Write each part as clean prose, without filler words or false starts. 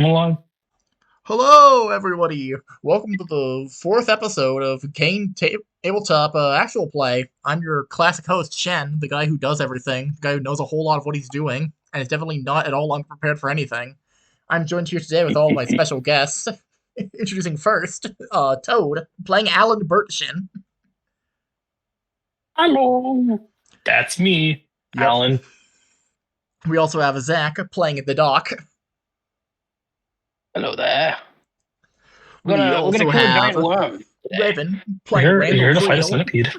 I'm alive. Hello, everybody. Welcome to the fourth episode of Cain Tabletop Actual Play. I'm your classic host, Shen, the guy who does everything, the guy who knows a whole lot of what he's doing, and is definitely not at all unprepared for anything. I'm joined here today with all my special guests. Introducing first, Toad, playing Alan Burtshin. Hello. That's me, Yep. Alan. We also have Zach, playing the Doc. Hello there. We We're also gonna kill a have giant worm today. Raven, playing You're Randall here to fight a Creel. centipede.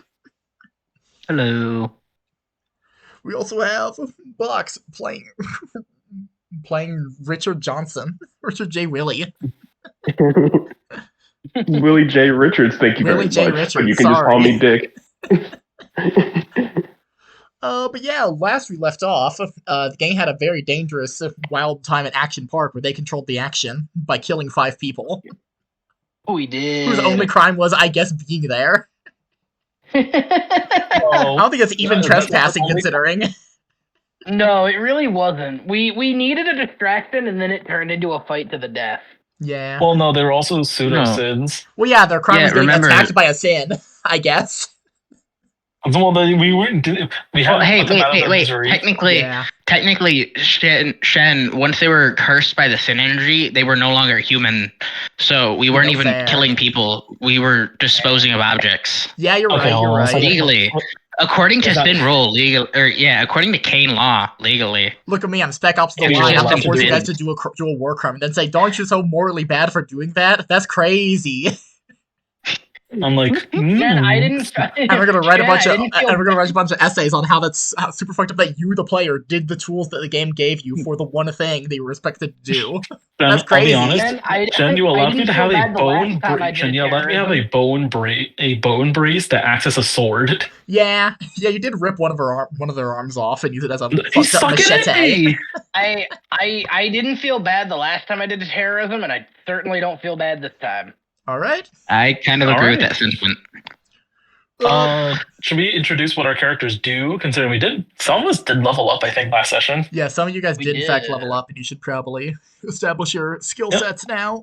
Hello. We also have Box, playing Richard Johnson. Richard J. Willie. Willie J. Richards, thank you Willie very J. much. Richards, But you can just call me Dick. But yeah, last we left off, the gang had a very dangerous, wild time at Action Park where they controlled the action by killing 5 people, We did. whose only crime was, I guess, being there. I Oh, don't think it's even trespassing, only- considering. No, it really wasn't. We needed a distraction, and then it turned into a fight to the death. Yeah. Well, no, they were also pseudo sins. Well, yeah, their crime Yeah, was getting remember- attacked by a sin, I guess. Well, we weren't. We had. Well, hey, wait. Technically, Shen, once they were cursed by the sin energy, they were no longer human. So we weren't even fair. killing people. We were disposing of objects. Yeah, you're Okay, right, hold you're on a right. second. Legally. According to Is that- spin rule, according to Cain law, legally. Look at me, I'm Spec Ops the Yeah, Line. you're I'm gonna allowed force to you do guys to do a war crime and then say, don't you so morally bad for doing that? That's crazy. I'm like, Man, I didn't. And we're gonna write Yeah, a bunch of essays on how that's super fucked up that you, the player, did the tools that the game gave you for the one thing that you were expected to do. That's crazy. I'll be honest. Jen, you allowed me to have a bone. Jen, you allowed me to have a bone brace that acts as a sword. Yeah, you did rip one of their arms off and use it as a He's fucked up machete. I didn't feel bad the last time I did the terrorism, and I certainly don't feel bad this time. All right. I kind of All agree with right. that sentiment. Should we introduce what our characters do? Considering some of us did level up, I think, last session. Yeah, some of you guys We did in fact did. level up, and you should probably establish your skill Yep. sets now.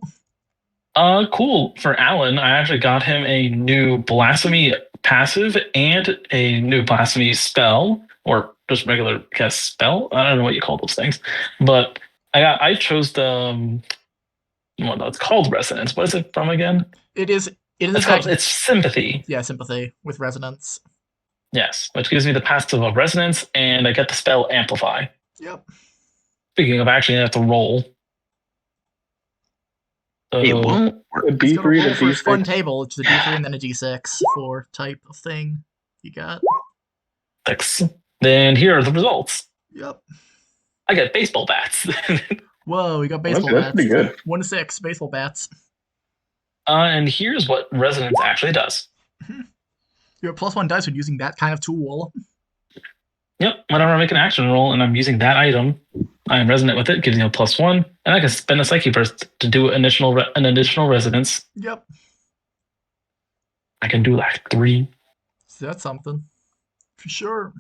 Cool. For Alan, I actually got him a new blasphemy passive and a new blasphemy spell, or just regular cast spell. I don't know what you call those things, but I chose the what it's called resonance. What is it from again? It is in It's fact, called it's sympathy. yeah, sympathy with resonance. Yes, which gives me the passive of resonance, and I get the spell amplify. Yep. Speaking of, actually, I have to roll. So, It won't. A Let's go to D3 roll to for his fun D6. table. It's a D3 and then a D6 for type of thing you got. 6. Then here are the results. Yep. I get baseball bats. Whoa, we got baseball That's bats. pretty good. 1 to 6 baseball bats. And here's what resonance actually does. You have +1 dice when using that kind of tool. Yep, whenever I make an action roll and I'm using that item, I am resonant with it, gives me a +1, and I can spend a psyche burst to do an additional resonance. Yep. I can do like 3. So that's something. For sure.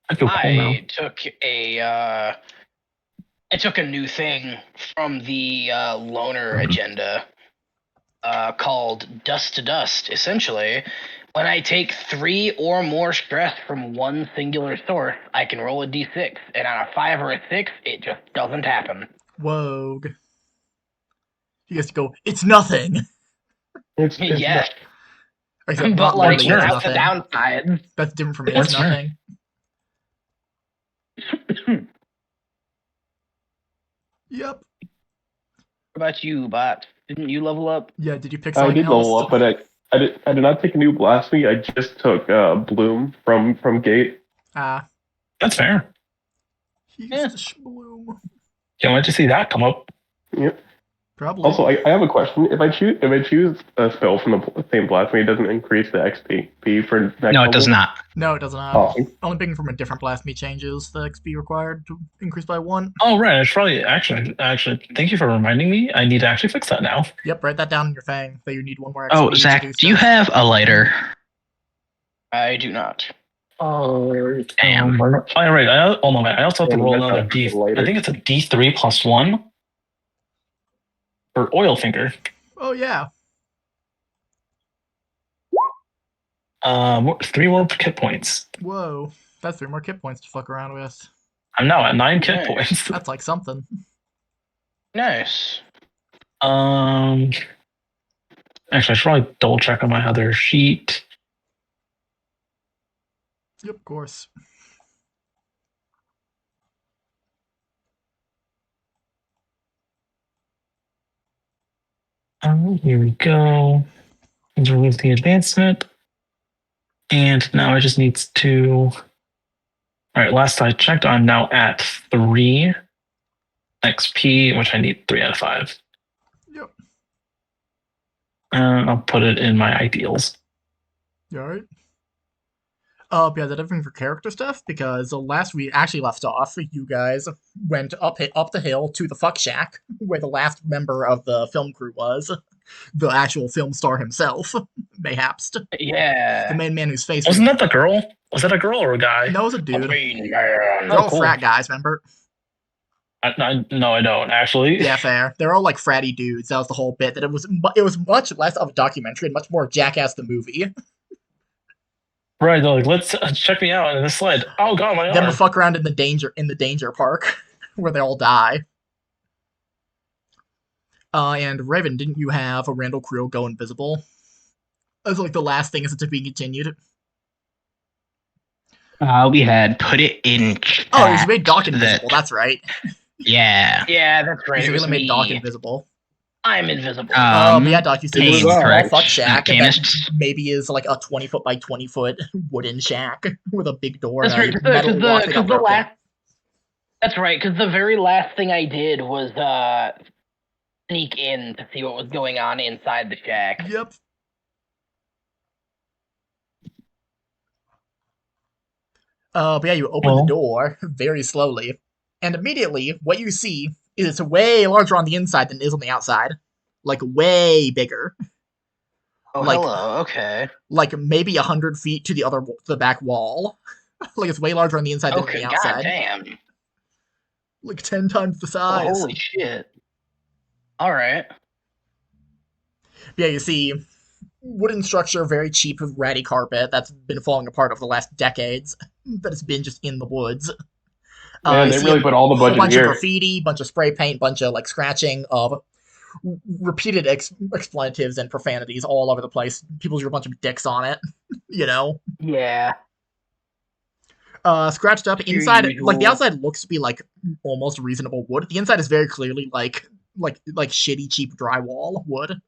I feel cool now. I took a new thing from the loner agenda called Dust to Dust. Essentially, when I take 3 or more stress from one singular source, I can roll a d6, and on a 5 or a 6, it just doesn't happen. Whoa. You guys go, it's nothing. It's Yes, Except but not like literally, it's that's the nothing. downside. That's different from it, That's it's fair. nothing. Yep. What about you, Bot? Didn't you level up? Yeah, did you pick I something did else? level up, but I did not take a new blasphemy. I just took Bloom from Gate. Ah. That's fair. He's Yeah. the shbloom. Can't wait to see that come up. Yep. Probably. Also, I have a question. If I choose a spell from the same blasphemy, it doesn't increase the XP for next No, it level? does not. No, it does not. Awesome. Only picking from a different blasphemy changes the XP required to increase by 1. Oh, right. I should probably actually, thank you for reminding me. I need to actually fix that now. Yep, write that down in your thing, that you need 1 more XP Oh, to Zach, do do you stuff. have a lighter? I do not. Oh, Damn. all right. I also have to Yeah, roll that's another not D. later. I think it's a D3 +1. for oil finger. Oh yeah. 3 more kit points. Whoa. That's 3 more kit points to fuck around with. I'm now at 9 kit Nice. points. That's like something. Nice. Actually, I should probably double check on my other sheet. Yep, of course. Here we go. Remove the advancement. And now I just need to... All right, last I checked, I'm now at 3 XP, which I need 3 out of 5. Yep. I'll put it in my ideals. You alright? Yeah, that everything for character stuff, because last we actually left off, you guys went up the hill to the fuck shack, where the last member of the film crew was. The actual film star himself, mayhaps. Yeah. The main man whose face Wasn't that the girl? Was that a girl or a guy? No, it was a dude. Man. They're all cool. frat guys, remember? No, I don't, actually. Yeah, fair. They're all like fratty dudes. That was the whole bit. That it was much less of a documentary and much more Jackass the movie. Right, they're like, let's check me out in this sled. Oh god, my Them arm. to fuck around in the danger park, where they all die. And Raven, didn't you have a Randall Creel go invisible? As like the last thing is to be continued. We had put it in chat. Oh, you made Doc invisible. That's right. Yeah. Yeah, that's right. You It was really made Doc me. invisible. I'm invisible. But yeah, Doc, you see Cain, this small correct? fuck shack Cain that is- maybe is like a 20-foot by 20-foot wooden shack with a big door That's and right. a metal walk that got broken. That's right. Because the very last thing I did was sneak in to see what was going on inside the shack. Yep. But yeah, you open the door very slowly, and immediately what you see is it's way larger on the inside than it is on the outside. Like, way bigger. Oh, Like- hello. Okay. Like, maybe 100 feet to the back wall. Like, it's way larger on the inside than on Okay. the outside. Goddamn. Like, 10 times the Oh, size. holy shit. All right. Yeah, you see wooden structure, very cheap, ratty carpet that's been falling apart over the last decades. That it's been just in the woods. Man, you they see really put all the a whole budget bunch here. of graffiti, bunch of spray paint, bunch of like scratching of repeated expletives and profanities all over the place. People drew a bunch of dicks on it, you know. Yeah. Scratched up Your inside. Like the usual. outside looks to be like almost reasonable wood. The inside is very clearly like shitty cheap drywall wood.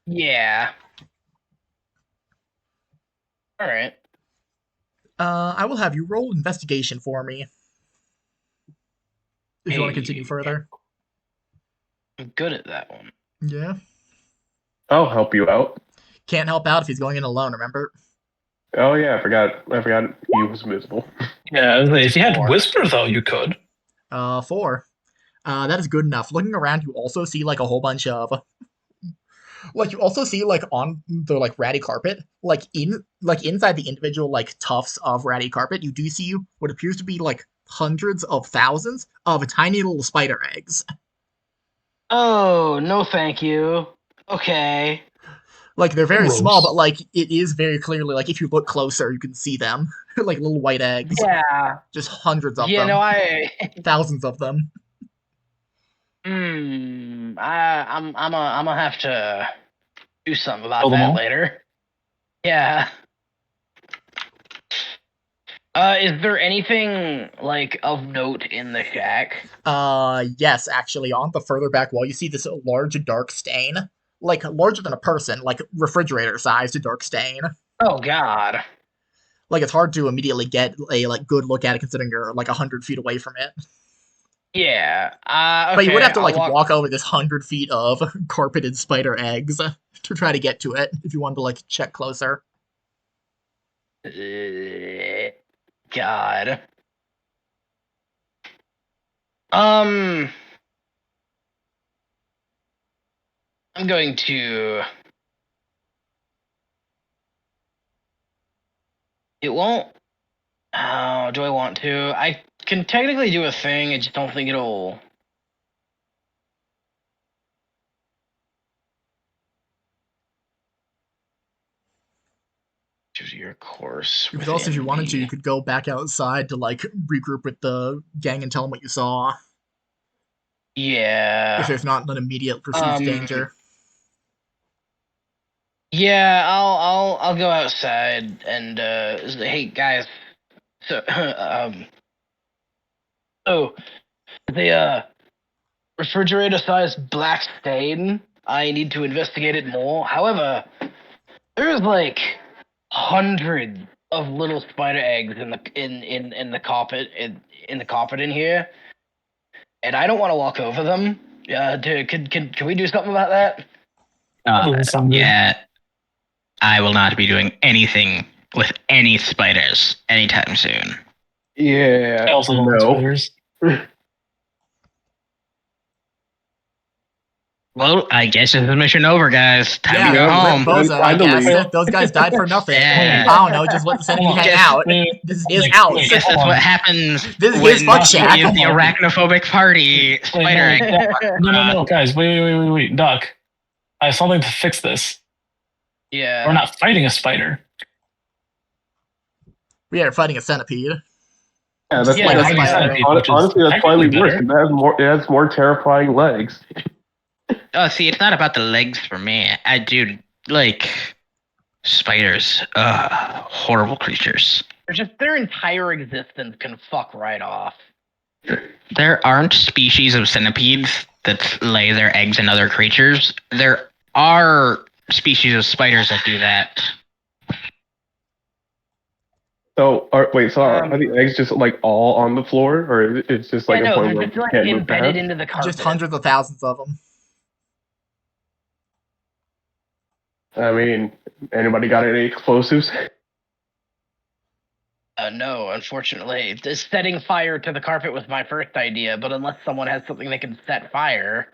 Yeah. All right. I will have you roll investigation for me if you want to continue Hey. further. I'm good at that one. Yeah. I'll help you out. Can't help out if he's going in alone, remember? Oh yeah, I forgot he was invisible. Yeah, if you had 4. Whisper, though, you could. 4. That is good enough. Looking around, you also see like a whole bunch of like you also see like on the like ratty carpet, like inside the individual like tufts of ratty carpet, you do see what appears to be like hundreds of thousands of tiny little spider eggs. Oh, no thank you. Okay. Like they're very Gross. small, but like it is very clearly like if you look closer, you can see them. Like little white eggs. Yeah. Just hundreds of Yeah, them. no, Thousands of them. I'm gonna have to do something about Kill them that all? later. Yeah. Is there anything like of note in the shack? Yes, actually, on the further back wall, you see this large dark stain. Like, larger than a person, like refrigerator-sized dark stain. Oh God. Like, it's hard to immediately get a, like, good look at it considering you're, like, 100 feet away from it. Yeah. Okay, But you would have to, I'll like, walk over this 100 feet of carpeted spider eggs to try to get to it if you wanted to, like, check closer. God. I'm going to. It won't. Oh, do I want to? I can technically do a thing. I just don't think it'll. your course. Because also, if you within wanted to, the- you could go back outside to like regroup with the gang and tell them what you saw. Yeah. If there's not an immediate perceived danger. Yeah, I'll go outside and hey guys. So so the refrigerator-sized black stain. I need to investigate it more. However, there's like hundreds of little spider eggs in the carpet in the carpet in here, and I don't want to walk over them. Can we do something about that? Doesn't sound good. Yeah, I will not be doing anything with any spiders anytime soon. Yeah. I also don't like no. spiders. Well, I guess this is mission over, guys. Time to go rip home. Bozo, I Time to guess. leave. Those guys died for nothing. Yeah. I don't know, just let the centipede hang out. This is his house. I guess that's what happens This is when his fuck shack. you use the arachnophobic party spider. No, guys, wait, Duck. I have something to fix this. Yeah. We're not fighting a spider. We are fighting a centipede. Yeah, that's, Yeah, that's, fighting a centipede, honestly, that's finally technically worse. better. It has more terrifying legs. Oh, see, it's not about the legs for me. Like spiders. Horrible creatures. Just their entire existence can fuck right off. There aren't species of centipedes that lay their eggs in other creatures. There are species of spiders that do that. So, are the eggs just like all on the floor, or it's just like a point they're where just you like can't move embedded past? into the carpet. Just hundreds of thousands of them. I mean, anybody got any explosives? No, unfortunately. Setting fire to the carpet was my first idea, but unless someone has something they can set fire.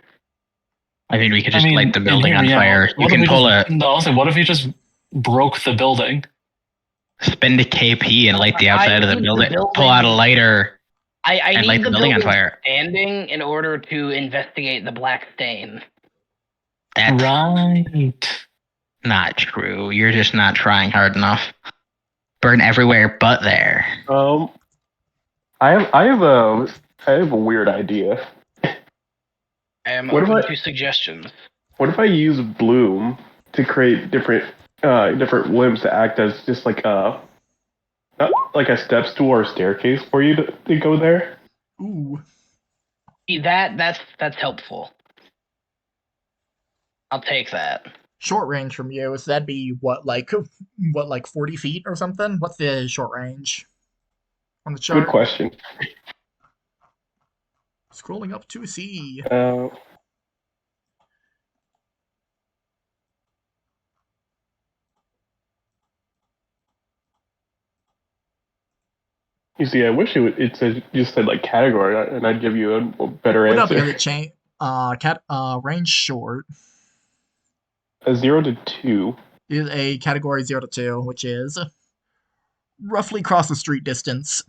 I mean, we could just light the building on fire. You can pull what if you just broke the building? spend a KP and light the outside of the building. Pull out a lighter I and need light the building on fire. standing in order to investigate the black stain. That's Right. not true. You're just not trying hard enough. Burn everywhere but there. I have a weird idea. I am What open if to suggestions. What if I use bloom to create different limbs to act as just like not like a step stool or staircase for you to go there? Ooh. See, that's helpful. I'll take that. Short range from you, so that'd be what, like 40 feet or something? What's the short range on the chart? Good question. Scrolling up to see. You see, I wish it just said like category, and I'd give you a better No, answer. because it range short. A 0 to 2 is a category 0 to 2, which is roughly cross the street distance.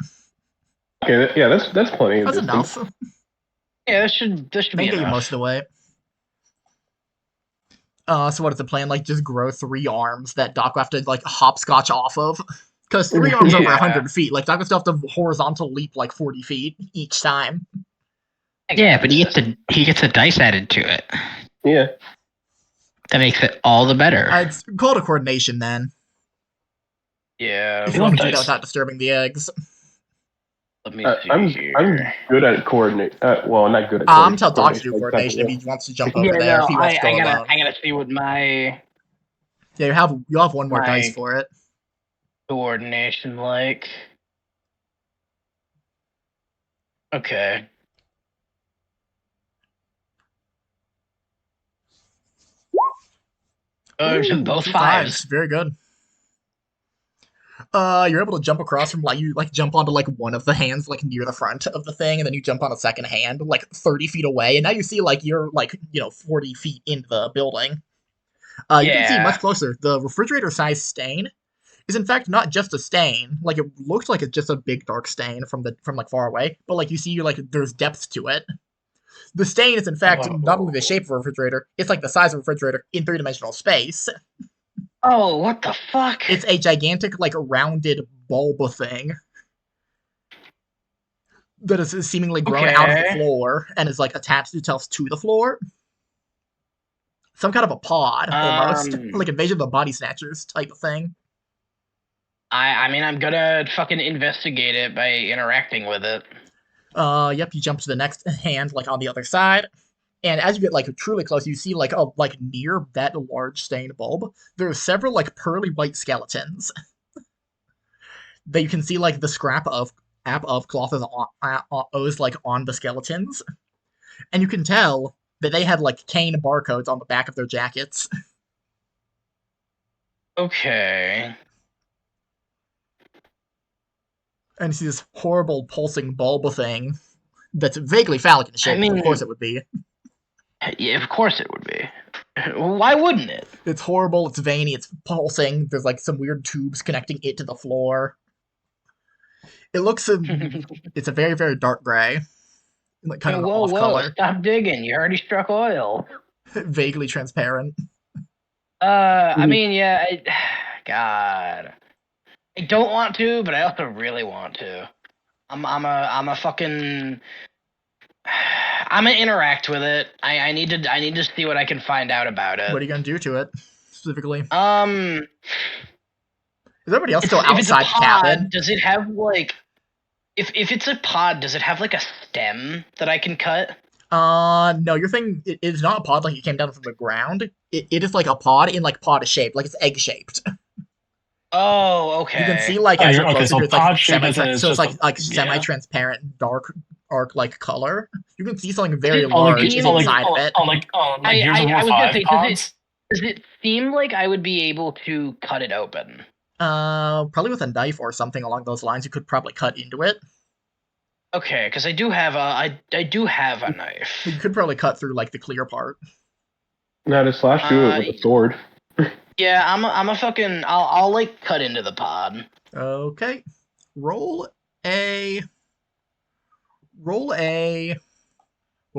Okay, yeah, that's plenty. That's enough. Yeah, this should be Get you enough. most of the way. So what is the plan? Like, just grow 3 arms that Doc will have to like hopscotch off of. Because 3 arms over 100 feet, like Doc will still have to horizontal leap like 40 feet each time. Yeah, but he gets a dice added to it. Yeah. That makes it all the better. I'd call it a coordination then. Yeah. If you want to do that without disturbing the eggs. Let me see I'm good at coordinate. Well, not good at. I'm tell Doc to do coordination if he wants to jump over there. If he wants to go alone. I gotta see what my Yeah, you'll have one more dice for it. Coordination like. Okay. Ooh, both 2 5s. Very good. You're able to jump across from you jump onto like one of the hands like near the front of the thing, and then you jump on a second hand like 30 feet away, and now you see like you're 40 feet into the building. You can see much closer. The refrigerator-sized stain is in fact not just a stain. Like, it looks like it's just a big dark stain from like far away, but like you see there's depth to it. The stain is in fact not only the shape of a refrigerator, it's like the size of a refrigerator in 3-dimensional space. Oh, what the fuck? It's a gigantic, like, rounded bulb thing that is seemingly grown out of the Okay. floor and is, like, attached itself to the floor. Some kind of a pod, almost. Like Invasion of the Body Snatchers type of thing. I mean, I'm gonna fucking investigate it by interacting with it. Yep, you jump to the next hand, like, on the other side. And as you get, like, truly close, you see, like, near that large stained bulb, there are several, like, pearly white skeletons. That you can see, like, the scrap of cloth is like, on the skeletons. And you can tell that they had, like, Cain barcodes on the back of their jackets. Okay. And you see this horrible pulsing bulb thing that's vaguely phallic in shape. I mean, of course it would be. Yeah, of course it would be. Why wouldn't it? It's horrible, it's veiny, it's pulsing, there's, like, some weird tubes connecting it to the floor. It looks, it's a very, very dark gray. Like, kind of an off color. Stop digging. You already struck oil. Vaguely transparent. I mean, yeah, God. I don't want to, but I also really want to. I'm a fucking... I'm gonna interact with it. I need to see what I can find out about it. What are you gonna do to it, specifically? Is If everybody else still it's a outside the pod, cabin? does it have, like... If it's a pod, does it have, like, a stem that I can cut? No, your thing is not a pod like it came down from the ground. It is like a pod in, like, pod shape, like it's egg shaped. Oh, okay. You can see, like, Oh, as you're- you're okay, closer, so it's like pod shape is a- so it's like yeah. semi-transparent, dark arc like color. You can see something very Oh, large like- is oh, inside of it. Like Gears of War I was gonna 5 say, pods? does it seem like I would be able to cut it open? Probably with a knife or something along those lines. You could probably cut into it. Okay, because I do have a You knife. could probably cut through, like, the clear part. Now to slash through it with a sword. Yeah, I'm a fucking. I'll like cut into the pod. Okay. Roll a. What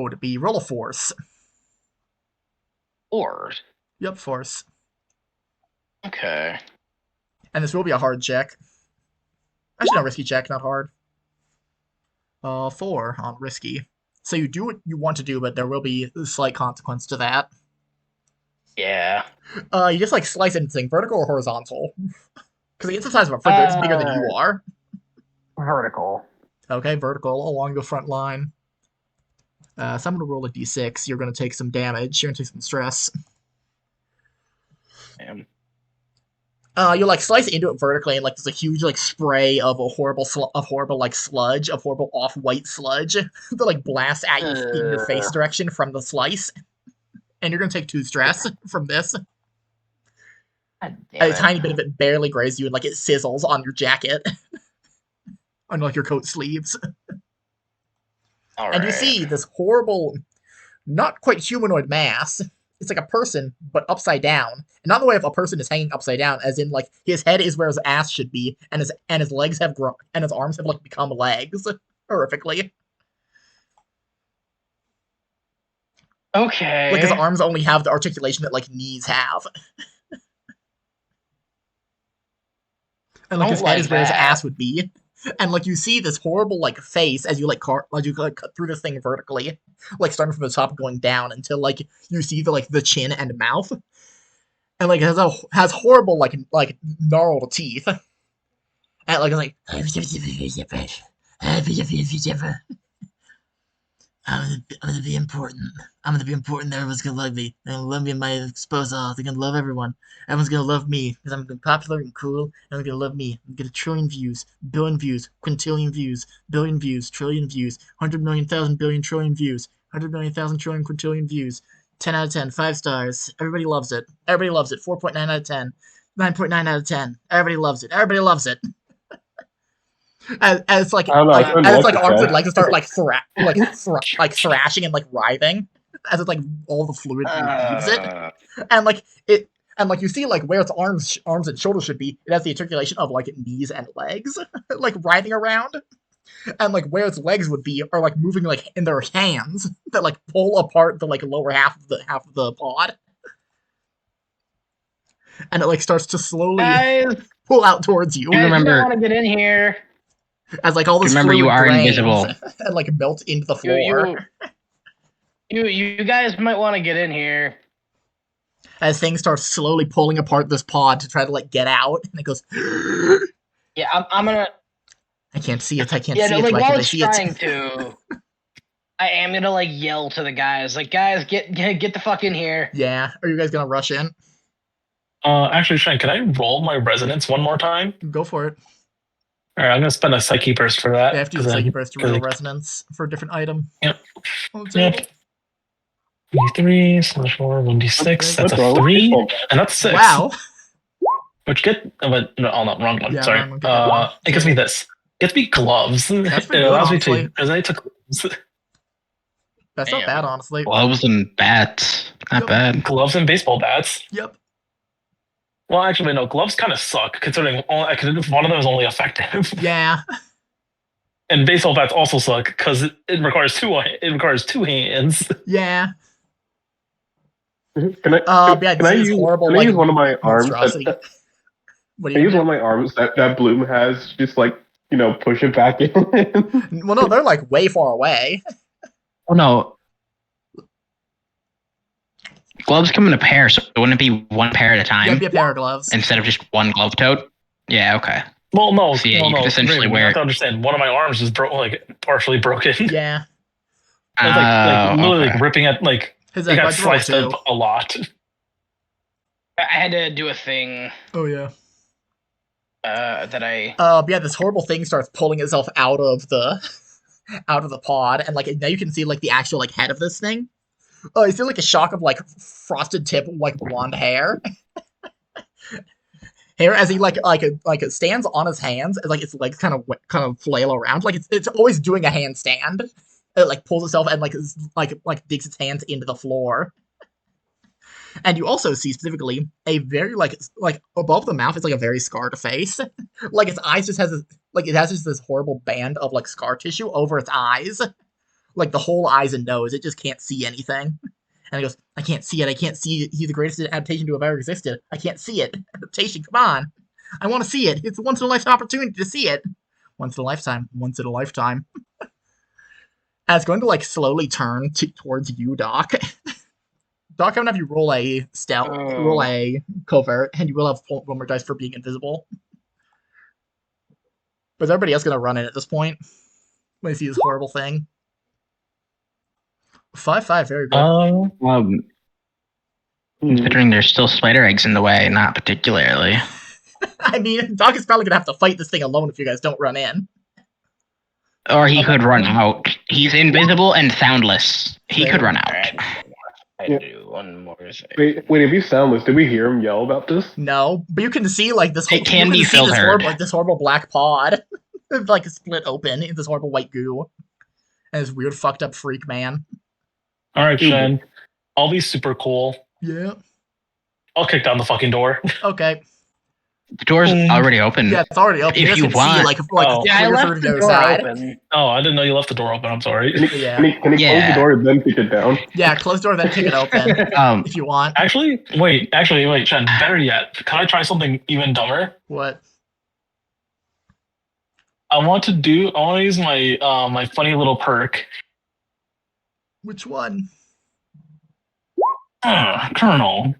would it be? Roll a force. Or Yep, force. okay. And this will be a hard check. Actually, no, risky check, not hard. 4 on risky. So you do what you want to do, but there will be a slight consequence to that. Yeah. You just, like, slice anything, vertical or horizontal? Because it's the size of a fridge, it's bigger than you are. Vertical. Okay, vertical along the front line. So I'm going to roll a d6. You're going to take some damage. You're going to take some stress. Damn. You, like, slice into it vertically, and, like, there's a huge, like, spray of a horrible, like, sludge, of horrible off-white sludge that, like, blasts at you in your face direction from the slice. And you're going to take 2 stress from this. God damn A it. tiny bit of it barely grazes you, and, like, it sizzles on your jacket. On, like, your coat sleeves. All And you right. see this horrible, not quite humanoid mass. It's like a person, but upside down. And not the way if a person is hanging upside down, as in, like, his head is where his ass should be, and his legs have grown, and his arms have, like, become legs, horrifically. Okay. Like, his arms only have the articulation that, like, knees have. And, like, Don't his head like is where his that. ass would be. And, like, you see this horrible, like, face as you, like, cut through this thing vertically. Like, starting from the top going down until, like, you see the chin and mouth. And, like, it has horrible, like, gnarled teeth. And, like, it's like... I'm gonna be important. I'm gonna be important. Everyone's gonna love me. They're gonna love me in my exposure. They're gonna love everyone. Everyone's gonna love me because I'm popular and cool. And they're gonna love me. I'm gonna get 1 trillion views, billion views, quintillion views, billion views, trillion views, 100 million, thousand, billion, trillion views, 100 million, thousand, trillion, quintillion views. 10 out of 10, 5 stars. Everybody loves it. Everybody loves it. 4.9 out of 10, 9.9 out of 10. Everybody loves it. Everybody loves it. As it's like, I don't know, I couldn't as it's watch like it, arms Chad. would like to start like thrashing and like writhing as it's like all the fluid leaves it, and like it and like you see like where its arms and shoulders should be, it has the articulation of like knees and legs like writhing around, and like where its legs would be are like moving like in their hands that like pull apart the like lower half of the pod. and it like starts to slowly Guys, pull out towards you guys, remember- you want to get in here? as like all this Remember, fluid you are drains invisible. and like melt into the floor. You guys might want to get in here. As things start slowly pulling apart this pod to try to like get out, and it goes. Yeah, I'm gonna. I can't see it. I can't Yeah, see no, it. like Why while can't I it's see it? trying to, I am gonna like yell to the guys, like, guys, get the fuck in here. Yeah. Are you guys gonna rush in? Actually, Shane, can I roll my resonance one more time? Go for it. All right, I'm gonna spend a psyche burst for that. You have to use a psychic burst to real resonance for a different item. Yep. On the Yep. table. 3/4 1d6. Okay. That's What's wrong a with 3, baseball? and that's 6. Wow. Which but no, oh no, wrong one. Yeah, Sorry. wrong one, get that one. It gives me this. It gets me gloves. That's pretty it good, allows me honestly. to. Because I took gloves. That's not Damn. bad, honestly. Gloves and bats. Not Yep. bad. Gloves and baseball bats. Yep. Well, actually, no. Gloves kind of suck, considering one of them is only effective, Yeah. and baseball bats also suck because it requires two. It requires two hands. Yeah. Can I? Yeah, can I this is use, horrible, Can I like, use one of my arms? monstrosity. What do Can I you use one of my arms that Bloom has? Just like push it back in. Well, no, they're like way far away. Oh no. Gloves come in a pair, so wouldn't it be one pair at a time Yep, be a pair of gloves. instead of just one glove tote? Yeah, okay. Well, no, So, yeah, no, you could no. essentially Raven, you wear- have to understand. One of my arms is partially broken. Yeah. It's like literally okay. like ripping at like His it got quadruple sliced too. up a lot. I had to do a thing Oh yeah. that I. Yeah, this horrible thing starts pulling itself out of the pod, and like now you can see like the actual like head of this thing. Oh, you see like a shock of like frosted tip, like blonde hair. Hair as he like it stands on his hands, and like its legs kind of flail around, like it's always doing a handstand. It like pulls itself and like digs its hands into the floor. And you also see specifically a very like above the mouth, it's like a very scarred face. Like its eyes just has it has just this horrible band of like scar tissue over its eyes. Like the whole eyes and nose, it just can't see anything. And it goes, I can't see it. I can't see it. He's the greatest adaptation to have ever existed. I can't see it. Adaptation, come on. I want to see it. It's a once in a lifetime opportunity to see it. Once in a lifetime. Once in a lifetime. And it's going to like slowly turn towards you, Doc. Doc, I'm gonna have you roll a stealth, roll a covert, and you will have one more dice for being invisible. But is everybody else gonna run in at this point when they see this horrible thing? 5-5, very good. Considering there's still spider eggs in the way, not particularly. I mean, Doc is probably gonna have to fight this thing alone if you guys don't run in. Or he could run out. He's invisible and soundless. He could run out. Alright, I Yeah. do one more thing. Wait, if he's soundless, did we hear him yell about this? No, but you can see like this. It can you be see this filtered. this horrible black pod, like split open in this horrible white goo, and this weird fucked up freak man. All right, Shen. I'll be super cool. Yeah. I'll kick down the fucking door. Okay. The door's already open. Yeah, it's already open. If guys you can see, want- like Oh. Yeah, I clear left through to the other door side. open. Oh, I didn't know you left the door open. I'm sorry. Yeah. Can he close Yeah. the door and then kick it down? Yeah, close door, then kick it open if you want. Actually, wait, Shen. Better yet, can I try something even dumber? What? I want to use my my funny little perk. Which one? Colonel.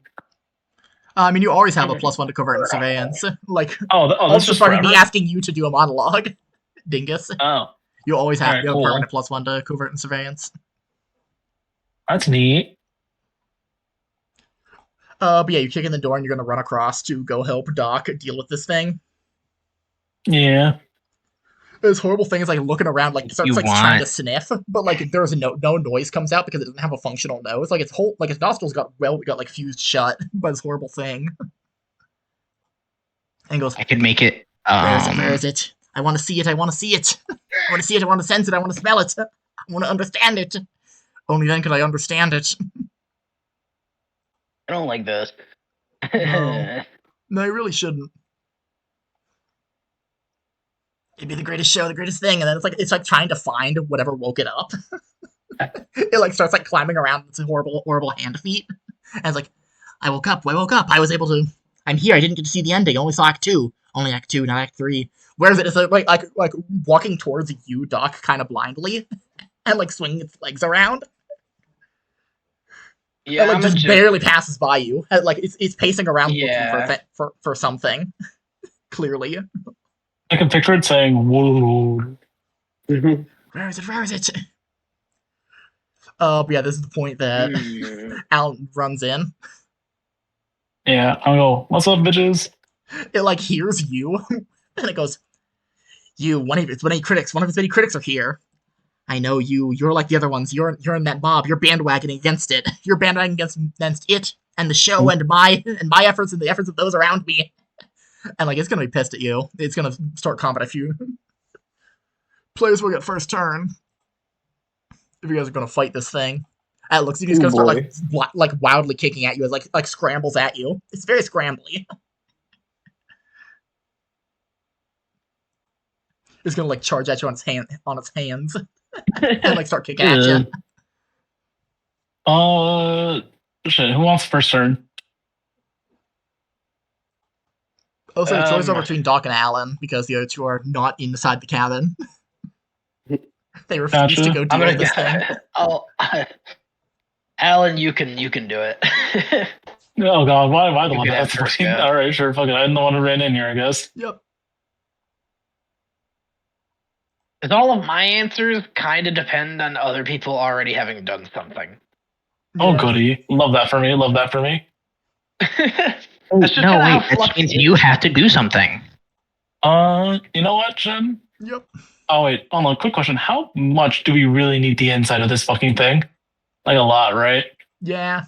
I mean, you always have a +1 to covert and surveillance. Like, Oh, I'll that's just just fucking be forever? asking you to do a monologue, dingus. Oh, You always have Alright, you have cool. a permanent +1 to covert and surveillance. that's neat. But yeah, you kick in the door and you're gonna run across to go help Doc deal with this thing. Yeah. This horrible thing is like looking around, like starts You like trying to want- sniff, but like there's no noise comes out because it doesn't have a functional nose. Like its nostrils got like fused shut by this horrible thing. And he goes, I could make it. Where is it? I want to see it. I want to see it. I want to see it. I want to sense it. I want to smell it. I want to understand it. Only then could I understand it. I don't like this. No. No, you really shouldn't. It'd be the greatest show, the greatest thing, and then it's like trying to find whatever woke it up. It like starts like climbing around its horrible hand feet, and it's like, I woke up. I was able to I'm here. I didn't get to see the ending. I only saw Act 2. Only Act 2, not Act 3. Where is it? It's like walking towards you, Doc, kind of blindly, and like swinging its legs around. Yeah, And, like I'm just a barely passes by you. And, like it's pacing around Yeah. looking for something. Clearly. I can picture it saying, "Whoa." Where is it? Where is it? But yeah, this is the point that Alan runs in. Yeah, I'll go, "What's up, bitches?" It like hears you, and it goes, "You, one of its many critics are here. I know you. You're like the other ones. You're in that mob. You're bandwagoning against it. You're bandwagoning against it and the show and my efforts and the efforts of those around me." And like it's gonna be pissed at you. It's gonna start combat if you players will get first turn. If you guys are gonna fight this thing. It looks like he's gonna start like wildly kicking at you as like scrambles at you. It's very scrambly. It's gonna like charge at you on its hands and like start kicking at you. Shit, who wants first turn? Also, the choice over between Doc and Alan because the other two are not inside the cabin. They refuse to go deal with this thing. Alan, you can do it. Oh god, why the You one can that's have first first? go. Alright, sure, fuck it. I'm the one who ran in here, I guess. Yep. Because all of my answers kind of depend on other people already having done something. Oh goody. Love that for me. Love that for me. That's just No, kinda how wait, that Flux means is. you have to do something. You know what, Jen? Yep. Oh wait, hold on, quick question. How much do we really need the inside of this fucking thing? Like a lot, right? Yeah.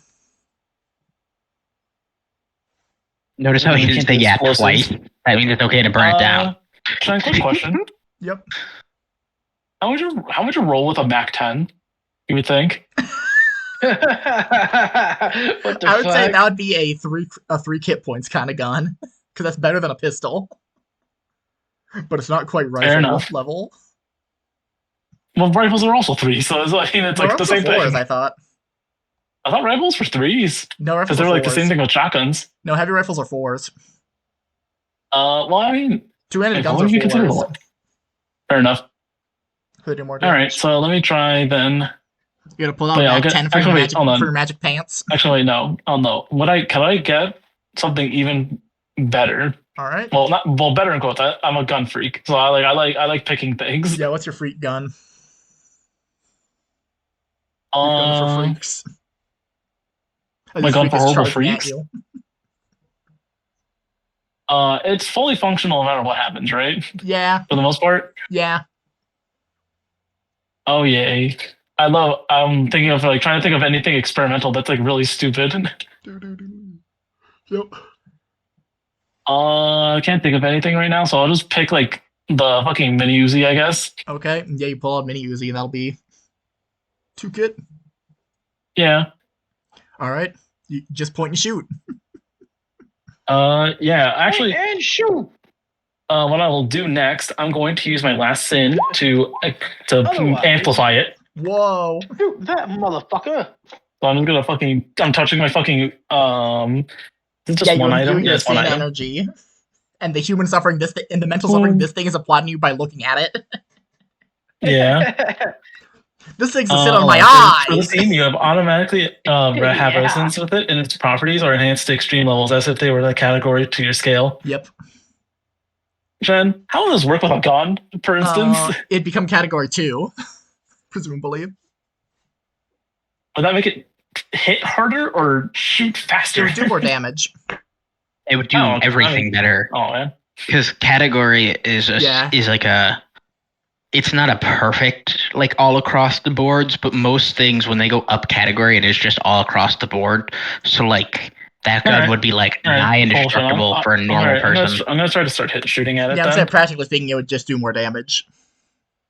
Notice how he Keep didn't say the yeah explosives. twice. That means it's okay to burn it down. Jen, quick question. Yep. How would you roll with a Mac 10? You would think? What the I would say fuck? that would be a three kit points kind of gun because that's better than a pistol. But it's not quite rifle enough. level. Well, rifles are also 3, so it's like, it's like the same fours, thing. I thought. I thought rifles were 3s. No, rifles Because are they're like the 4s. same thing with shotguns. No, heavy rifles are 4s. Well, I mean, Two-handed guns what are would you consider 4s. one? Fair enough. Could do more All damage. right, so let me try then. You gotta pull out But yeah, I'll Mac get- 10 for, actually, your wait, magic, hold on. for your magic pants. Actually, wait, no. Oh no. Can I get something even better? All right. Well, better in quotes. I'm a gun freak, so I like picking things. Yeah, what's your freak gun? Your gun for freaks. My gun for horrible charging at freaks? you. It's fully functional no matter what happens, right? Yeah, For the most part. yeah. Oh yay! I'm thinking of like trying to think of anything experimental that's like really stupid. Yep. I can't think of anything right now, so I'll just pick like the fucking mini Uzi, I guess. Okay. Yeah, you pull out mini Uzi and that'll be 2 kit. Yeah. All right. You just point and shoot. Yeah. Actually, And shoot. what I will do next, I'm going to use my last sin to Otherwise- amplify it. Whoa. Shoot that motherfucker. So I'm just gonna I'm touching my fucking Is it just Yeah, one you're item? imbuing Yeah, your it's one sin item. energy. And the human suffering this thing, and the mental suffering this thing is applying to you by looking at it. Yeah. This thing's to sit on hold my on. For the eyes. scene, you have automatically have Yeah. resonance with it, and its properties are enhanced to extreme levels as if they were the category to your scale. Yep. Jen, how would this work with a gun, for instance? It'd become category 2, presumably. Would that make it hit harder or shoot It faster? would do more damage. It would do Oh, okay. everything better. Oh man. Because category is like a. It's not a perfect like all across the boards, but most things when they go up category, it is just all across the board. So like that gun Alright. would be like Alright, nigh indestructible for a normal person. I'm gonna try to start shooting at it. Yeah, I'm then. saying practically speaking, it would just do more damage.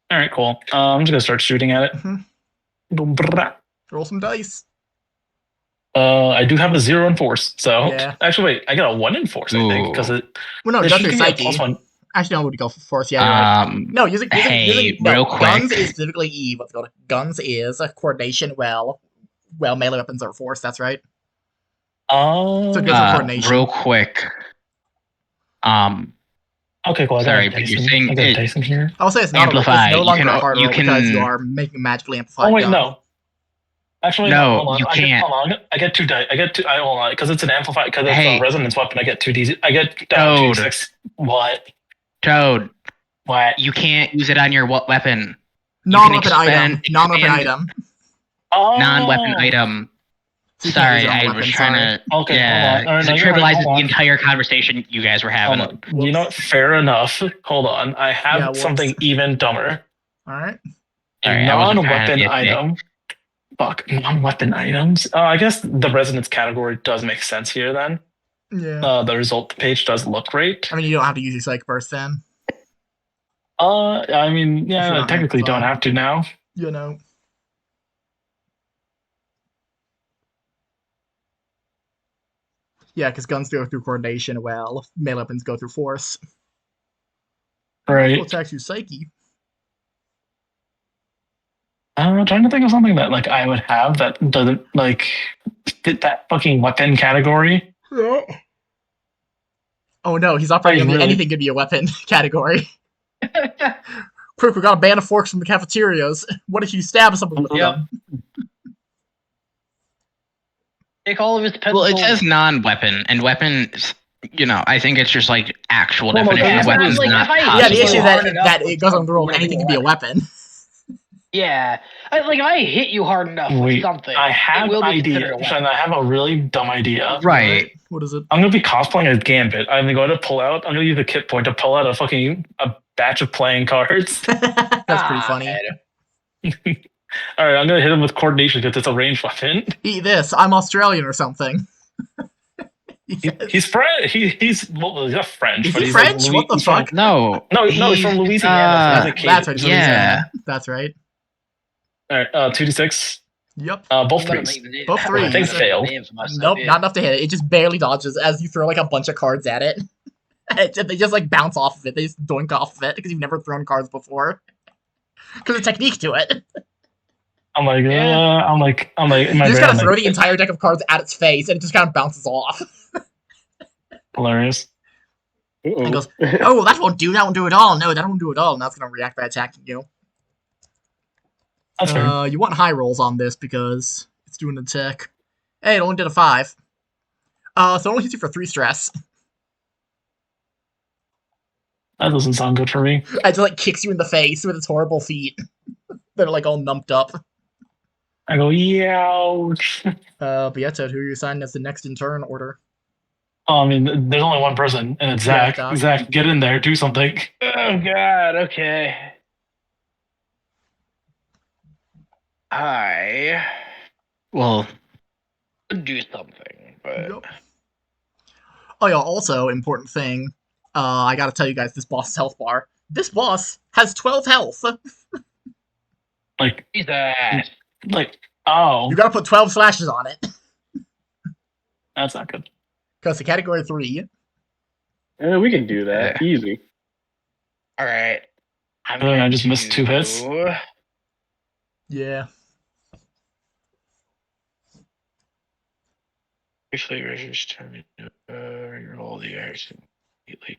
All right, cool. I'm just gonna start shooting at it. Mhm. Boom, brrrah. Roll some dice. I do have a 0 in force, so Yeah. actually, wait, I got a 1 in force, I think, Ooh. because it. Well, no, it just should your give me a psyche. +1. Actually, no, would go for force. Yeah, you're right. No, using real quick. Guns is specifically E. Let's go to guns is coordination. Well, melee weapons are force. That's right. Oh. So good for coordination. Real quick. Okay, cool. Sorry, but you're saying I got Tyson here. I'll say it's amplify. no longer a hard You roll because you can. are making a magically amplified Oh wait, gun. no. Actually, No, no. Hold on. you can't. Hold on. I get 2 die. I get 2. Hold on, because it's an amplified. Because it's Hey. a resonance weapon. I get 2d. I get Toad. 2d6. What? Toad. What? You can't use it on your weapon. Non-weapon item. Non-weapon item. Oh. Non-weapon item. So you can't use Sorry, it on a I weapon, was trying to. Okay, Yeah, hold on. All right, because it no, you're right. trivializes Hold the on. entire conversation you guys were having. Hold on. You know what? Fair enough. Hold on. I have Yeah, something even dumber. All right. A Sorry, I wasn't trying to non-weapon be a dick. item. Fuck, non-weapon items. I guess the resonance category does make sense here. Then Yeah. the result page does look great. I mean, you don't have to use your psychic burst then. I mean, yeah, I technically don't have to now. You know. Yeah, because guns go through coordination, well, melee weapons go through force. Right. Attacks you psyche. I'm trying to think of something that like I would have that doesn't like fit that fucking weapon category. Yeah. Oh no, he's operating on the anything could be a weapon category. Quick, we got a ban of forks from the cafeterias. What if you stab someone with them? Take all of his pencils. Well, it says non-weapon, and weapons. I think it's just like actual Well, no, definition of yeah, weapons, like, not if I- Yeah, possible. the issue is hard enough, that it goes on the rule of anything can be a weapon. Yeah, like if I hit you hard enough with something, I have it will an be idea. considered a weapon. And I have a really dumb idea. Right. What is it? I'm gonna be cosplaying as Gambit. I'm gonna use a kit point to pull out a batch of playing cards. That's pretty funny. All right, I'm gonna hit him with coordination because it's a ranged weapon. Eat this. I'm Australian or something. He's French. He's not French. Is but he he's French? Like what the fuck? No, he's from Louisiana. So he's a That's right. Cajun. Yeah, that's right. All right, 2d6. Yep. Both threes. Both threes. I think failed. Nope, not enough to hit it. It just barely dodges as you throw like a bunch of cards at it. They just like bounce off of it. They just doink off of it because you've never thrown cards before. Because the technique to it. I'm like, in my you brain, just gotta throw the entire deck of cards at its face and it just kind of bounces off. Hilarious. And it goes, oh, that won't do it all. No, that won't do it all. Now it's gonna react by attacking you. That's fair. You want high rolls on this because it's doing an attack. Hey, it only did a 5. So it only hits you for 3 stress. That doesn't sound good for me. It just like kicks you in the face with its horrible feet. That are like all numped up. I go, ouch. But yeah, Toad, who are you assigning as the next in turn order? I mean, there's only one person, and it's Zach. Yeah, Zach, get in there, do something. Oh god, okay. I could do something, but Yep. Oh yeah, also important thing. I gotta tell you guys this boss's health bar. This boss has 12 health. Like, Jesus. oh. You gotta put 12 slashes on it. That's not good. Because the category 3. Yeah, we can do that. Easy. Alright. I just missed 2 hits. Yeah. Briefly register roll the action immediately.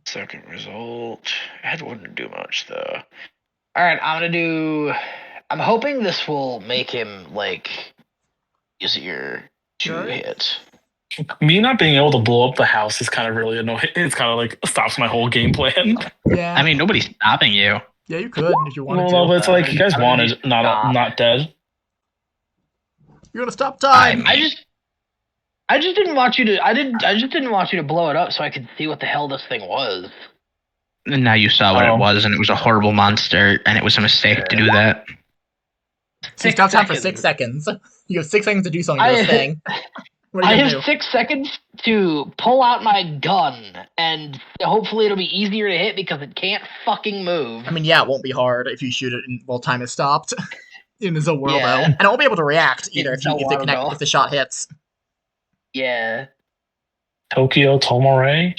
Second result. That wouldn't do much though. Alright, I'm hoping this will make him like easier to hit. Me not being able to blow up the house is kind of really annoying. It's kind of like stops my whole game plan. Yeah. I mean, nobody's stopping you. Yeah, you could if you wanted to. No, but it's like you guys wanted not dead. You're gonna stop time. I just didn't want you to. I just didn't want you to blow it up so I could see what the hell this thing was. And now you saw what it was, and it was a horrible monster, and it was a mistake to do that. So you stop time for 6 seconds. You have 6 seconds to do something to this thing. What are you I gonna have do? 6 seconds to pull out my gun, and hopefully it'll be easier to hit because it can't fucking move. I mean, yeah, it won't be hard if you shoot it while time is stopped. In the world, Yeah. though. And it won't be able to react either if the shot hits. Yeah. Tokyo Tomore.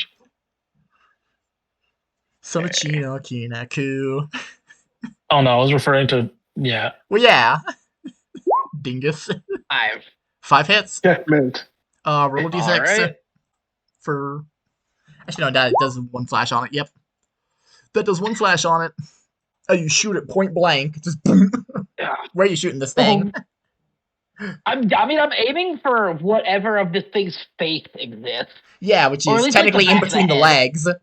Sonachino Kinaku. Oh no, I was referring to Well, yeah. Dingus. 5 hits. Checkmate. Roll a d6 Alright. for... Actually, no, that does 1 slash on it. Yep. That does 1 slash on it. You shoot it point blank. Just boom. Yeah. Where are you shooting this thing? I'm aiming for whatever of this thing's face exists. Yeah, which Or at is least, like, technically the in back of between the the legs. I'm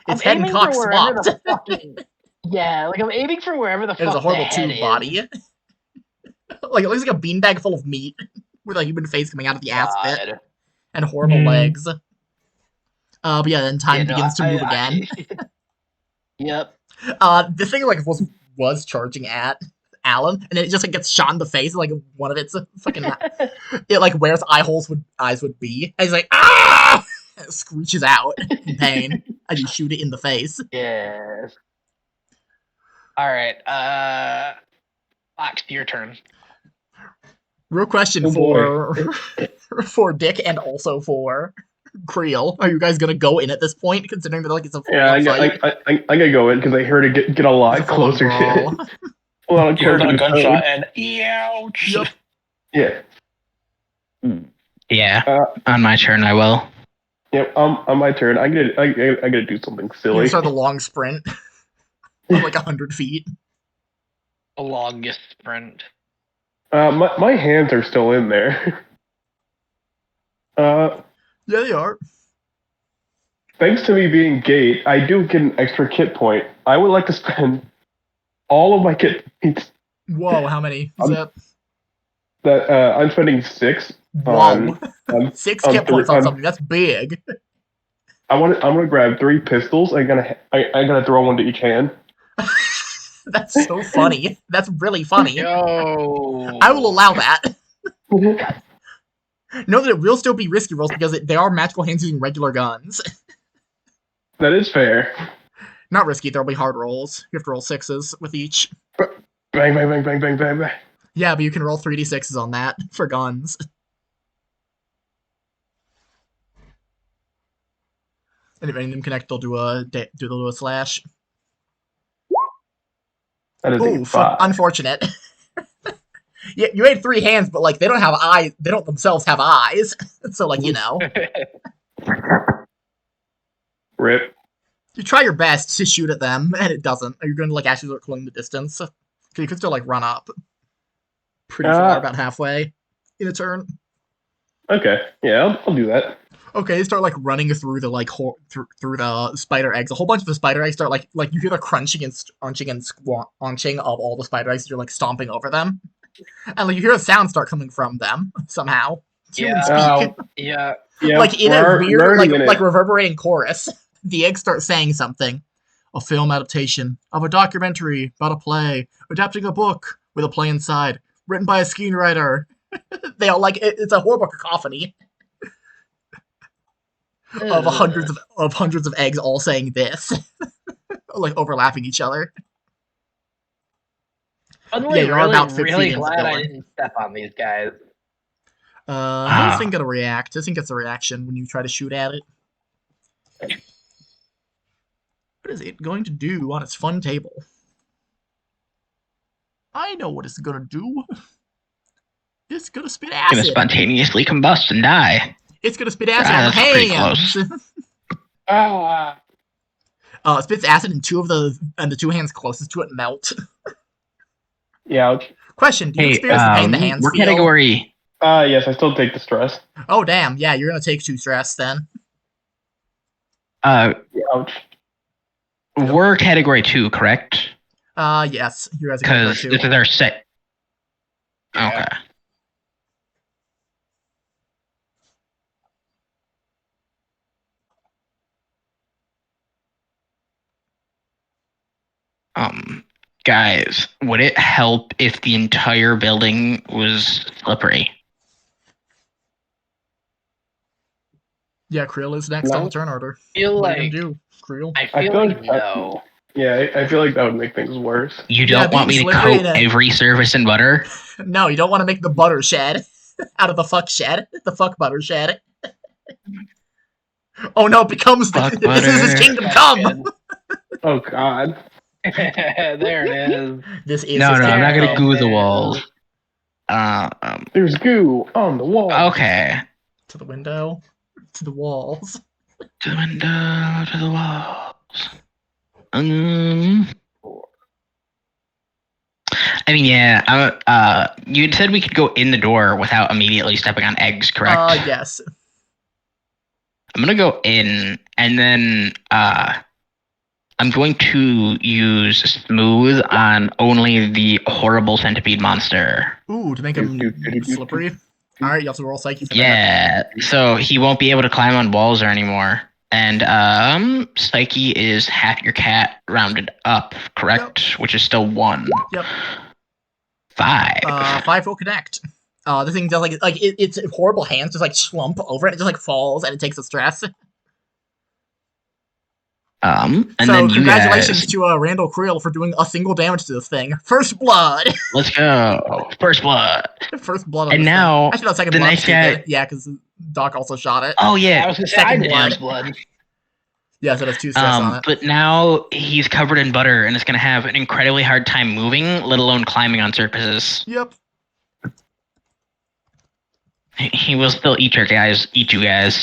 Its head and aiming cock for wherever swapped. the fucking yeah, like I'm aiming for wherever the It is fuck a horrible the head tube is. body. Like, it looks like a beanbag full of meat with a human face coming out of the ass bit God. and horrible legs. But yeah, then time Yeah, no, begins to move again. Yep. This thing like was charging at Alan, and then it just like gets shot in the face. Like one of its fucking it like where its eyes would be. And he's like ah, and it screeches out in pain as you shoot it in the face. Yes. All right. Fox, your turn. Real question for Dick and also for Creel. Are you guys gonna go in at this point, considering that like it's a Yeah, fight? I gotta go in because I heard it get a lot It's a full-on closer. brawl. A lot You heard closer a to gunshot code. and ouch. Yep. Yeah. Yeah. On my turn, I will. Yep. On my turn, I gotta do something You silly. start the long sprint of like 100 feet. The longest sprint. My hands are still in there. Yeah, they are. Thanks to me being gate, I do get an extra kit point. I would like to spend all of my kit points Whoa, how many is that? that I'm spending 6. Whoa. on 6 kit points on something. That's big. I'm gonna grab 3 pistols. I'm gonna throw one to each hand. That's so funny. That's really funny. Yo. I will allow that. Know that it will still be risky rolls because they are magical hands using regular guns. That is fair. Not risky, there'll be hard rolls. You have to roll 6s with each. Bang bang bang bang bang bang bang. Yeah, but you can roll 3d6s on that for guns. And if any of them connect, they'll do a slash. That is Ooh, a 5. unfortunate. Yeah, you made 3 hands, but like they don't have eyes. They don't themselves have eyes. So like you know, Rip. you try your best to shoot at them, and it doesn't. Are you going to like actually start closing the distance? Because you could still like run up pretty far, about halfway in a turn. Okay. Yeah, I'll do that. Okay, they start like running through the like through the spider eggs. A whole bunch of the spider eggs start like you hear the crunching and scrunching and squanching of all the spider eggs. You're like stomping over them, and like you hear a sound start coming from them somehow. Human speak. Yeah. Yeah. Like in a weird learning in like it. reverberating chorus. The eggs start saying something. A film adaptation of a documentary about a play, adapting a book with a play inside, written by a screenwriter. They all like it's a horrible cacophony of hundreds of eggs all saying this, like overlapping each other. I'm Yeah, you're about 50 really into glad I going. didn't step on these guys. How's this thing gonna react? This thing gets a reaction when you try to shoot at it. What is it going to do on its fun table? I know what it's gonna do. It's gonna spit It's gonna acid. spontaneously combust and die. It's gonna spit acid on That's pretty hands. It spits acid and the 2 hands closest to it melt. Yeah. Question: do you Hey, experience the pain the hands what feel? category? Yes, I still take the stress. Oh damn! Yeah, you're gonna take 2 stress then. Ouch. We're category 2, correct? Yes, you guys are category Because 2. this is our set. Okay. Guys, would it help if the entire building was slippery? Yeah, Creel is next on the turn order. Feel What are you like gonna do, Creel? I I feel feel like like no. Yeah, I feel like that would make things worse. You Yeah, don't want me being to slippery coat in a- every surface in butter? No, you don't want to make the butter shed out of the fuck shed. The fuck butter shed. Oh no, it becomes Fuck this is his butter. kingdom come. Oh God. There it is. This is No, his I'm not kingdom gonna come. goo the walls. There's goo on the wall. Okay. To the window. To the walls. To the window, to the walls. I mean, yeah. You said we could go in the door without immediately stepping on eggs, correct? Yes. I'm gonna go in, and then I'm going to use smooth on only the horrible centipede monster. Ooh, to make him slippery. Alright, you have to roll psyche for that. Yeah, so he won't be able to climb on walls or anymore. And psyche is half your cat rounded up, correct? Yep. Which is still 1. Yep. 5. 5 will connect. The thing does its horrible hands just like slump over it. It just falls and it takes the stress. And so then you congratulations guys, to Randall Creel for doing a single damage to this thing. First blood. Let's go. First blood. First blood. On And this now thing. Actually, no, second the blood. next guy. Yeah, because Doc also shot it. Oh yeah. I was gonna say I Second did blood. first blood. Yeah, so that's 2 stress on it. But now he's covered in butter and is gonna have an incredibly hard time moving, let alone climbing on surfaces. Yep. He will still eat you guys.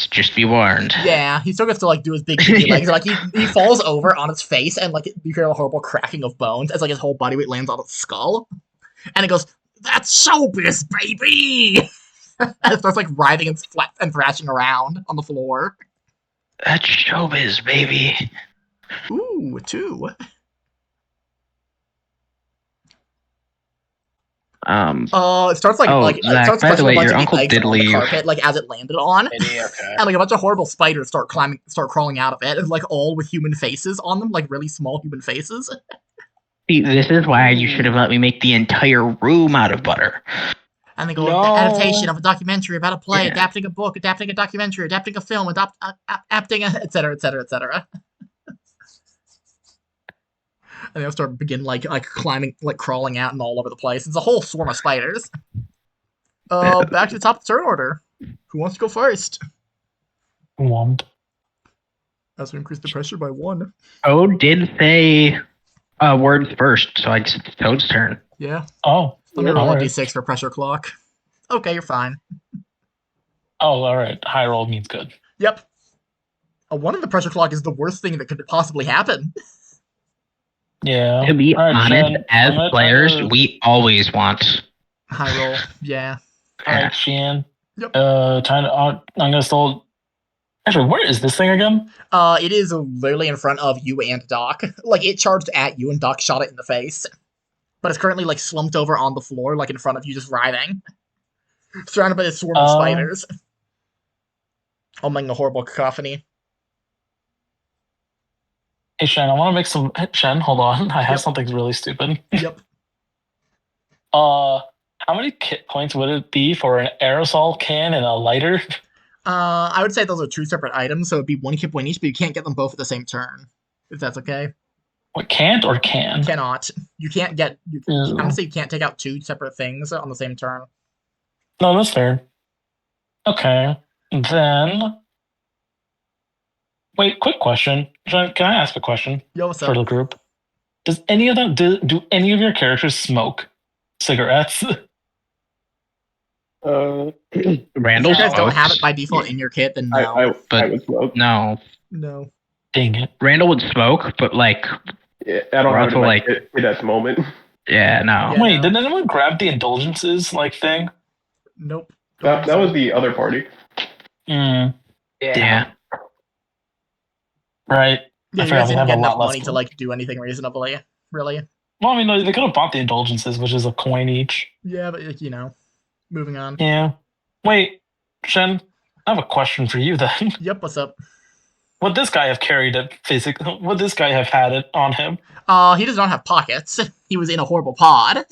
Just be warned. Yeah, he still gets to do his big legs. He falls over on his face, and you hear a horrible cracking of bones as his whole body weight lands on its skull, and it goes, "That's showbiz, baby!" And it starts writhing and thrashing around on the floor. That's showbiz, baby. Ooh, 2. It starts Zach, it starts by the way, a bunch your of uncle eggs did on leave. the carpet, as it landed on, Okay. and a bunch of horrible spiders start crawling out of it, and all with human faces on them, really small human faces. See, this is why you should have let me make the entire room out of butter. And they go, the adaptation of a documentary about a play, adapting a book, adapting a documentary, adapting a film, adapting etc., etc., etc. And they'll begin climbing, crawling out and all over the place. It's a whole swarm of spiders. Back to the top of the turn order. Who wants to go first? Womp. As we increase the pressure by 1. Toad did say words first, so it's Toad's turn. Yeah. Oh. Let me roll a alright. d6 for pressure clock. Okay, you're fine. Oh, alright. High roll means good. Yep. A 1 in the pressure clock is the worst thing that could possibly happen. Yeah. To be Alright, honest, Jen, as I'm gonna players, try to- we always want. High roll. Yeah. Alright, Sheehan. Yep. I'm gonna still. Actually, where is this thing again? It is literally in front of you and Doc. It charged at you and Doc shot it in the face. But it's currently slumped over on the floor, in front of you, just writhing. Surrounded by a swarm of spiders. All making a horrible cacophony. Hey, Shen, I want to make some. Shen, hold on. I have Yep. something really stupid. Yep. How many kit points would it be for an aerosol can and a lighter? I would say those are 2 separate items, so it'd be 1 kit point each, but you can't get them both at the same turn. If that's okay. What, can't or can? Cannot. You can't get. I'm Ooh. gonna say you can't take out 2 separate things on the same turn. No, that's fair. Okay. Then. Wait, quick question. Shen, can I ask a question Yo, what's for up? the group? Does any of them do any of your characters smoke cigarettes? Randall If you guys don't have it smokes. by default in your kit, then no. I would smoke. No, No. Dang it. Randall would smoke, but Yeah, I don't have it in Also, my kit at the moment. yeah, no. Yeah. Wait, no. did anyone grab the indulgences thing? Nope. That was the other party. Mm, Yeah. right. Yeah, I you forgot guys we didn't have get a lot enough money less. to do anything reasonably, really. Well, I mean, they could have bought the indulgences, which is a coin each. Yeah, but moving on. Yeah. Wait, Shen, I have a question for you then. Yep, what's up? Would this guy have carried it physically? Would this guy have had it on him? He does not have pockets. He was in a horrible pod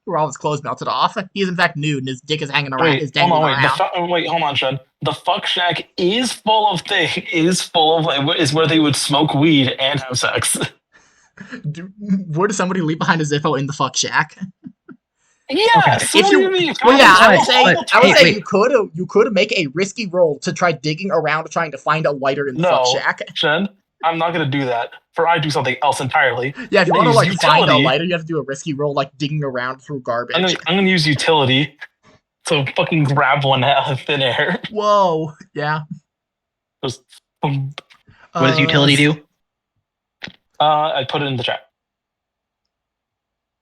where all his clothes melted off. He is in fact nude and his dick is hanging around. Wait, Is hold dangling on, around. wait, hold on, Shen. The fuck shack is full of is where they would smoke weed and have sex. Where does somebody leave behind a Zippo in the fuck shack? Yes. If What you- do you mean? Well, yeah, I would But- say wait. you could make a risky roll to try digging around trying to find a lighter in the No. fuck shack. Shen, I'm not gonna do that. For I do something else entirely. Yeah, if you I want to use like find a utility. lighter, you have to do a risky roll, like digging around through garbage. I'm gonna use utility. So fucking grab one out of thin air. Whoa, yeah. Just, boom. What does utility do? I put it in the chat.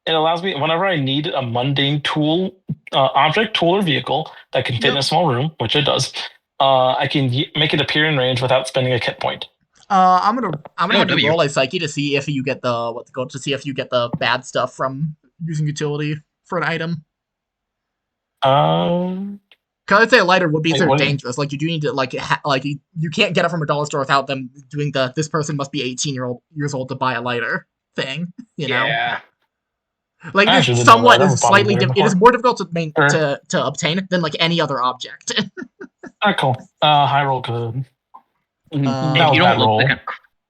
It allows me, whenever I need a mundane tool, object, tool, or vehicle that can fit in a small room, which it does, I can make it appear in range without spending a kit point. I'm gonna have you roll a psyche to see if you get the bad stuff from using utility for an item. Cause I'd say a lighter would be sort of dangerous. Like you do need to you can't get it from a dollar store without them doing this person must be 18 years old to buy a lighter thing. You know. Yeah. Like it's somewhat slightly it is more difficult to obtain than like any other object. Alright, cool. High roll good. If you don't look like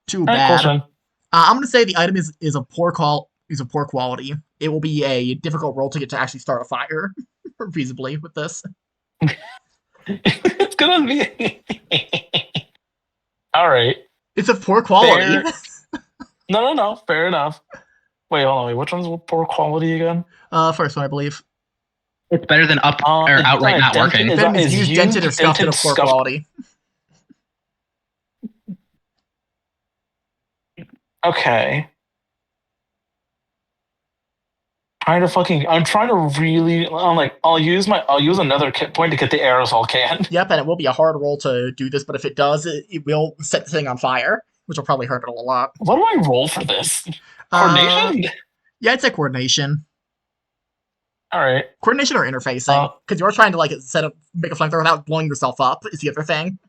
too bad. Cool, I'm gonna say the item is a poor quality. It will be a difficult roll to get to actually start a fire feasibly with this. It's gonna be alright. It's of poor quality. No. Fair enough. Wait, hold on. Wait, which one's poor quality again? First one, I believe. It's better than outright not working. It's used, dented, or scuffed of poor quality. Okay. I'm trying to really. I'll use another kit point to get the aerosol can. Yep, and it will be a hard roll to do this, but if it does, it will set the thing on fire, which will probably hurt it a lot. What do I roll for this? Coordination? Yeah, I'd say coordination. All right. Coordination or interfacing, because you're trying to make a flamethrower without blowing yourself up. Is the other thing.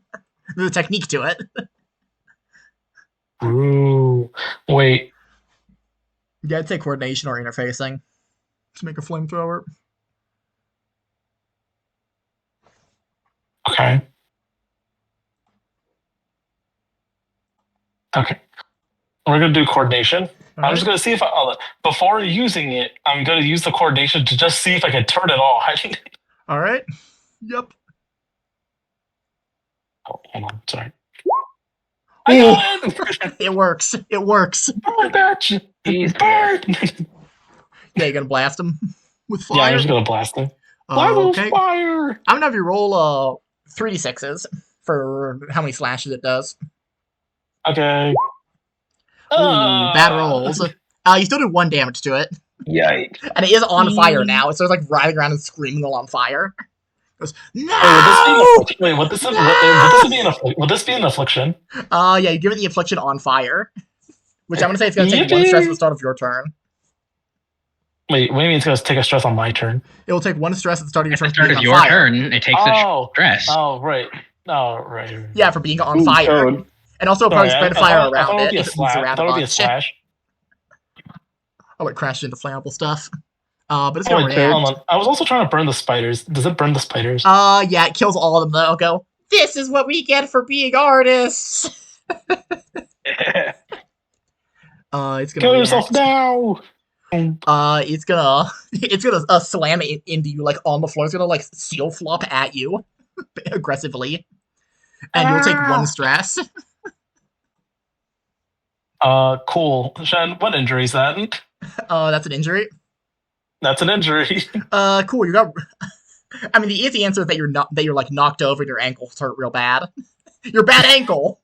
There's a technique to it. Ooh, wait. Yeah, I'd say coordination or interfacing to make a flamethrower. Okay. We're gonna do coordination. I'm just gonna see if before using it, I'm gonna use the coordination to just see if I can turn it on. All right. Yep. Oh, hold on. Sorry. It works. It works. Oh my gosh. He's burned. Yeah, you're gonna blast him with fire? Yeah, I'm just gonna blast him. Okay. Fire! I'm gonna have you roll 3d6s for how many slashes it does. Okay. Ooh, bad rolls. You still do 1 damage to it. Yikes. And it is on fire now. It's sort of like riding around and screaming while on fire. It goes, no! Would this be an affliction? Yeah, you give it the affliction on fire. Which I'm going to say it's going to take 1 stress at the start of your turn. Wait, what do you mean it's going to take a stress on my turn? It will take 1 stress at the start of your turn. At the start of your turn, it takes a stress. Oh, right. Oh, right. Yeah, for being on fire. And also probably spread fire around it. I thought it would be a slash. Oh, it crashed into flammable stuff. But it's going to react. Hold on. I was also trying to burn the spiders. Does it burn the spiders? Yeah, it kills all of them. They'll go, this is what we get for being artists! It's gonna kill yourself now! It's gonna slam it into you, like, on the floor. It's gonna, like, seal flop at you aggressively. And you'll take 1 stress. Cool. Shen, what injury is that? That's an injury. That's an injury. Cool. You got. I mean, the easy answer is that you're like knocked over and your ankles hurt real bad. Your bad ankle.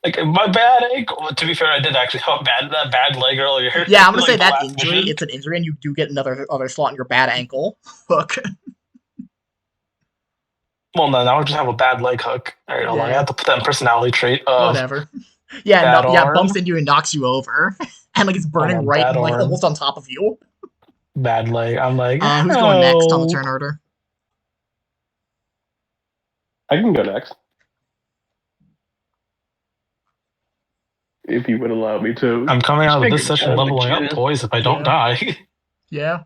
Like my bad ankle. To be fair, I did actually have a bad leg earlier. Yeah, I'm gonna say that injury. It's an injury, and you do get another slot in your bad ankle hook. Well, no, now I just have a bad leg hook. All right, hold on. I have to put that in personality trait. Whatever. Yeah, bumps into you and knocks you over, and like it's burning right, like almost on top of you. Bad leg. I'm like, who's going next on the turn order? I can go next. If you would allow me to. I'm coming out of this session leveling up, boys, if I don't die. Yeah.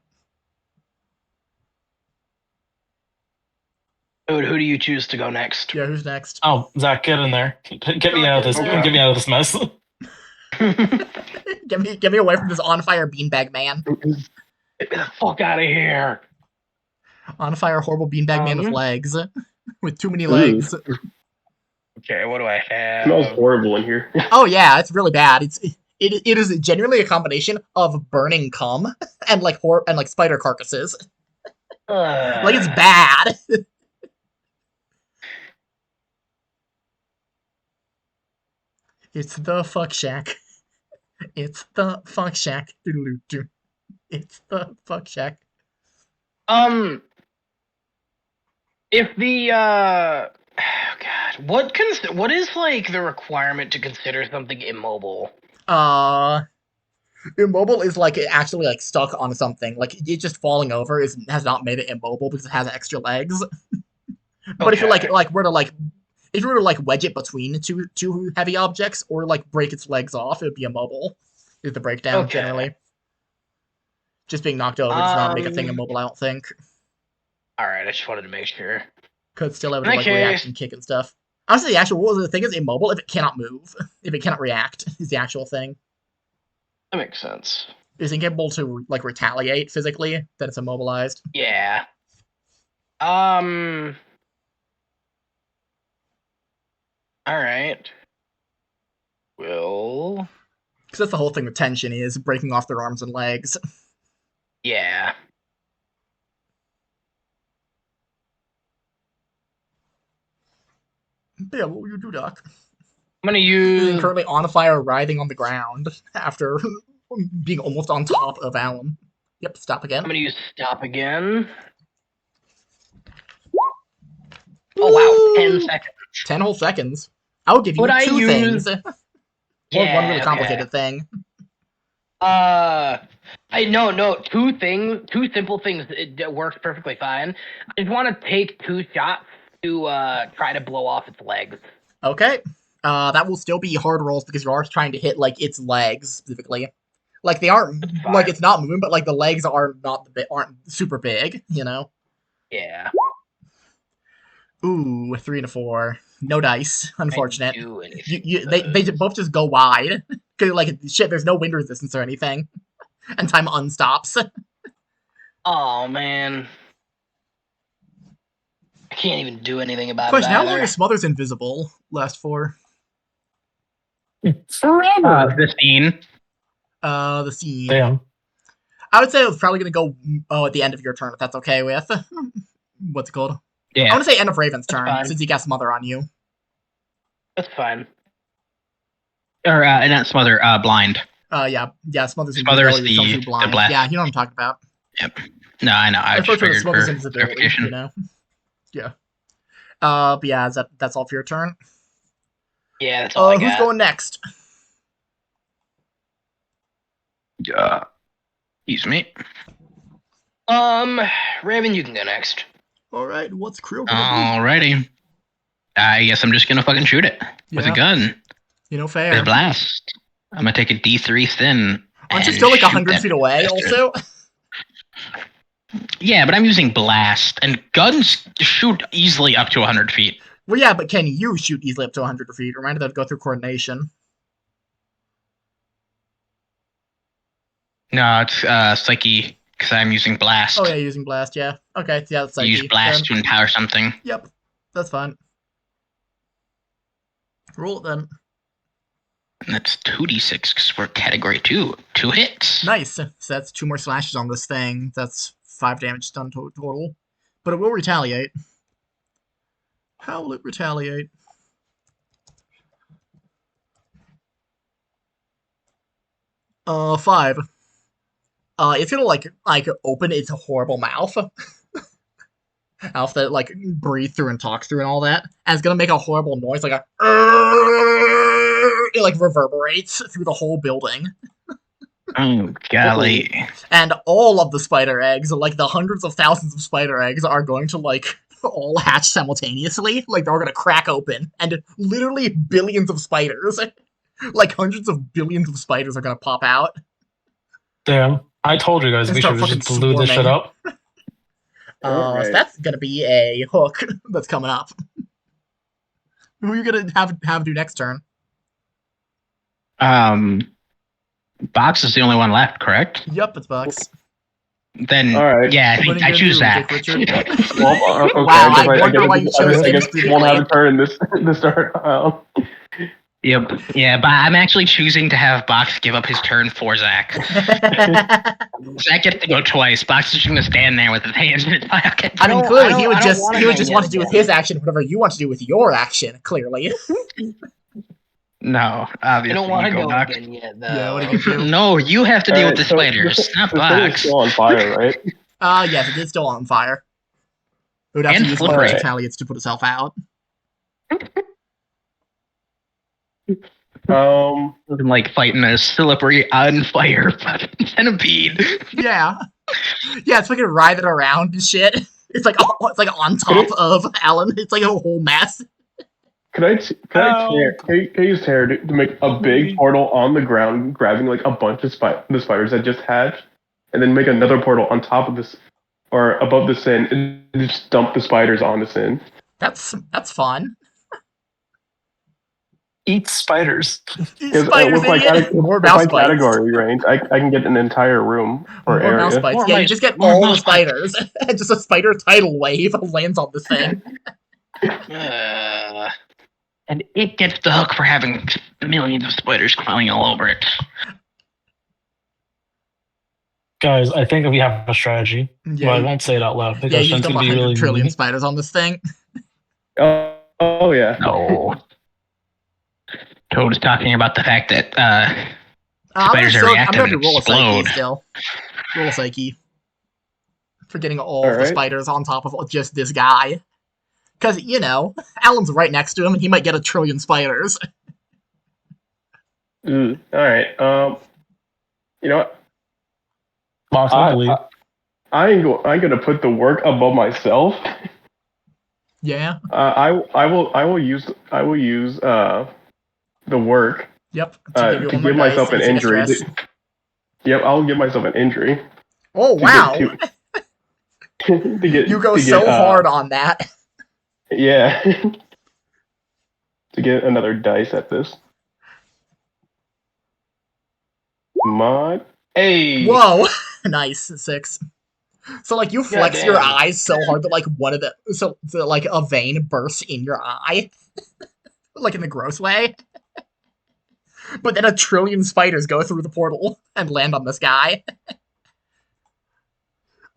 Who do you choose to go next? Yeah, who's next? Oh, Zach, get in there. Get me out of this. Get me out of this mess. Get me away from this on fire beanbag man. Get me the fuck out of here. On fire, horrible beanbag man with legs. With too many legs. Okay, what do I have? Smells horrible in here. Oh yeah, it's really bad. It is genuinely a combination of burning cum and like spider carcasses. Like it's bad. It's the fuck shack. It's the fuck shack. Doodaloo-doo. It's the fuck shack. If the oh God, what is like the requirement to consider something immobile? Immobile is like actually like stuck on something. Like it just falling over has not made it immobile because it has extra legs. But if you were to like wedge it between two heavy objects or like break its legs off, it would be immobable. Is the breakdown generally. Just being knocked over does not make a thing immobile, I don't think. Alright, I just wanted to make sure. Could still able to like react and kick and stuff. Honestly, the actual rule of the thing is immobile if it cannot move. If it cannot react is the actual thing. That makes sense. Is incapable to like retaliate physically, then it's immobilized. Yeah. Alright. Well. Because that's the whole thing with tension is breaking off their arms and legs. Yeah. Yeah, what will you do, Doc? I'm gonna use currently on fire, writhing on the ground after being almost on top of Alan. Yep, stop again. I'm gonna use stop again. Oh wow, 10 seconds. 10 whole seconds. I'll give you two things. Or one really complicated thing. Two simple things. It works perfectly fine. I just want to take 2 shots to try to blow off its legs. Okay. That will still be hard rolls because you are trying to hit like its legs specifically. Like they aren't like it's not moving, but like the legs aren't super big, you know. Yeah. Ooh, 3 and a 4. No dice. Unfortunate. They both just go wide. Cause like shit, there's no wind resistance or anything, and time unstops. Oh man, I can't even do anything about Question: it. How long is Smothers invisible? Last for? Forever. The scene. The scene. Damn. I would say it was probably gonna go at the end of your turn if that's okay with. What's it called? Yeah. I want to say end of Raven's turn fine. since he got Smother on you. That's fine. Or not smother. Blind. Yeah. Smothers Smother's the blind. Blast. Yeah, you know what I'm talking about. Yep. No, I know. I just figured for clarification. You know. Yeah. But yeah, that's all for your turn. Yeah, that's all I got. Who's going next? Excuse me. Raven, you can go next. All right. What's Krill gonna Alrighty. I guess I'm just gonna fucking shoot it with a gun. You know, fair. With a blast. I'm gonna take a D3 thin. Aren't you still like 100 feet away? Also. Yeah, but I'm using blast, and guns shoot easily up to 100 feet. Well, yeah, but can you shoot easily up to 100 feet? Remember that to go through coordination. No, it's Psyche, because I'm using blast. Oh yeah, using blast. Yeah. Okay. Yeah, that's Psyche. Use blast to empower something. Yep, that's fine. Roll it then. And that's 2d6 because we're category 2. 2 hits. Nice. So that's 2 more slashes on this thing. That's 5 damage done total. But it will retaliate. How will it retaliate? Five. It's gonna like open its horrible mouth. Mouth that like breathe through and talks through and all that. And it's gonna make a horrible noise like a it like reverberates through the whole building. Oh golly. And all of the spider eggs, like the hundreds of thousands of spider eggs, are going to like all hatch simultaneously. Like they're gonna crack open, and literally billions of spiders, like hundreds of billions of spiders, are gonna pop out. Damn! I told you guys we should have just blew this shit up. So that's gonna be a hook that's coming up. Who are you gonna have do next turn? Box is the only one left, correct? Yep, it's Box. Then, All right. yeah, What are you I gonna choose do, that. Dick Richard? Well, okay. Wow, I guess wonder why you chose I him guess specifically. won't have a turn this start. Yep. Yeah, but I'm actually choosing to have Box give up his turn for Zach. Zach gets to go twice. Box is just gonna stand there with his hands in his pocket. I mean, clearly he would I don't just wanna he would go just yet want to do with again. his action whatever you want to do with your action. Clearly. No, I obviously don't want to you go Box. again yet, though. Yeah, what are you gonna do? No, you have to deal with the So spiders, not the thing is Box. still on fire, right? Yes, it is still on fire. It would have And to use one of slippery. its retaliates to put itself out. Looking like fighting a slippery on fire fucking centipede. Yeah. Yeah, it's fucking writhing around and shit. It's like on top of Alan. It's like a whole mess. Can I use Terror to make a big portal on the ground, grabbing like a bunch of the spiders that just hatched, and then make another portal on top of this or above the sin, and just dump the spiders on the sin? That's fun. Eat spiders. Spiders, with my, idiot. More with mouse my bites. category range, I can get an entire room or More mouse area. bites. More Yeah, you mice- just get more all the mouse bites. spiders. And just a spider tidal wave lands on this thing. And it gets the hook for having millions of spiders crawling all over it. Guys, I think we have a strategy. Yeah, Well, I won't say it out loud yeah, because you just Shen's dump going to be 100 really trillion mean. spiders on this thing. Oh yeah. No. Toad's talking about the fact that I'm spiders are gonna reactive have to and roll a psyche explode. still. Roll a psyche. For getting all All the right. spiders on top of just this guy. Because, you know, Alan's right next to him and he might get 1 trillion spiders. All right. You know what? Box, I believe. I'm gonna put the work above myself. Yeah. I will use the work Yep. to give myself an injury. Yep, I'll give myself an injury. Oh, wow. To get You go so hard on that. Yeah. To get another dice at this. Mod. Hey. Whoa. Nice. 6. So, like, you flex your Goddamn. eyes so hard that, like, one of the... So like, a vein bursts in your eye. Like, in the gross way. But then 1 trillion spiders go through the portal and land on this guy.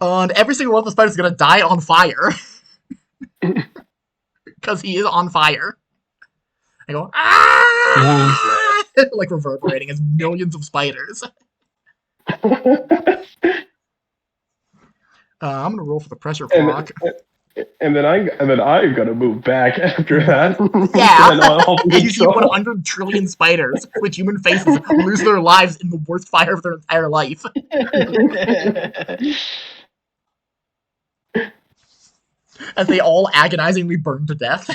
And every single one of the spiders is gonna die on fire. Because he is on fire. I go, ah! Like reverberating as millions of spiders. I'm gonna roll for the pressure proc. And then I'm gonna move back after that. Yeah, And I'll and you see 100 trillion spiders with human faces lose their lives in the worst fire of their entire life. As they all agonizingly burn to death.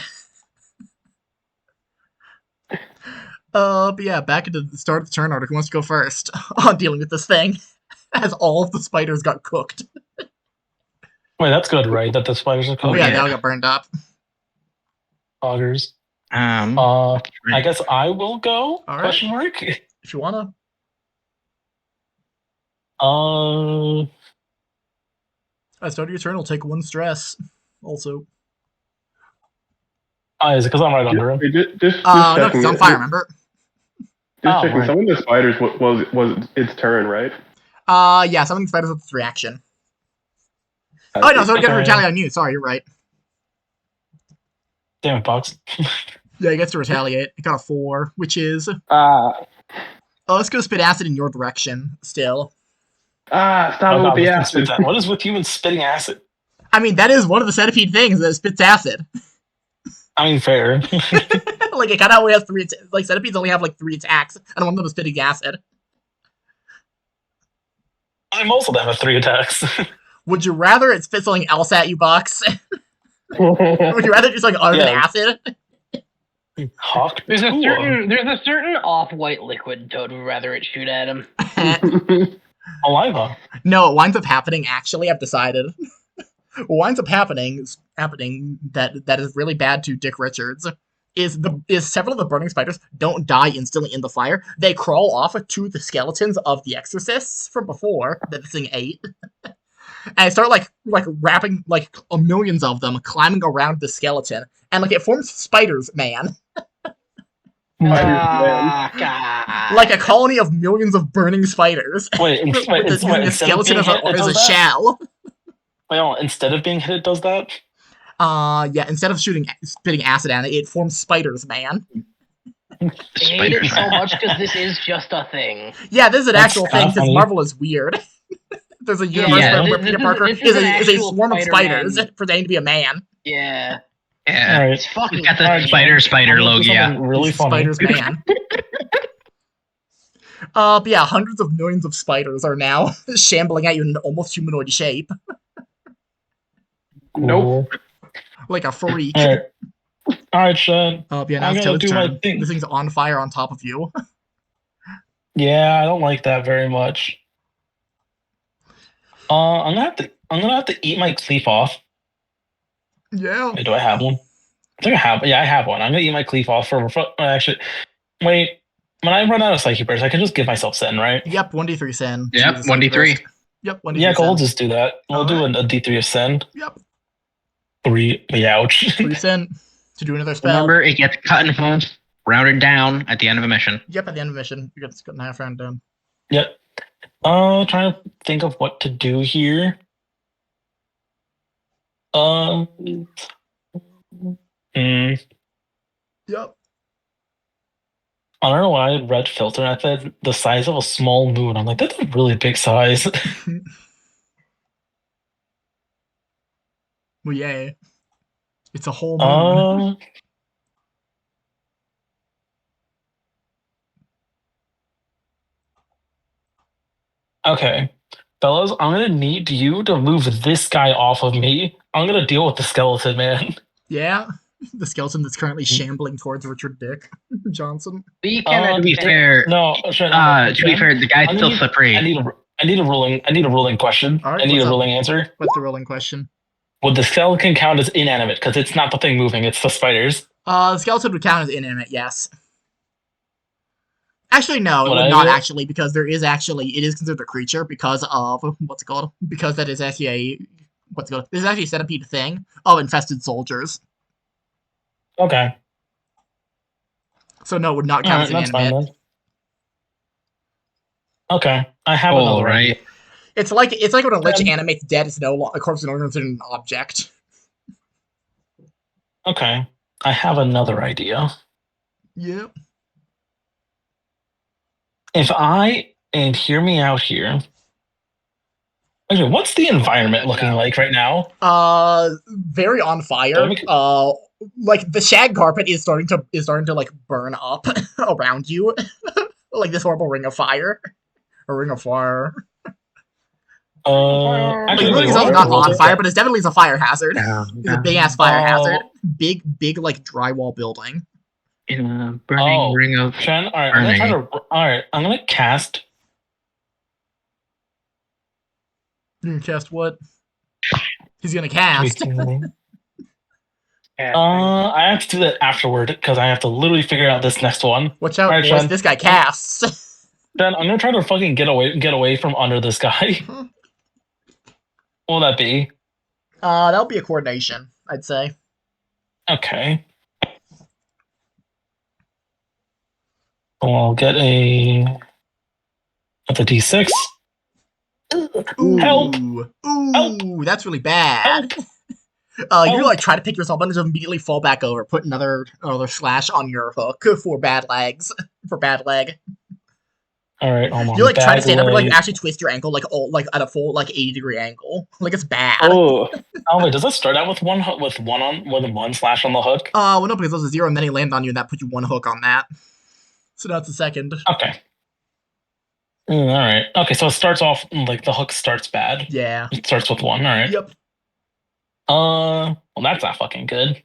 But yeah, back into the start of the turn order. Who wants to go first on dealing with this thing? As all of the spiders got cooked. Wait, that's good, right? That the spiders are Oh cooked? yeah, yeah. they all got burned up. Augers. Right. I guess I will go? All right. Question mark? If you wanna. At the start of your turn, will take 1 stress. Also. Is it because I'm right under him? Just No, checking. because it's on fire, remember? Just checking. Right. Some of the spiders was its turn, right? Yeah, summoning spiders with its reaction. Oh no, so it gets to retaliate on you. Sorry, you're right. Damn it, Box. Yeah, it gets to retaliate. It got a 4, which is... it's gonna spit acid in your direction, still. Stop Oh, with the God, acid. what is with humans spitting acid? I mean, that is one of the centipede things, that it spits acid. I mean, fair. Like, it kind of only has 3... Like, centipedes only have, like, 3 attacks, and one of them is spitting acid. Most of them have 3 attacks. Would you rather it spit something else at you, Box? Would you rather do something other than acid? Hawk. There's a certain off-white liquid Toad would rather it shoot at him. Saliva. No, it winds up happening, actually, I've decided. What winds up happening that is really bad to Dick Richards is several of the burning spiders don't die instantly in the fire. They crawl off to the skeletons of the exorcists from before that this thing ate. and start like wrapping like millions of them climbing around the skeleton, and like it forms spiders, man. God. Like a colony of millions of burning spiders. Wait, Using the skeleton as a shell. Wait, instead of being hit, it does that? Yeah, instead of spitting acid at it, it forms spiders, man. I hate it so much because this is just a thing. Yeah, this is an actual thing because Marvel is weird. There's a universe where Peter Parker is a swarm of spiders pretending to be a man. Yeah. Yeah. Right. It's fucking we got the spider Logia. Really funny. Spiders, man. But yeah, hundreds of millions of spiders are now shambling at you in an almost humanoid shape. Nope. Like a freak. Alright, Shen. Yeah, now it's Toad's turn. This thing's on fire on top of you. Yeah, I don't like that very much. I'm gonna have to eat my cleave off. Yeah. Wait, do I have one? I think I have. Yeah, I have one. I'm gonna eat my cleave off for actually. Wait, when I run out of Psyche Burst, I can just give myself Sen, right? Yep, 1d3 Sen. Yep, 1d3. Yep, 1d3 Yeah, Sen. we'll just do that. We'll do a D3 of Sen. Yep. 3. Ouch. 3 Sen to do another spell. Remember, it gets cut in half, rounded down at the end of a mission. Yep, at the end of a mission, you get to cut in half, round down. Yep. Trying to think of what to do here. Yep. I don't know why I read filter and I said the size of a small moon. I'm like, that's a really big size. Well, yeah. It's a whole moon. Okay. Fellas, I'm gonna need you to move this guy off of me. I'm gonna deal with the skeleton, man. Yeah. The skeleton that's currently shambling towards Richard Dick Johnson. To be fair, the guy's still slippery. I need a ruling question. Right, I need a ruling answer. What's the ruling question? Would the skeleton count as inanimate? Because it's not the thing moving, it's the spiders. The skeleton would count as inanimate, yes. Actually, no, it would not actually, because it is considered a creature because of, because that is actually this is actually a centipede thing of infested soldiers. Okay. So no, it would not count as inanimate. Okay, I have another right. It's like when a lich animates dead, a corpse is no longer considered an object. Okay, I have another idea. Yep. And hear me out here. Actually, what's the environment looking like right now? Very on fire. Like the shag carpet is starting to like burn up around you, like this horrible ring of fire, a ring of fire. Actually, the ring is also not on fire, but it's definitely a fire hazard. It's a big ass fire hazard. Big like drywall building. In a burning ring of Shen, I'm gonna cast. You're gonna cast what? He's gonna cast. I have to do that afterward because I have to literally figure out this next one. Watch out, boys! Shen. This guy casts. Then I'm gonna try to fucking get away from under this guy. What will that be? That'll be a coordination, I'd say. Okay. I'll get a D6. Ooh. Help! Ooh, Help! That's really bad. You like try to pick yourself up and just immediately fall back over. Put another slash on your hook for bad legs. For bad leg. All right, hold on. You like try to stand up and like actually twist your ankle like at a full 80-degree angle. Like it's bad. Oh wait, does that start out with one slash on the hook? Well no, because those are 0 and then he landed on you and that put you one hook on that. So now it's a second. Okay. All right. Okay, so it starts off like the hook starts bad. Yeah. It starts with 1. All right. Yep. Well, that's not fucking good.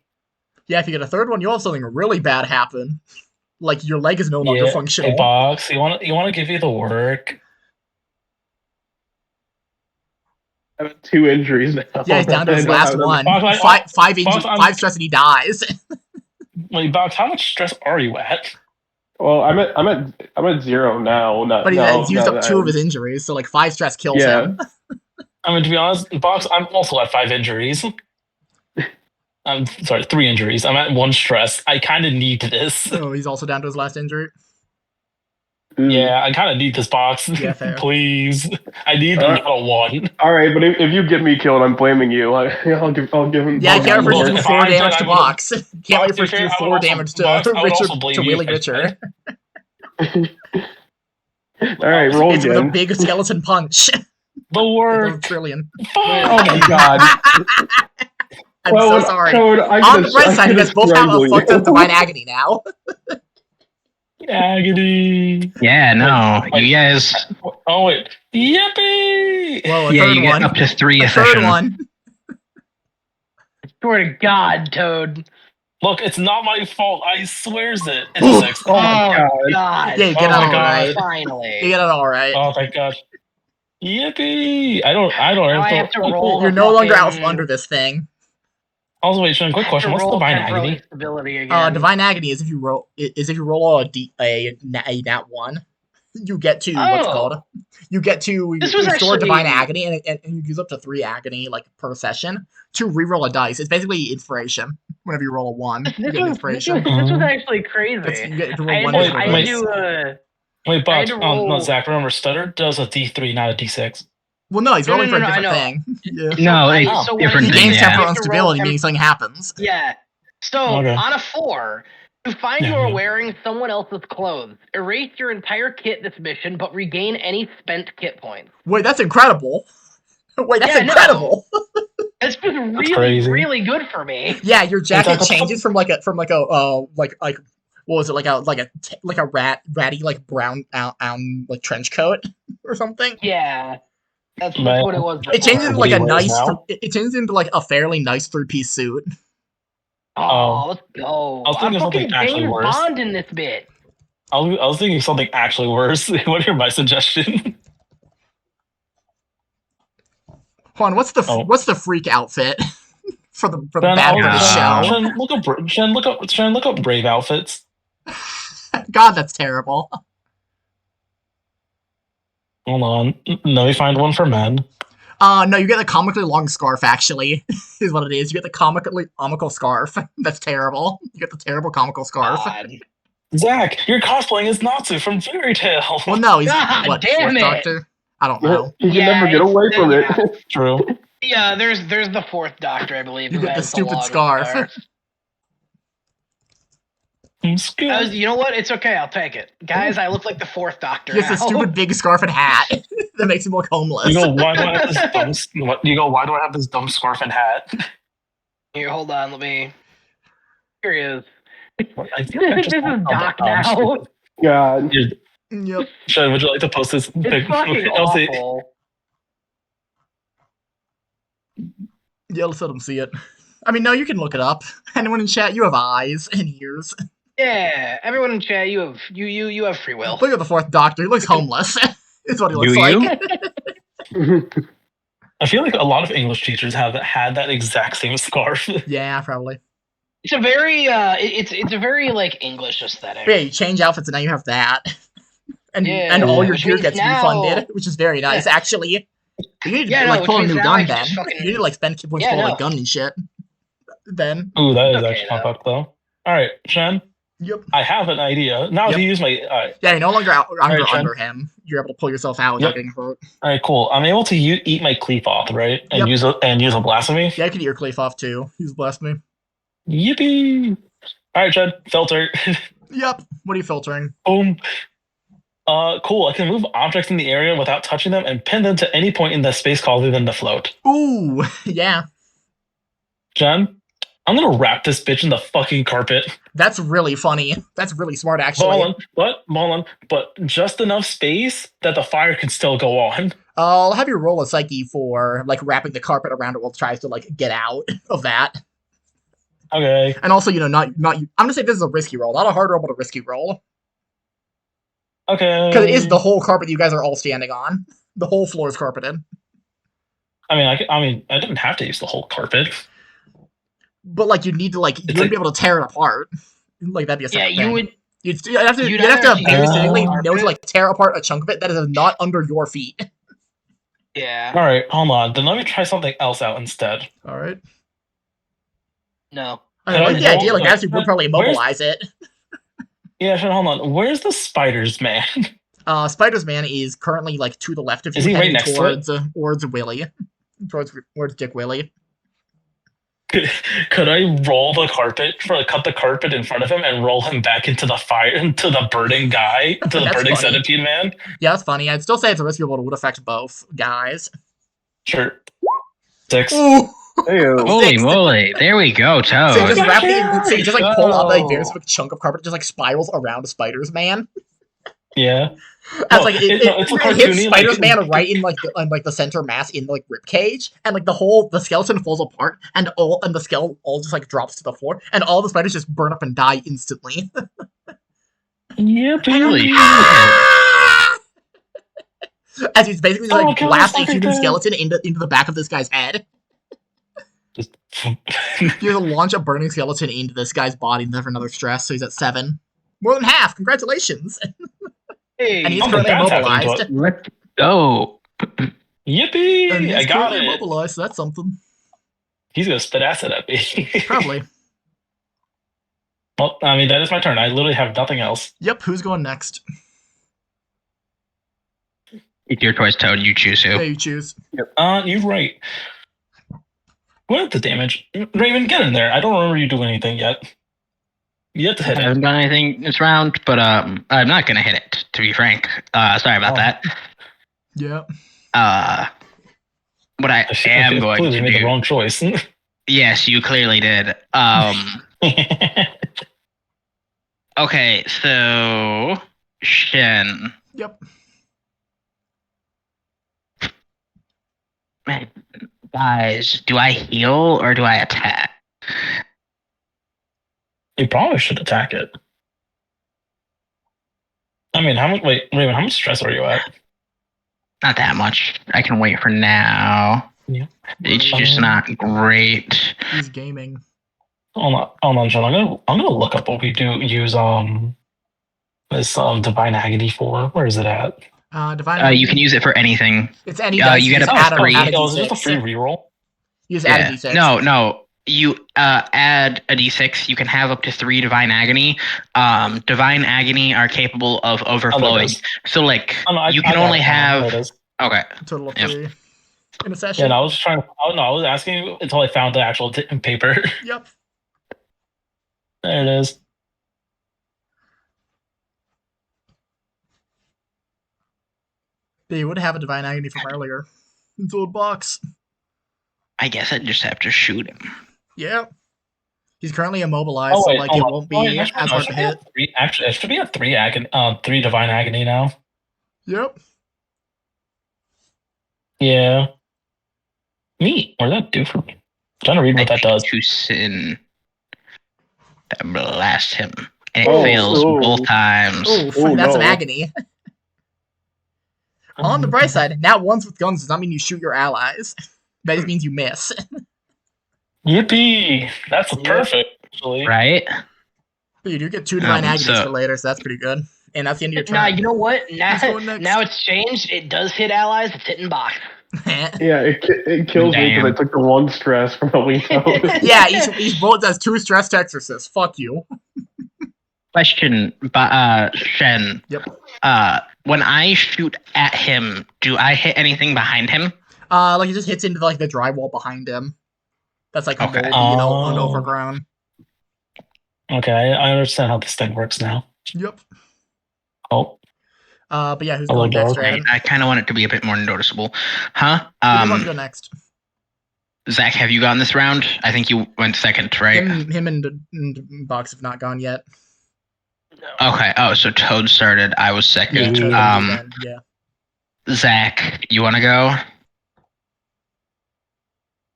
Yeah, if you get a third one, you'll have something really bad happen. Like your leg is no longer functional. Hey, Box, you want to give you the work? I have 2 injuries now. Yeah, he's down to his last one. Box, 5 stress and he dies. Wait, Box, how much stress are you at? Well, I'm at 0 now. But he's used up 2 of his injuries, so like 5 stress kills him. I mean, to be honest, Box, I'm also at 5 injuries. I'm sorry, 3 injuries. I'm at 1 stress. I kind of need this. Oh, he's also down to his last injury. Yeah, I kind of need this Box. Yeah, fair. Please, I need a 1. All right, but if you get me killed, I'm blaming you. I'll give him. Yeah, I can't wait for you to do If 4 I damage did, to I would've- Box. Can't wait for you to do I would 4 also- damage to Box, I would Richard, also blame to you Willy if I Richard. All right, roll It's with a again. big skeleton punch. The Like work. a trillion. Oh my god. I'm so sorry. Code, On the bright side, you guys both have a fucked up divine agony now. Agony. Yeah, no, Wait. you guys. Oh wait. Yippee! Whoa, a Yeah, third you one. get up to 3 A a third session. one. Swear to God, Toad. Look, it's not my fault. I swears it. It's a 6. Oh my God. Yeah, you get Oh out my alright. Finally. You get out alright. Oh thank God. Yippee! I don't Now I have to roll. You're no longer out fucking- under this thing. Also, wait, Sean, I quick have question. to What's roll divine temporal agony? instability again. Divine agony is if you roll a nat 1, you get to what's it Oh. called? You get to This was restore actually- divine agony, and you use up to 3 agony like per session to reroll a dice. It's basically inspiration. Whenever you roll a 1, you get This was inspiration. actually crazy. You get to I roll had 1 to, additional I had dice. to, Wait, I but had to no, roll- Zach, remember, Stutter does a D3, not a D6. Well, no, he's No, rolling no, for no, a I different know. thing. Yeah. No, I- it's so when different He it- thing. gains Yeah. temporal You have to roll instability, temp- meaning something happens. yeah. So Okay. on a 4, you find Yeah, you are yeah. wearing someone else's clothes. Erase your entire kit this mission, but regain any spent kit points. Wait, that's incredible. Wait, that's Yeah, no. incredible. It's just really, crazy. really good for me. Yeah, your jacket Exactly. changes from like a what was it, like a ratty like brown like trench coat or something. Yeah. That's Man. what it was. It changes into like What a he wears nice. now? It changes into like a fairly nice 3-piece suit. Oh, let's go. I was thinking I'm of something fucking actually James worse. Bond in this bit. I was thinking something actually worse. What are my suggestion? Hold on, what's the freak outfit for the battle of the show? Shen, look up brave outfits. God, that's terrible. Hold on. Let me find one for men. No, you get the comically long scarf. Actually, is what it is. You get the comical scarf. That's terrible. You get the terrible comical scarf. God. Zach, you're cosplaying as Natsu from Fairy Tail. Well, no, he's God what? damn Fourth it. Doctor? I don't know. You can Yeah, never get away from it. yeah. True. Yeah, there's the 4th Doctor, I believe. You who get the has stupid long scarf. It's good. You know what? It's okay. I'll take it, guys. I look like the 4th Doctor. He has the now. stupid big scarf and hat that makes him look homeless. You go, why do I have this why do I have this dumb scarf and hat? Here, hold on. Let me. Here he is. I feel like I This just is found Doc that now. stupid. God. Yep. Sean, would you like to post this It's pic? fucking I'll say- awful. Yeah, let's let him see it. I mean, no, you can look it up. Anyone in chat, you have eyes and ears. Yeah, everyone in chat, you have free will. Look at the 4th Doctor. He looks homeless. Is what he looks Do like. you? I feel like a lot of English teachers have had that exact same scarf. Yeah, probably. It's a very it's a very like English aesthetic. But yeah, you change outfits and now you have that. And Yeah, and all your which gear means gets now- refunded, which is very nice, actually. You need to Yeah, no, like which pull a means new now I gun can then. just fucking- You need to like spend points Yeah, for no. like gun and shit. Then. Ooh, that is Okay, actually though. fucked though. Alright, Shen, Yep. I have an idea. Now Yep. to use my Yeah, you're no longer Alright, Sean. under him. You're able to pull yourself out without Yep. getting hurt. Alright, cool. I'm able to eat my Cleafoth, right? And Yep. use a blasphemy. Yeah, you can eat your cleave off too. Use blasphemy. Yippee! Alright, Shen, filter. Yep. What are you filtering? Boom. Cool. I can move objects in the area without touching them and pin them to any point in the space causing them to float. Ooh, yeah. Jen, I'm gonna wrap this bitch in the fucking carpet. That's really funny. That's really smart, actually. But just enough space that the fire can still go on. I'll have you roll a psyche for like wrapping the carpet around it while it tries to like get out of that. Okay. And also, not. I'm gonna say this is a risky roll, not a hard roll, but a risky roll, Okay. because it is the whole carpet you guys are all standing on. The whole floor is carpeted. I mean, I didn't have to use the whole carpet. But like, you need to like, you would be able to tear it apart. Like that'd be a Yeah, separate you thing. would. You'd have to. you'd You'd have to actually basically use know to like tear apart a chunk of it that is not under your feet. Yeah. All right, hold on. Then let me try something else out instead. All right. No. I like the idea. Like, actually, would probably Where's- immobilize it. Yeah, sure, hold on. Where's the spiders, man? Spider's Man is currently like to the left of you, Is he right heading next to it? towards Willie, towards Dick Willie. Could I roll the carpet cut the carpet in front of him and roll him back into the fire, into the burning guy, to the That's burning funny. centipede man? Yeah, that's funny. I'd still say it's a risky roll. It would affect both guys. Sure. 6. Ooh. Heyo. Holy Six. moly! There we go, Toad. So you just so you just like pull up a very Go. specific chunk of carpet, that just like spirals around Spider's Man. Yeah. As No, like it's a it hits cartoony, Spider's like- Man right in like the center mass in the rib cage, and like the skeleton falls apart, and the skeleton all just like drops to the floor, and all the spiders just burn up and die instantly. Yep. Holy As he's basically just, like God, blast a fucking human God. skeleton into the back of this guy's head. Just You have to launch a burning skeleton into this guy's body and for another stress, so he's at 7. More than half. Congratulations. Hey. And he's Something currently bad's happening to immobilized. it. Let's go. Yippee! And he's I got currently it. immobilized, so that's something. He's gonna spit acid at me. Probably. Well, I mean, that is my turn. I literally have nothing else. Yep, who's going next? It's your choice, Toad. You choose Yeah, who. you choose. You're right. What the damage? Raven, get in there. I don't remember you doing anything yet. You have to I hit it. haven't done anything this round, but I'm not gonna hit it. To be frank, sorry about Oh. that. Yeah. What I am going clearly to made the do. wrong choice. Yes, you clearly did. Okay, so Shen. Yep. Man, guys, do I heal or do I attack? You probably should attack it. I mean, how much? Wait, Raven, how much stress are you at? Not that much. I can wait for now. Yeah. It's just not great. He's gaming. Hold on, Sean. I'm gonna look up what we do use this divine agony for. Where is it at? Divine. You can use it for anything. It's any you dice. get Use a add free- add a Oh, is it just a free D6. reroll? Use add a D6. No. You add a d6. You can have up to 3 divine agony. Divine agony are capable of overflowing. is. So like Oh, no, you I can got only it. have. There it is. Okay. Total of Yep. 3 in a session. Yeah, no, I was trying. Oh no, I was asking you until I found the actual paper. Yep. There it is. They would have a divine agony from earlier. It's old box. I guess I just have to shoot him. Yeah. He's currently immobilized, Oh, so wait, like hold it on. won't be Oh, wait, actually, as no, hard to hit. Actually, it should be a 3 divine agony now. Yep. Yeah. Neat. What does that do for me? I'm trying to read what that does. To sin. That blast him. And it Oh, fails oh. both times. Oh, Oh, that's some no. agony. On the bright side, now ones with guns does not mean you shoot your allies. That just means you miss. Yippee! That's Yep. perfect, actually. Right? But you do get 2 divine agonies so- for later, so that's pretty good. And that's the end of your turn. Nah, you know what? Who's going next? Now it's changed. It does hit allies. It's hitting box. Yeah, it kills me Damn. because I took the 1 stress from helping out. Yeah, each bullet does 2 stress to exorcist. Fuck you. Question, Shen. Yep. When I shoot at him, do I hit anything behind him? Like it just hits into like the drywall behind him. That's like Okay. moldy, and Oh. overgrown. Okay, I understand how this thing works now. Yep. Oh, But yeah, who's Hello, going next, dog. Raven? I kind of want it to be a bit more noticeable. Huh? Who do you want to go next? Zach, have you gone this round? I think you went second, right? Him and Box have not gone yet. Okay. Oh, so Toad started. I was Yeah, second. Toad and you then, yeah. Zach, you want to go?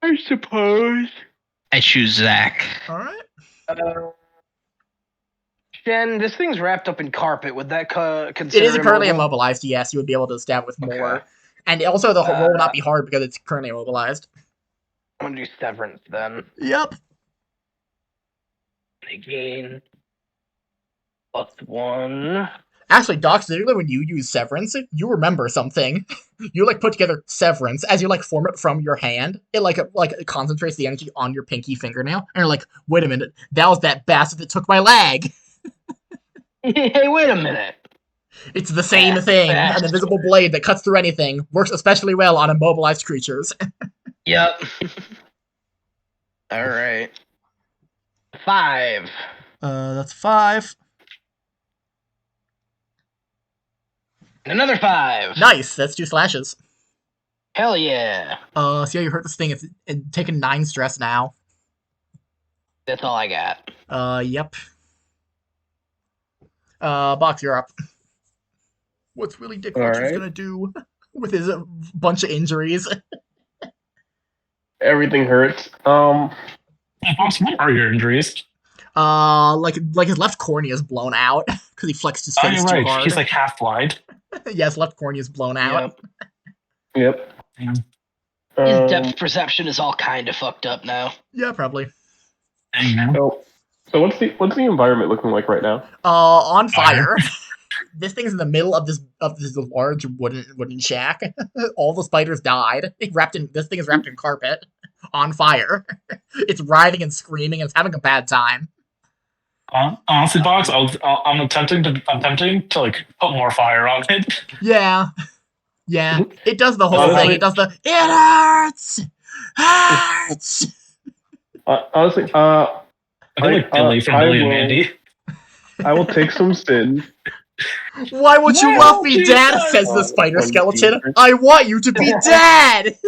I suppose. I choose Zach. All right. Jen, this thing's wrapped up in carpet. Would that It consider is currently immobile? immobilized. Yes, you would be able to stab with more. Okay. And also, the roll will not be hard because it's currently immobilized. I'm gonna do severance then. Yep. Again. +1. Actually, Doc, particularly when you use Severance, you remember something. You like put together Severance as you like form it from your hand. It it concentrates the energy on your pinky fingernail, and you're like, wait a minute, that was that bastard that took my leg. Hey, wait a minute. It's the same thing. An invisible blade that cuts through anything works especially well on immobilized creatures. Yep. All right. 5. That's 5. And another 5. Nice. That's 2 slashes. Hell yeah. See how you hurt this thing? It's taking 9 stress now. That's all I got. Yep. Box, you're up. What's Willie Dick Richards gonna do with his bunch of injuries? Everything hurts. What are your injuries? Like his left cornea is blown out because he flexed his face too hard. He's like half blind. Yeah, his left cornea is blown out. Yep. Yeah. His depth perception is all kind of fucked up now. Yeah, probably. So what's the environment looking like right now? On fire. This thing's in the middle of this large wooden shack. All the spiders died. This thing is wrapped in carpet, on fire. It's writhing and screaming, and it's having a bad time. Honestly, Box, I'm attempting to like put more fire on it. Yeah. It does the whole thing. It does the it hurts. Honestly, I feel like Billy from Billy and Mandy. I will take some sin. Why would you love me, Dad? Says the spider skeleton. I want you to be dead.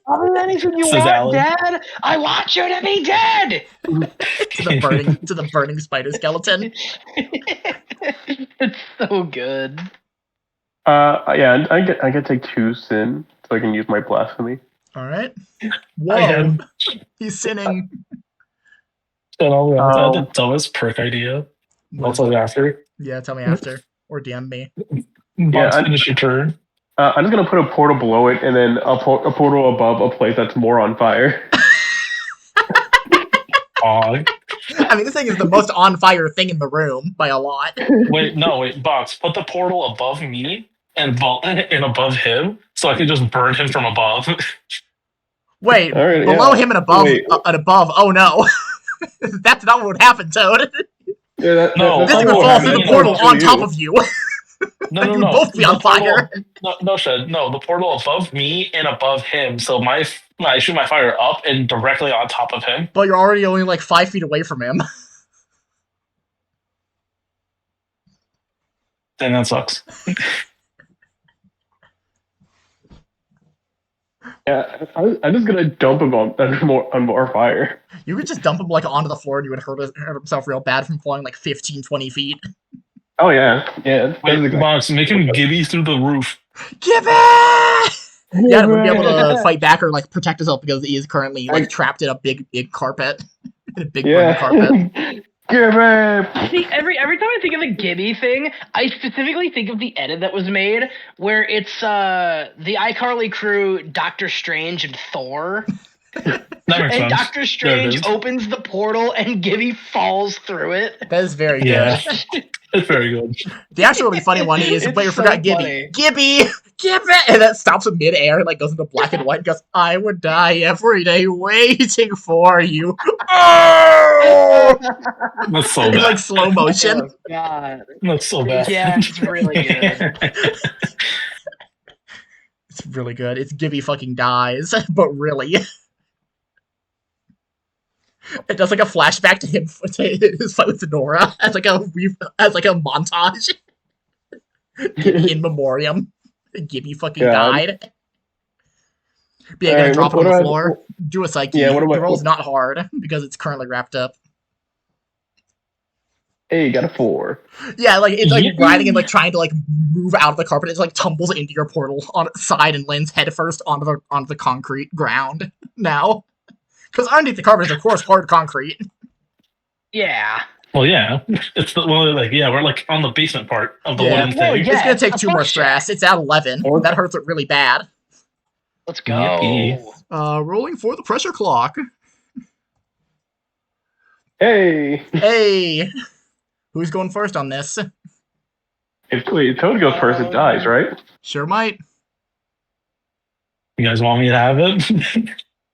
I'll do anything you want, Dad. I want you to be dead. to the burning spider skeleton. It's so good. Yeah, I get to take 2 sin so I can use my blasphemy. All right. Whoa, he's sinning. That's always perk idea. I'll tell you after. Yeah, tell me after. Or DM me. Box, finish your turn. I'm just gonna put a portal below it and then a portal above a place that's more on fire. I mean, this thing is the most on fire thing in the room by a lot. Wait, Box. Put the portal above me and above him, so I can just burn him from above. Wait, below him and above. Above. Oh no, that's not what would happen, Toad. Yeah, this thing would fall through the portal on top of you. No. You'd both be on fire. No, Shed. No, the portal above me and above him. So I shoot my fire up and directly on top of him. But you're already only like 5 feet away from him. Then that sucks. Yeah, I'm just gonna dump him on more fire. You could just dump him like onto the floor and you would hurt himself real bad from falling like 15, 20 feet. Oh yeah. Wait, Box, make him gibby through the roof. Gibby! Yeah, to be able to fight back or like protect himself because he is currently like trapped in a big carpet. In a big carpet. Gibby! See, every time I think of the Gibby thing, I specifically think of the edit that was made where it's the iCarly crew, Doctor Strange, and Thor. And Doctor Strange opens the portal and Gibby falls through it. That is very good. Yeah. It's very good. The actual really funny one is, but you forgot Gibby. Gibby! And that stops in midair and like goes into black and white and goes, I would die every day waiting for you. Oh! That's so bad. It's like slow motion. Oh, God. That's so bad. Yeah, it's really good. It's really good. It's Gibby fucking dies, but really. It does like a flashback to him to his fight with Nora as like a montage. Gibby in memoriam. Gibby fucking died. But yeah, gonna drop it on the floor. Do a psyche. The roll's not hard because it's currently wrapped up. Hey, you got a 4. Yeah, like it's like writhing and like trying to like move out of the carpet. It like tumbles into your portal on its side and lands headfirst onto the concrete ground now. Because underneath the carpet is of course hard concrete. Yeah. Well, yeah. We're like on the basement part of the wooden thing. Well, yeah, it's gonna take 2 more stress. It's at 11. That hurts it really bad. Let's go. Rolling for the pressure clock. Hey. Who's going first on this? If Toad goes first, it dies, right? Sure might. You guys want me to have it?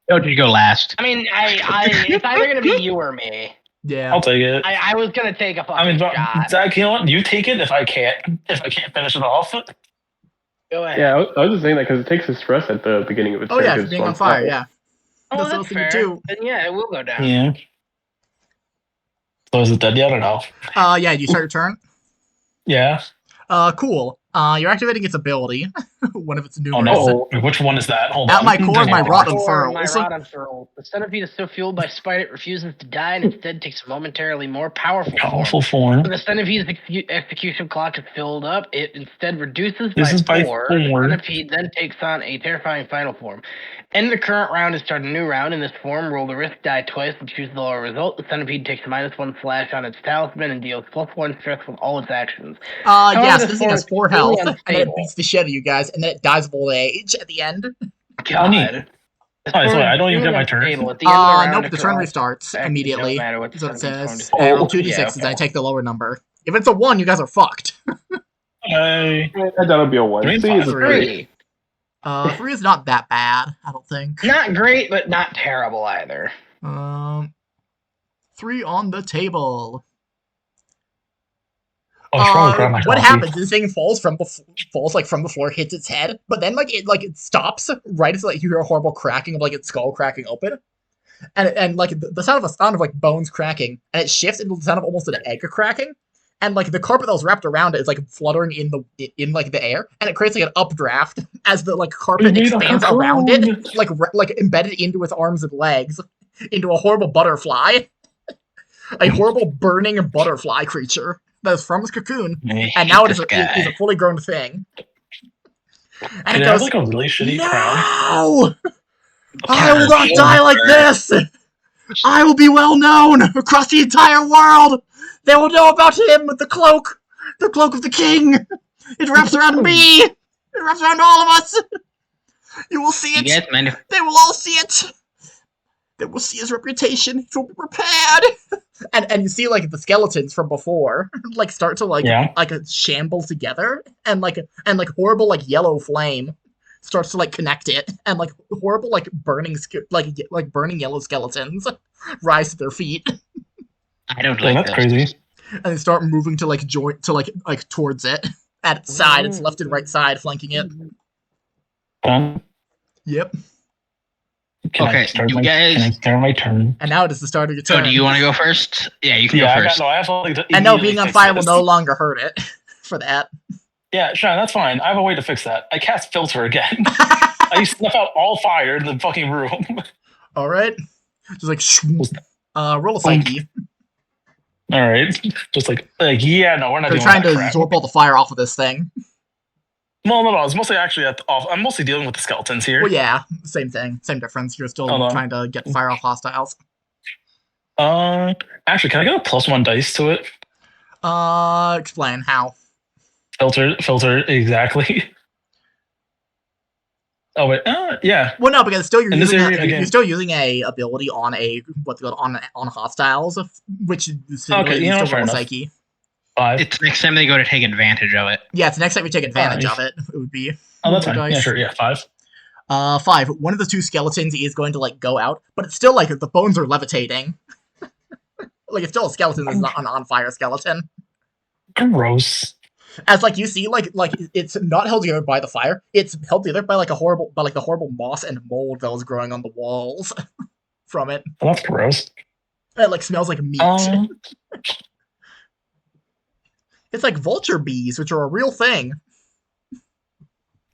Toad, you go last. I mean, it's either gonna be you or me. Yeah. I'll take it. I was gonna take a fucking shot. Zach, you know what? You take it if I can't finish it off. Go ahead. Yeah, I was just saying that because it takes the stress at the beginning of its Oh turn. yeah, 'cause it's being it's on fire. level. Yeah. Oh, That's that's fair. too. Then yeah, it will go down. Yeah. So is it dead yet or no? Yeah. You start your turn. Yeah. Cool. You're activating its ability. One of its Oh numerous. no. Which one is that? Hold At on. my core, my rod My unfurls. rod unfurls. The centipede is so fueled by spite it refuses to die and instead takes a momentarily more powerful form. When the centipede's execution clock is filled up, it instead reduces by 4. The centipede then takes on a terrifying final form. End the current round and start a new round. In this form, roll the risk die twice and choose the lower result. The centipede takes a -1 slash on its talisman and deals +1 stress with all its actions. Yes, this thing has 4 health, and then it beats the shit out of you guys, and then it dies of old age at the end. God. Sorry, I don't even get my turn. Nope, the turn restarts immediately. That's what it says. And I roll 2d6s, and I take the lower number. If it's a 1, you guys are fucked. Hey. That'll be a 1. Three, See, five, it's a 3. 3 is not that bad, I don't think. Not great, but not terrible either. 3 on the table. What happens? This thing falls from the floor, hits its head, but then it stops right as you hear a horrible cracking of its skull cracking open, and the sound of bones cracking, and it shifts into the sound of almost an egg cracking, and the carpet that was wrapped around it is fluttering in the air, and it creates an updraft as the carpet expands around it, embedded into its arms and legs, into a horrible butterfly, a horrible burning butterfly creature that is from its cocoon, and now it is a fully grown thing. And it goes, has a really shitty crown. No! I will not die like this! I will be well known across the entire world! They will know about him with the cloak of the king! It wraps around me! It wraps around all of us! You will see it! They will all see it! They will see his reputation. He will be prepared! And you see the skeletons from before start to shamble together, and horrible yellow flame starts to connect it, and horrible burning burning yellow skeletons rise to their feet. I don't like that's crazy. And they start moving to join to towards it at its side, its left and right side, flanking it. Yep. Can I start my turn? And now it is the start of your turn. So do you want to go first? Yeah, you can go first. And no, being on fire will no longer hurt it for that. Yeah, sure, that's fine. I have a way to fix that. I cast filter again. I snuff out all fire in the fucking room. All right. Just roll a psyche. All right. Just no, we're not doing trying to absorb all the fire off of this thing. No. It's mostly I'm mostly dealing with the skeletons here. Well, yeah, same thing, same difference. You're still trying to get fire off hostiles. Actually, can I get a +1 dice to it? Explain how. Filter, exactly. Oh wait, yeah. Well, no, because you're still using a ability on on hostiles, which is still roll psyche. 5. It's next time they go to take advantage of it. Yeah, it's next time you take advantage of it. It would be. Oh, that's fine. Yeah, sure. Yeah, 5. 5. One of the 2 skeletons is going to go out, but it's still the bones are levitating. It's still a skeleton. It's not an on fire skeleton. Gross. As you see, it's not held together by the fire. It's held together by the horrible moss and mold that was growing on the walls from it. Well, that's gross. It smells like meat. It's like vulture bees, which are a real thing.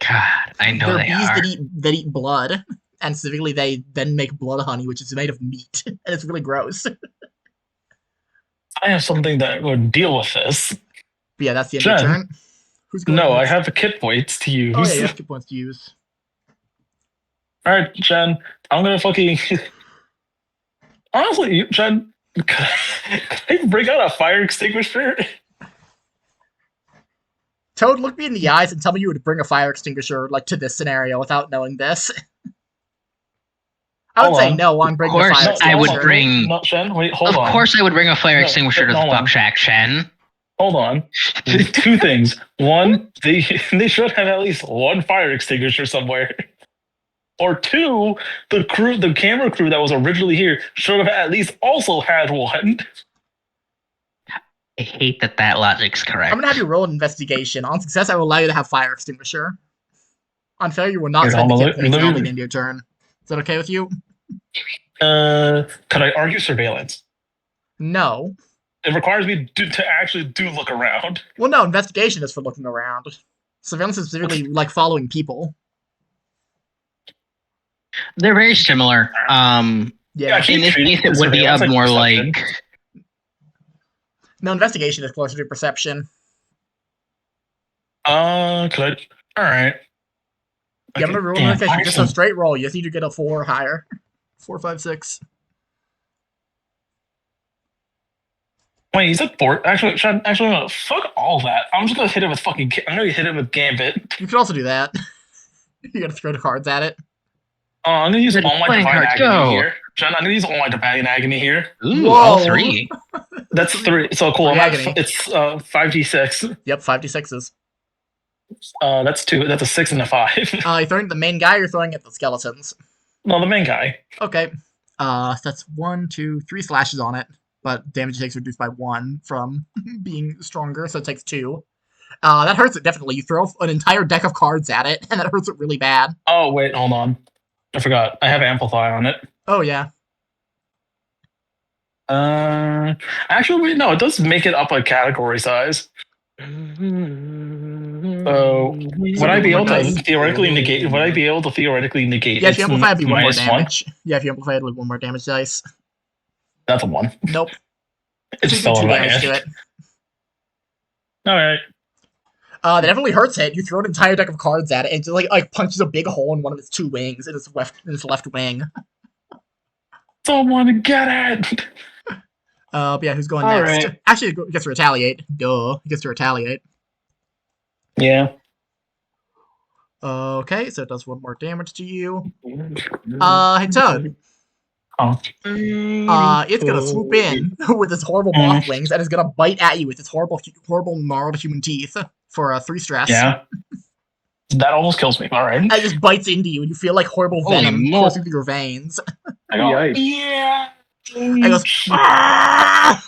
God, I know They're they bees are. that eat blood, and specifically they then make blood honey, which is made of meat, and it's really gross. I have something that would deal with this. But yeah, that's the end of your turn. Who's going next? I have kit points to use. Oh yeah, you have kit points to use. All right, Jen, I'm gonna fucking. Honestly, Jen, could I bring out a fire extinguisher? Toad, look me in the eyes and tell me you would bring a fire extinguisher to this scenario without knowing this. I would say no on bringing a fire extinguisher. I would bring. No, Shen, wait, hold on. Of course, I would bring a fire extinguisher to the fuck shack, Shen. hold on. Two things. One, they should have at least one fire extinguisher somewhere. Or two, the camera crew that was originally here should have at least also had one. I hate that logic's correct. I'm gonna have you roll an investigation. On success, I will allow you to have fire extinguisher. On failure, you will not spend the hit points at the end of your turn. Is that okay with you? Could I argue surveillance? No. It requires me to actually do look around. Well, no, investigation is for looking around. Surveillance is specifically like following people. They're very similar. Yeah. In this case, it would be more like. No, investigation is closer to perception. Could I? All right. Yeah, I'm gonna roll investigation. Just a straight roll. You just need to get a 4 or higher. 4, 5, 6. Wait, you said 4? Actually, no, fuck all that. I'm just gonna hit it with fucking. I'm gonna hit it with Gambit. You could also do that. You gotta throw the cards at it. I'm gonna use all my divine agony here. John, I'm gonna use all my divine agony here. Ooh, whoa. All 3. That's 3. So cool. It's 5d6. Yep, 5d6s. That's 2. That's a 6 and a 5. You're throwing at the main guy. Or you're throwing at the skeletons. No, the main guy. Okay. That's 1, 2, 3 slashes on it, but damage takes reduced by 1 from being stronger, so it takes 2. That hurts it definitely. You throw an entire deck of cards at it, and that hurts it really bad. Oh wait, hold on. I forgot. I have Amplify on it. Oh, yeah. Actually, wait, no, it does make it up a category size. So, would I be able to theoretically negate? Would I be able to theoretically negate? Yeah, if you amplify, it'd be 1 more damage. Yeah, if you amplify, it'll be 1 more damage dice. That's a 1. Nope. It's still 2 damage to it. Alright. That definitely hurts it. You throw an entire deck of cards at it, and it like punches a big hole in one of its 2 wings in its left wing. Someone get it! But yeah, who's going next? Right. Actually, he gets to retaliate. Duh. He gets to retaliate. Yeah. Okay, so it does 1 more damage to you. Hey, Toad. Oh. It's gonna swoop in with its horrible moth wings and is gonna bite at you with its horrible, gnarled human teeth for 3 stress. Yeah. That almost kills me. All right. It just bites into you, and you feel like horrible venom coursing through your veins. I go, yeah. It goes, ah!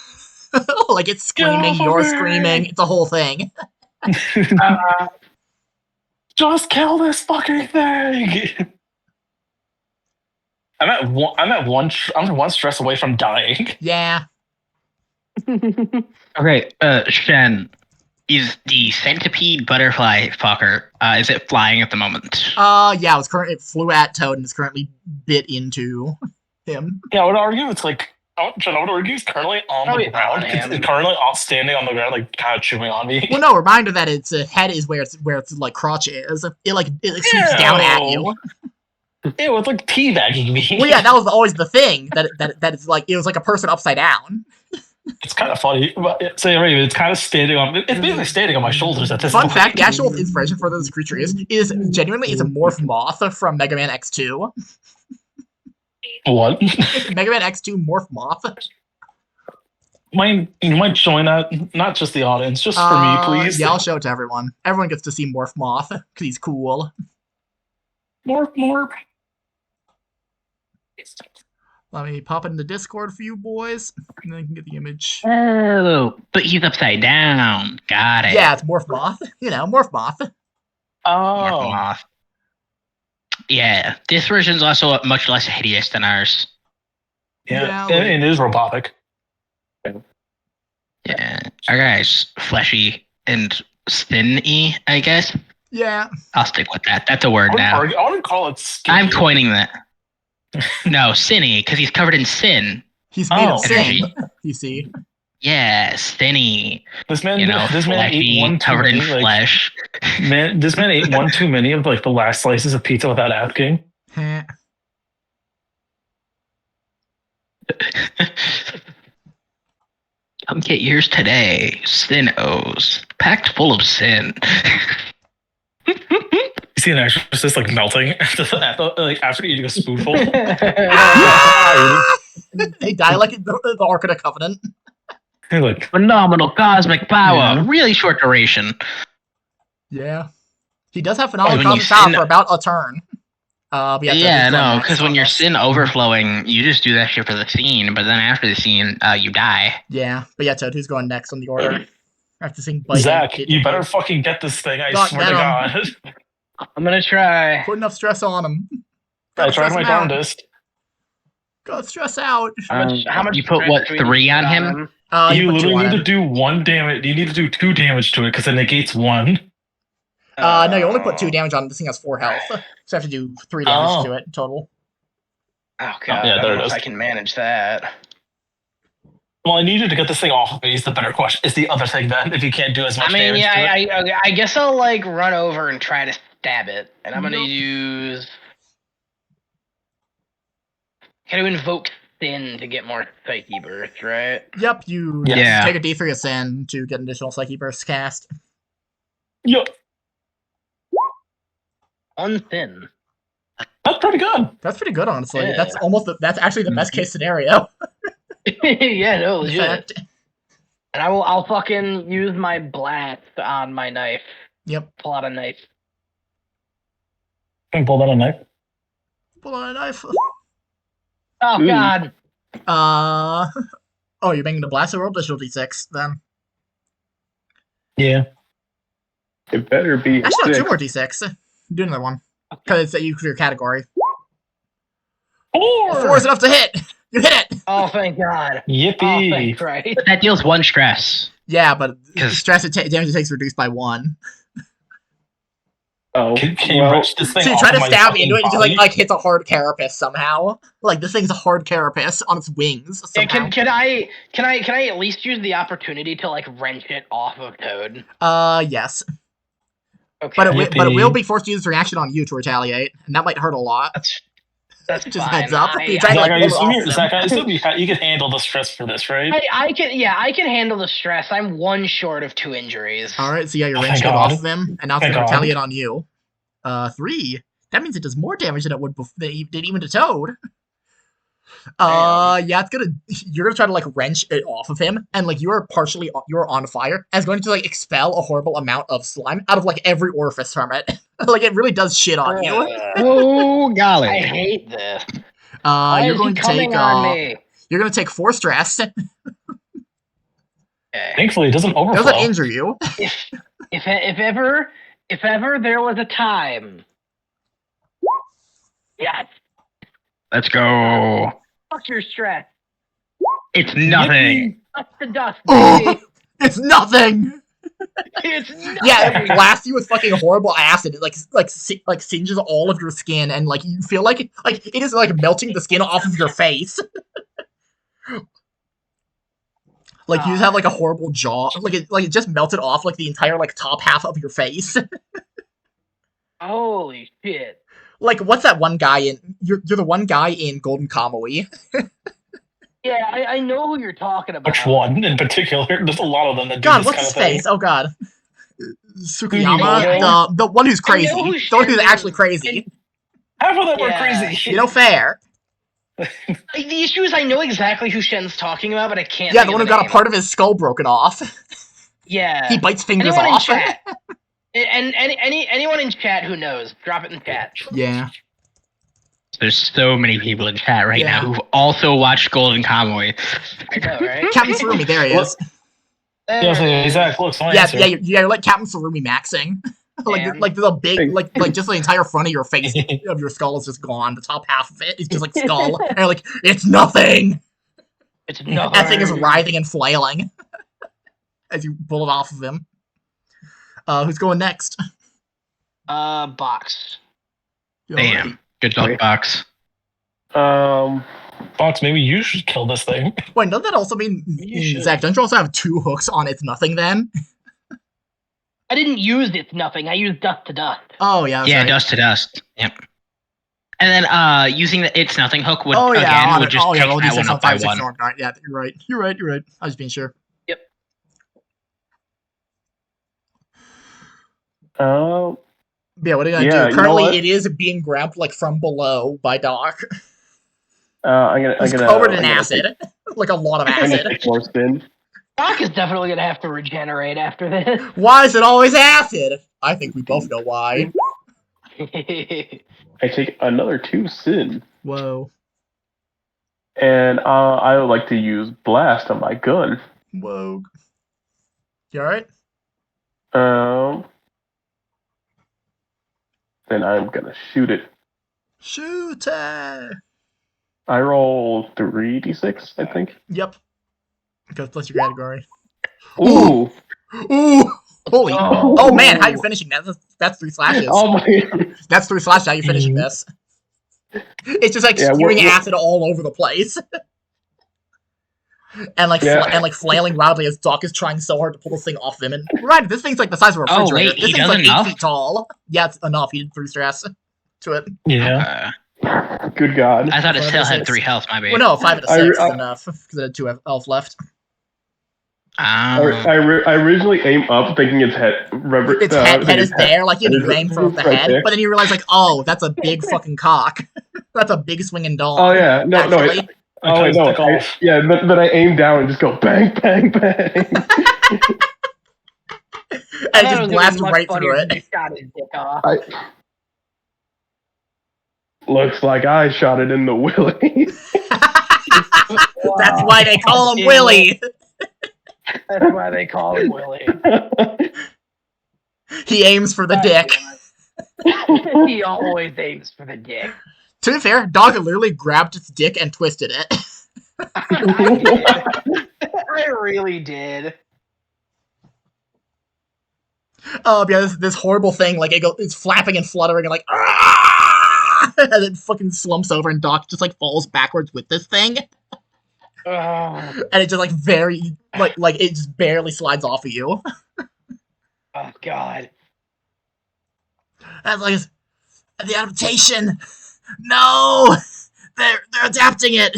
Like it's screaming, you're screaming. It's a whole thing. Just kill this fucking thing. I'm one stress away from dying. Yeah. Okay, Shen, is the centipede butterfly fucker, is it flying at the moment? Yeah, it flew at Toad and is currently bit into him. Yeah, I would argue it's like, I would argue he's currently on the ground. It's currently standing on the ground, like kind of chewing on me. Well, no, reminder that its head is where its like crotch is. It swoops down at you. Ew, it's like teabagging me. Well, yeah, that was always the thing. That it's like it was like a person upside down. It's kind of funny. It's kind of standing on. It's basically standing on my shoulders at this point. Fun fact: the actual inspiration for this creature is genuinely it's a morph moth from Mega Man X2. What? Mega Man X2 morph moth. You might join that, not just the audience, just for me, please. Yeah, I'll show it to everyone. Everyone gets to see morph moth because he's cool. Morph. Let me pop it in the Discord for you boys, and then you can get the image. Oh, but he's upside down. Got it. Yeah, it's morph moth. Morph moth. Oh. Morph moth. Yeah, this version's also much less hideous than ours. Yeah, it is robotic. Yeah, our guy's fleshy and thin-y, I guess. Yeah. I'll stick with that. That's a word now. I wouldn't call it skinny. I'm coining that. No, sinny, because he's covered in sin. He's made of sin, you see. Yeah, sinny. This man, fleshy, ate one covered in flesh. This man ate one too many of like the last slices of pizza without asking. Come get yours today. Sin-O's. Packed full of sin. You see an exorcist like melting after eating a spoonful. They die like the Ark of the Covenant. Like phenomenal cosmic power, really short duration. Yeah. He does have phenomenal When you cosmic power sin- for about a turn. Yeah, no, because when you're sin overflowing, you just do that shit for the scene, but then after the scene, you die. Yeah, but yeah, Toad, who's going next on the order? After seeing Bite Zach, and you better fucking get this thing. I God, swear to get God. I'm gonna try. Put enough stress on him. I tried my darndest. Go stress out. How much You put, stress what, do we 3 need on to put him? You put 2 literally on need to him. do 1 damage. You need to do 2 damage to it because it negates 1. No, you only put 2 damage on him. This thing has 4 health. So you have to do 3 damage to it total. Oh god, yeah, I there don't it know if is. I can manage that. Well, I need you to get this thing off of me is the better question. Is the other thing then, if you can't do as much damage to it. I guess I'll like run over and try to stab it. And I'm gonna use... Can I invoke Sin to get more Psyche Burst, right? Yep, you take a D3 of Sin to get an additional Psyche Burst cast. Yep. On Sin. That's pretty good. That's pretty good, honestly. Yeah. That's actually the best case scenario. Yeah, no, In legit. fact. And I'll fucking use my blast on my knife. Yep. Pull out a knife. Can you pull that a knife? Pull out a knife. Oh god. Oh, you're making the blast roll additional D6 then. Yeah. It better be. Actually, no, 2 more D6. Do another one. Because it's your category. 4! 4 is enough to hit! You hit it! Oh, thank god. Yippee. Oh, thank Christ. But that deals 1 stress. Yeah, but stress damage it takes reduced by 1. Oh, Can you wrench this thing So you off try to of my stab into it, and fucking it just like hits a hard carapace somehow. Like this thing's a hard carapace on its wings. Somehow. Can I at least use the opportunity to like wrench it off of Toad? Yes. Okay. But it will be forced to use its reaction on you to retaliate, and that might hurt a lot. That's just fine. heads up. Zach, I assume you can handle the stress for this, right? I can handle the stress. I'm 1 short of 2 injuries. Alright, so yeah, you're wrenched it off of him, and now it's gonna retaliate on you. 3. That means it does more damage than it did even to Toad. Yeah, you're gonna try to like wrench it off of him, and like you're on fire, and it's going to like expel a horrible amount of slime out of like every orifice from it. Like it really does shit on you. Oh golly! I hate this. You're going to take 4 stress. Okay. Thankfully, it doesn't overflow. It doesn't injure you. If ever there was a time. Yes. Let's go. Fuck your stress. It's nothing. Dust to dust, baby. It's nothing. It's nothing. Yeah, it blasts you with fucking horrible acid. It like singes all of your skin, and like you feel like it is like melting the skin off of your face. Like you have like a horrible jaw. Like it just melted off like the entire like top half of your face. Holy shit. Like what's that one guy in? You're the one guy in Golden Kamuy. Yeah, I know who you're talking about. Which one in particular? There's a lot of them that do God, this what's kind his of thing. face? Oh God, Sukiyama, the one who's crazy, the one who's actually crazy. Half of them are crazy. You know, fair. The issue is I know exactly who Shen's talking about, but I can't. Yeah, the one who got a part of his skull broken off. Yeah, he bites fingers anyone off. In chat, and anyone in chat who knows, drop it in chat. Yeah. There's so many people in chat right now who've also watched Golden Kamuy. I know, right? Captain Surumi, there he is. Yeah, exactly. Look, you're like Captain Surumi maxing. like the big, like just the entire front of your face of your skull is just gone. The top half of it is just like skull, and you're like, it's nothing. It's nothing. That thing is writhing and flailing as you pull it off of him. Who's going next? Box. Damn. Good luck, Box. Box, maybe you should kill this thing. Wait, doesn't that also mean, Zach, don't you also have 2 hooks on its nothing then? I didn't use its nothing, I used dust to dust. Oh, yeah. Yeah, right. Dust to dust. Yep. And then using the it's nothing hook would would just take that one up by 1. Yeah, you're right. I was being sure. Yep. Yeah, what are you gonna do? Currently, it is being grabbed like from below by Doc. I'm gonna covered in acid, like a lot of acid. I'm gonna take more spin. Doc is definitely gonna have to regenerate after this. Why is it always acid? I think we both know why. I take another 2 sin. Whoa. And I would like to use blast on my gun. Whoa. You alright? Then I'm gonna shoot it. Shoot it! I roll 3d6, I think. Yep. Because plus your category. Ooh! Ooh! Holy! Oh man, how are you finishing that? That's 3 slashes. Oh my! That's 3 slashes. How are you finishing this? It's just like spewing acid all over the place. And like flailing wildly as Doc is trying so hard to pull this thing off him. And right, this thing's like the size of a refrigerator. Oh wait, this he thing's does like enough? 8 feet tall. Yeah, it's enough. He did 3 stress to it. Yeah. Good God. I thought it 5 still and had 6. 3 health, my bad. Well, no, 5 and 6 is enough because it had 2 health left. I originally aim up thinking its head. Its head is there, like you aim for the head, there. But then you realize like, oh, that's a big fucking cock. That's a big swinging dong. Oh yeah, no. But I aim down and just go bang, bang, bang. And just blast right through it. Shot his dick off. Looks like I shot it in the willy. That's why they call him Willy. That's why they call him Willy. He aims for the dick. He always aims for the dick. To be fair, Dog literally grabbed its dick and twisted it. I really did. Yeah, this horrible thing, like it's flapping and fluttering and like, ah! And it fucking slumps over and Doc just like falls backwards with this thing. And it just like very like it just barely slides off of you. Oh God. And like the adaptation. No, they're adapting it,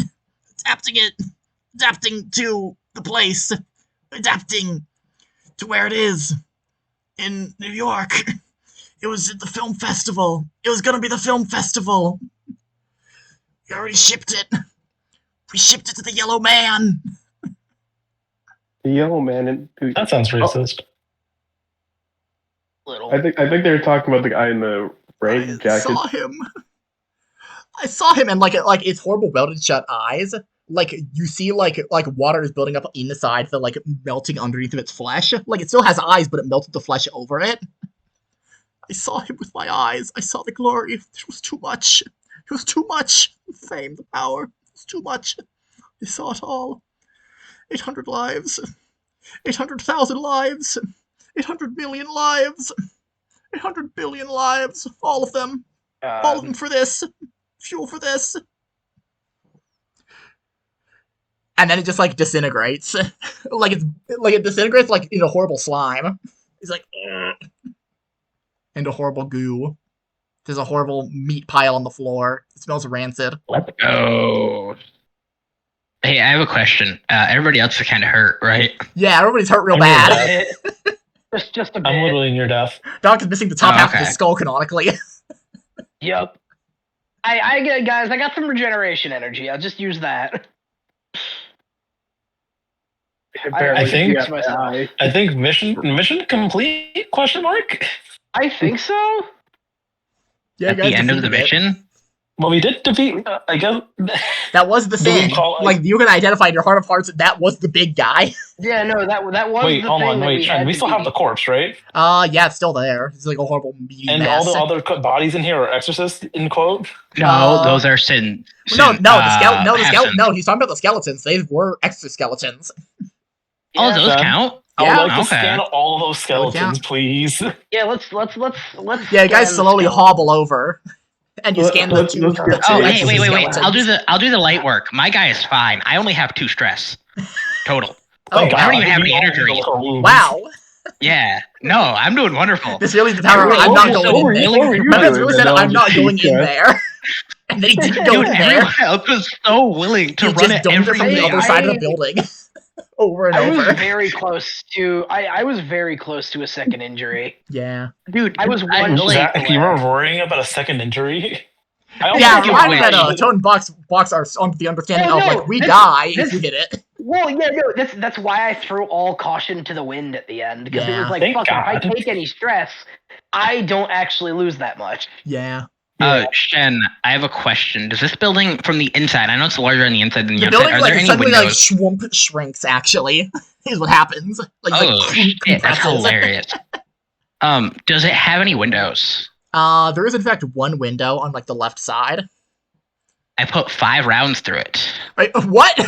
adapting to the place, adapting to where it is in New York. It was at the film festival. It was gonna be the film festival. We already shipped it. We shipped it to the Yellow Man. The Yellow Man. That sounds racist. Little. I think they were talking about the guy in the rain jacket. I saw him, and like its horrible welded shut eyes. Like you see, like water is building up in the side, that like melting underneath of its flesh. Like it still has eyes, but it melted the flesh over it. I saw him with my eyes. I saw the glory. It was too much. It was too much. The fame, the power. It was too much. I saw it all. 800 lives. 800,000 lives. 800 million lives. 800 billion lives. All of them. All of them for this. Fuel for this. And then it just like disintegrates. it disintegrates like in a horrible slime. It's like into horrible goo. There's a horrible meat pile on the floor. It smells rancid. Let's go. Hey, I have a question. Everybody else is kind of hurt, right? Yeah, everybody's hurt real bad. Just a bit. I'm literally near death. Doc is missing the top half of his skull canonically. Yep. I get, guys, I got some regeneration energy. I'll just use that. I think mission complete? Question mark. I think so. Yeah, at the end of the mission. Well, we did defeat. I guess that was the thing. Like you can identify in your heart of hearts that was the big guy. Yeah, no, that was. Wait, the hold thing on, wait, Shen, we still have the corpse, right? Yeah, it's still there. It's like a horrible meaty and mess. all the other bodies in here are exorcists in quote. No, those are sin. No, the skeleton. No, he's talking about the skeletons. They were exoskeletons. Oh, those count. I would like to scan all of those skeletons, please. Yeah, let's. Yeah, you guys slowly hobble over, and you scan the two. Oh, hey, wait! I'll do the light work. My guy is fine. I only have 2 stress total. I don't even have any energy. Wow. Yeah. No, I'm doing wonderful. This really is the power. I'm not going in there. Remember, really said I'm not going in there. And then he didn't go in there. Everyone else was so willing to run it from the other side of the building. Over and over. I was very close to. I was very close to a second injury. Yeah, dude, I was one. You were worrying about a second injury. Yeah, reminded that Tone Box are on the understanding of like we die if you hit it. Well, yeah, no, that's why I threw all caution to the wind at the end, because it was like, fuck, if I take any stress, I don't actually lose that much. Yeah. Shen, I have a question. Does this building from the inside, I know it's larger on the inside than the outside, building, are like, there any suddenly, windows? like, swamp shrinks, actually, is what happens. Like, shit, that's hilarious. Does it have any windows? There is, in fact, one window on, like, the left side. I put 5 rounds through it. Wait, what?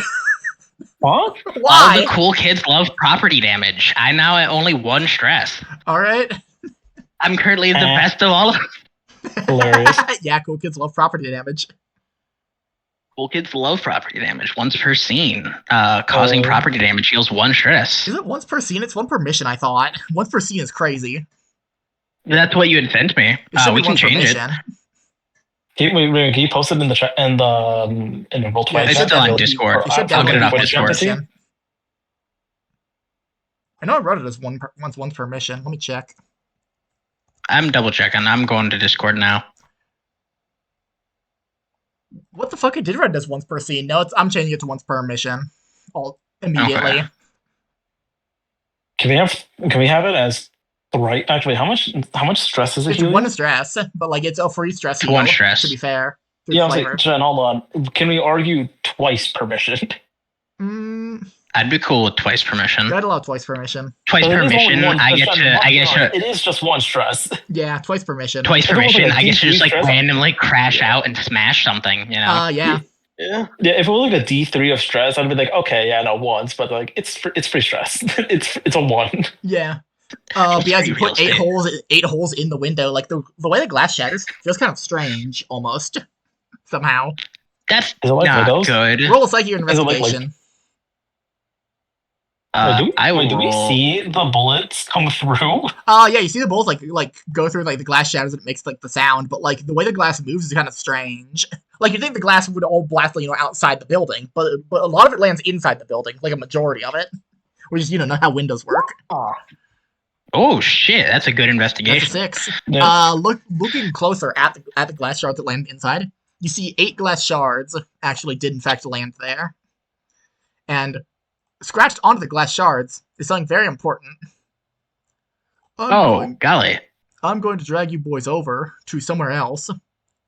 What? Why? All the cool kids love property damage. I now at only 1 stress. Alright. I'm currently the best of all of them. Hilarious. Yeah, cool kids love property damage. Cool kids love property damage. Once per scene. Causing property damage heals 1 stress. Is it once per scene? It's 1 per mission, I thought. Once per scene is crazy. That's what you had sent me. We can change it. Can you post it in the chat and in the Roll20? It's still on Discord. I'll get it off Discord. I know I wrote it as once per mission. Let me check. I'm double checking. I'm going to Discord now. What the fuck? I did write it as once per scene. No, I'm changing it to once per mission. Immediately. Okay. Can we have it as right? Actually, how much stress is it? It's 1 stress, but like it's a free stress. It's 1 stress. To be fair. Yeah, I was like, Jen, hold on. Can we argue twice per mission? I'd be cool with twice per mission. I'd allow twice per mission. Twice per mission, I get to. It is just 1 stress. Yeah, twice per mission. Twice per mission, I get to just like randomly crash out and smash something. You know? Yeah. Yeah. If it was like a D3 of stress, I'd be like, okay, yeah, no, once, but like it's free stress. it's a 1. Yeah. Because you put 8 holes in the window, like the way the glass shatters feels kind of strange, almost somehow. That's not good. Roll a psychic investigation. Do we see the bullets come through? Yeah, you see the bullets like go through like the glass shatters and it makes like the sound, but like the way the glass moves is kind of strange. Like you think the glass would all blast outside the building, but a lot of it lands inside the building, like a majority of it, which is not how windows work. Oh shit, that's a good investigation. That's a 6. Yeah. Looking closer at the glass shards that land inside, you see 8 glass shards actually did in fact land there, and scratched onto the glass shards is something very important. Golly. I'm going to drag you boys over to somewhere else.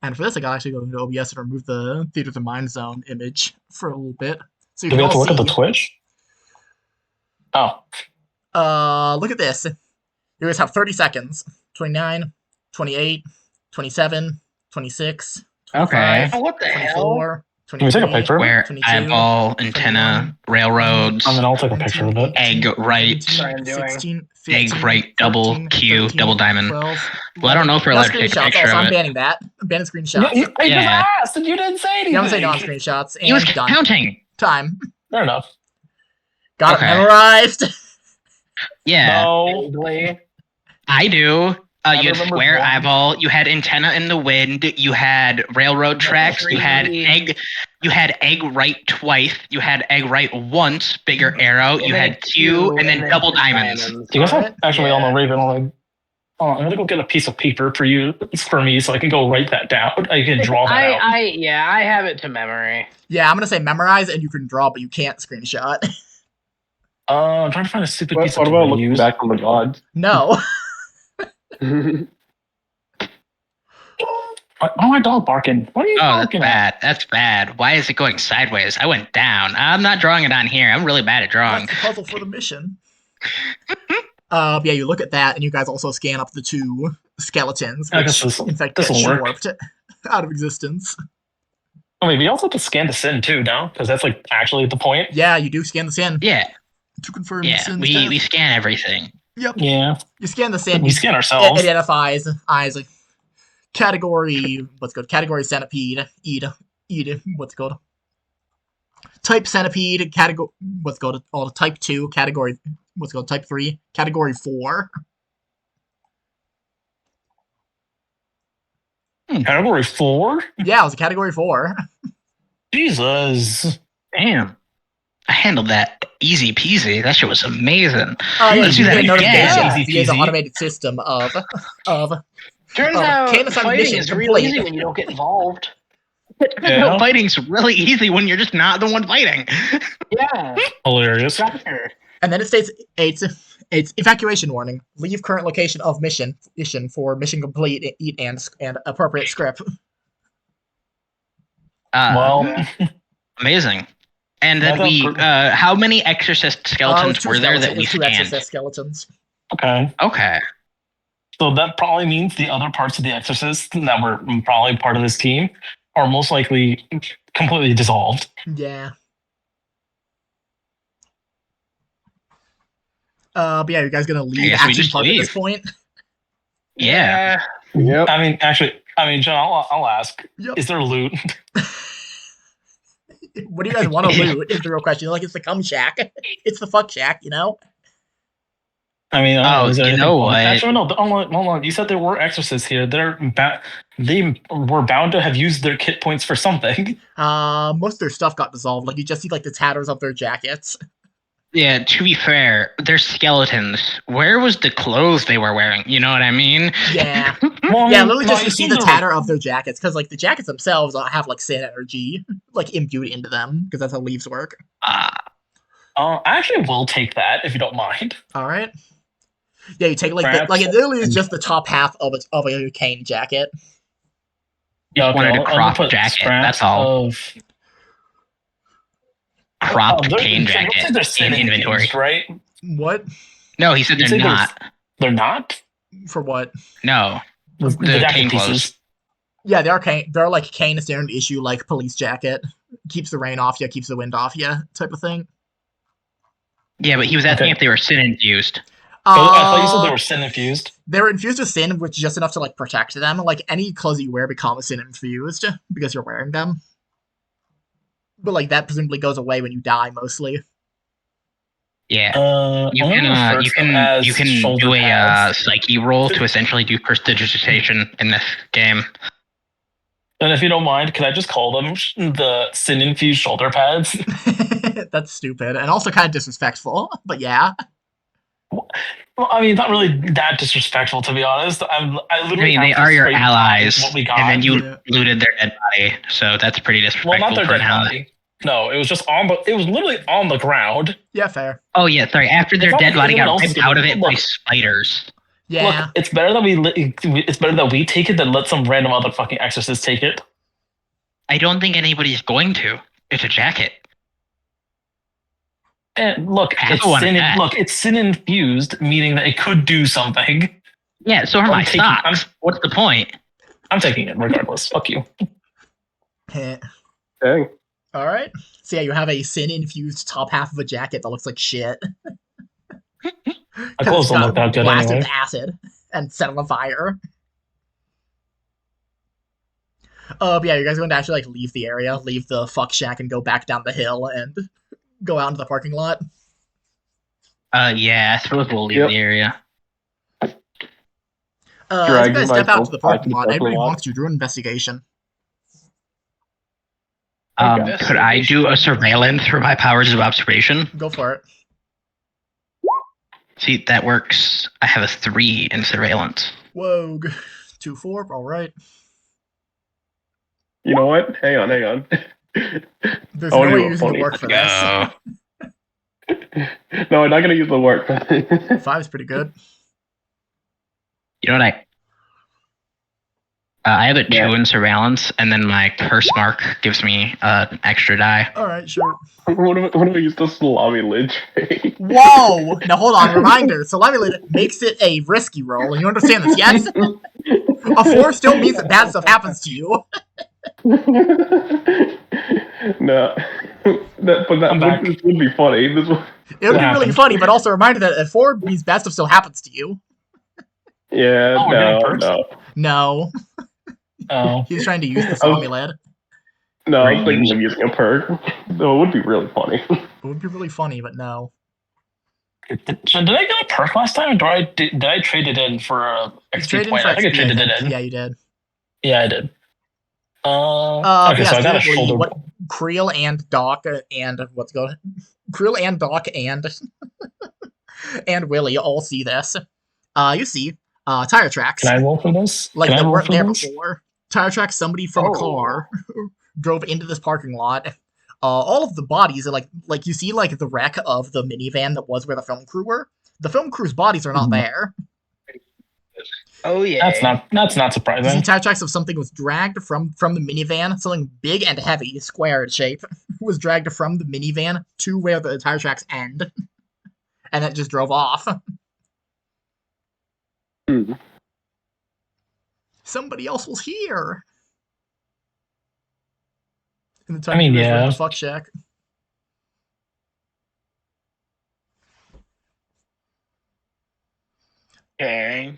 And for this, I gotta actually go into OBS and remove the Theater of the Mind Zone image for a little bit. So you Do we have to look at the Twitch? Oh. Look at this. You guys have 30 seconds. 29, 28, 27, 26, 25, okay. What the 24, hell? Can we take a picture? Where eyeball, antenna, railroads. And then I'll take a picture of it. Egg right. 16, 15, egg right, double 13, Q, 13, double diamond. 12, Well, I don't know if we're allowed to take a picture also, of I'm it. banning that. I'm banning screenshots. You just asked and you didn't say anything. Yeah, I'm saying no on screenshots. And He was done. counting. Time. Fair enough. Got it memorized. Yeah. No. I do. You had square eyeball. You had antenna in the wind. You had railroad tracks. You had egg. You had egg right twice. You had egg right once. Bigger arrow. You had Q and then double diamonds. Do you guys have actually on the Raven? I'm gonna go get a piece of paper for me, so I can go write that down. I can draw that out. I have it to memory. Yeah, I'm gonna say memorize, and you can draw, but you can't screenshot. I'm trying to find a stupid piece of paper. What about looking back on the gods? No. Why my dog barking? What are you barking at? That's bad. Why is it going sideways? I went down. I'm not drawing it on here. I'm really bad at drawing. That's the puzzle for the mission. Yeah, you look at that, and you guys also scan up the 2 skeletons, which, in fact, get warped out of existence. Oh, maybe you also have to scan the sin too, no? Because that's like actually the point. Yeah, you do scan the sin. Yeah. To confirm the sin. We scan everything. Yep. Yeah. You scan the sin. We scan ourselves. It identifies as a category. What's it called? Category centipede. What's it called? Type centipede. Category. What's it called? All type 2 category. What's it called? Type 3 category 4. Category 4? Yeah, it was a category 4. Jesus. Damn. I handled that easy peasy. That shit was amazing. Oh, yeah, Let's do that again. Via the automated system of Turns out fighting is real easy when you don't get involved. Yeah. Fighting's really easy when you're just not the one fighting. Yeah. Hilarious. Shocker. And then it states it's evacuation warning. Leave current location of mission for mission complete and appropriate script. Well, amazing. And then how many exorcist skeletons were there that we two scanned? Exorcist skeletons. Okay. So that probably means the other parts of the Exorcist that were probably part of this team are most likely completely dissolved. Yeah. But yeah, you guys gonna leave action park at this point? Yeah. Yep. I mean, John, I'll ask. Yep. Is there loot? What do you guys want to loot? Is the real question. Like, it's the cum shack. It's the fuck shack, you know? I mean, you know what? Actually, no. Hold on. You said there were exorcists here. They were bound to have used their kit points for something. Most of their stuff got dissolved. Like, you just see like the tatters of their jackets. Yeah, to be fair, they're skeletons. Where was the clothes they were wearing? You know what I mean? Yeah. Yeah, literally just you see the tatter of their jackets, because like the jackets themselves have like sin energy like imbued into them, because that's how leaves work. I actually will take that if you don't mind. All right. Yeah, you take like it literally is just the top half of a Cain jacket. Yeah, wanted a crop jacket. That's all. Cropped Cain jacket in inventory, right? What? No, he said they're not. They're not? For what? No. The Cain clothes. Yeah, they are Cain. They're like Cain standard issue, like police jacket. Keeps the rain off you, keeps the wind off you, type of thing. Yeah, but he was asking if they were sin infused. I thought you said they were sin infused. They were infused with sin, which is just enough to like protect them. Like any clothes that you wear become sin infused because you're wearing them. But like that presumably goes away when you die, mostly. Yeah, you can do a psyche roll to essentially do prestidigitation in this game. And if you don't mind, can I just call them the sin infused shoulder pads? That's stupid and also kind of disrespectful. But yeah. Well, I mean, not really that disrespectful, to be honest. They are your allies, and then you looted their dead body, so that's pretty disrespectful. Well, not their dead body. No, it was just it was literally on the ground. Yeah, fair. Oh yeah, sorry. After their dead body got ripped out of it by spiders. Yeah. Look, it's better that we take it than let some random other fucking exorcist take it. I don't think anybody's going to. It's a jacket. And look, it's sin infused, meaning that it could do something. Yeah, so are my socks. What's the point? I'm taking it regardless. Fuck you. Dang. All right. So yeah, you have a sin infused top half of a jacket that looks like shit. My clothes don't look that good blasted anyway. with acid and set on fire. But yeah, you guys are going to actually like leave the area, leave the fuck shack, and go back down the hill and go out into the parking lot. Yeah, I suppose we'll leave the area. As you guys step out to the parking lot, everybody wants to do an investigation. Could I do a surveillance for my powers of observation? Go for it. See, that works. I have a 3 in surveillance. Whoa, 2-4, all right. You know what? Hang on. There's no way you're using the work for this. No, I'm not going to use the work for this. 5 is pretty good. You know what I have a 2 in surveillance, and then my curse mark gives me an extra die. Alright, sure. What if I use the salami lid trait? Whoa! Now hold on, reminder. Salami lid makes it a risky roll, and you understand this, yes? A 4 still means that bad stuff happens to you. No. This would be funny. It would be really funny, but also a reminder that a 4 means bad stuff still happens to you. Yeah, No. Oh. He's trying to use the salami lid. No, I was thinking of using a perk. No, it would be really funny. It would be really funny, but no. Did I get a perk last time, or did I trade it in for a XP point? I think I traded it in. Yeah, you did. Yeah, I did. Okay, so I got a shoulder. Creel and Doc and Creel and Doc and Willie all see this. You see tire tracks. Can I roll for this? Like they weren't there before. Tire tracks somebody from a car drove into this parking lot. All of the bodies are like you see like the wreck of the minivan that was where the film crew were. The film crew's bodies are not there. Oh yeah, that's not You see surprising. tire tracks of something was dragged from the minivan. Something big and heavy, square in shape, was dragged from the minivan to where the tire tracks end, and then just drove off. Somebody else was here. In the time you guys were in the fuck shack. Okay.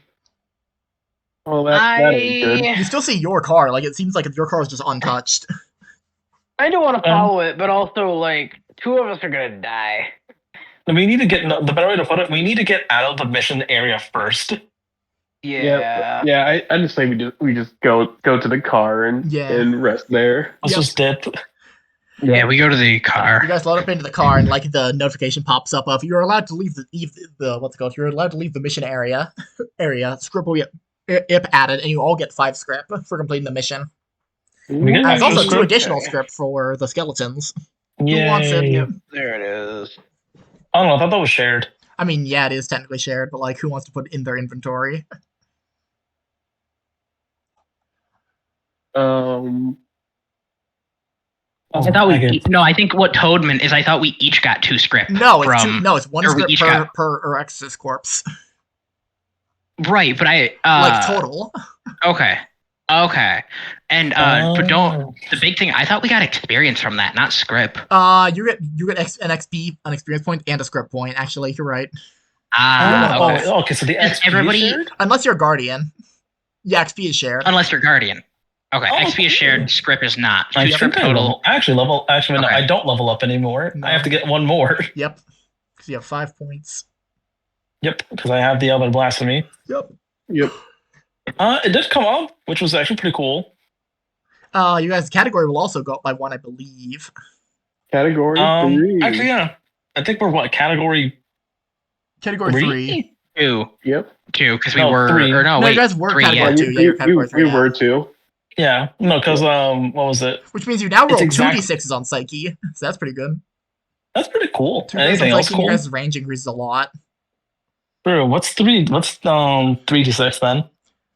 Well, that ain't good. You still see your car. Like, it seems like your car is just untouched. I don't want to follow it, but also, like, 2 of us are gonna die. We need to get, the better way to put it, we need to get out of the mission area first. Yeah. I just say we just go to the car and rest there. Let's just dip. Yeah, we go to the car. You guys load up into the car, and like the notification pops up of you're allowed to leave the what's it called? You're allowed to leave the mission area. Script will get IP added, and you all get 5 script for completing the mission. We There's also 2 additional script for the skeletons. Yay. Who wants it? Yep, there it is. I don't know. I thought that was shared. I mean, yeah, it is technically shared, but like, who wants to put it in their inventory? I thought I think what Toad meant is I thought we each got 2 script. No, it's 1 script per Exorcist corpse. Right, but like total. Okay. And but don't the big thing, I thought we got experience from that, not script. You get an XP, an experience point, and a script point. Actually, you're right. Okay, so the XP everybody is shared? Unless you're Guardian. Yeah, XP is shared. Unless you're Guardian. Okay, XP is shared, script is not. I script total. No, I don't level up anymore. No. I have to get 1 more. Yep. Because you have 5 points. Yep, because I have the other blasphemy. Yep. It did come up, which was actually pretty cool. You guys' category will also go up by 1, I believe. Category 3. Actually, yeah. I think we're what, category 3? 2. Yep. 2, because we were 3. Or no, you wait, guys were 3, category 2. Yeah, category 3. We were 2. Yeah, no, because what was it? Which means you now roll 2 d6s on Psyche, so that's pretty good. That's pretty cool. 2 Anything else cool? You guys' range increases a lot. Bro, what's 3d6 then?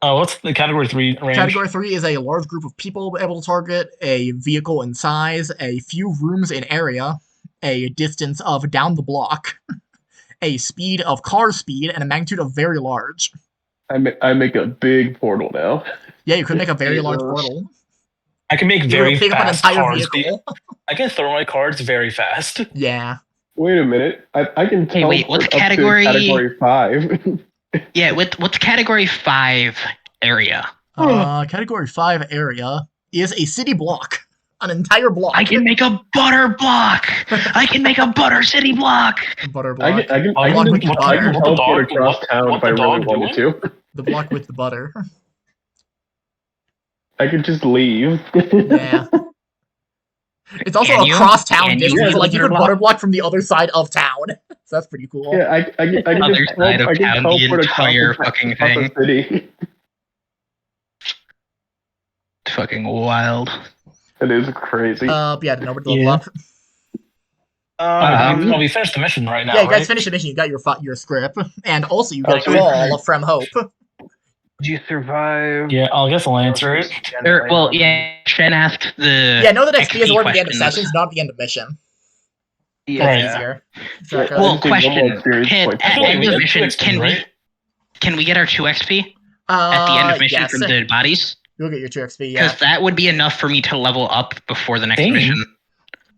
What's the category 3 range? Category 3 is a large group of people able to target, a vehicle in size, a few rooms in area, a distance of down the block, a speed of car speed, and a magnitude of very large. I make a big portal now. Yeah, you could make a very large portal. I can make very fast cars. Vehicle. I can throw my cards very fast. Yeah. Wait a minute. I can tell. Wait, what's category? Category 5. Yeah, what's category 5 area? Category 5 area is a city block. An entire block. I can make a butter block. I can make a butter city block. Butter block. I can teleport across town if I really wanted to. The block with the butter. I could just leave. Yeah. It's also a cross-town distance, so like you could butter block from the other side of town. So that's pretty cool. Yeah, I can other just side of town, the entire fucking thing. City. It's fucking wild. It is crazy. Yeah, nobody level up. We finished the mission right now. Yeah, you guys finished the mission. You got your script, and also you got a call from Hope. Did you survive? Yeah, I guess I'll answer it. Well, yeah, Shen asked the. Yeah, know that XP is awarded at the end of sessions, not at the end of mission. Yeah. Easier. Well, question: at end of mission, can we get our 2 XP at the end of mission from the bodies? You'll get your 2 XP, yeah. Because that would be enough for me to level up before the next mission.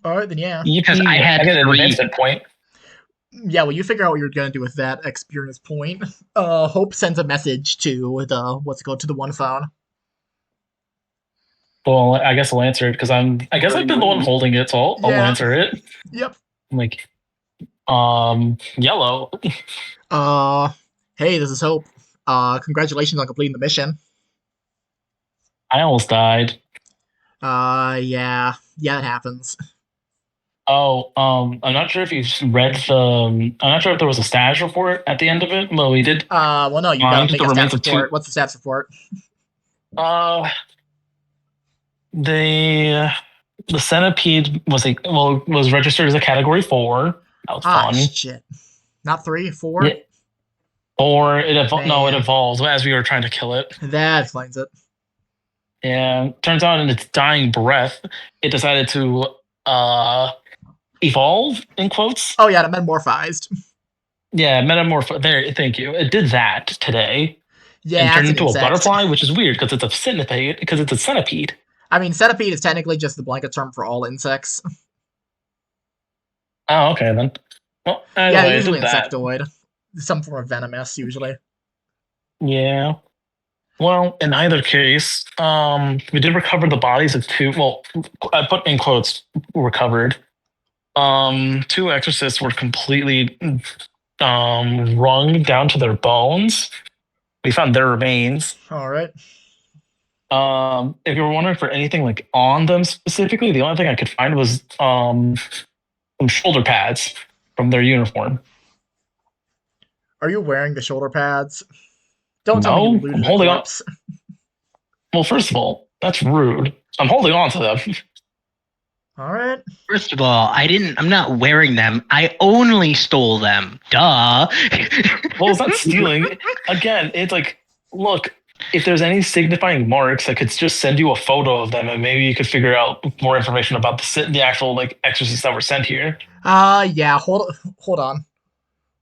Alright, then yeah. Because I had an 3 advancement point. Yeah, well, you figure out what you're gonna do with that experience point. Hope sends a message to to the one phone. Well, I guess I'll answer it because I guess I've been the one holding it, so I'll answer it. Yep. I'm like, yellow. Hey, this is Hope. Congratulations on completing the mission. I almost died. Yeah, it happens. Oh, I'm not sure if you read the. I'm not sure if there was a status report at the end of it. Well, we did. Well, no, you gotta make a stats report. What's the stats report? the centipede was registered as a category 4. That was fun. Shit. Not 3, 4? Yeah. 4. It evolved as we were trying to kill it. That explains it. Yeah. Turns out in its dying breath, it decided to evolve, in quotes. Oh, yeah, it metamorphized. Yeah, there, thank you. It did that today. Yeah, and turned into a butterfly, which is weird because it's a centipede. I mean, centipede is technically just the blanket term for all insects. Oh, okay then. Well, yeah, usually insectoid. Some form of venomous, usually. Yeah. Well, in either case, we did recover the bodies of 2. Well, I put in quotes recovered. 2 exorcists were completely wrung down to their bones. We found their remains. All right. If you were wondering for anything like on them specifically, the only thing I could find was some shoulder pads from their uniform. Are you wearing the shoulder pads? Don't tell me you looted I'm holding on. Well, first of all, that's rude. I'm holding on to them. All right. First of all, I'm not wearing them. I only stole them. Duh. Well, it's not stealing. Again, it's like, look, if there's any signifying marks, I could just send you a photo of them and maybe you could figure out more information about the actual like exorcists that were sent here. Yeah, hold on.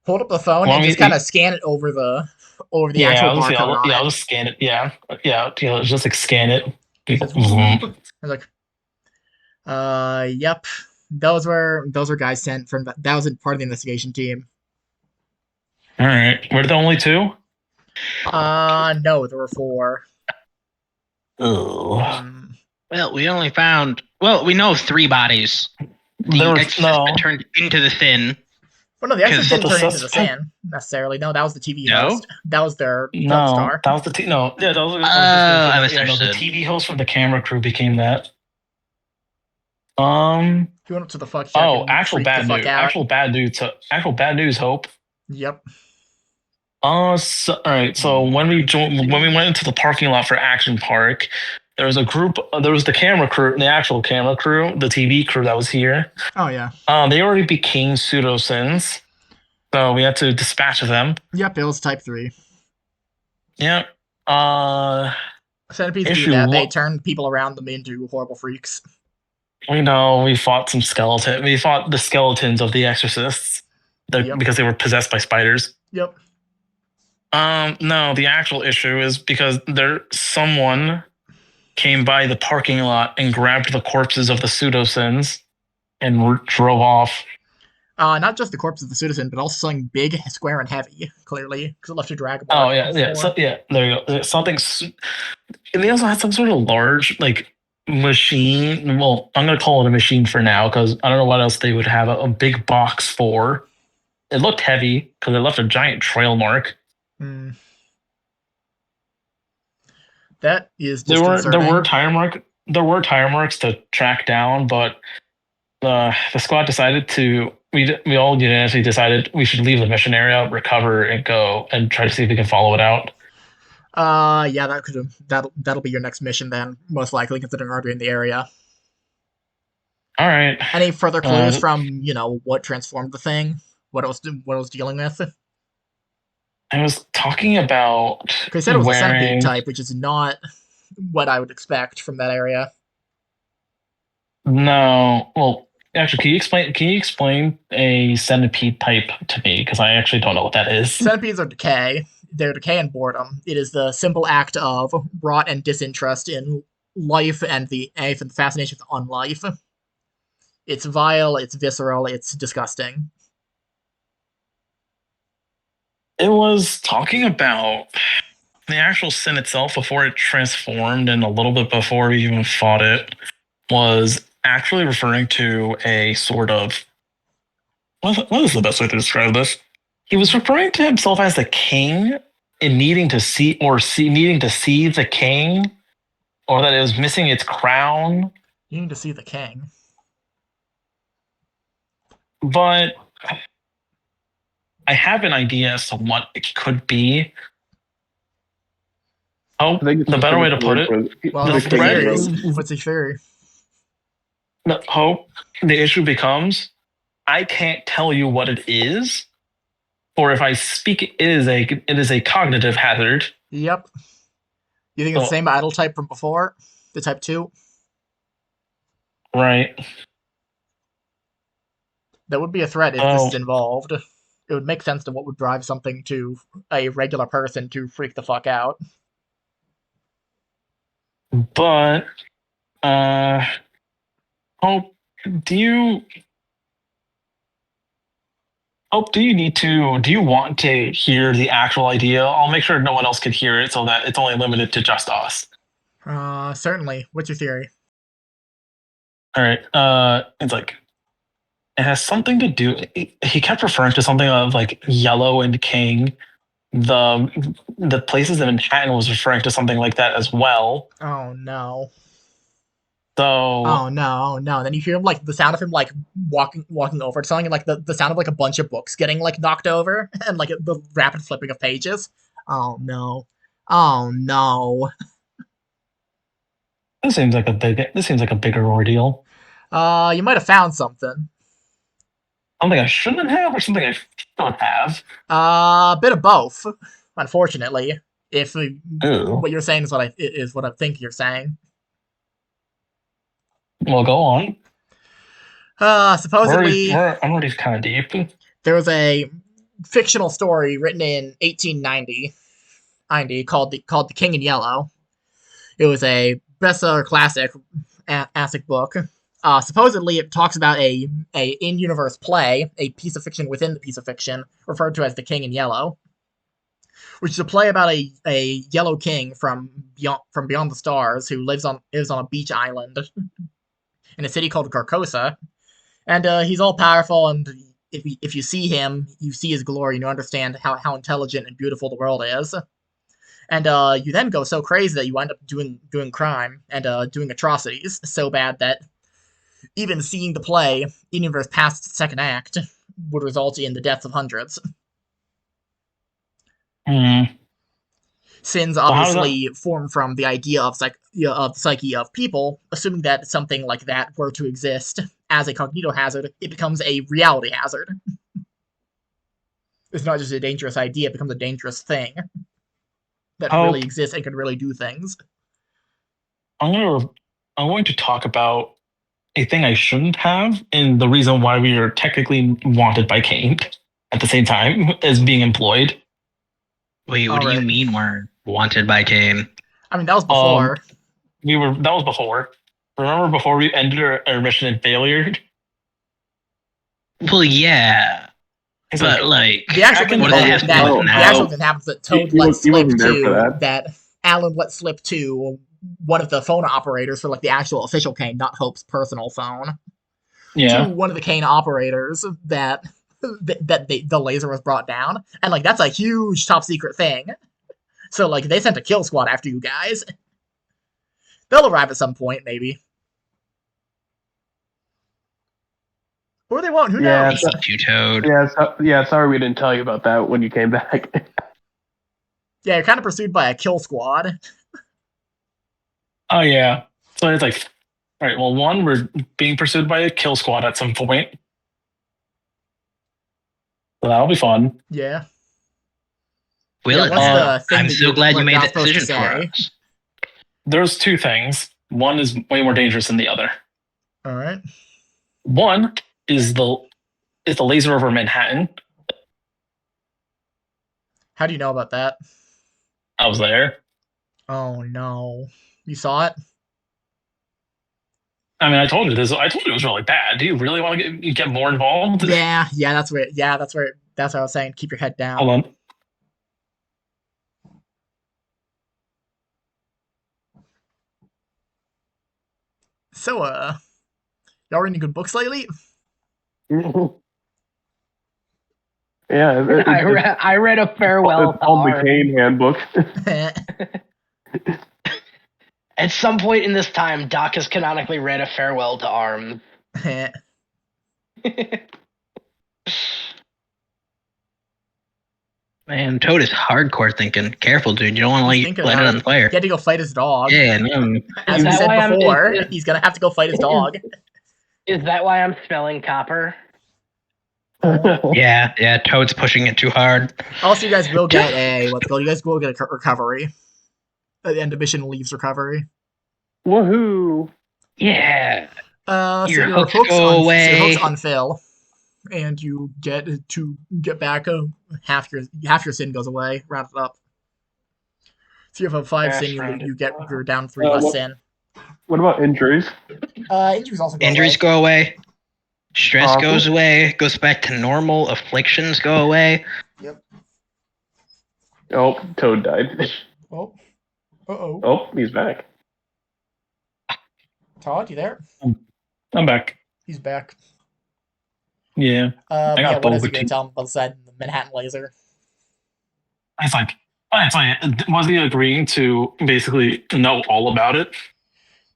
Hold up the phone and just kind of scan it over the actual barcode on it. I'll just scan it. Yeah, just like scan it. I was like, yep. Those were guys sent from that was part of the investigation team. All right, were there only 2? No, there were 4. Oh. Well, we only found. Well, we know of 3 bodies. The exorcist turned into the Sin. Well, no, the exorcist didn't turn into the Sin necessarily. No, that was the TV host. That was their film star. That was the the TV host from the camera crew became that. He went up to the fuck. Actual bad news. Actual bad news. Hope. Yep. All right. So when we went into the parking lot for Action Park, there was a group. There was the camera crew, the actual camera crew, the TV crew that was here. Oh yeah. They already became pseudosins, so we had to dispatch them. Yep, it was type 3. Yep. Centipedes do that. They turn people around them into horrible freaks. We know. We fought some skeleton. We fought the skeletons of the exorcists because they were possessed by spiders. Yep. No, the actual issue is because someone came by the parking lot and grabbed the corpses of the pseudosins and drove off. Not just the corpse of the pseudosyn, but also something big, square, and heavy. Clearly, because it left a drag. Oh yeah. There you go. Something. And they also had some sort of large machine. Well, I'm gonna call it a machine for now because I don't know what else they would have a big box for. It looked heavy because it left a giant trail mark. That is there were tire marks to track down, but the squad decided we all unanimously decided we should leave the mission area, recover, and go and try to see if we can follow it out. Yeah, that'll be your next mission then, most likely, considering we're already in the area. All right. Any further clues from what transformed the thing? What it was dealing with? I was talking about. Because said it was a centipede type, which is not what I would expect from that area. No, well, actually, can you explain a centipede type to me? Because I actually don't know what that is. Centipedes are decay. They're decay and boredom. It is the simple act of rot and disinterest in life and the fascination with unlife. It's vile. It's visceral. It's disgusting. It was talking about the actual sin itself before it transformed and a little bit before we even fought it was actually referring to a sort of what is the best way to describe this? He was referring to himself as the king and needing to see the king, or that it was missing its crown. You need to see the king. But I have an idea as to what it could be. Oh, the better way to put it. Well, what's the theory? The hope. The issue becomes, I can't tell you what it is, or if I speak, it is a cognitive hazard. Yep. You think it's the same idle type from before, the type 2? Right. That would be a threat if this is involved. It would make sense to what would drive something to a regular person to freak the fuck out. But, Hope, do you want to hear the actual idea? I'll make sure no one else can hear it so that it's only limited to just us. Certainly. What's your theory? All right. It's like, it has something to do. He kept referring to something of like Yellow and King. The places in Manhattan was referring to something like that as well. Oh no. So. Oh no. Then you hear like the sound of him like walking over to something, and like the sound of like a bunch of books getting like knocked over, and like the rapid flipping of pages. Oh no. Oh no. This seems like a bigger ordeal. You might have found something. Something I shouldn't have, or something I should have? A bit of both, unfortunately. If what you're saying is what I think you're saying. Well, go on. Supposedly, I'm already kind of deep. There was a fictional story written in 1890 called The King in Yellow. It was a bestseller classic book. Supposedly, it talks about a in-universe play, a piece of fiction within the piece of fiction, referred to as The King in Yellow, which is a play about a yellow king from beyond the stars who lives on a beach island in a city called Carcosa, and he's all powerful. And if you see him, you see his glory, and you understand how intelligent and beautiful the world is. And you then go so crazy that you wind up doing crime and doing atrocities so bad that even seeing the play in universe past its second act would result in the deaths of hundreds. Sins obviously form from the idea of the psyche of people. Assuming that something like that were to exist as a cognito hazard, it becomes a reality hazard. It's not just a dangerous idea; it becomes a dangerous thing that really exists and can really do things. I'm going to talk about a thing I shouldn't have, and the reason why we are technically wanted by Cain at the same time as being employed. Wait, what do you mean we're wanted by Cain? I mean, that was before. That was before. Remember before we ended our mission in failure? Well, yeah. But like the actual thing that happens that Toad let slip to that Alan let slip to one of the phone operators for like the actual official Cain, not Hope's personal phone. Yeah. To one of the Cain operators that the laser was brought down, and like that's a huge top secret thing. So like they sent a kill squad after you guys. They'll arrive at some point, maybe. Or they won't. Who knows? You, Toad. Sorry we didn't tell you about that when you came back. Yeah, you're kind of pursued by a kill squad. Oh yeah. So it's like, all right. Well, one, we're being pursued by a kill squad at some point. So that'll be fun. Yeah. I'm so glad you made that decision for us. There's two things. One is way more dangerous than the other. All right. One is the laser over Manhattan. How do you know about that? I was there. Oh no. You saw it? I mean, I told you this. I told you it was really bad. Do you really want to get more involved? Yeah, that's what I was saying. Keep your head down. Hold on. So, y'all reading good books lately? Yeah, I read a farewell. It's called the Cain Handbook. At some point in this time, Doc has canonically read a farewell to Arms. Man, Toad is hardcore thinking. Careful, dude. You don't want to let it on fire. He had to go fight his dog. Yeah, no. As we said before, he's going to have to go fight his dog. Is that why I'm smelling copper? Yeah, Toad's pushing it too hard. Also, you guys will get a you guys will get a recovery. At the end of mission leaves recovery. Woohoo! Yeah. So Your your hooks go away. So your hooks unfill, and you get back half your sin goes away. Round it up. So you have a 5 sin, you're down 3 less sin. What about injuries? Injuries also go away. Go away. Stress goes away. Goes back to normal. Afflictions go away. Yep. Oh, Toad died. Oh. Uh-oh. Oh, he's back. Todd, you there? I'm back. He's back. Yeah. I got what else you gonna tell him about the Manhattan laser? It's like, was he agreeing to basically know all about it?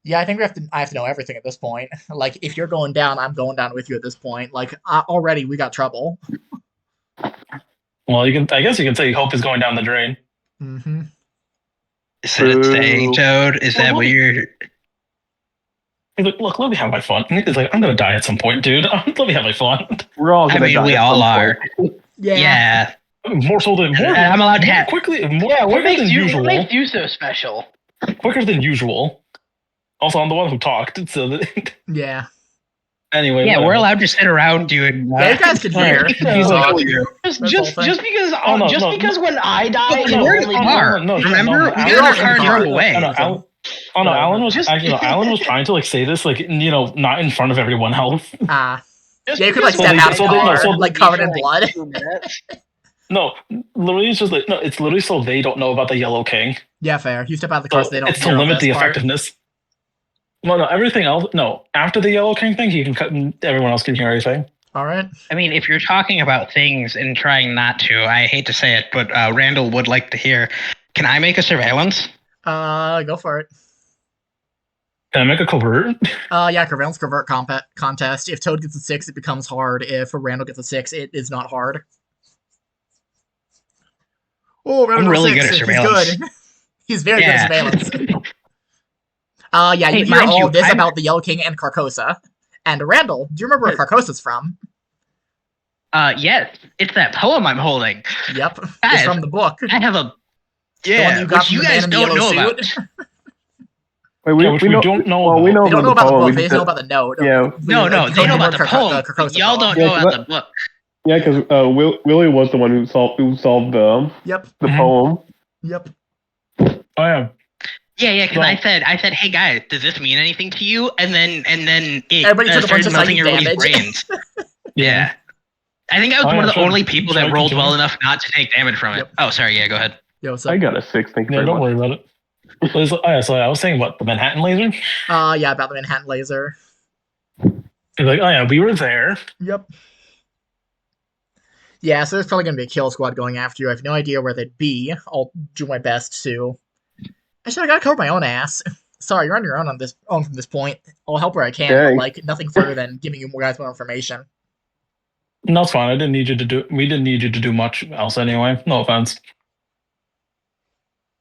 Yeah, I think I have to know everything at this point. Like, if you're going down, I'm going down with you at this point. Like, already we got trouble. Well, I guess you can say hope is going down the drain. Mm-hmm. Is that a saying, Toad? Is that what you're... He's like, look, let me have my fun. He's like, I'm gonna die at some point, dude. Let me have my fun. We're all gonna die. We all are. Yeah. More so than more. I'm allowed to have quickly. What makes you so special? Quicker than usual. Also, I'm the one who talked, so that... Yeah. Anyway, yeah, we're allowed to sit around you and... Yeah, you guys can hear. He's like, just because when I die, remember, we got our car drove away. Alan was Alan was trying to like say this like not in front of everyone else. Yeah, you could like step out of the car, like covered in blood. No, literally, it's just like it's literally so they don't know about the Yellow King. Yeah, fair. You step out of the car, so they don't. It's to limit the effectiveness. Well, no, everything else. No, after the Yellow King thing, he can cut, and everyone else can hear everything. All right. I mean, if you're talking about things and trying not to, I hate to say it, but Randall would like to hear. Can I make a surveillance? Go for it. Can I make a covert? Yeah, surveillance covert contest. If Toad gets a 6, it becomes hard. If Randall gets a 6, it is not hard. Oh, Randall I'm really good at surveillance. He's good. He's very good at surveillance. Yeah, you hear all this about the Yellow King and Carcosa. And Randall, do you remember where Carcosa's from? Yes. It's that poem I'm holding. Yep. It's from the book. I have a... Yeah, which you guys don't know about. Wait, we don't know. Well, we know they don't know about the book. They just know about the note. Yeah. No, they know about the poem. Y'all don't know about the book. Yeah, because Willie was the one who solved the poem. Yep. Oh yeah. Yeah, because I said, hey guys, does this mean anything to you? And then it everybody took a bunch of melting psychic everybody's brains. Yeah. I think I was one of the only people that rolled well enough not to take damage from it. Yep. Oh, sorry. Yeah, go ahead. Yo, I got a 6. Thank you. Yeah, don't worry about it. So I was saying what, the Manhattan laser? Yeah, about the Manhattan laser. He's like, oh yeah, we were there. Yep. Yeah, so there's probably going to be a kill squad going after you. I have no idea where they'd be. I'll do my best to... Actually, I gotta cover my own ass. Sorry, you're on your own from this point. I'll help where I can, but like nothing further than giving you guys more information. No, it's fine. We didn't need you to do much else anyway. No offense.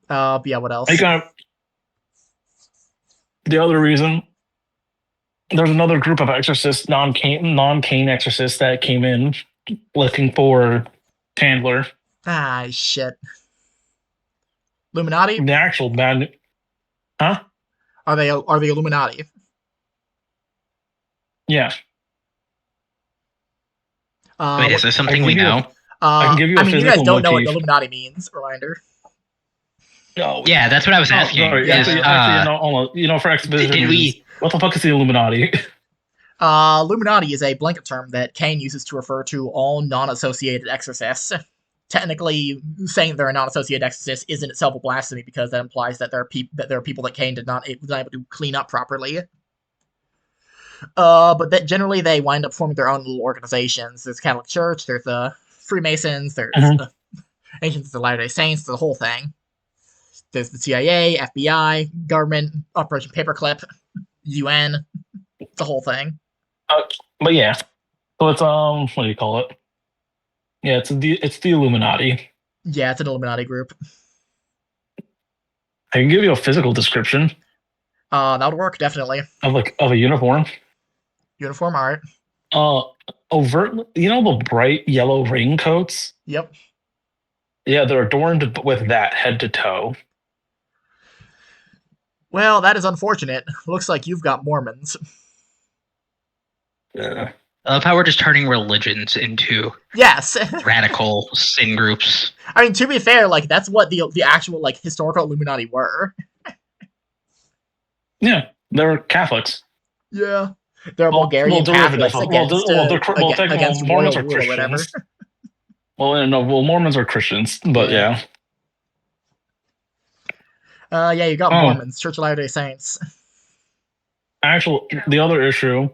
But yeah, what else? The other reason, there's another group of exorcists, non-Cain exorcists that came in looking for Chandler. Ah, shit. Illuminati? The actual bad... Huh? Are they Illuminati? Yeah. Wait, is there something we know? I can give you a physical you guys don't know what motif. Illuminati means, reminder. No. Yeah, that's what I was asking. Sorry, for exposition, what the fuck is the Illuminati? Illuminati is a blanket term that Cain uses to refer to all non-associated exorcists. Technically, saying they're a non-associated exorcist isn't itself a blasphemy because that implies that there are people that Cain was not able to clean up properly. But that generally they wind up forming their own little organizations. There's the Catholic Church, there's the Freemasons, there's the Ancients of the Latter-day Saints, the whole thing. There's the CIA, FBI, government, Operation Paperclip, UN, the whole thing. But yeah, so it's what do you call it? Yeah, it's the Illuminati. Yeah, it's an Illuminati group. I can give you a physical description. That would work definitely. Of a uniform. Uniform art. Overt. You know the bright yellow raincoats? Yep. Yeah, they're adorned with that head to toe. Well, that is unfortunate. Looks like you've got Mormons. Yeah. I love how we're just turning religions into radical sin groups. I mean, to be fair, like that's what the actual like historical Illuminati were. Yeah, they're Catholics. Yeah, they're Bulgarian Catholics against royal Mormons rule or whatever. Well, no, Mormons are Christians, but yeah. Yeah, you got Mormons, Church of Latter-day Saints. Actually, the other issue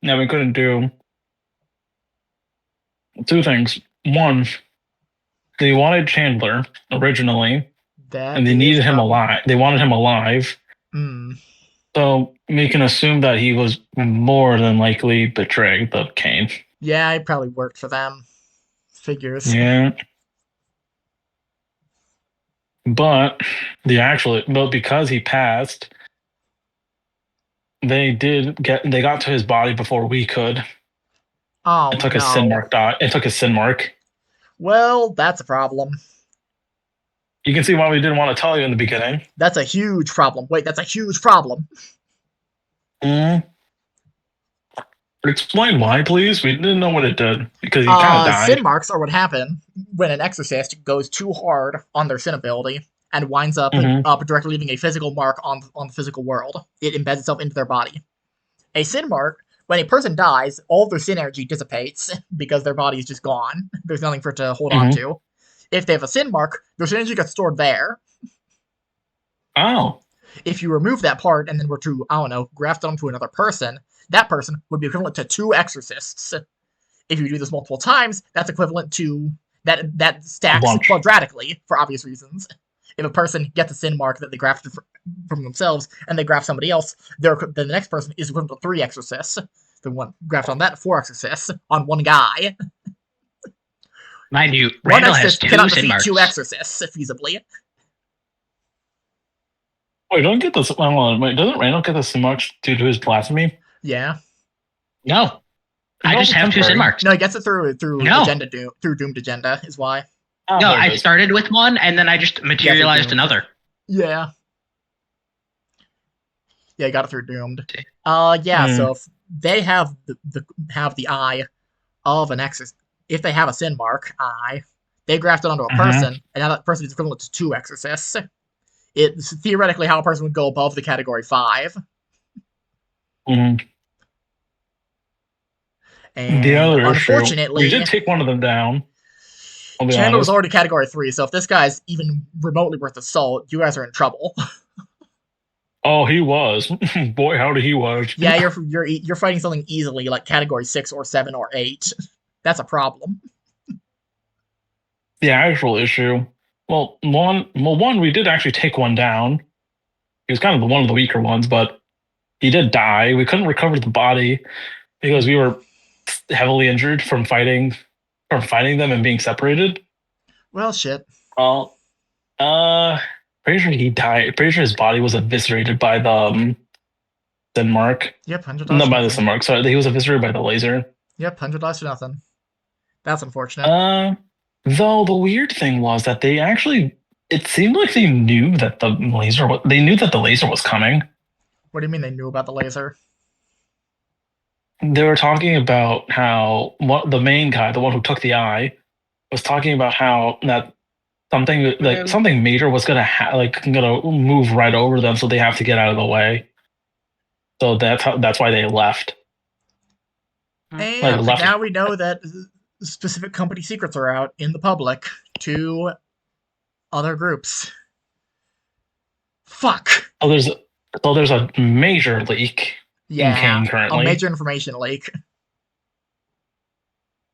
that we couldn't do two things. One, they wanted Chandler originally, and they needed him alive. They wanted him alive. So we can assume that he was more than likely betraying the Cain. Yeah, he probably worked for them. Figures. Yeah. But because he passed, they got to his body before we could. Oh, it took his sin mark. It took his sin mark. Well, that's a problem. You can see why we didn't want to tell you in the beginning. That's a huge problem. Wait, that's a huge problem. Explain why, please. We didn't know what it did because he kind of died. Sin marks are what happen when an exorcist goes too hard on their sin ability and winds up directly leaving a physical mark on the physical world. It embeds itself into their body. A sin mark, when a person dies, all of their sin energy dissipates because their body is just gone. There's nothing for it to hold on to. If they have a sin mark, their sin energy gets stored there. Oh. If you remove that part and then were to, I don't know, graft it onto another person, that person would be equivalent to 2 exorcists. If you do this multiple times, that's equivalent to that stacks quadratically for obvious reasons. If a person gets a sin mark that they grafted from themselves and they graft somebody else, then the next person is equivalent to 3 exorcists. The one graft on that 4 exorcists on one guy. Mind you, Randall has 2 cannot sin defeat marks. 2 exorcists feasibly. Wait, doesn't Randall get the sin marks due to his blasphemy? Yeah. No. I just have 2 sin marks. No, he gets it through Doomed Agenda is why. No, I started with one and then I just materialized another. Yeah. Yeah, I got it through Doomed. So if they have the eye of an exorcist, if they have a sin mark eye, they graft it onto a person, and now that person is equivalent to 2 exorcists. It's theoretically how a person would go above the category 5. And the other unfortunately, we did take one of them down. Chandler was already category 3, so if this guy's even remotely worth the salt, you guys are in trouble. Oh, he was. Boy, howdy, he was. Yeah, you're fighting something easily like category 6 or 7 or 8. That's a problem. The actual issue. Well, one we did actually take one down. He was kind of one of the weaker ones, but he did die. We couldn't recover the body because we were heavily injured from fighting them and being separated. Well, shit. Well, pretty sure he died. Pretty sure his body was eviscerated by the sin mark. Yep, $100. Not by the sin mark. Sorry, he was eviscerated by the laser. Yep, $100 to nothing. That's unfortunate. Though the weird thing was that they actually, it seemed like they knew that the laser was coming. What do you mean they knew about the laser? They were talking about how the main guy, the one who took the eye, was talking about how that something major was gonna move right over them, so they have to get out of the way. So that's why they left. And now we know that specific company secrets are out in the public to other groups. Fuck. Oh, there's a major leak. Yeah, in Cain currently. A major information leak.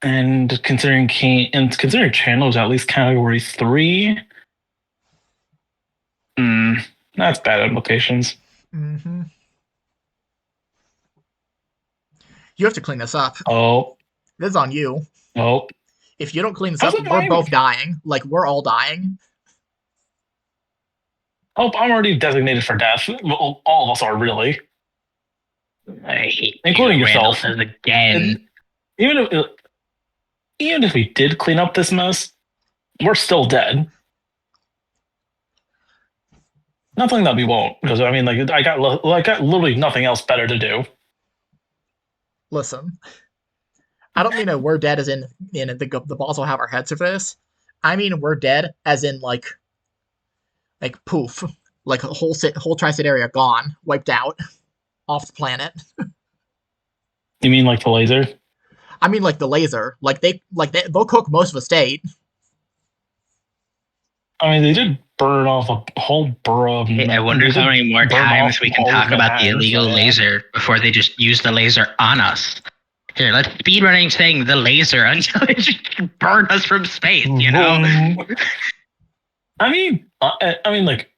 And considering Chandler was at least category 3, that's bad implications. Mm-hmm. You have to clean this up. Oh. This is on you. Oh. If you don't clean this up, we're both dying. Like, we're all dying. Oh, I'm already designated for death. All of us are, really. I hate including you, yourself again. And even if we did clean up this mess, we're still dead. Nothing that we won't, because I mean, like I got literally nothing else better to do. Listen, I don't mean we're dead as in the boss will have our heads for this. I mean we're dead as in like poof, like a whole tri-state area gone, wiped out, off the planet. You mean like the laser? I mean like the laser. They'll cook most of a state. I mean, they did burn off a whole borough of. I wonder how many more times we can talk about the illegal laser before they just use the laser on us. Here, let's speedrunning saying the laser until it just burn us from space, you know? I mean, like,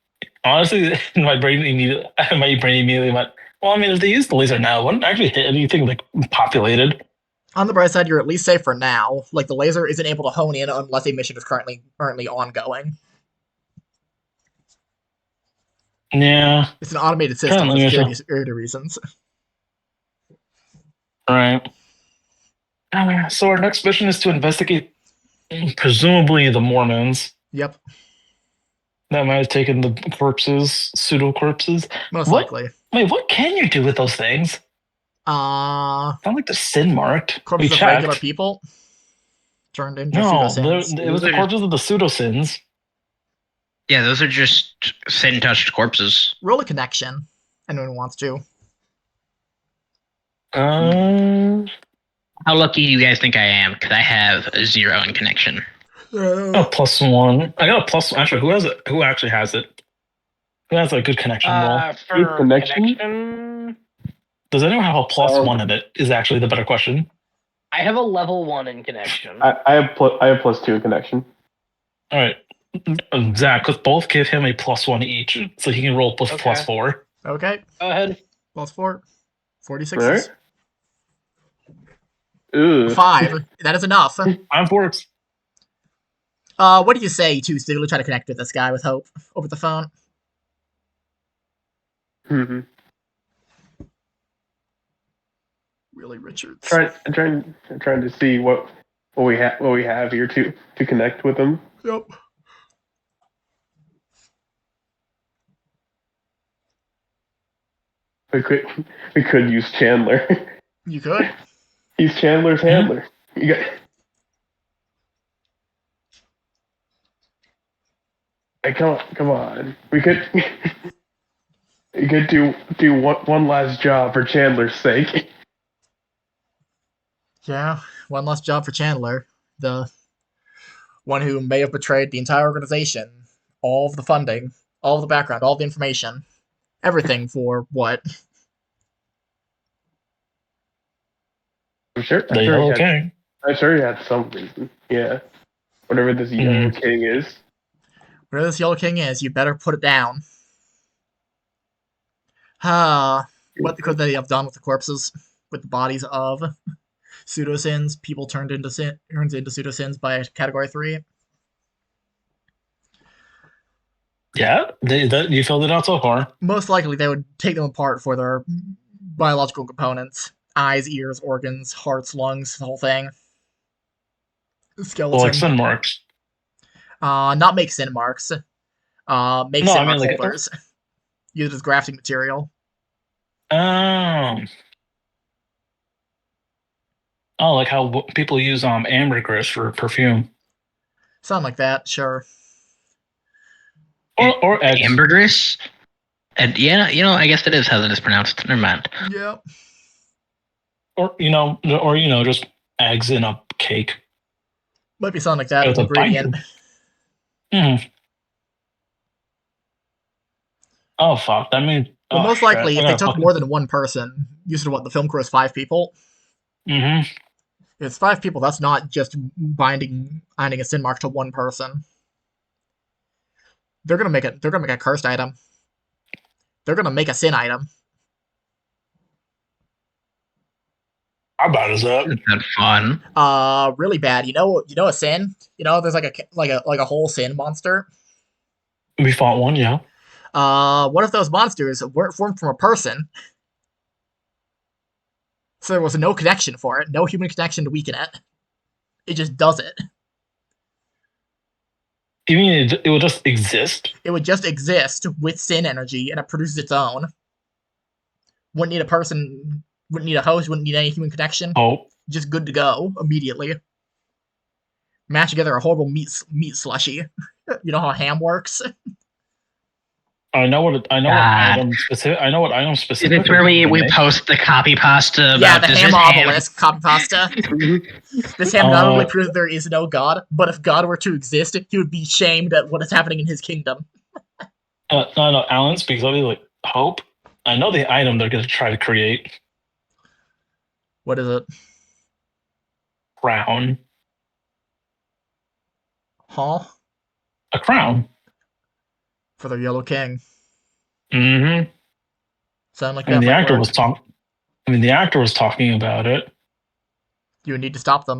honestly, my brain immediately went, well, I mean, if they use the laser now, it wouldn't actually hit anything, like, populated. On the bright side, you're at least safe for now. Like, the laser isn't able to hone in unless a mission is currently ongoing. Yeah. It's an automated system for security reasons. Right. So our next mission is to investigate, presumably, the Mormons. Yep. That might have taken the corpses, pseudo corpses. Most likely. Wait, what can you do with those things? Sound like they're sin marked. Corpses of regular people turned into pseudo-sins. It was the corpses of the pseudo-sins. Yeah, those are just sin-touched corpses. Roll a connection. Anyone wants to. How lucky do you guys think I am? Because I have a 0 in connection. +1. I got a plus. Actually, who has it? Who actually has it? Who has a good connection roll? For connection? Does anyone have a +1 in it? Is actually the better question. I have a level 1 in connection. I have +2 in connection. All right, Zach, let's both give him a +1 each, so he can roll +4. Okay. Go ahead. +4. 46. Right. 5. That is enough. I'm works. What do you say to Stu try to connect with this guy with Hope over the phone? Mm-hmm. Really, Richards. Trying to see what we have here to connect with them. Yep. We could use Chandler. You could. He's Chandler's handler. You got. Hey, come on. We could. You could do one last job for Chandler's sake. Yeah, one last job for Chandler, the one who may have betrayed the entire organization, all of the funding, all of the background, all of the information, everything for what? I'm sure he had some reason. Yeah, whatever this Yellow King is. Whatever this Yellow King is, you better put it down. What could they have done with the corpses, with the bodies of pseudo-sins, people turned into pseudo-sins by Category 3? Yeah, you filled it out so far. Most likely, they would take them apart for their biological components. Eyes, ears, organs, hearts, lungs, the whole thing. Skeleton. Well, like sin marks. Not make sin marks. Make sin mark holders. Use it as grafting material. Oh, like how people use ambergris for perfume. Something like that, sure. Or eggs. Ambergris? And yeah, I guess it is how it is pronounced. Never mind. Yep. Or just eggs in a cake. Might be something like that. An ingredient. Oh fuck! That means. Well, most likely, if they took more than one person, you said what the film crew is 5 people. Mm-hmm. If it's 5 people, that's not just binding a sin mark to one person. They're gonna make a cursed item. They're gonna make a sin item. How bad is that? Isn't that fun? Really bad. You know a sin. There's like a whole sin monster. We fought one, yeah. What if those monsters weren't formed from a person? So there was no connection for it, no human connection to weaken it. It just does it. You mean it will just exist? It would just exist with sin energy, and it produces its own. Wouldn't need a person, wouldn't need a host, wouldn't need any human connection. Oh. Just good to go immediately. Mash together a horrible meat slushy. You know how ham works? I know what item specific. Is this where we post the copy pasta about yeah, the this ham is obelisk copy pasta. This ham not only proves there is no god, but if God were to exist, he would be shamed at what is happening in his kingdom. No, Alan speaks of like hope. I know the item they're going to try to create. What is it? Crown. Huh? A crown. For the Yellow King. Mm-hmm. Sound like I mean, the actor was talking. The actor was talking about it. You need to stop them.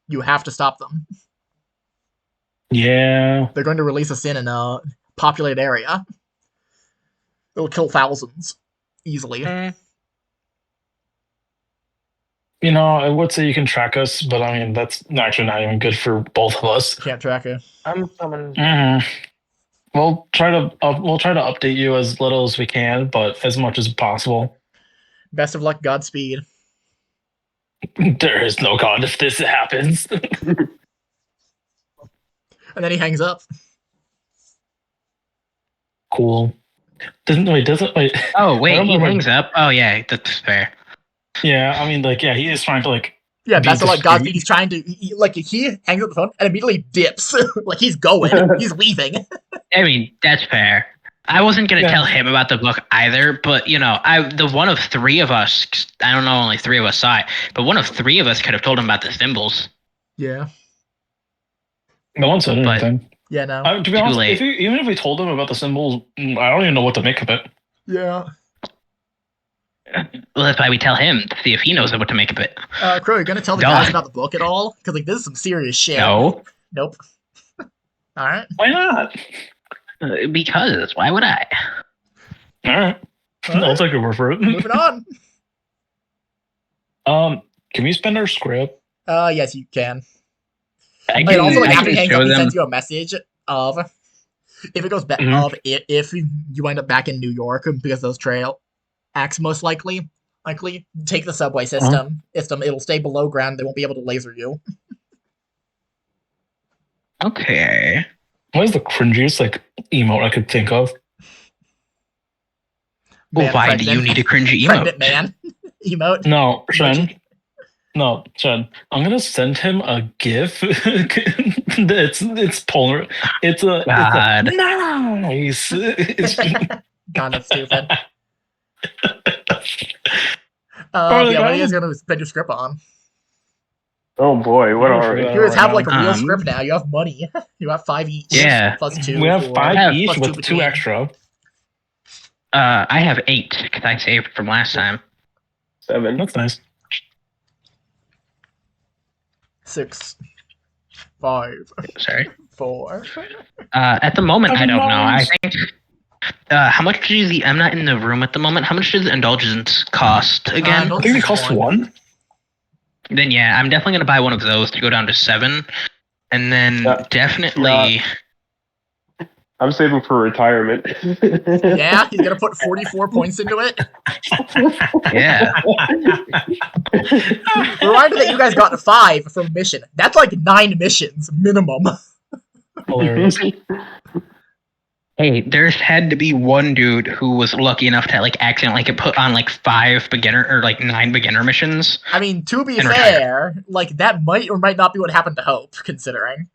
You have to stop them. Yeah. They're going to release a sin in a populated area. It'll kill thousands. Easily. You know, I would say you can track us, but I mean, that's actually not even good for both of us. Can't track it. I'm coming. Mm-hmm. We'll try to update you as little as we can, but as much as possible. Best of luck, Godspeed. There is no god if this happens. And then he hangs up. Cool. Doesn't wait. Oh wait, he hangs up. Oh yeah, that's fair. Yeah, I mean, like, yeah, he is trying to like. Yeah, best of luck, Godspeed. He's trying to he hangs up the phone and immediately dips. Like he's going. He's leaving. I mean, that's fair. I wasn't gonna tell him about the book either, but you know, the one of three of us. I don't know, only three of us saw it, but one of three of us could have told him about the symbols. Yeah. No one said anything. Yeah, no. To be honest, even if we told him about the symbols, I don't even know what to make of it. Yeah. Well, that's why we tell him to see if he knows what to make of it. Crow, you gonna tell the guys about the book at all? Because like this is some serious shit. No. Nope. All right. Why not? Because why would I? All right. I'll take your word for it. Moving on. Can we spend our script? Yes, you can. I can also, like, after he hangs up, he sends you a message of if it goes back of if you end up back in New York because those trail acts most likely take the subway system. It'll stay below ground. They won't be able to laser you. Okay. What is the cringiest like emote I could think of? Well, why do you need a cringy emote? Pregnant man emote. No, Shen. No, Shen. I'm gonna send him a GIF. it's polar. It's a nice. Kind of stupid. What are you guys gonna spend your script on? Oh boy, what are we? You guys have like a real script now. You have money. You have 5 each. Yeah. Plus 2. We have 5 each plus with 2 extra. I have 8 because I saved from last time. 7. That's nice. 6, 5. Sorry. 4. At the moment, I don't know. I think. How much does the? I'm not in the room at the moment. How much does the indulgence cost again? I think it costs 1. Then yeah, I'm definitely gonna buy one of those to go down to 7, and then definitely. I'm saving for retirement. Yeah, he's gonna put 44 points into it. Yeah. Reminder that you guys got 5 from mission. That's like 9 missions minimum. Hilarious. Hey, there's had to be one dude who was lucky enough to like accidentally get put on like 5 beginner or like 9 beginner missions. I mean, to be fair, like that might or might not be what happened to Hope, considering.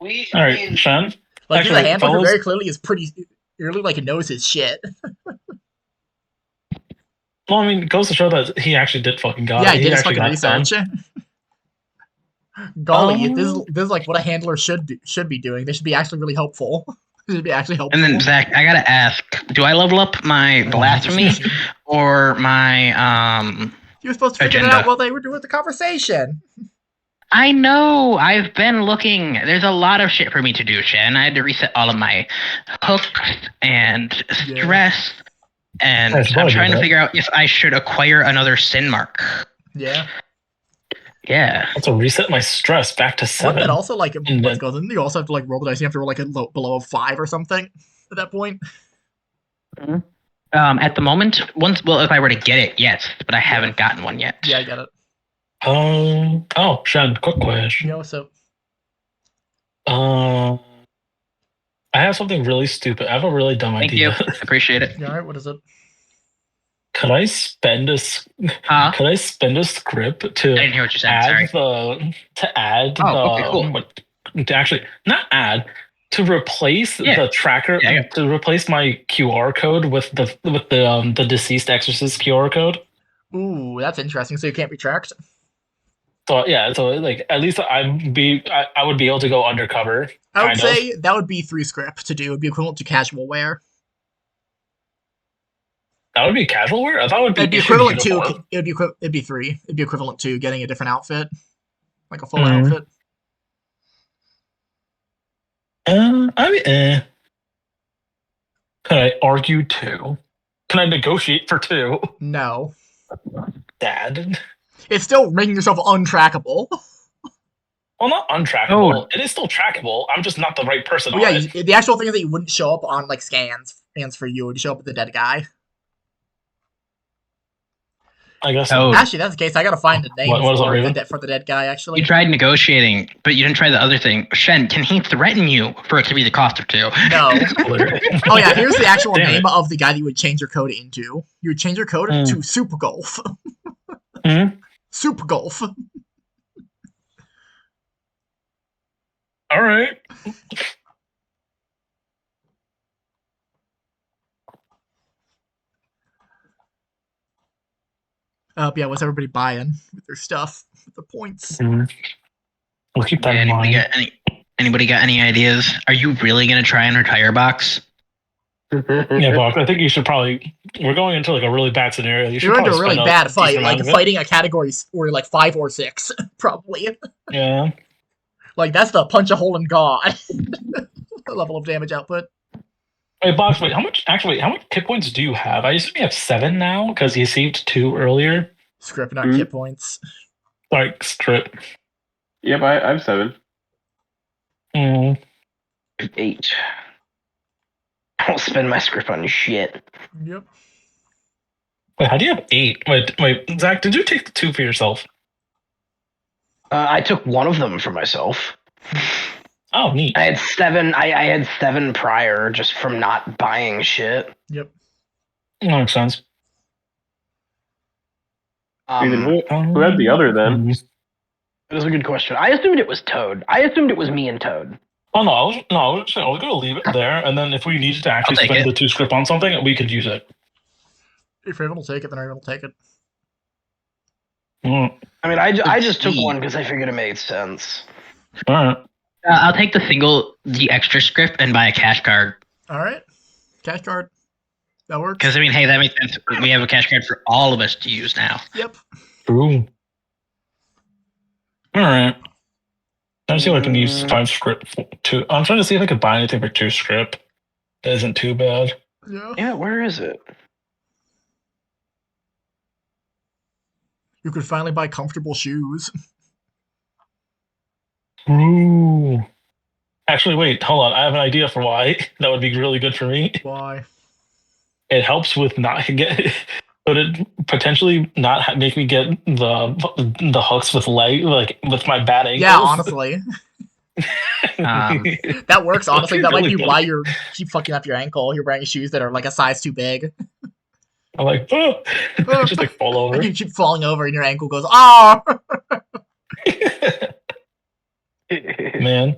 All right, Shen. Like the handler who very clearly is pretty clearly like knows his shit. Well, I mean, it goes to show that he actually did fucking got it. Yeah, he did his fucking research. Golly, this is like what a handler should be doing. They should be actually really helpful. Should be actually helpful. And then Zach, I gotta ask: do I level up my blasphemy or my You were supposed to figure it out while they were doing the conversation. I know. I've been looking. There's a lot of shit for me to do, Shen. I had to reset all of my hooks and stress And I'm trying to figure out if I should acquire another sin mark. Yeah. Yeah. That's a reset my stress back to 7. One that also let's go. Then you also have to roll the dice. You have to roll below a 5 or something at that point. Mm-hmm. At the moment, if I were to get it, yes, but I haven't gotten one yet. Yeah, I get it. Oh, Shen, quick question. Yeah, what's up? I have something really stupid. I have a really dumb idea. Thank you. Appreciate it. Yeah, all right, what is it? Could I spend a script to I didn't hear what you said. to replace the tracker to replace my QR code with the deceased exorcist QR code? Ooh, that's interesting. So you can't be tracked. So at least I would be able to go undercover. I would say that would be 3 script to do. It would be equivalent to casual wear. That would be casual wear? I thought it would be equivalent to it'd be 3. It'd be equivalent to getting a different outfit. Like a full outfit. Can I argue 2? Can I negotiate for 2? No. Dad. It's still making yourself untrackable. Well, not untrackable. Oh. It is still trackable. I'm just not the right person. Well, yeah, the actual thing is that you wouldn't show up on like scans for you. It would show up with the dead guy. I guess. Oh. Actually, that's the case. I gotta find a name for the dead guy. Actually, you tried negotiating, but you didn't try the other thing. Shen, can he threaten you for it to be the cost of 2? No. Oh yeah, here's the actual name of the guy that you would change your code into. You would change your code to Super Golf. Super Golf. All right. Yeah, what's everybody buying with their stuff, with the points? We'll keep that in mind. Anybody got any ideas? Are you really going to try and retire Box? Yeah, Box, I think you should probably... We're going into like a really bad scenario. You're into a really bad fight, like fighting a category or like 5 or 6, probably. Yeah. Like, that's the punch a hole in God level of damage output. Wait, Box, how much hit points do you have? I assume you have 7 now, because you received 2 earlier. Script, not hit points. Sorry, script. Yep, I have 7. 8. I don't spend my script on shit. Yep. Wait, how do you have 8? Wait, Zach, did you take the 2 for yourself? I took 1 of them for myself. Oh, neat. I had 7. I had 7 prior, just from not buying shit. Yep. That makes sense. Who had the other then? That is a good question. I assumed it was Toad. I assumed it was me and Toad. Oh no, I was going to leave it there, and then if we needed to actually spend the 2 script on something, we could use it. If Raven will take it, then Raven will take it. I mean, I just took 1 because I figured it made sense. All right. I'll take the extra script and buy a cash card. All right. Cash card. That works. Because, I mean, hey, that makes sense. We have a cash card for all of us to use now. Yep. True. All right. Trying to see if I can use 5 script to. I'm trying to see if I could buy anything for 2 script. That isn't too bad. Yeah, where is it? You could finally buy comfortable shoes. Ooh. Actually, wait, hold on. I have an idea for why that would be really good for me. Why? It helps with not get. Would it potentially not make me get the hooks with with my bad ankles? Yeah, honestly. That works, honestly. That might be why you keep fucking up your ankle. You're wearing shoes that are like a size too big. I'm like, just like fall over. You keep falling over and your ankle goes, oh! Man.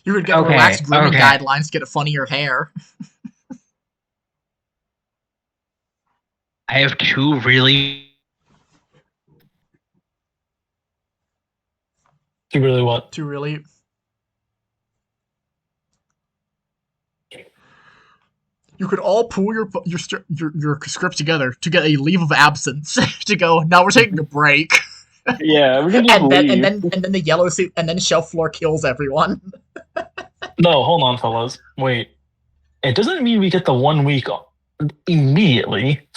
You would get relaxed grooming guidelines to get a funnier hair. I have 2 really... 2 really what? 2 really... You could all pool your script together to get a leave of absence to go. Now we're taking a break. Yeah, we can just leave. And then the yellow suit and then shelf floor kills everyone. No, hold on, fellas. Wait, it doesn't mean we get the 1 week immediately.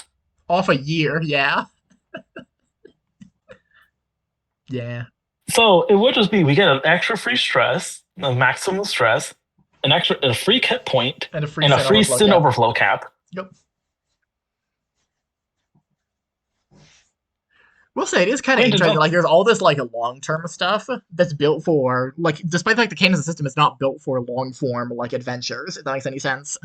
Off a year, yeah. Yeah. So it would just be we get an extra free stress, a maximum stress, a free hit point, and a free sin overflow cap. Yep. We'll say it is kind of interesting. Like, there's all this like long-term stuff that's built for like, despite like the Cain system is not built for long-form like adventures. If that makes any sense.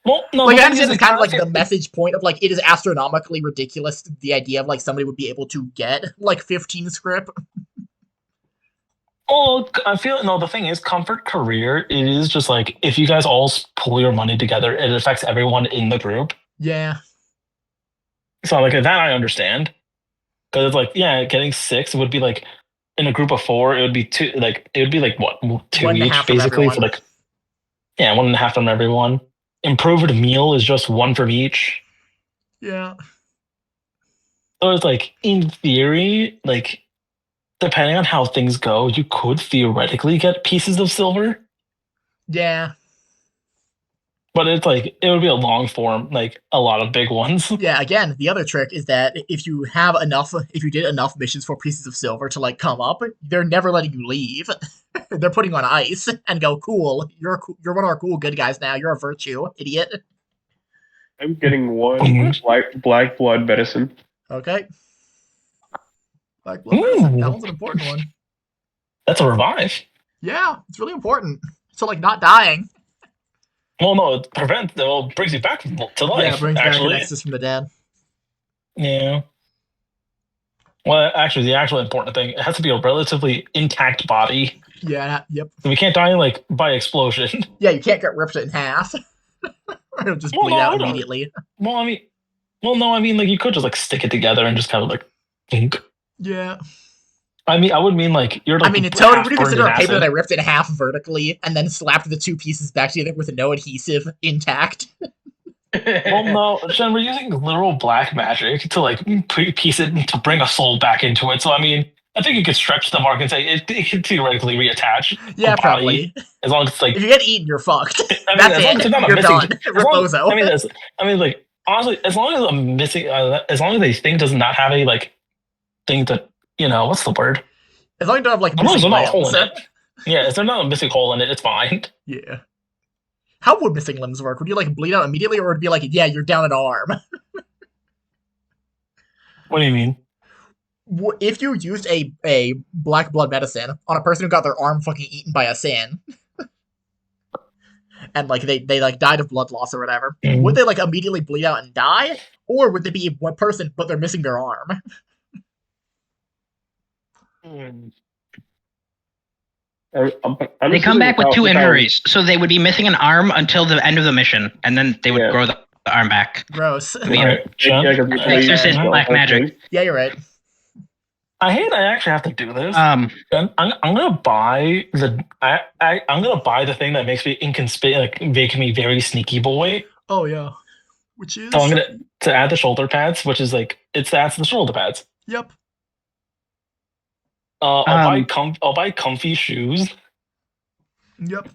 Well, no, like I understand it's kind of like the message point of like it is astronomically ridiculous the idea of like somebody would be able to get like 15 script. Well, I feel no. The thing is, comfort career. It is just like if you guys all pull your money together, it affects everyone in the group. Yeah. So like that, I understand. Because it's like, yeah, getting 6 would be like in a group of 4, it would be 2. Like it would be like what 2 each, basically. For like, yeah, 1.5 from everyone. Improved meal is just 1 from each. Yeah. So it's like in theory, like depending on how things go, you could theoretically get pieces of silver. Yeah. But it's like it would be a long form, like a lot of big ones. Yeah, again, the other trick is that if you did enough missions for pieces of silver to like come up, they're never letting you leave. They're putting on ice and go, cool, you're one of our cool good guys now. You're a virtue, idiot. I'm getting 1 black blood medicine. Okay. Black blood medicine. That one's an important one. That's a revive. Yeah, it's really important. So like not dying. Well, no, it brings you back to life. Yeah, it brings actually. back Nexus from the dead. Yeah. Well, actually, the actual important thing, it has to be a relatively intact body. Yeah, yep. We can't die like by explosion. Yeah, you can't get ripped in half. It'll just bleed out immediately. No, I mean, like you could just like stick it together and just kind of like think. Yeah. I mean, I would mean like you're like. I mean, would you consider a paper that I ripped in half vertically and then slapped the 2 pieces back together with no adhesive intact? Well, no, Shen, we're using literal black magic to like piece it to bring a soul back into it. So I mean, I think you could stretch the mark and say it can theoretically reattach. Yeah, probably. As long as it's like if you get eaten, you're fucked. I mean, That's as long as it. Not you're missing, done. I mean, like honestly, as long as I'm missing, as long as a thing does not have a like thing to what's the word? As long as you don't have like missing limbs. Hole in it. Yeah, if there's not a missing hole in it, it's fine. Yeah. How would missing limbs work? Would you like bleed out immediately, or would it be like, yeah, you're down an arm? What do you mean? If you used a black blood medicine on a person who got their arm fucking eaten by a sin, and like they like died of blood loss or whatever, would they like immediately bleed out and die, or would they be one person but they're missing their arm? They come back with 2 injuries, so they would be missing an arm until the end of the mission, and then they would grow the arm back. Gross. Exorcist black magic. Yeah, you're right. I actually have to do this. I'm gonna buy I'm gonna buy the thing that makes me making me very sneaky boy. Oh yeah, which is. So I'm gonna to add the shoulder pads, which is like adds the shoulder pads. Yep. I'll buy comfy shoes. Yep.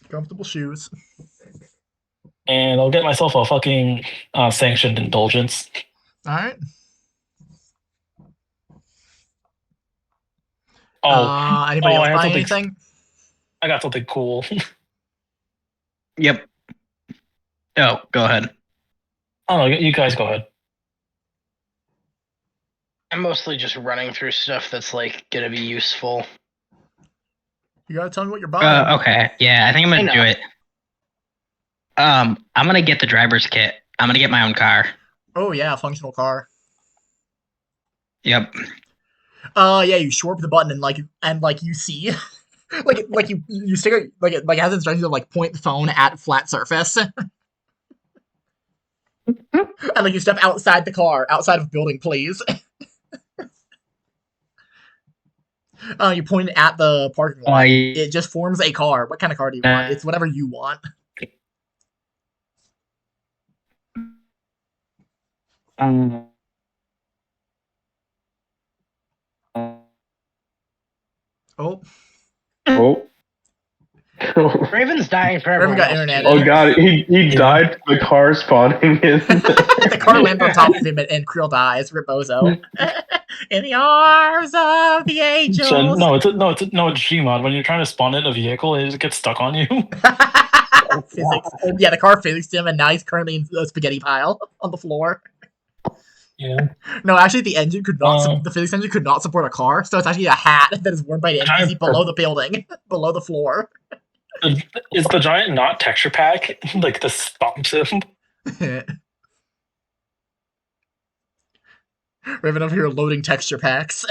Comfortable shoes. And I'll get myself a fucking sanctioned indulgence. All right. Anybody else buy anything? I got something cool. Yep. Oh, go ahead. Oh, no, you guys go ahead. I'm mostly just running through stuff that's like gonna be useful. You gotta tell me what you're buying. Okay. Yeah, I think I'm gonna do it. I'm gonna get the driver's kit. I'm gonna get my own car. Oh yeah, functional car. Yep. Yeah, you shorp the button and you see like you stick it like has instructions of like point the phone at flat surface. And like you step outside the car, outside of building, please. You point it at the parking lot. It just forms a car. What kind of car do you want? It's whatever you want. Oh. Raven's dying for Raven everyone got else, internet. too. Oh god, he died. The car spawning in. The car landed on top of him and Creel dies. Ribozo. In the arms of the angels. So, no, it's Gmod. When you're trying to spawn in a vehicle, it just gets stuck on you. Physics. Yeah, the car physics him, and now he's currently in a spaghetti pile on the floor. Yeah. No, actually, the engine could not. The physics engine could not support a car, so it's actually a hat that is worn by the NPC below the building, below the floor. Is the giant not texture pack like the stomps him? Raven over here loading texture packs.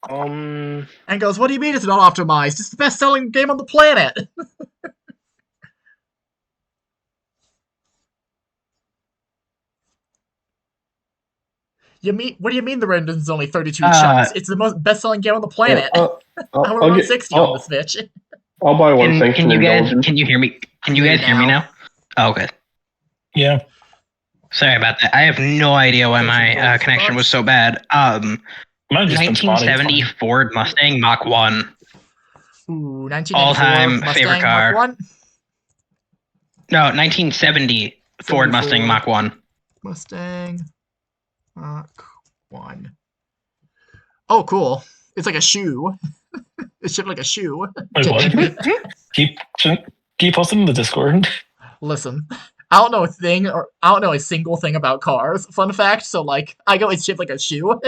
Um, And goes, "What do you mean it's not optimized? It's the best-selling game on the planet." What do you mean the render's only 32 chunks? It's the most best-selling game on the planet. I would run 60 on the Switch. I'll buy one. Can you guys? Can you hear me? Can you guys hear me now? Oh, good. Yeah. Sorry about that. I have no idea why my connection was so bad. 1970 Ford Mustang Mach 1. Ooh, 1984 all-time Mustang favorite car. Mach 1? No, 1970 Ford Mustang Mach 1. Mustang Mach 1. Oh, cool. It's like a shoe. It's shaped like a shoe. Wait, what? keep posting in the Discord. Listen, I don't know a single thing about cars. Fun fact, so like I go, it's shaped like a shoe.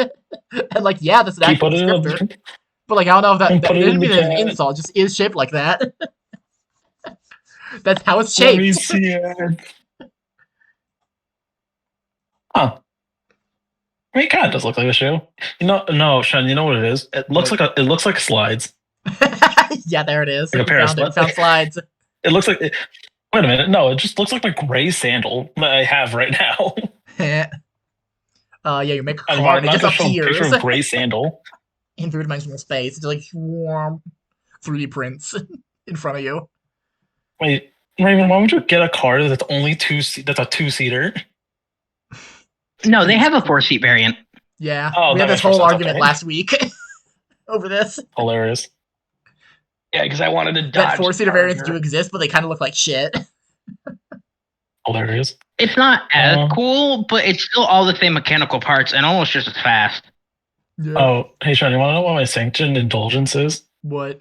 And like, yeah, that's an actual descriptor. But like I don't know if that didn't mean an insult, it just is shaped like that. That's how it's shaped. Let me see it. Huh. I mean, it kind of does look like a shoe. No, Shen, you know what it is? It looks like slides. Yeah, there it is. Like a pair of slides. Found slides. It looks like. Wait a minute. No, it just looks like my gray sandal that I have right now. Yeah, you make a car and it just appears. Picture of gray sandal in three-dimensional space. It's like 3D prints in front of you. Wait, Raven, why would you get a car that's only that's a two-seater? No, they have a 4-seat variant. Yeah, we had this whole argument last week over this. Hilarious. Yeah, because I wanted to dodge. That 4-seater variants do exist, but they kind of look like shit. Hilarious. It's not as cool, but it's still all the same mechanical parts and almost just as fast. Yeah. Oh, hey Sean, you want to know what my sanctioned indulgence is? What?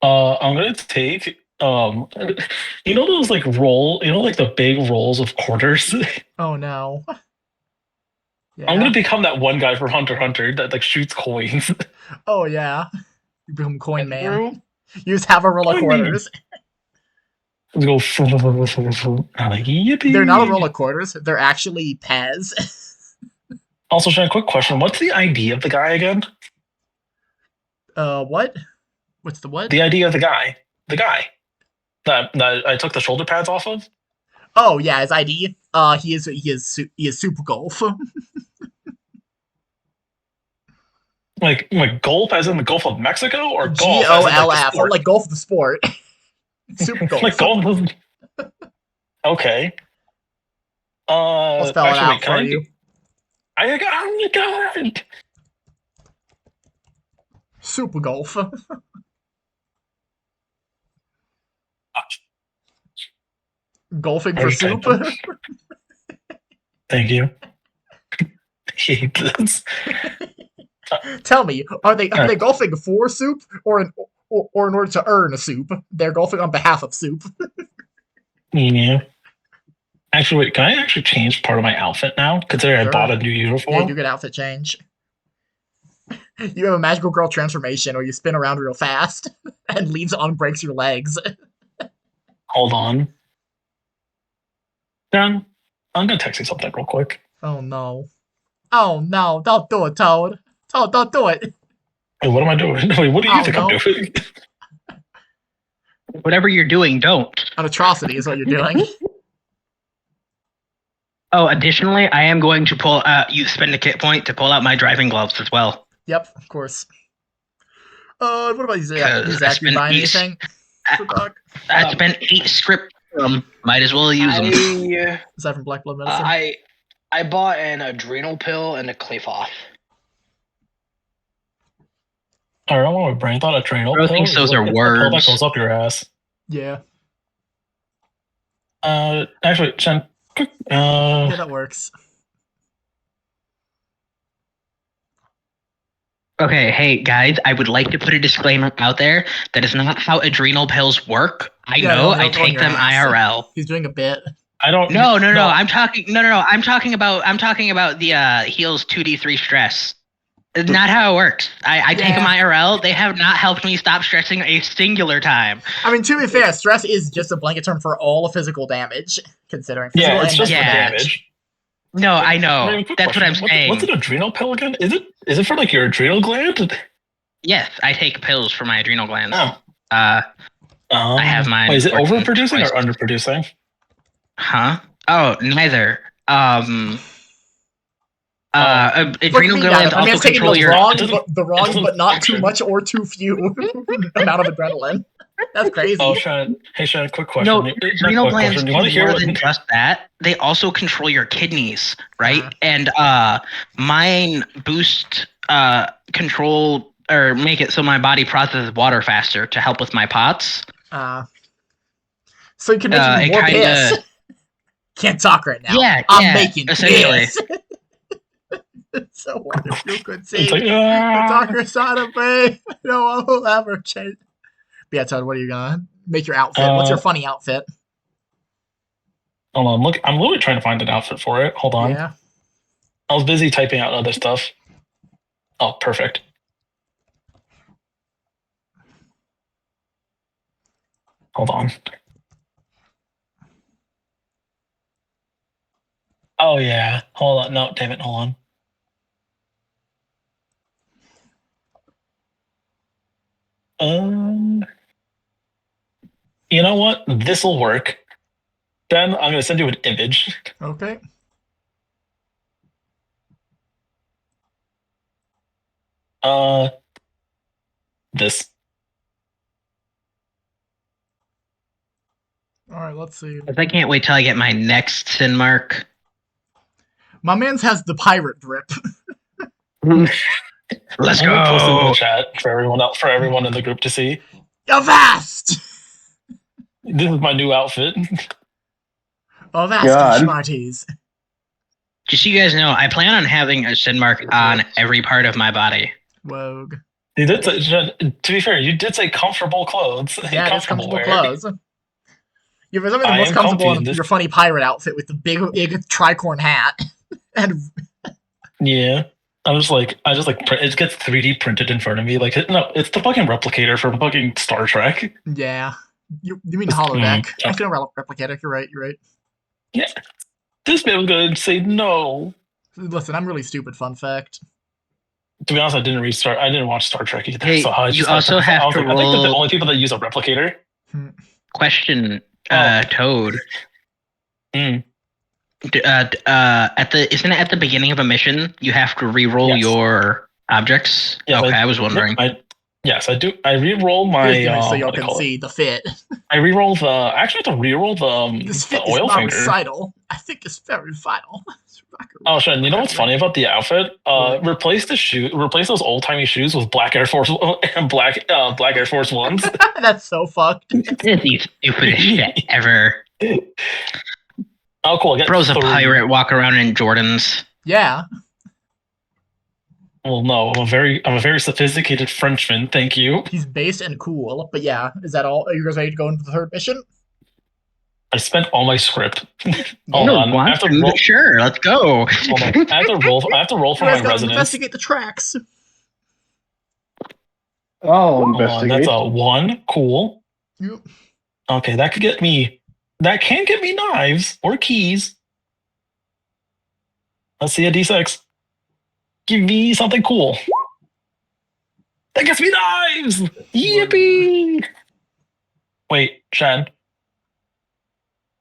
I'm gonna take you know those like like the big rolls of quarters. Oh no. Yeah. I'm gonna become that one guy from Hunter x Hunter that like shoots coins. Oh yeah. You become coin man. You just have a roll of quarters. Go. I'm like, yippee. They're not a roll of quarters. They're actually Pez. Also, Sean, quick question: what's the ID of the guy again? What? What's the what? The ID of the guy. The guy that I took the shoulder pads off of. Oh yeah, his ID. He is Super Golf. Like Golf as in the Gulf of Mexico, or Golf GOLF, or like Golf the sport. Super Golf. Like Golf. Okay. I'll spell it out for you. Oh my god! Super Golf. Golfing for soup. Thank you. I hate this. Tell me, are they golfing for soup or in order to earn a soup? They're golfing on behalf of soup. Yeah. Actually, wait, can I actually change part of my outfit now? Considering I bought a new uniform. Yeah, you get outfit change. You have a magical girl transformation, or you spin around real fast and leaves on breaks your legs. Hold on. John, I'm gonna text you something real quick. Oh no. Oh no, don't do it, Toad. Toad, don't do it. Wait, what am I doing? Wait, what do you think I'm doing? Whatever you're doing, don't. An atrocity is what you're doing. Oh, additionally, I am going to pull spend a kit point to pull out my driving gloves as well. Yep, of course. What about you, Zach? You buying anything? I spent 8 script for them. Might as well use them. Is that from Black Blood Medicine? I bought an adrenal pill and a Clayfoth. I don't know what my brain thought. Adrenal Bro pill thinks is those are like a pill that words. goes up your ass. Yeah. Actually, Shen, Yeah, that works. Okay, hey guys, I would like to put a disclaimer out there. That is not how adrenal pills work. I know, I take them IRL. He's doing a bit. I don't. No. I'm talking. No. I'm talking about the heals 2d3 stress. Not how it works. I take them IRL. They have not helped me stop stressing a singular time. I mean, to be fair, stress is just a blanket term for all physical damage, considering physical it's and just mental damage. No, I know. Ryan, That's what I'm saying. What's an adrenal pill again? Is it for like your adrenal gland? Yes, I take pills for my adrenal glands. Oh. I have mine. Wait, is it overproducing or underproducing? Huh? Oh, neither. Adrenal glands also control your the wrong, but not too much or too few amount of adrenaline. That's crazy. Oh, Sean. Hey, Sean, quick question. No, adrenal glands do more than what... just that. They also control your kidneys, right? And mine boost control or make it so my body processes water faster to help with my POTS. So you can make more piss. Can't talk right now. Yeah, I'm making essentially. Piss. It's so wonderful. You could see the darker side of me. No one will ever change. But yeah, Todd, what are you gonna make your outfit? What's your funny outfit? Hold on, look, I'm literally trying to find an outfit for it. Hold on. Yeah. I was busy typing out other stuff. Oh, perfect. Hold on. Oh yeah. Hold on. No, damn it. Hold on. You know what? This'll work. Then I'm gonna send you an image. Okay. This. All right, let's see. I can't wait till I get my next sin mark. My man's has the pirate drip. Let's go. Post it in the chat for everyone in the group to see. Avast! This is my new outfit. Avast, Smarties. Just so you guys know, I plan on having a sin mark on every part of my body. Wogue. You did say, to be fair, you did say comfortable clothes. Yeah, comfortable clothes. You're the most comfortable in your funny pirate outfit with the big tricorn hat. And yeah. I just like it gets 3D printed in front of me. Like, no, it's the fucking replicator from fucking Star Trek. Yeah. You mean holodeck. I feel replicator. You're right. Yeah. This man was going to say no. Listen, I'm really stupid, fun fact. To be honest, I didn't watch Star Trek either. Hey, so you also have to roll... I think they're the only people that use a replicator. Question, Toad. Isn't it at the beginning of a mission you have to re-roll your objects? Yeah, okay, I was wondering. Yes, I do. I re-roll my. So you can see the fit. I re-roll the. I actually have to re-roll the. This fit the oil is finger. recital. I think it's very vital. Oh, Sean, you know what's funny about the outfit? Replace those old timey shoes with black Air Force black Air Force Ones. That's so fucked. It's the stupidest shit ever. Oh, cool. Bro's a pirate, walk around in Jordans. Yeah. Well, no, I'm a very sophisticated Frenchman. Thank you. He's based and cool, but yeah, is that all? Are you guys ready to go into the third mission? I spent all my script. Hold on. Sure, let's go. Hold on. I have to roll for my residence. Investigate the tracks. Oh, investigate. That's a 1. Cool. Yep. Okay, that can get me knives or keys. Let's see a D6. Give me something cool. That gets me knives! Yippee! Wait, Shen.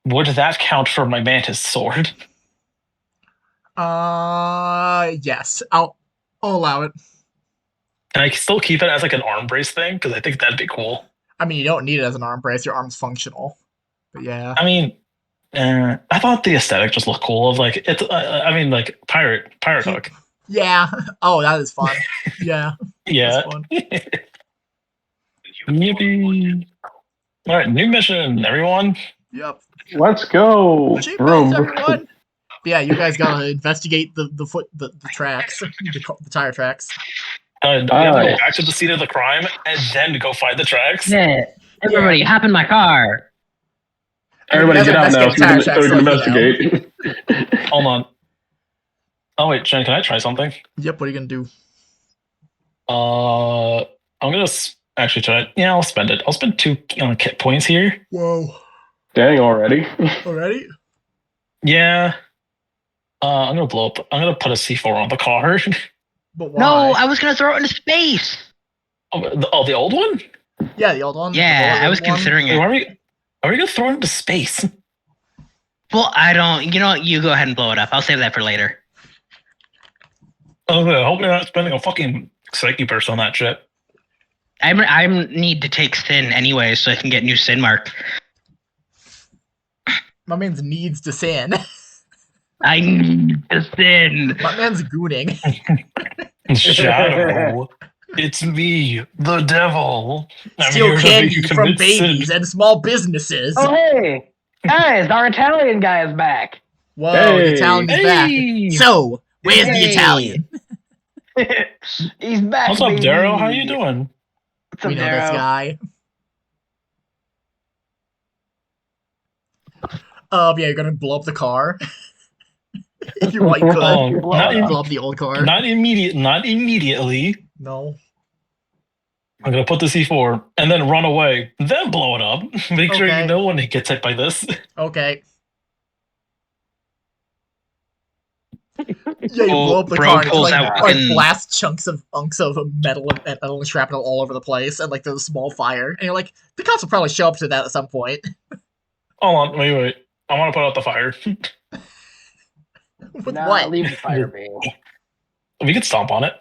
Would that count for my mantis sword? Yes. I'll allow it. Can I still keep it as like an arm brace thing? Because I think that'd be cool. I mean, you don't need it as an arm brace. Your arm's functional. But yeah. I mean, I thought the aesthetic just looked cool. Of like it's. I mean, like pirate hook. Yeah. Oh, that is fun. Yeah. Yeah. Fun. Yippee. All right, new mission, everyone. Yep. Let's go. Achievements, everyone. Yeah, you guys gotta investigate the tracks, the tire tracks. We have to go back to the scene of the crime and then go find the tracks. Yeah. Everybody, hop in my car. Everybody get out now so we can investigate. Hold on. Oh wait, Jen, can I try something? Yep, what are you gonna do? I'm gonna actually try it. Yeah, I'll spend it. I'll spend 2 kit points here. Whoa. Dang, already? Already? Yeah. I'm gonna blow up. I'm gonna put a C4 on the car. But why? No, I was gonna throw it into space. Oh, the old one? Yeah, the old one. Yeah, I was considering it. Are we gonna throw it into space? Well, I don't. You know what? You go ahead and blow it up. I'll save that for later. Oh, I hope you're not spending a fucking psyche burst on that shit. I need to take Sin anyway, so I can get new Sin mark. My man's needs to sin. I need to Sin. My man's gooning. Shadow. It's me, the devil. Steal candy from babies and small businesses. Oh, hey. Guys, our Italian guy is back. Whoa, the Italian is back. So, where's the Italian? He's back. What's up, Darrow? How you doing? What's up, We know this guy. Yeah, you're gonna blow up the car. If you want, you could. Blow up the old car. Not immediately. No. I'm gonna put the C4 and then run away. Then blow it up. Make sure you know when it gets hit by this. Okay. Yeah, you blow up the car and it blast chunks of metal and shrapnel all over the place, and like there's a small fire, and you're like, the cops will probably show up to that at some point. Hold on, wait. I want to put out the fire. With what? Leave the fire be. We could stomp on it.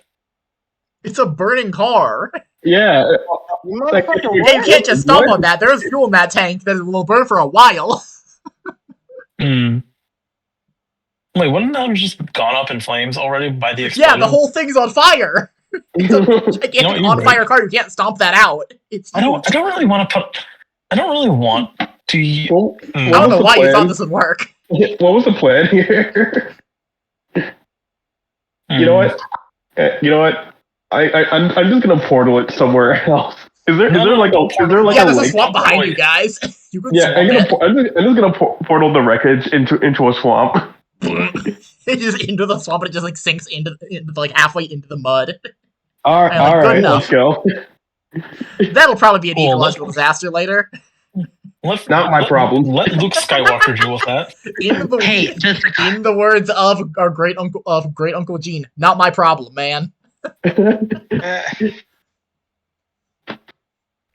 It's a burning car. Yeah. You can't just stomp on that. There's fuel in that tank that will burn for a while. Wait, wouldn't that have just gone up in flames already by the explosion? Yeah, the whole thing's on fire. It's a gigantic on-fire car. You can't stomp that out. I don't really want to. I don't I don't know why you thought this would work. What was the plan here? You know what? I'm just gonna portal it somewhere else. Is there like there's a swamp behind you guys. You could I'm just gonna portal the wreckage into a swamp. Just into the swamp, and it just like sinks into like halfway into the mud. All right, let's go. That'll probably be an ecological disaster later. Not my problem. Let Luke Skywalker deal with that. In the words of our great uncle Gene, not my problem, man.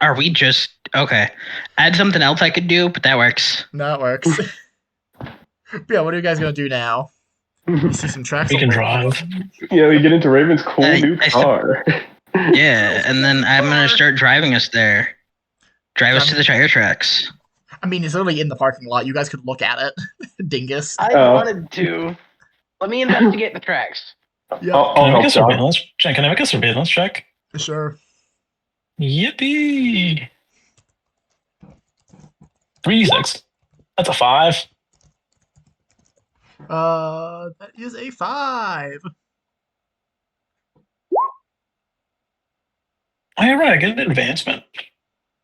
Are we just okay? I had something else I could do, but that works. No, it works. Yeah, what are you guys gonna do now? You see some tracks. We can drive. Yeah, we get into Raven's cool new car. Yeah, and then I'm gonna start driving us there. Drive us to the tire tracks. I mean, it's literally in the parking lot. You guys could look at it. Dingus. I wanted to. Let me investigate the tracks. Yeah. Can I make a surveillance check? Sure. Yippee! 3d6. That's a 5. That is a 5. Oh, you're right. I get an advancement.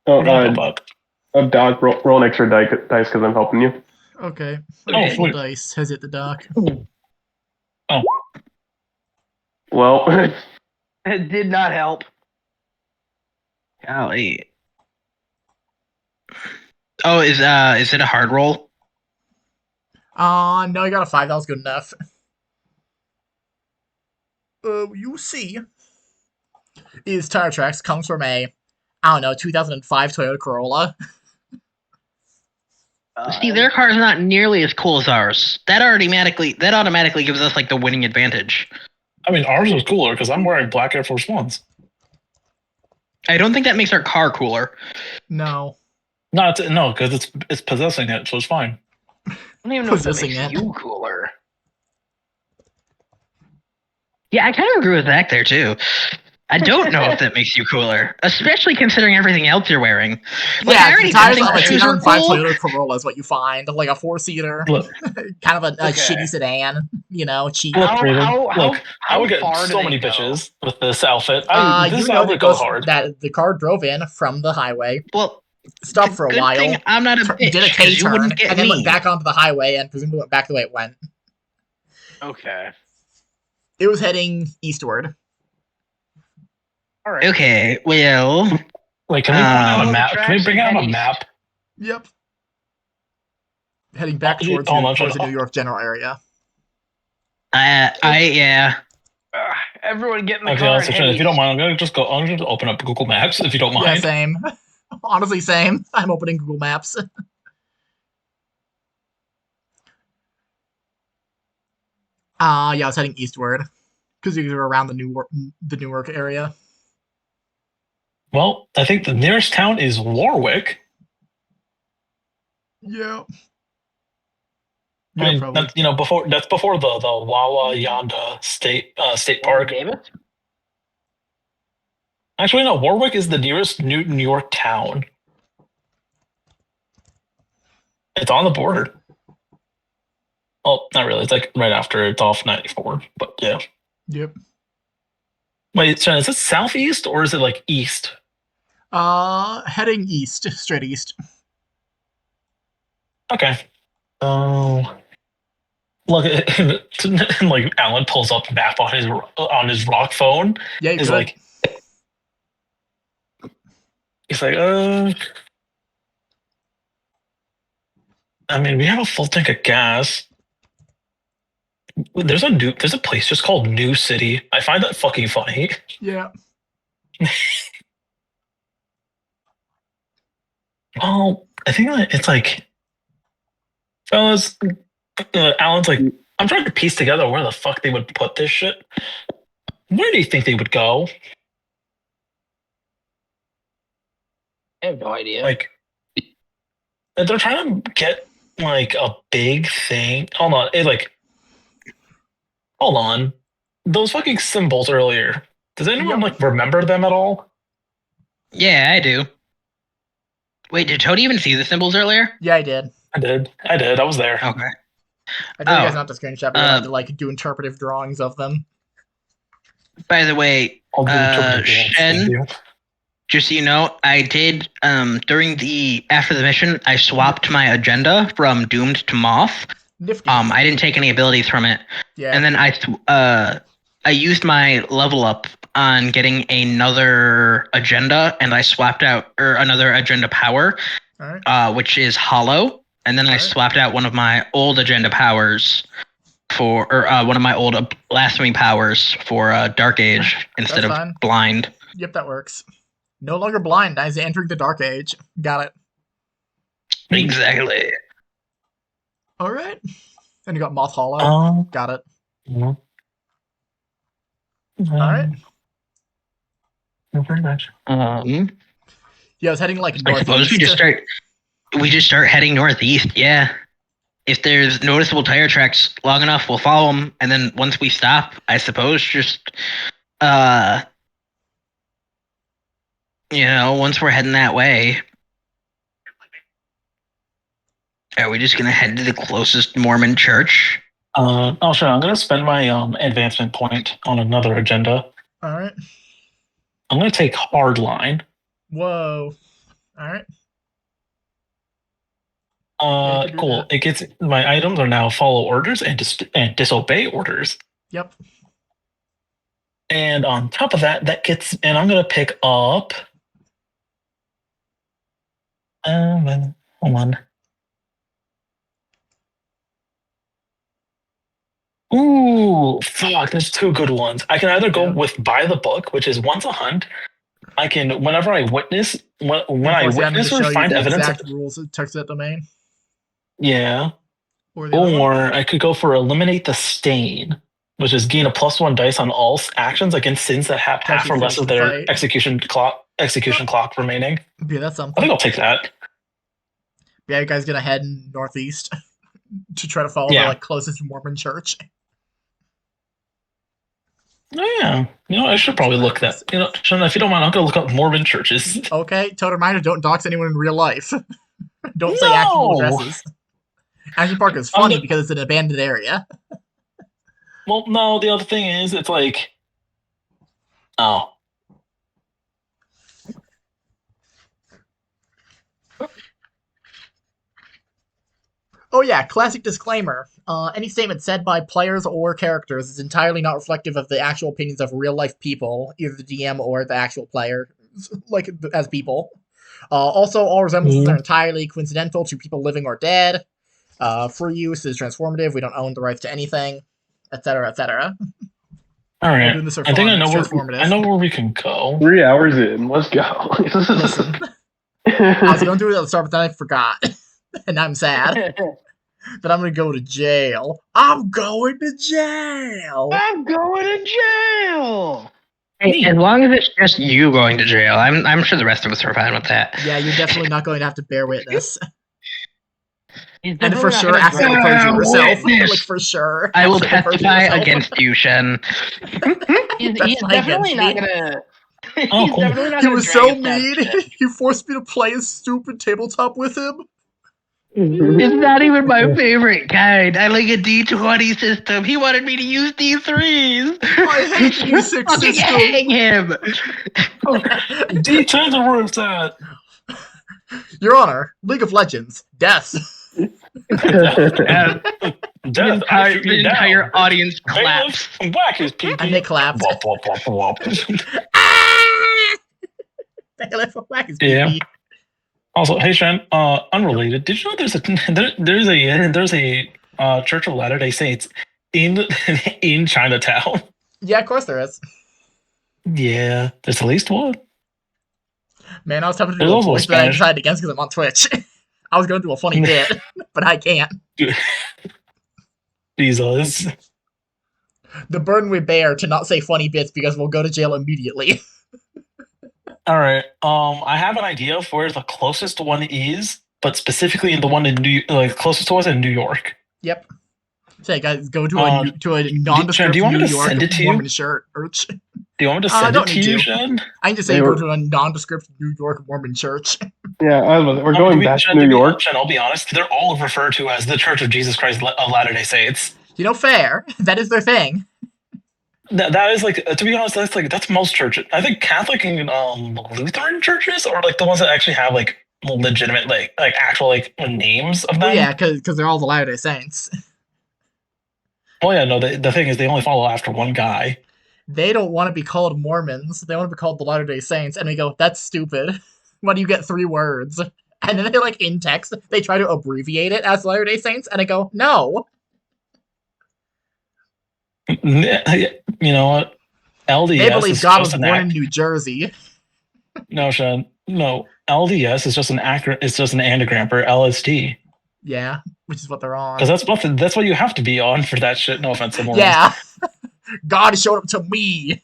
Doc, roll an extra dice because I'm helping you. Okay. Sweet. Dice has hit the doc. Oh. Well, It did not help. Golly. Oh, is it a hard roll? No, you got a 5. That was good enough. You see, is tire tracks comes from a, 2005 Toyota Corolla. See, their car's not nearly as cool as ours. That automatically gives us like the winning advantage. I mean, ours is cooler because I'm wearing black Air Force Ones. I don't think that makes our car cooler. No. No, because it's possessing it, so it's fine. I don't even know if that makes you cooler. Yeah, I kind of agree with Zach there too. I don't know if that makes you cooler, especially considering everything else you're wearing. Like, Yeah, I already the didn't tires think of a the shoes were 2005 cool. Toyota Corolla is what you find, like a 4-seater, Look, kind of a Okay. shitty sedan, cheap. look, Raven, I would get far do so they many go? bitches with this outfit. This That outfit it goes goes hard. that the car drove in from the highway, Well, stopped for a good thing while, I'm not a did a bitch, K because you turn, wouldn't get and then went me. back onto the highway and presumably went back the way it went. Okay. It was heading eastward. All right. Okay, well, Wait, can we bring out a Follow the map? Can we tracks bring and out head a east. map? Yep. Heading back towards the New York general area. yeah. Everyone get in the Okay, car and also, head if you don't east. mind, I'm gonna just open up Google Maps if you don't mind. Yeah, same. Honestly, same. I'm opening Google Maps. Yeah, I was heading eastward because you were around the Newark area. Well, I think the nearest town is Warwick. Yeah. I mean, probably. that's before the Wawa Yanda State Park. Davis? Actually, no. Warwick is the nearest New York town. It's on the border. Well, not really. It's like right after it's off 94. But yeah. Yep. Wait, Shen, is it southeast or is it like east? Heading east, straight east. Okay. Oh. Look, like Alan pulls up the map on his rock phone. Yeah, He's like, I mean, we have a full tank of gas. There's a place just called New City. I find that fucking funny. Yeah. Oh, I think that it's like, fellas, Alan's like, I'm trying to piece together where the fuck they would put this shit. Where do you think they would go? I have no idea. Like, they're trying to get like a big thing. Hold on. Those fucking symbols earlier. Does anyone like remember them at all? Yeah, I do. Wait, did Toad even see the symbols earlier? Yeah, I did. I did. I was there. Okay. I told you guys not to screenshot, but I had to like do interpretive drawings of them. By the way, Shen, just so you know, I did after the mission, I swapped my agenda from Doomed to Moth. Nifty. I didn't take any abilities from it. Yeah. And then I used my level up on getting another agenda, and I swapped out another agenda power, which is Hollow. And then I swapped out one of my old agenda powers for one of my old blasphemy powers for Dark Age instead of Blind. Yep, that works. No longer blind. As entering the Dark Age. Got it. Exactly. All right. And you got Moth Hollow. Got it. Yeah. All right. No, very much. Yeah, I was heading like northeast. I suppose we just start heading northeast. Yeah. If there's noticeable tire tracks long enough, we'll follow them, and then once we stop, I suppose just once we're heading that way, are we just gonna head to the closest Mormon church? Sure. I'm gonna spend my advancement point on another agenda. All right. I'm gonna take Hardline. Whoa. All right. Cool. It gets my items are now follow orders and disobey orders. Yep. And on top of that, and I'm gonna pick up. Hold on. Ooh, fuck! There's two good ones. I can either go with by the book, which is once a hunt. I can whenever I witness when I witness or find evidence. Exact rules of text that domain. Yeah. Or I could go for eliminate the stain, which is gain a +1 dice on all actions against sins that have half or less of their execution clock remaining. Yeah, that's something. I think I'll take that. Yeah, you guys gonna head northeast to try to follow the closest Mormon church. Oh yeah, I should probably look that. Sean, if you don't mind, I'm gonna look up Mormon churches. Okay, total reminder: don't dox anyone in real life. Don't say actual addresses. Ashley Park is funny because it's an abandoned area. Well, no, the other thing is, it's like, oh. Oh yeah, classic disclaimer. Any statement said by players or characters is entirely not reflective of the actual opinions of real-life people, either the DM or the actual player, like, as people. Also, all resemblances are entirely coincidental to people living or dead. Free use is transformative. We don't own the rights to anything, etc., etc. All right. I think I know where we can go. 3 hours in. Let's go. Listen, I was going to do it at the start, but then I forgot, and I'm sad. That I'm going to go to jail. I'm going to jail. I'm going to jail. Hey, as long as it's just you going to jail, I'm sure the rest of us are fine with that. Yeah, you're definitely not going to have to bear witness. And for sure, accidentally perjure yourself. Like, for sure. I will testify against you, Shen. He's definitely not gonna. He was so mean. He forced me to play a stupid tabletop with him. It's not even my favorite kind. I like a D20 system. He wanted me to use D3s. I hate D6 fucking system. hang him. D10s are where it's at. Your Honor, League of Legends, death. The entire audience claps. Whack his pee-pee. And they clapped. Wop, wop, wop, wop. Whack his pee-pee. Also, hey Shen, unrelated. Did you know there's a Church of Latter-day Saints in Chinatown? Yeah, of course there is. Yeah, there's at least one. Man, I was tempted to do a voice, but I decided against because I'm on Twitch. I was going to do a funny bit, but I can't. Jesus. The burden we bear to not say funny bits because we'll go to jail immediately. All right. I have an idea of where the closest one is, but specifically in the one in closest to us in New York. Yep. Say, guys, go to a nondescript New York Mormon church. Do you want me to send it to you, Shen? I can just say go to a nondescript New York Mormon church. Yeah, we're going back to New York. Shen, I'll be honest, they're all referred to as the Church of Jesus Christ of Latter-day Saints. Fair. That is their thing. That is to be honest, that's most churches. I think Catholic and Lutheran churches are the ones that actually have legitimate actual names of them. Well, yeah, because they're all the Latter-day Saints. Oh yeah, no. The thing is, they only follow after one guy. They don't want to be called Mormons. They want to be called the Latter-day Saints, and we go, that's stupid. Why do you get 3 words? And then they in text, they try to abbreviate it as Latter-day Saints, and I go, no. You know what? LDS. They believe God was born in New Jersey. No, Sean. No, LDS is just an It's just an anagram for LSD. Yeah, which is what they're on. Because that's what you have to be on for that shit. No offense to Mormons. Yeah. God showed up to me.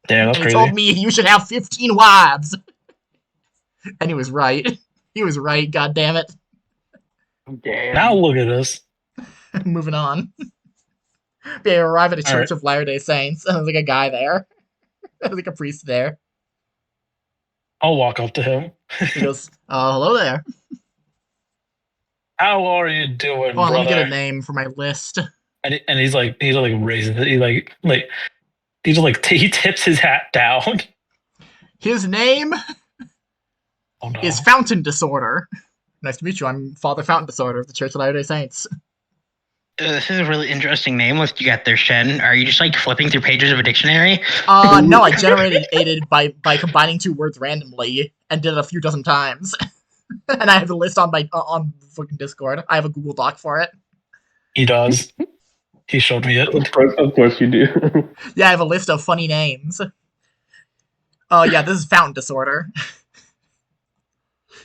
Damn, that's crazy. He told me you should have 15 wives. And he was right. He was right. God damn it. Damn. Now look at us. Moving on. They arrive at a church of Latter-day Saints, and there's a guy there. There's a priest there. I'll walk up to him. He goes, hello there. How are you doing, brother? Let me get a name for my list. And he's raising it. He tips his hat down. His name is Fountain Disorder. Nice to meet you. I'm Father Fountain Disorder of the Church of Latter-day Saints. This is a really interesting name. What you got there, Shen? Are you just flipping through pages of a dictionary? No, I generated it by combining 2 words randomly and did it a few dozen times. And I have the list on fucking Discord. I have a Google Doc for it. He does. He showed me it. Of course you do. Yeah, I have a list of funny names. Oh yeah, this is Fountain Disorder.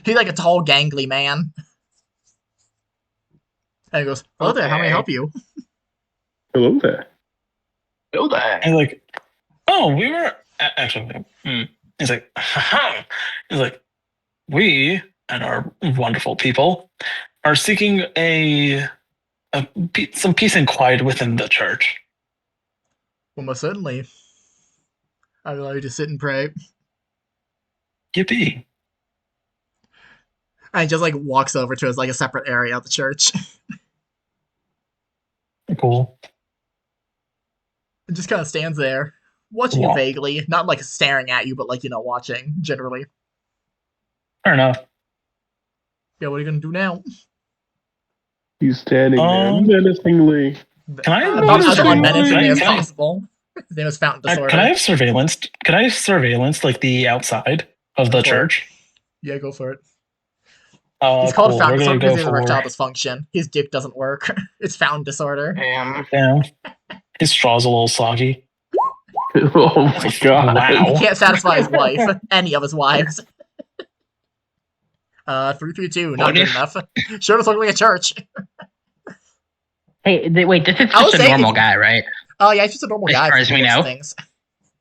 He's a tall, gangly man. And he goes, hello there, how may I help you? Hello there. Hello there. And oh, we were... Actually, he's like, haha. He's like, we and our wonderful people are seeking some peace and quiet within the church. Well, most certainly. I will allow you to sit and pray. Yippee. And he just like walks over to his like a separate area of the church. Cool. And just kind of stands there, watching you vaguely, not like staring at you, but like, watching generally. Fair enough. Yeah, what are you gonna do now? He's standing there menacingly. Can I about as unmenacingly as can possible? His name is Fountain Disorder. Can I have surveillance? Can I have surveillance like the outside of the church? Yeah, go for it. He's called Fountain Disorder because he has erectile dysfunction. His dick doesn't work. It's Fountain Disorder. Damn. His straw's a little soggy. Oh my god. Wow. He can't satisfy his wife. Any of his wives. 332, not good enough. Sure does look like a church. Hey, wait, this is just a normal guy, right? Oh, yeah, he's just a normal guy. As far as we know.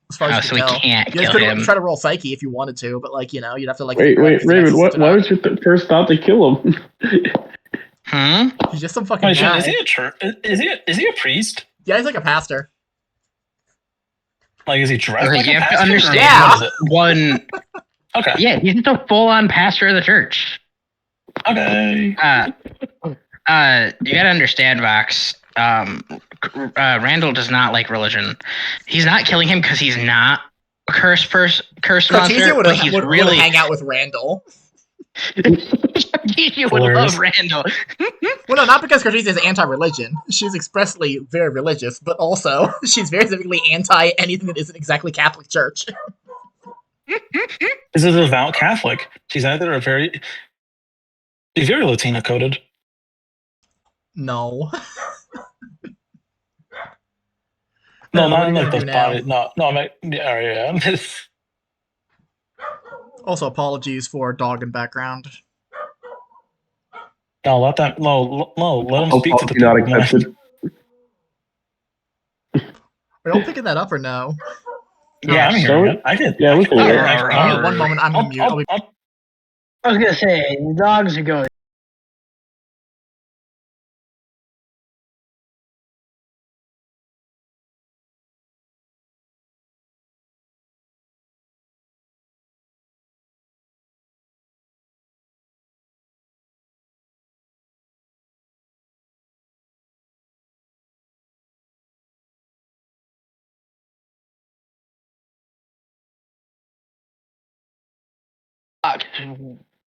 As far as so we can't kill him. Try to roll Psyche if you wanted to, but like, you'd have to like. Wait, Raven, why was your first thought to kill him? He's just some fucking guy. Is he a church? Is he a priest? Yeah, he's like a pastor. Like, is he dressed like you a have pastor? to understand. Yeah. One. Okay. Yeah, he's just a full-on pastor of the church. Okay. You gotta understand, Vox. Randall does not like religion. He's not killing him because he's not a cursed monster. Would really hang out with Randall. Cartesia would love Randall. Well, no, not because Cartesia is anti-religion. She's expressly very religious, but also she's very specifically anti anything that isn't exactly Catholic Church. This is a devout Catholic. She's very Latina coded. No. No, not in like the body. No, I'm yeah. Also, apologies for dog and background. No, let him speak to the not accepted. Are y'all picking that up or no? Yeah, I'm hearing it. I did. Yeah, we can hear it. One moment, I'm gonna mute. I was gonna say, the dogs are going.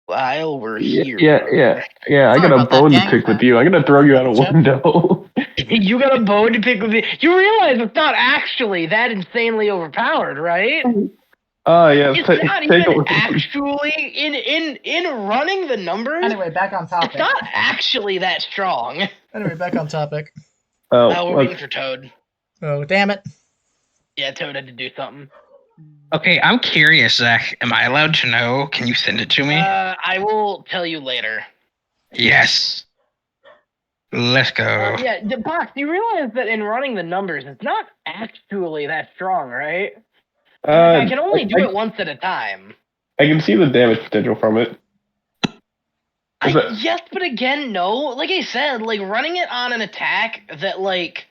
Over here. Yeah. I got a bone to pick with you. I'm gonna throw you out a window. You got a bone to pick with me. You realize it's not actually that insanely overpowered, right? Oh yeah. It's not even actually in running the numbers. Anyway, back on topic. It's not actually that strong. Anyway, back on topic. We're waiting for Toad. Oh, damn it. Yeah, Toad had to do something. Okay, I'm curious, Zach. Am I allowed to know? Can you send it to me? I will tell you later. Yes. Let's go. Yeah, Box, you realize that in running the numbers, it's not actually that strong, right? I can only do it once at a time. I can see the damage potential from it. Yes, but again, no. Like I said, like running it on an attack that like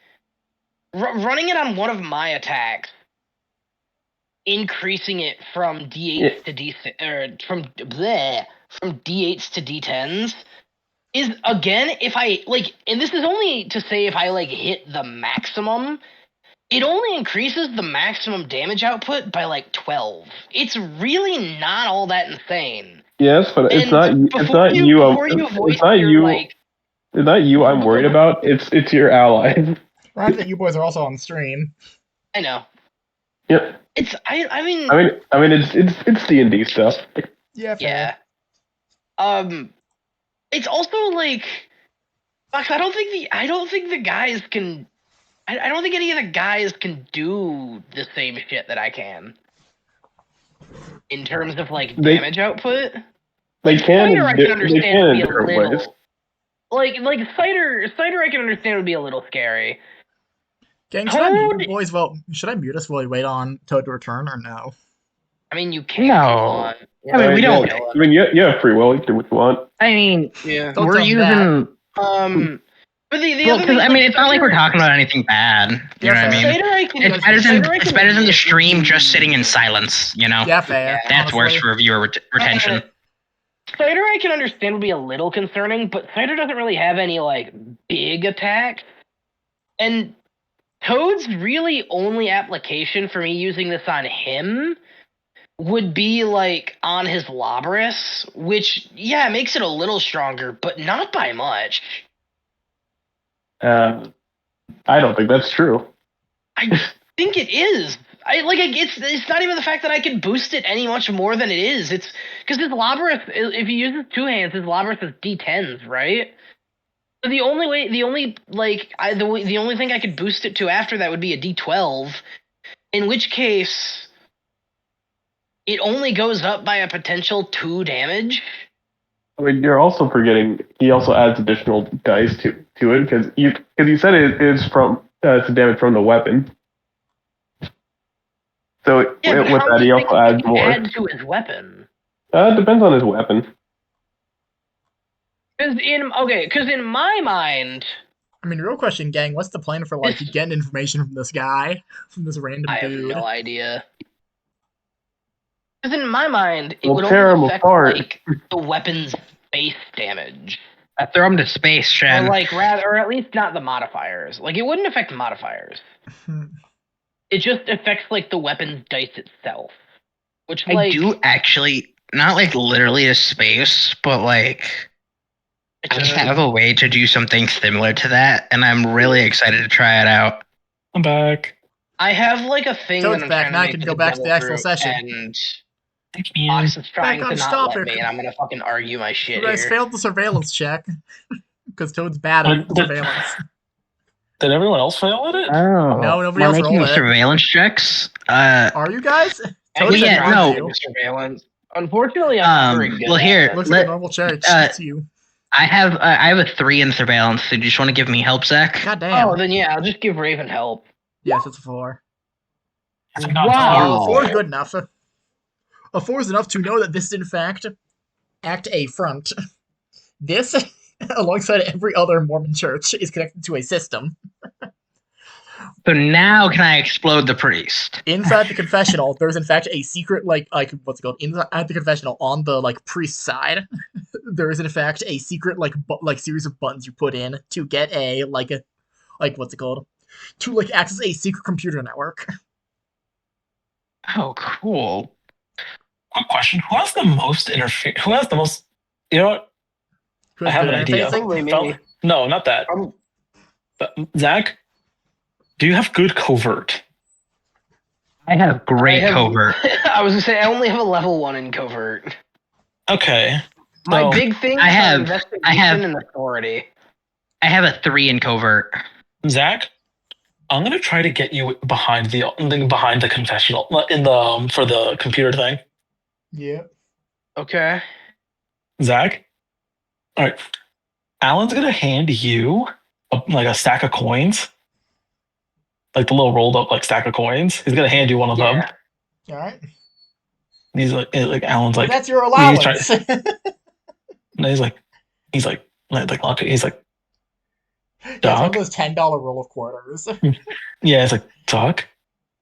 running it on one of my attacks, increasing it from D8s to D from D8s to D10s is again if I like, and this is only to say if I like hit the maximum. It only increases the maximum damage output by like 12. It's really not all that insane. Yes, but it's not you. It's not you I'm worried about. It's your ally. I think you boys are also on stream. I know. Yep. It's I mean it's D&D stuff. Yeah. Fair. Yeah. It's also like I don't think the guys can. I don't think any of the guys can do the same shit that I can. In terms of like damage output. They can. Cider, I can understand would be a little. Ways. Like Cider, I can understand would be a little scary. Gang, should I mute you boys? Well, should I mute us while we wait on Toad to return, or no? I mean, you can. No. I mean, we don't. I mean, you have free will. You can do what you want. I mean, yeah. We're using. But the other thing, I mean, it's not like we're talking about anything bad. You know what I mean? It's better than the stream just sitting in silence. You know? Yeah, fair. That's honestly. worse for viewer retention. Spider I can understand would be a little concerning, but Spider doesn't really have any like big attacks. And Toad's really only application for me using this on him would be like on his Labras, which makes it a little stronger, but not by much. I don't think that's true. I think it is. It's not even the fact that I can boost it any much more than it is. It's because his Labras, if he uses two hands, his Labras is D10s, right? So the only thing I could boost it to after that would be a D12, in which case it only goes up by a potential 2 damage. I mean, you're also forgetting he also adds additional dice to it because you said it is from it's damage from the weapon. So with that, he also adds more. Add to his weapon. It depends on his weapon. Because in my mind, I mean, real question, gang. What's the plan for getting information from this guy, from this random dude? I have no idea. Because in my mind, it we'll would tear only him affect apart. The weapon's base damage. I throw him to space, Shen. Or at least not the modifiers. It wouldn't affect the modifiers. It just affects the weapon's dice itself. Which I do actually not literally to space, but I have a way to do something similar to that, and I'm really excited to try it out. I'm back. I have a thing Toad's that I'm back. trying Now to I make can with go back to the actual Devil session. And Thank you. Fox is trying Back to on not let topic. me, and I'm gonna fucking argue my shit You guys here. failed the surveillance check because Toad's bad at surveillance. Did everyone else fail at it? Oh, No, nobody else making rolled it. surveillance checks. Are you guys? Toad Surveillance. Unfortunately, I'm not very good. Well, here, looks like a normal church to you. I have a 3 in surveillance. So you just want to give me help, Zach? God damn. Oh, then I'll just give Raven help. Yes, it's a 4. Wow. 4 is good enough. A 4 is enough to know that this is in fact Act A front. This, alongside every other Mormon church, is connected to a system. So now can I explode the priest? Inside the confessional, there's in fact a secret, what's it called? Inside the confessional, on the, priest side, there is in fact a secret, series of buttons you put in to get a, what's it called? To, access a secret computer network. Oh, cool. Quick question. Who has the most you know what? I have an idea. No, not that. But, Zach, do you have good covert? I have great covert. I was gonna say I only have a level 1 in covert. Okay. My big thing is investigation and authority. I have a 3 in covert. Zach, I'm gonna try to get you behind the confessional for the computer thing. Yeah. Okay. Zach, all right. Alan's gonna hand you a stack of coins, the little rolled up stack of coins. He's gonna hand you one of them. All right. He's Alan's like, that's your allowance. He's like, Doc. One of those $10 roll of quarters. Yeah, it's Doc,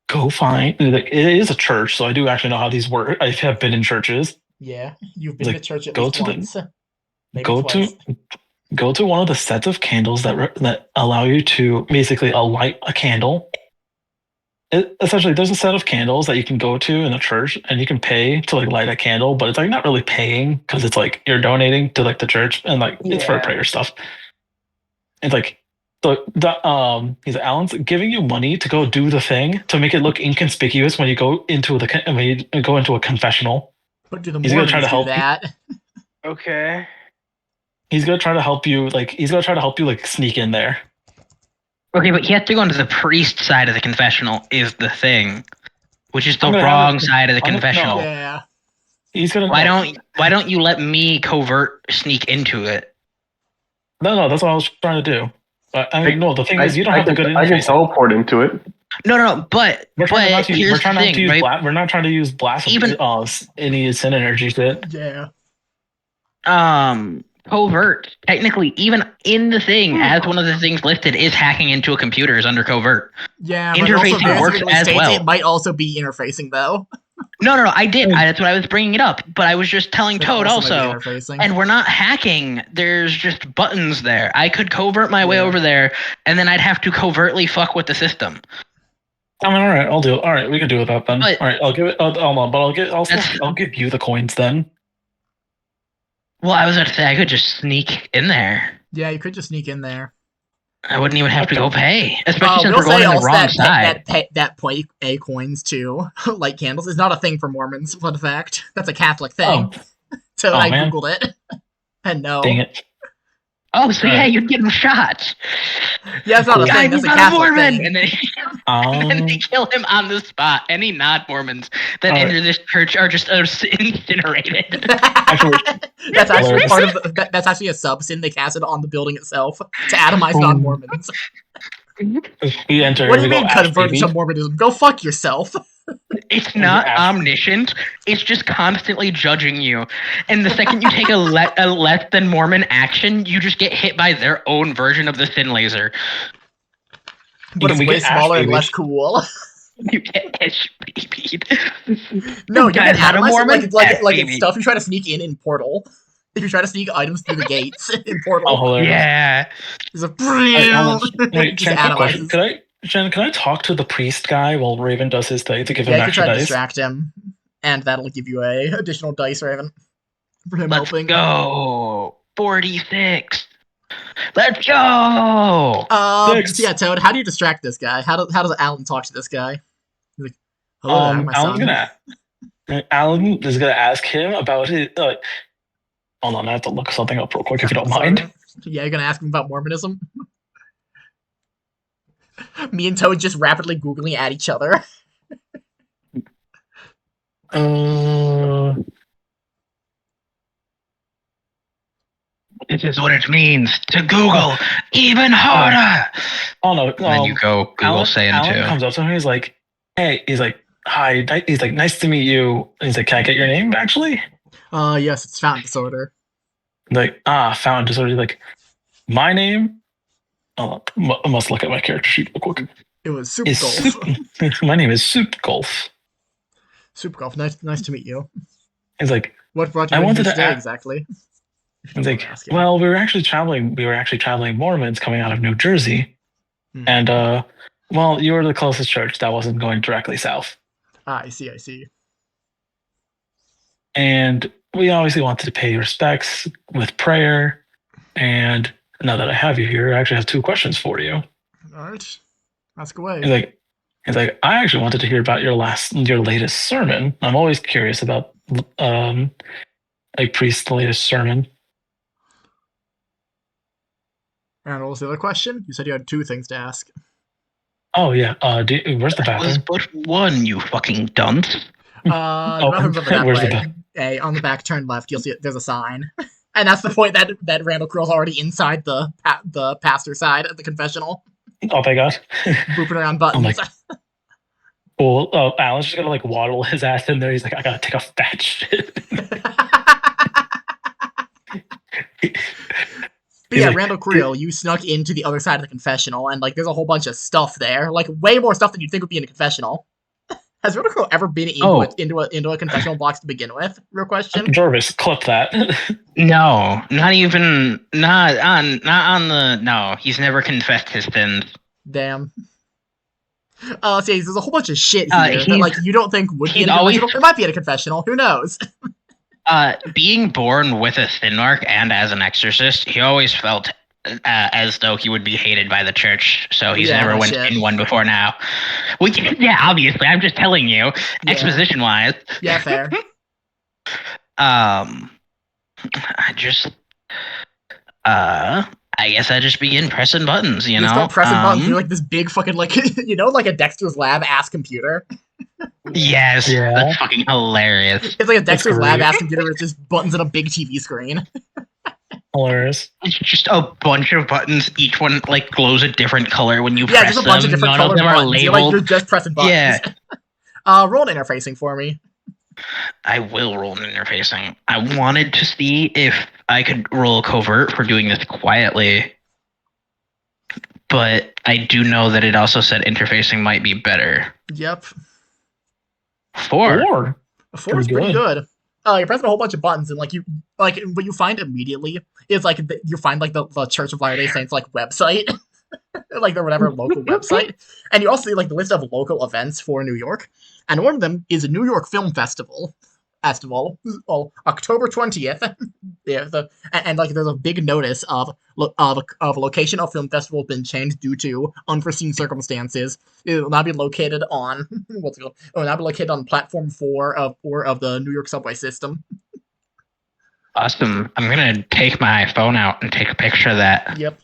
go find. It is a church, so I do actually know how these work. I have been in churches. Yeah, you've been to church at least once. Go to one of the sets of candles that allow you to basically light a candle. Essentially, there's a set of candles that you can go to in a church, and you can pay to light a candle, but it's not really paying because it's you're donating to the church, and it's for prayer stuff. It's Alan's giving you money to go do the thing to make it look inconspicuous when you go into a confessional. But do the Mormons try to help that? Okay. He's gonna try to help you. He's gonna try to help you sneak in there. Okay, but you have to go into the priest side of the confessional is the thing, which is the wrong side of the confessional. Yeah. He's gonna. Why don't you let me covert sneak into it? No, that's what I was trying to do. The thing is, you don't have the good interface. I can teleport into it. No, but we're trying to use right? We're not trying to use blasphemy, any sin energy shit. Yeah. covert. Technically, even in the thing, as one of the things listed is hacking into a computer is under covert. Yeah, but also interfacing very works specifically as states well. it might also be interfacing though. No, I did. That's what I was bringing it up. But I was just telling But Toad also might also, be interfacing. and we're not hacking. There's just buttons there. I could covert my way over there, and then I'd have to covertly fuck with the system. I mean, all right, I'll do it. All right, we can do it that then. But- all right, I'll give it. Hold on, but I'll give you the coins then. Well, I was about to say I could just sneak in there. Yeah, you could just sneak in there. I wouldn't even have to go pay, especially since we'll we're going say on the also wrong side. that point A coins too, light candles, is not a thing for Mormons. Fun fact. That's a Catholic thing. So I man. googled it, and no. Dang it. Oh, so yeah, you'd get him shot. Yeah, it's not a thing. That's a Catholic thing. And then they kill him on the spot. Any non-Mormons that enter this church are just incinerated. That's actually part of that's actually a sub-sin they casted on the building itself to atomize non-Mormons. We enter. What do you mean converted to Mormonism? Go fuck yourself. It's not omniscient. It's just constantly judging you. And the second you take a less than Mormon action, you just get hit by their own version of the sin laser. But it's way smaller and less cool. You get HBB'd. No, you get atomized like it's stuff you try to sneak in Portal. If you try to sneak items through the gates in Portal. Oh, yeah. There's a wait, Jen, can I talk to the priest guy while Raven does his thing to give him extra dice? Yeah, you can try to distract him, and that'll give you a additional dice, Raven, for him helping. Let's go! 46! Let's go! Yeah, Toad, how do you distract this guy? How does Alan talk to this guy? He's like, hello there, my son. Alan is gonna ask him about his... hold on, I have to look something up real quick if you don't mind. Yeah, you're gonna ask him about Mormonism? Me and Toad just rapidly Googling at each other. This is what it means to Google even harder. Oh no! And then you go Google Alan comes up to him. He's like, "Hey," he's like, "Hi." He's like, "Nice to meet you." And he's like, "Can I get your name, actually?" Yes, it's Fountain Disorder. Like, Fountain Disorder. He's like, "My name." I must look at my character sheet real quick. It was Soup Golf. My name is Soup Golf. Soup Golf. Nice to meet you. He's like, what brought you here today exactly? He's like, well, we were actually traveling Mormons coming out of New Jersey, and well, you were the closest church that wasn't going directly south. I see. And we obviously wanted to pay respects with prayer, and now that I have you here, I actually have 2 questions for you. All right, ask away. He's like, I actually wanted to hear about your latest sermon. I'm always curious about a priest's latest sermon. And what was the other question? You said you had 2 things to ask. Oh yeah. Where's the bathroom? That was but one, you fucking dunce. The bathroom's over that way. Hey, on the back, turn left. You'll see there's a sign. And that's the point that Randall Crow's already inside the pastor side of the confessional. Oh my god. Booping around buttons. I'm like, well, Alan's just gonna waddle his ass in there. He's like, I gotta take a fat shit. But yeah, Randall Creel, you snuck into the other side of the confessional, and there's a whole bunch of stuff there, way more stuff than you'd think would be in a confessional. Has Randall Creel ever been into a confessional box to begin with? Real question. Jarvis, clip that. No, not even not on the. No, he's never confessed his sins. Damn. See, there's a whole bunch of shit here that you don't think would be in a confessional. It might be in a confessional. Who knows? Being born with a sin mark and as an exorcist, he always felt as though he would be hated by the church, so he's never went in one before now. Obviously, I'm just telling you, exposition-wise. Yeah, fair. I guess I just begin pressing buttons, you know? Start pressing buttons. You're this big fucking, a Dexter's Lab ass computer. Yes, that's fucking hilarious. It's like a Dexter's Lab ass computer with just buttons and a big TV screen. Hilarious. It's just a bunch of buttons. Each one glows a different color when you press them. Yeah, just a bunch of different None of them buttons. are labeled. You're just pressing buttons. Yeah. Roll an interfacing for me. I will roll an interfacing. I wanted to see if I could roll a covert for doing this quietly, but I do know that it also said interfacing might be better. Yep. 4. 4 is pretty good. You're pressing a whole bunch of buttons, and what you find immediately is you find the Church of Latter-day Saints website, like their whatever local website, and you also see the list of local events for New York, and one of them is a New York Film Festival. October 20th. Yeah, and there's a big notice of location of film festival been changed due to unforeseen circumstances. It will now be located on It will now be located on platform 4 of the New York subway system. Awesome. I'm gonna take my phone out and take a picture of that. Yep.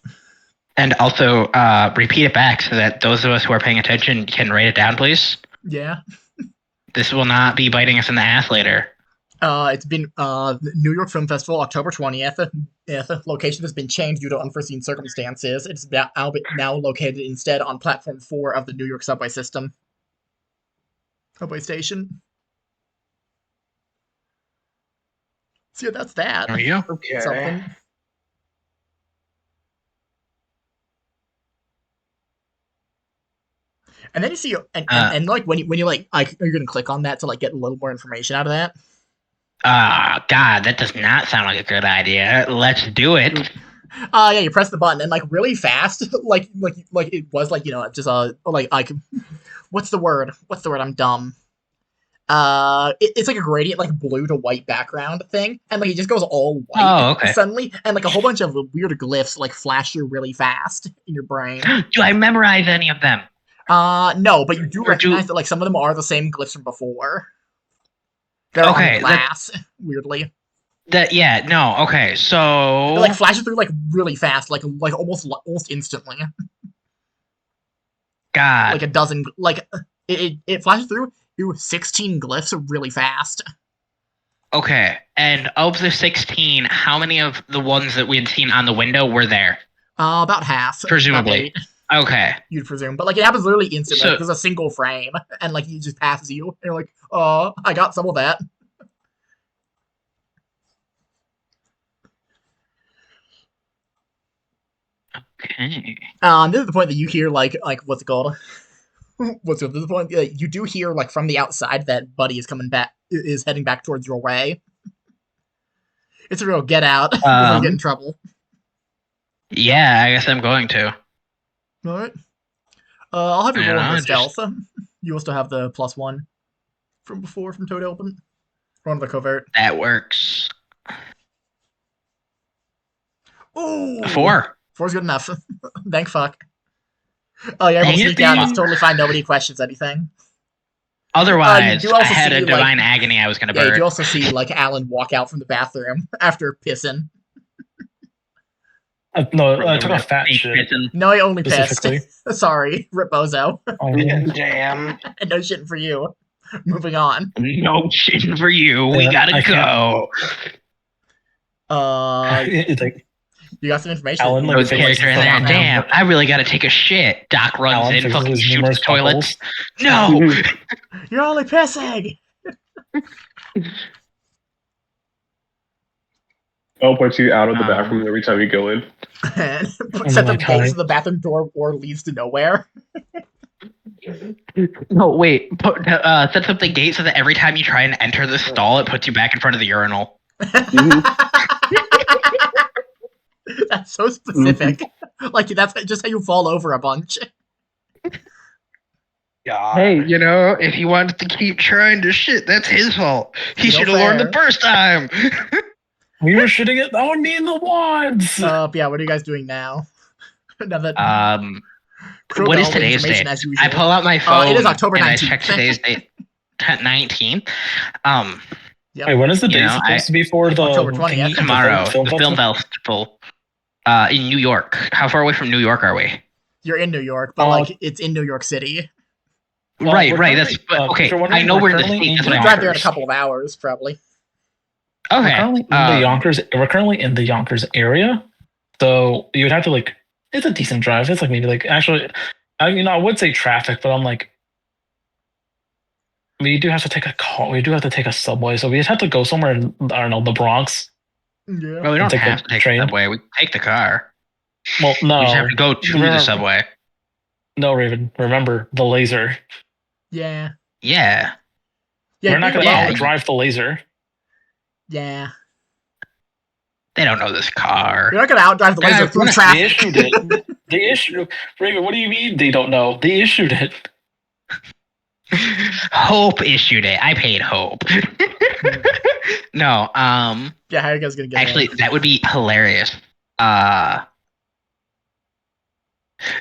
And also repeat it back so that those of us who are paying attention can write it down, please. Yeah. This will not be biting us in the ass later. It's been New York Film Festival, October 20th. The location has been changed due to unforeseen circumstances. It's now located instead on platform 4 of the New York subway system. Subway station. So yeah, that's that. There you go. Okay. Something. And then you see, and when you you're gonna click on that to get a little more information out of that. God, that does not sound like a good idea. Let's do it. Yeah, you press the button and really fast, like it was just what's the word? I'm dumb. It's like a gradient, blue to white background thing, and it just goes all white suddenly, and a whole bunch of weird glyphs flash through really fast in your brain. Do I memorize any of them? No, but you do recognize that some of them are the same glyphs from before. They're on glass, weirdly. Okay, so it flashes through really fast, almost instantly. God, a dozen, it flashes through 16 glyphs really fast. Okay, and of the 16, how many of the ones that we had seen on the window were there? About half, presumably. Okay, you'd presume, but it happens literally instantly. So, there's a single frame, and he just passes you, and you're like, "Oh, I got some of that." Okay. This is the point that you hear what's it called? This is the point you do hear from the outside that Buddy is heading back towards your way. It's a real get out before you get in trouble. Yeah, I guess I'm going to. All right. I'll have you roll on stealth. You also have the +1 from before from Toad Open. Roll the covert. That works. Ooh, 4. 4's good enough. Thank fuck. Oh yeah, we'll sneak out. It's totally fine. Nobody questions anything. Otherwise, I had a divine agony I was going to burn. You do also see Alan walk out from the bathroom after pissing. No, I took a fat shit. No, I only pissed. Sorry, Rip Bozo. Oh, damn. And no shitting for you. Moving on. No shitting for you. We gotta go. You got some information. Alan, damn, I really gotta take a shit. Doc runs in, fucking shoots toilets. No! You're only pissing! I'll put you out of the bathroom every time you go in. And set the gates of the bathroom door or leads to nowhere. No, wait. Set up the gate so that every time you try and enter the stall, it puts you back in front of the urinal. That's so specific. That's just how you fall over a bunch. God. Hey, if he wants to keep trying to shit, that's his fault. He should have learned the first time. We were shitting it on me in the wads. Yeah, what are you guys doing now? Now that what is today's date? I pull out my phone. It is October 19th. And I check today's date. 19th. Yep. Wait, when is the date supposed to be for the October 20th? Tomorrow, the film festival in New York. How far away from New York are we? You're in New York, but it's in New York City. Right. That's okay. I know where the state is. We drive there in a couple of hours, probably. Okay. We're currently in the Yonkers area, so you would have to it's a decent drive. It's maybe actually, I would say traffic, but I'm we do have to take a car. We do have to take a subway, so we just have to go somewhere in, I don't know, the Bronx. Yeah. Well, we don't take have to take the subway. We can take the car. Well, no. We just have to go to the subway. No, Raven. Remember the laser. Yeah. Yeah. We're not going to outdrive the laser. Yeah. They don't know this car. You're not going to outdrive the laser through traffic. They issued it. They issued Raven, what do you mean they don't know? They issued it. Hope issued it. I paid Hope. No, yeah, how are you guys gonna get actually, that would be hilarious.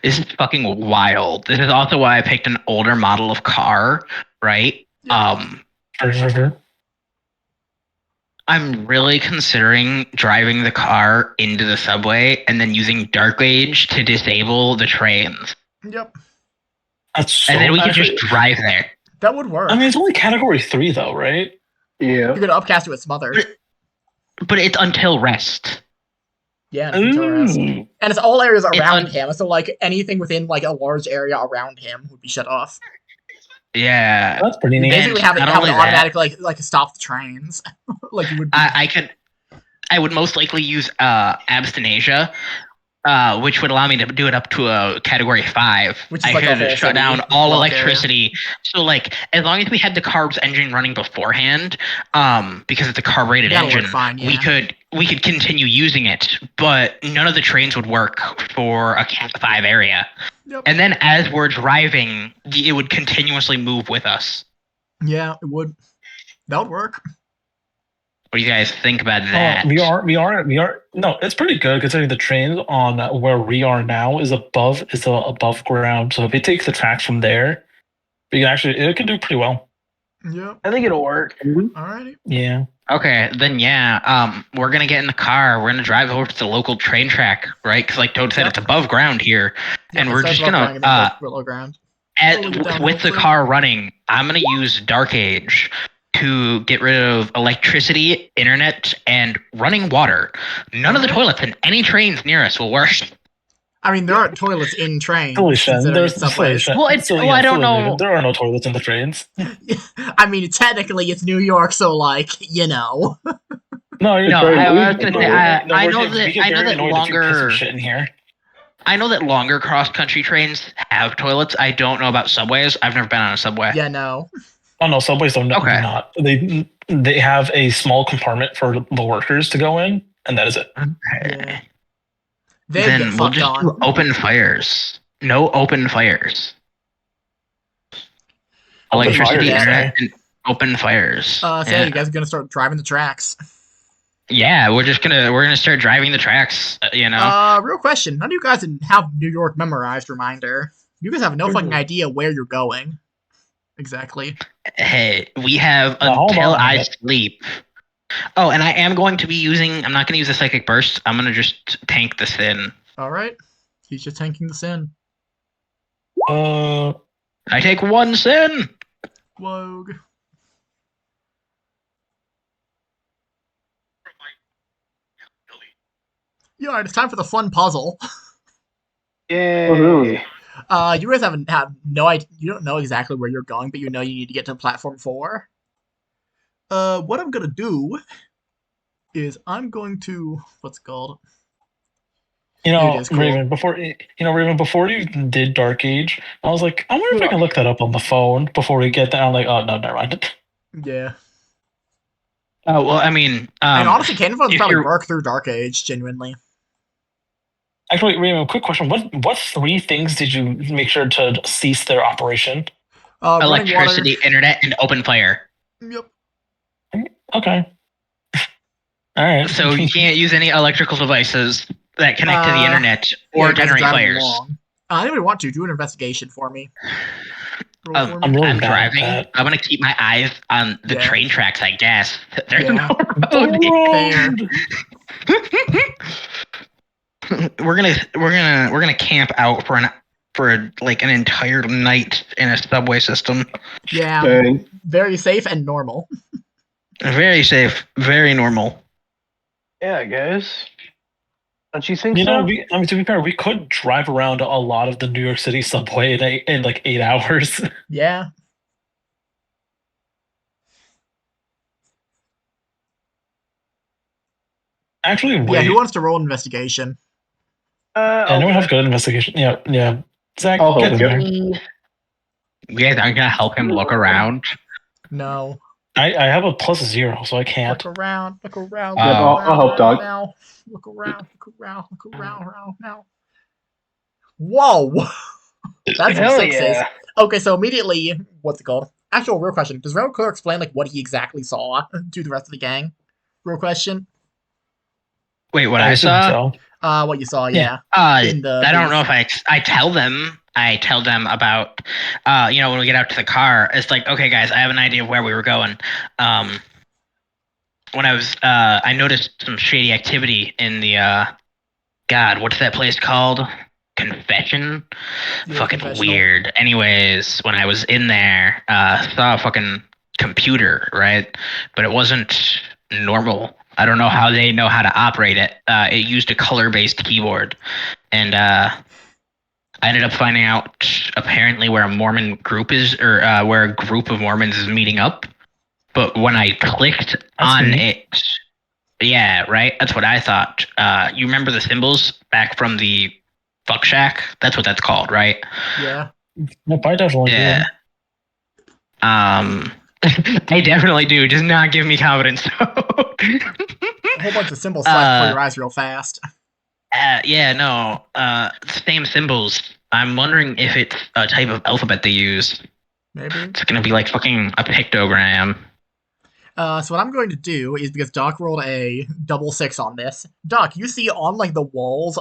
This is fucking wild. This is also why I picked an older model of car, right? Yeah. I'm really considering driving the car into the subway and then using Dark Age to disable the trains. Yep. And then we could just drive there. That would work. I mean, it's only category 3 though, right? Yeah. You could upcast it with Smother. But it's until rest. Yeah, and it's until rest. And it's all areas around him, so like anything within like a large area around him would be shut off. Yeah, that's pretty neat. Basically, have it automatically like stop the trains. Like you would. I would most likely use Abstinasia, which would allow me to do it up to a category 5. Which is I like could shut down all electricity. So like, as long as we had the carb's engine running beforehand, because it's a carb-rated engine, fine, yeah. we could continue using it. But none of the trains would work for a Cat 5 area. Yep. And then as we're driving, it would continuously move with us. Yeah, it would. That would work. What do you guys think about that? We are. No, it's pretty good considering the trains on where we are now is above ground. So if it takes the tracks from there, it can do pretty well. Yeah, I think it'll work. Alrighty. Yeah. Okay, then we're gonna get in the car. We're gonna drive over to the local train track, right? Because like Toad said, it's above ground here, and we're just gonna below ground. With the car running, I'm gonna use Dark Age to get rid of electricity, internet, and running water. None of the toilets in any trains near us will work. I mean, there aren't toilets in trains. There's subways. Well, I don't know. There are no toilets in the trains. I mean, technically, it's New York, so like, you know. No, I was gonna say, I know that longer cross-country trains have toilets. I don't know about subways. I've never been on a subway. Yeah, no. Oh no, subways don't. Okay. Not. They have a small compartment for the workers to go in, and that is it. Okay. Yeah. Then we'll just do open fires. No open fires. Electricity, internet, and open fires. So you guys are gonna start driving the tracks. Yeah, we're gonna start driving the tracks. Real question: none of you guys have New York memorized. Reminder: you guys have no fucking idea where you're going. Exactly. Hey, we have until I sleep. Oh, and I am going to be I'm not going to use the Psychic Burst. I'm going to just tank the Sin. Alright. He's just tanking the Sin. I take 1 Sin! Wogue. Yeah, alright, it's time for the fun puzzle. Yay. Oh, really? You guys have no idea. You don't know exactly where you're going, but you know you need to get to platform 4. What I'm gonna do is I'm going to what's it called? Raven, before you did Dark Age, I was like, I wonder if I can look that up on the phone before we get there. I'm like, oh no, never mind. Yeah. Oh well, I mean, and honestly, Cain would probably work through Dark Age genuinely. Actually, Raven, quick question: What 3 things did you make sure to cease their operation? Electricity, internet, and open fire. Yep. Okay. All right. So you can't use any electrical devices that connect to the internet or generate fires. Anybody want to do an investigation for me? I'm driving. I'm gonna keep my eyes on the train tracks. I guess there's no road. We're gonna camp out for an entire night in a subway system. Yeah, very safe and normal. Very safe, very normal. Yeah, guys. Don't you think so? To be fair, we could drive around a lot of the New York City subway in like 8 hours. Yeah. Actually, wait. Yeah, who wants to roll investigation? Anyone have good investigation? Yeah. Zach, I'll get in help there. You guys aren't gonna help him look around. No. I have a +0, so I can't. Look around. Look around. Yep, I'll help Doc. Now. Look around. Now. Whoa! That's some Hell sixes. yeah. Okay, so immediately, what's it called? Actual real question. Does Railroad Killer explain like what he exactly saw to the rest of the gang? Real question. Wait, what I I assume saw? so. What you saw, yeah. In the I don't booth. know if I tell them. I tell them about, when we get out to the car, it's like, okay, guys, I have an idea of where we were going. When I noticed some shady activity in the, God, what's that place called? Confession? Fucking weird. Anyways, when I was in there, saw a fucking computer, right? But it wasn't normal. I don't know how they know how to operate it. It used a color-based keyboard. And I ended up finding out apparently where a Mormon group is, or where a group of Mormons is meeting up. But when I clicked on it, yeah, right. That's what I thought. You remember the symbols back from the fuck shack? That's what that's called, right? Yeah. Nope, I definitely do. I definitely do. Just not give me confidence. A whole bunch of symbols flash before your eyes real fast. Same symbols. I'm wondering if it's a type of alphabet they use. Maybe. It's gonna be like fucking a pictogram. So what I'm going to do is, because Doc rolled a double 6 on this, Doc, you see on like the walls,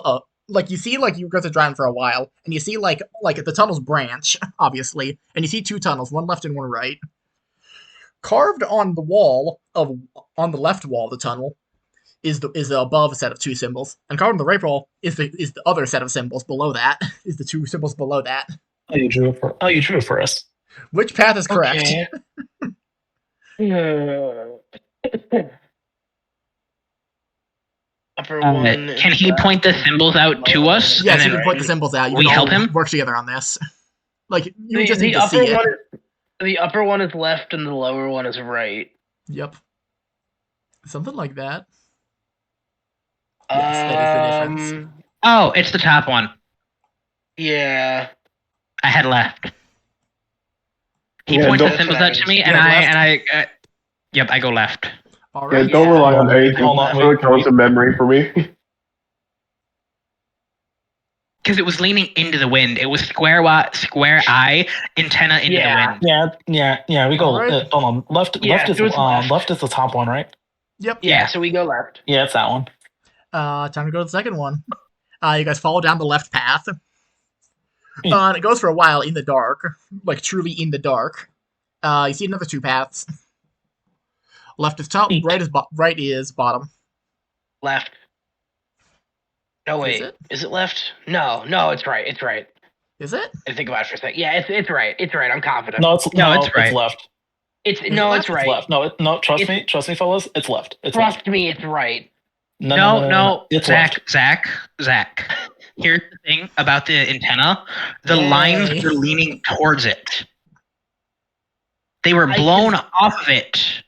you see like you guys are driving for a while, and you see like the tunnels branch, obviously, and you see 2 tunnels, one left and one right. Carved on the wall on the left wall of the tunnel is the above set of 2 symbols, and carved on the right wall is the other set of symbols below that. Is the 2 symbols below that. You drew it for us. Which path is correct? Okay. Upper one. Can he point the symbols out to us? Yes, and you then can point the symbols out. You we can help all him? work together on this. Like you The, just the need to upper see it. one. The upper one is left, and the lower one is right. Yep. Something like that. Yes, that is the difference. Oh, it's the top one. Yeah. I had left. He Yeah, points the don't- symbols out to me, and yep, I go left. All Yeah, right. don't rely on anything. Hold on, It really comes to memory for me. Because it was leaning into the wind. It was square eye, antenna into the wind. Yeah. We go. Alright. Hold on. Left is left is the top one, right? Yep. Yeah. So we go left. Yeah, it's that one. Time to go to the second one. You guys follow down the left path. And it goes for a while in the dark, like truly in the dark. You see another 2 paths. Left is top, right is bottom. Left. No, wait. Is it left? No, it's right. It's right. Is it? I think about it for a second. Yeah, it's right. It's right. I'm confident. No, it's right. It's left. It's right. It's left. No, trust me, fellas. It's left. Trust me, it's right. No. It's Zach. Here's the thing about the antenna. The lines were leaning towards it. They were blown off of it,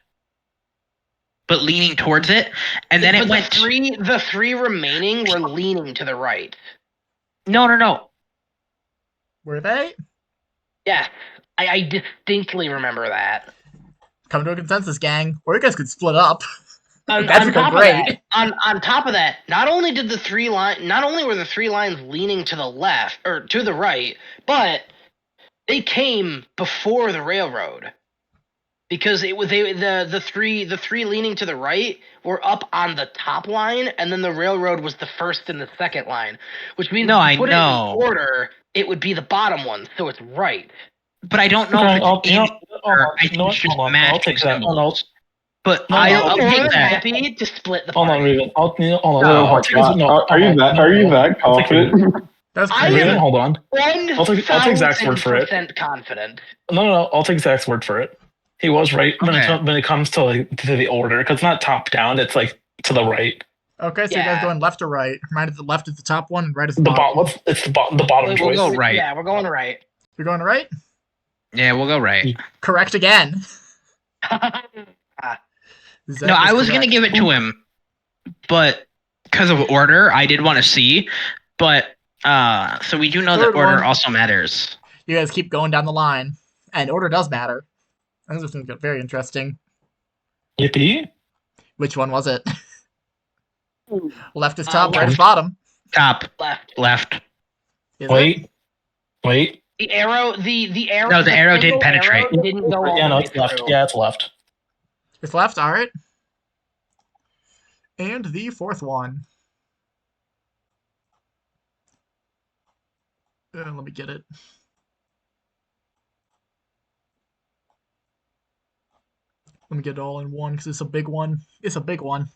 but leaning towards it, and then it went. The three remaining were leaning to the right. No. Were they? Yeah, I distinctly remember that. Come to a consensus, gang. Or you guys could split up. On top of that, not only were the 3 lines leaning to the left or to the right, but they came before the railroad. Because the three leaning to the right were up on the top line, and then the railroad was the first and the second line, which means if you put it in order, it would be the bottom one, so it's right. But I don't know if it's I'll take that. But I'll take be that. happy to split the Hold on, party. Raven. Are you that confident? That's Raven, hold on. I'll take Zach's word for it. Confident. No. I'll take Zach's word for it. He was right when it comes to the order, because it's not top down. It's like to the right. Okay, so you guys going left or right? Right at the left is the top one, and right is the bottom. It's the bottom choice. We'll go right. Yeah, we're going right. You're going right? Yeah, we'll go right. Correct again. No, I was going to give it to him. but because of order, I did want to see. But so we do know that order also matters. You guys keep going down the line, and order does matter. This is going to get very interesting. Yippee! Which one was it? Left is top, right is bottom. Top. Left. Wait. The arrow. No, the arrow didn't penetrate. Didn't go all Yeah, the no, way it's left. through. Yeah, it's left. It's left. All right. And the fourth one. Let me get it. Let me get it all in one because it's a big one. It's a big one.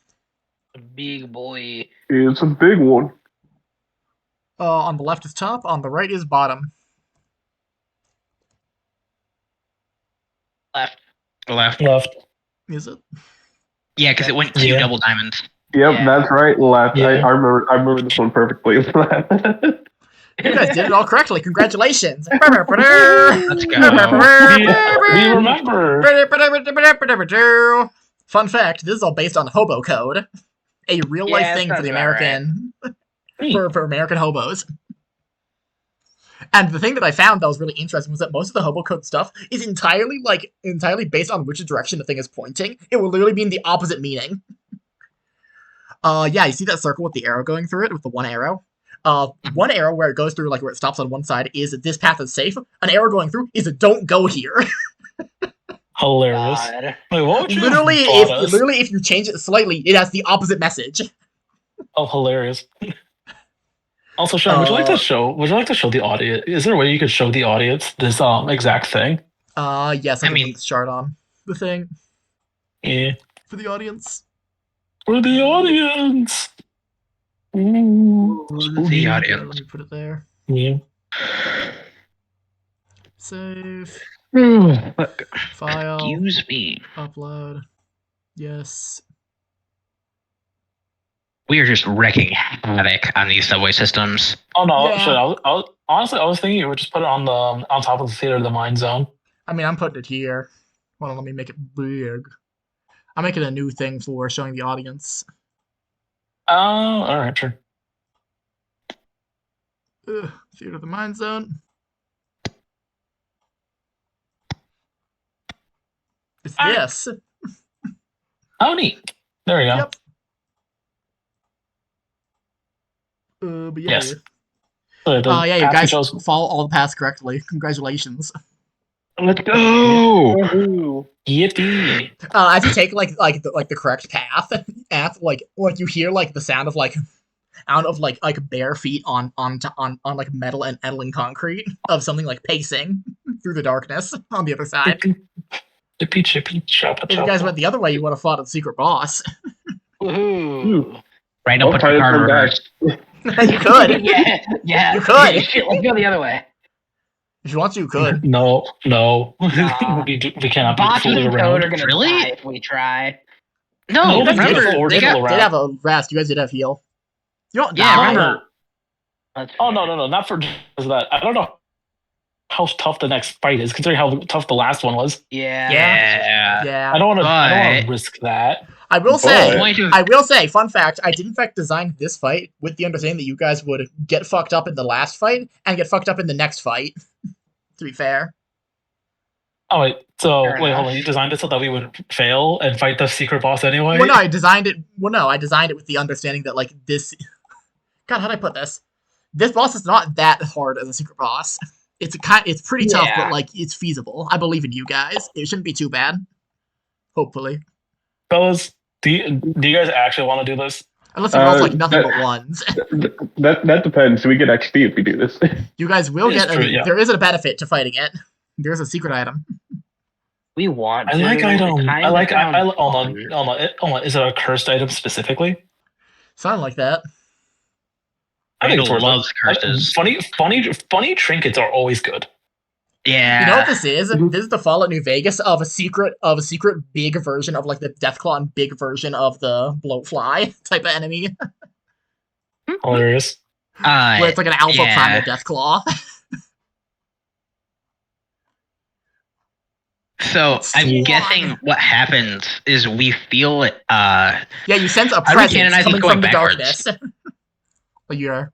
A big boy. It's a big one. On the left is top. On the right is bottom. Left. Is it? Yeah, because it went 2 double diamonds. Yep, that's right. Left. Yeah. I remember this one perfectly. You guys did it all correctly. Congratulations. Let's go. We remember. Fun fact, this is all based on hobo code. A real life thing for the American for American hobos. And the thing that I found that was really interesting was that most of the hobo code stuff is entirely based on which direction the thing is pointing. It will literally be in the opposite meaning. Yeah, you see that circle with the arrow going through it with the one arrow? One arrow where it goes through, like where it stops on one side, is this path is safe. An arrow going through is don't go here. Hilarious. Wait, what would you literally, if you change it slightly, it has the opposite message. Oh, hilarious. Also, Sean, would you like to show the audience? Is there a way you could show the audience this exact thing? Yes, I can put the chart on the thing. Yeah. For the audience. For the audience. Ooh. The audience. Let me put it there. Yeah. Save. File. Excuse me. Upload. Yes. We are just wrecking havoc on these subway systems. Oh no! Yeah. Shit, honestly, I was thinking you would just put it on top of the theater of the mind zone. I mean, I'm putting it here. Hold on, let me make it big. I'm making a new thing for showing the audience. Oh, all right, sure. Theater of the mind zone. It's this. Oh, neat. There we go. Yep. But yeah. Yes. Yeah, you guys follow all the paths correctly. Congratulations. Let's go. Yippee! If you take the correct path, like you hear like the sound of like bare feet on like metal and edling concrete of something like pacing through the darkness on the other side. If you guys went the other way, you would have fought a secret boss. Woohoo! Right, I'll put your card in reverse. You could. Yeah. You could. Let's go the other way. If you want to, you could. No. we cannot be fooling around. Are gonna die if we try. No, remember they did have a rest. You guys did have heal. You don't die. Remember. Oh no, not for just that. I don't know how tough the next fight is, considering how tough the last one was. Yeah. I don't want to risk that. I will say, fun fact, I did in fact design this fight with the understanding that you guys would get fucked up in the last fight and get fucked up in the next fight, to be fair. Oh, wait, hold on, you designed it so that we would fail and fight the secret boss anyway? Well, no, I designed it with the understanding that, like, this... God, how'd I put this? This boss is not that hard as a secret boss. It's pretty tough, but, like, it's feasible. I believe in you guys. It shouldn't be too bad. Hopefully. Fellas, do you guys actually want to do this? Unless you roll like nothing but ones. That depends. We get XP if we do this. You guys will get there is a benefit to fighting it. There's a secret item. We want I like item. Hold on. Is it a cursed item specifically? Something like that. I think it's loves curses. Funny trinkets are always good. Yeah. You know what this is? This is the Fallout New Vegas of a secret big version of like the Deathclaw and big version of the Bloatfly type of enemy. Hilarious. Where it's like an alpha primal Deathclaw. So I'm guessing what happens is we feel it. Yeah, you sense a How do we presence canonize coming this going from the backwards? darkness.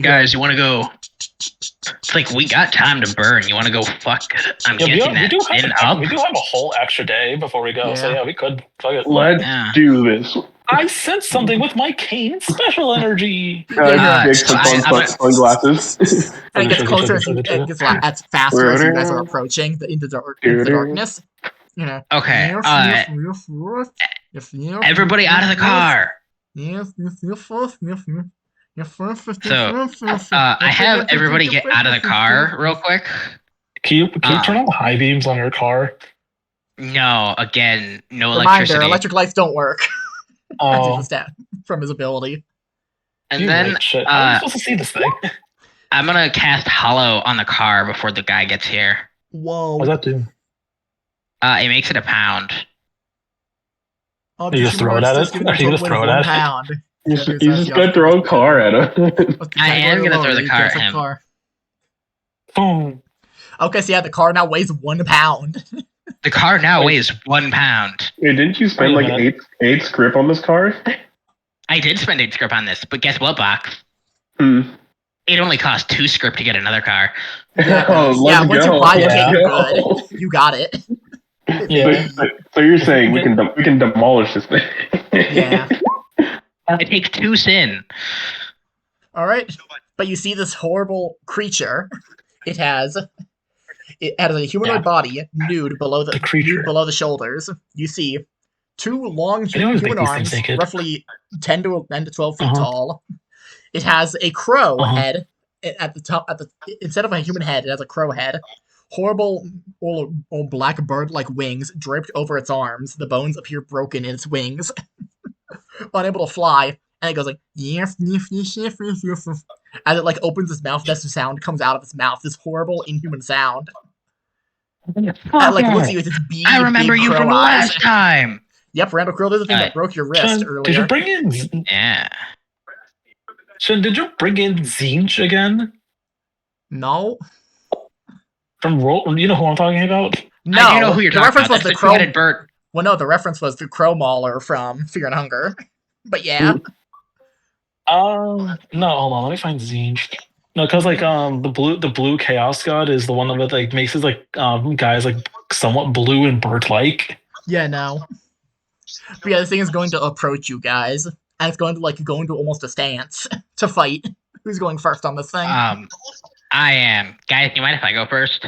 Guys, you want to go? It's like we got time to burn. You want to go? Fuck. I'm guessing we do that sin up. We do have a whole extra day before we go, so yeah, we could. Fuck it. Let's do this. I sense something with my Cain special energy. Jake puts on sunglasses. And it gets closer as as faster as you guys are approaching into the darkness. You know. Okay. Everybody out of the car. So, I have everybody get out of the car real quick. Can you turn on the high beams on your car? No, again, no electricity. electricity. Electric lights don't work. Oh. From his ability. And then, how are you supposed to see this thing? I'm gonna cast Hollow on the car before the guy gets here. Whoa. What's that do? It makes it a pound. Oh, you just throw it at it? Or you just throw it at it? You just gotta throw a car at him. I am gonna throw the car at him. Boom. Okay, so yeah, the car now weighs 1 pound. The car now weighs 1 pound. Wait, didn't you spend like eight script on this car? I did spend 8 script on this, but guess what, Box? It only cost 2 script to get another car. Yeah, once you buy it, you're good. You got it. Yeah. So you're saying we can demolish this thing? Yeah. It takes 2 sin. All right, but you see this horrible creature. It has a humanoid body, nude below the shoulders. You see 2 long human arms, roughly 10 to 12 feet tall. It has a crow head at the top. Instead of a human head, it has a crow head. Horrible old black bird-like wings draped over its arms. The bones appear broken in its wings. Unable to fly, and it goes like as it like opens its mouth. That's the sound comes out of its mouth. This horrible inhuman sound. And like looks at you with its big, I remember you from last time. Yep, Randall Crow. There's the thing that broke your wrist earlier. Did you bring in? Yeah. Shen, did you bring in Zinch again? No. From Roll, you know who I'm talking about? No, I do know who you're talking about. Was the crow-headed bird. Well, no, the reference was the Crow Mauler from Fear and Hunger. But yeah. No, hold on. Let me find Zinch. No, because like the blue Chaos God is the one that like makes his like guys like somewhat blue and bird-like. Yeah, no. But yeah, this thing is going to approach you guys, and it's going to like go into almost a stance to fight. Who's going first on this thing? I am. Guys, you mind if I go first?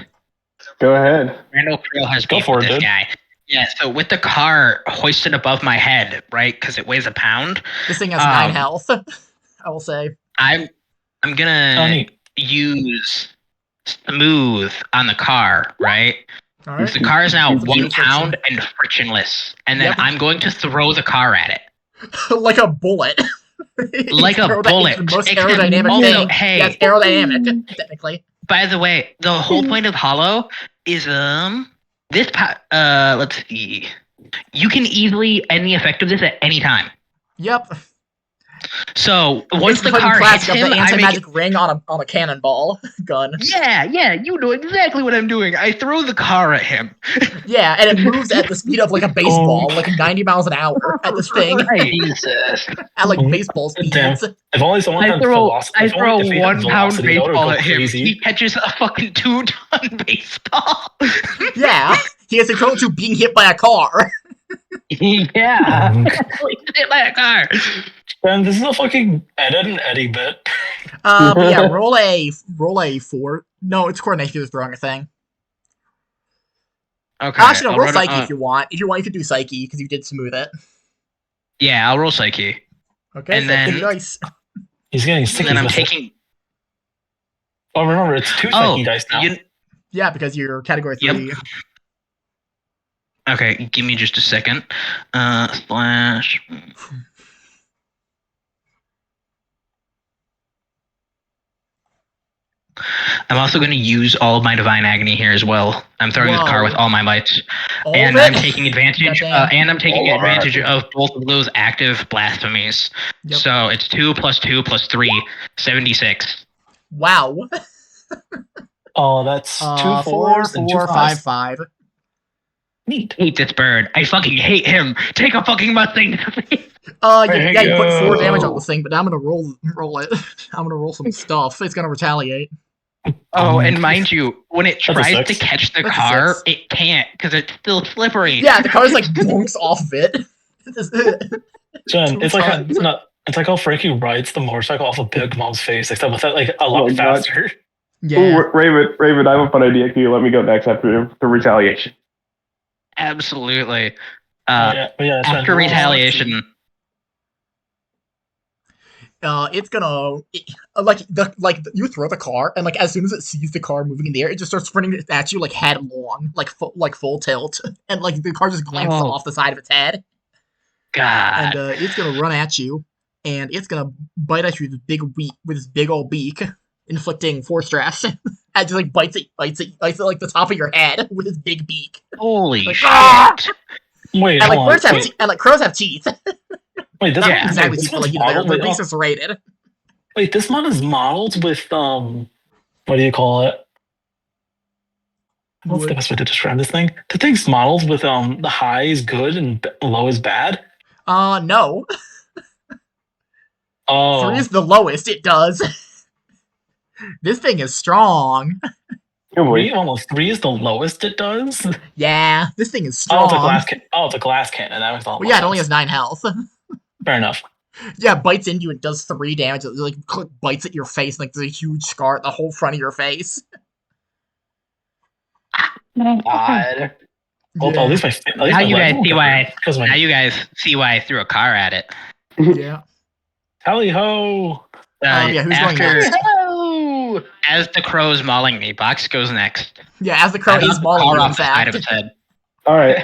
Go ahead. Randall Creel has go for it, this guy. Yeah, so with the car hoisted above my head, right, because it weighs a pound. This thing has 9 health, I will say. I'm gonna use smooth on the car, right? All right. The car is now 1 pound and frictionless, and then I'm going to throw the car at it. Like a bullet. Like a bullet. It's the most aerodynamic thing. Hey, yeah, it's aerodynamic, technically. By the way, the whole point of Hollow is this let's see. You can easily end the effect of this at any time. Yep. So once the car hits him, the anti-magic ring on a cannonball gun. Yeah, you know exactly what I'm doing. I throw the car at him. Yeah, and it moves at the speed of like a baseball, like 90 miles an hour at this thing. Jesus. At like baseball speeds. Damn. If only someone I had throw velocity. a 1 pound velocity, baseball at him. crazy. He catches a fucking 2-ton baseball. Yeah, he has equivalent to being hit by a car. Yeah. Hit by a car. Man, this is a fucking Ed and Eddie bit. But yeah, roll a 4. No, it's coordination is the wrong thing. Okay. Actually, no, roll Psyche if you want. If you want, you could do Psyche because you did smooth it. Yeah, I'll roll Psyche. Okay, and then dice. He's getting sick. And then I'm taking. Oh, remember, it's 2 Psyche dice now. Yeah, because you're category 3. Yep. Okay, give me just a second. Slash. I'm also going to use all of my Divine Agony here as well. I'm throwing the car with all my mights, and I'm taking advantage. Of both of those active blasphemies. Yep. So it's 2 + 2 + 3, 76. Wow. Oh, that's 2 4s and 2 5 5. Neat. Hate this bird. I fucking hate him. Take a fucking Mustang. You put 4 damage on this thing, but now I'm gonna roll it. I'm gonna roll some stuff. It's gonna retaliate. Oh, and mind you, when it tries to catch the That's car, it can't because it's still slippery. Yeah, the car's like bonks off of it. Jen, it's like how Frankie rides the motorcycle off of Big Mom's face, except with that like a lot faster. Yeah. Ooh, Raven, I have a fun idea. Can you let me go next after the retaliation? Absolutely. After retaliation. It's gonna you throw the car, and like as soon as it sees the car moving in the air, it just starts sprinting at you like headlong, like full tilt, and like the car just glances off the side of its head. God. And it's gonna run at you, and it's gonna bite at you with its big old beak, inflicting 4 stress. And just like bites it like the top of your head with its big beak. Holy like, shit! Ah! Wait, and like birds have and like crows have teeth. Wait, this not exactly teeth, but like they're beaks are serrated. Wait, this mod is modeled with what do you call it? What's the best way to describe this thing? The thing's modeled with the high is good and low is bad. No. Oh. 3 is the lowest. It does. This thing is strong. 3 is the lowest it does? Yeah, this thing is strong. It's a glass cannon. That was all. Well, yeah, it only has 9 health. Fair enough. Yeah, bites into you and does 3 damage. It like bites at your face, like there's a huge scar at the whole front of your face. God. Well, at least now you guys see why I threw a car at it. Yeah. Tally ho! Who's going next? As the crow's mauling me, Box goes next. Yeah, as the crow is mauling you, in fact. Of its head. All right.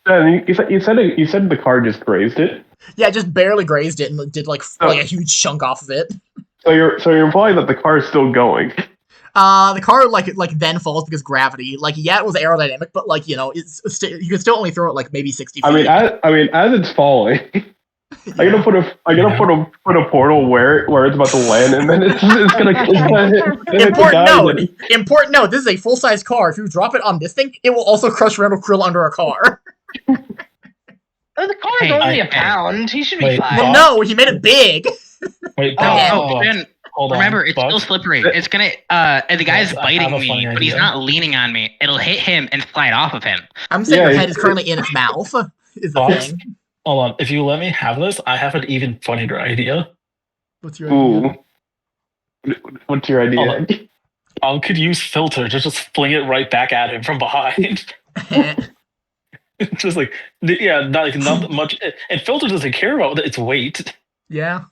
You said the car just grazed it. Yeah, just barely grazed it and did like a huge chunk off of it. So you're implying that the car is still going. The car like then falls because gravity. Like it was aerodynamic, but like you can still only throw it like maybe 60 feet. I mean, as it's falling, I'm gonna put a portal where it's about to land, and then it's gonna hit. Important note. This is a full size car. If you drop it on this thing, it will also crush Randall Krill under a car. The car is only a pound. He should be fine. Well, no, he made it big. Wait, remember, it's still slippery. It's gonna. The guy's biting me, but he's not leaning on me. It'll hit him and slide off of him. I'm saying your head is currently in its mouth. Is the thing. Hold on. If you let me have this, I have an even funnier idea. What's your idea? What's your idea? Could use filter to just fling it right back at him from behind. Just like not much. And filter doesn't care about its weight. Yeah.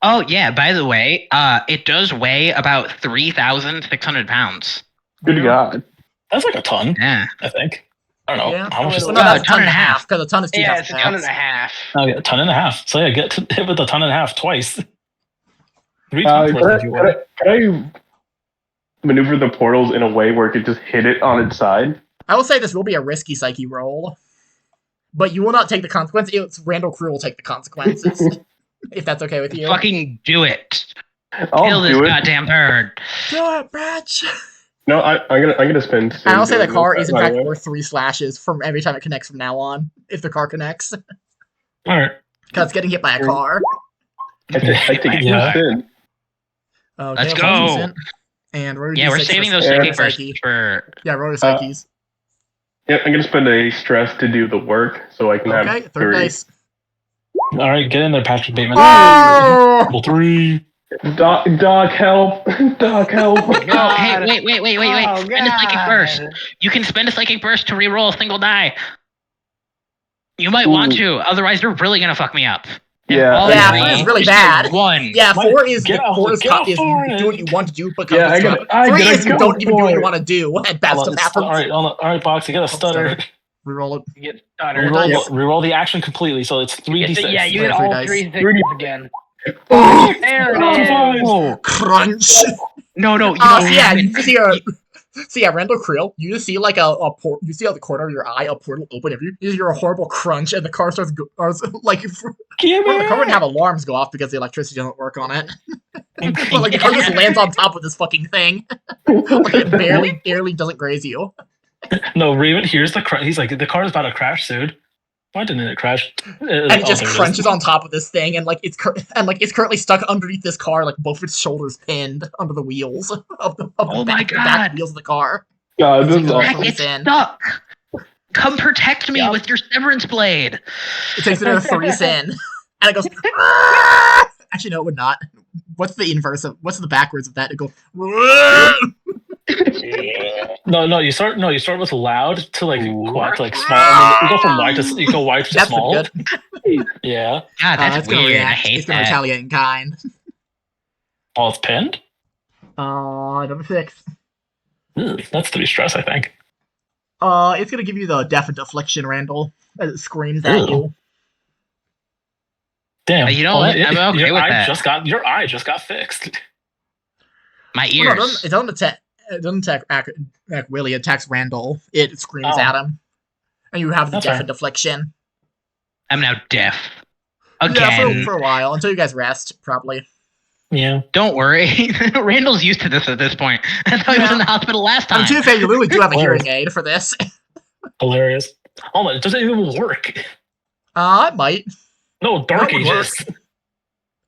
Oh yeah. By the way, it does weigh about 3,600 pounds. Good God. That's like a ton. Yeah. I think. I don't know. Yeah. How much is that's a ton and a half because a ton is 2 Yeah, it's a ton and a half. Oh yeah, a ton and a half. So yeah, get hit with a ton and a half twice. 3 times worth if you want. Can I maneuver the portals in a way where it could just hit it on its side? I will say this will be a risky psyche roll, but you will not take the consequence. It's Randall Crew will take the consequences. If that's okay with you. Fucking do it. I'll kill this goddamn bird. Do it, bitch. No, I'm gonna spend. And I'll say the car is in fact worth 3 slashes from every time it connects from now on. If the car connects. All right. Because it's getting hit by a car. I think it's in. Okay, let's go. And we're saving those psychic bursts for. Yeah, roll your psyches. Yeah, I'm gonna spend a stress to do the work so I can have. Okay, 3rd dice. All right, get in there, Patrick Bateman. Oh! Level 3. Doc, help! Doc, help! Oh, hey, wait! Spend a psychic burst. You can spend a psychic burst to reroll a single die. You might want to, otherwise they're really gonna fuck me up. Yeah, 4 is really bad. 1. Yeah, 4 is do what you want to do, but 3 is you don't even do what you want to do. At best of happens. All right, Box, you got to stutter. Reroll it. You get stuttered. Reroll the action completely, so it's 3d6. Yeah, you get all 3 things again. Oh, there it is. Oh, crunch. No. See, Randall Creel, you just see like you see out the corner of your eye a portal open. If you hear a horrible crunch and the car starts like the car wouldn't have alarms go off because the electricity doesn't work on it. But like the car just lands on top of this fucking thing. Like it barely doesn't graze you. No, Raven hears the crash. He's like, the car is about to crash soon. Why didn't it crash? And it just crunches on top of this thing, and it's currently stuck underneath this car, like both its shoulders pinned under the wheels of the back wheels of the car. God, this is it's stuck. Come protect me with your severance blade. It takes it in a 3 sin, and it goes. Aah! Actually, no, it would not. What's the inverse of? What's the backwards of that? It goes. No, you start with loud to like quad to like small. I mean, you go from wide to small. That's good. Yeah. God, that's weird. I hate it's gonna retaliate in kind. Oh, it's pinned? Number 6. That's 3 stress, I think. It's gonna give you the deafened affliction, Randall, as it screams at you. Damn. You know what? I'm okay with that. Your eye just got fixed. My ears. No, it doesn't attack Willie. It attacks Randall. It screams at him, and you have the deafened affliction. I'm now deaf. Again. Yeah, for a while until you guys rest, probably. Yeah. Don't worry. Randall's used to this at this point. I thought he was in the hospital last time. To be fair, you literally do have a hearing aid for this. Hilarious. Oh my! It doesn't even work. It might. No, Dark Ages.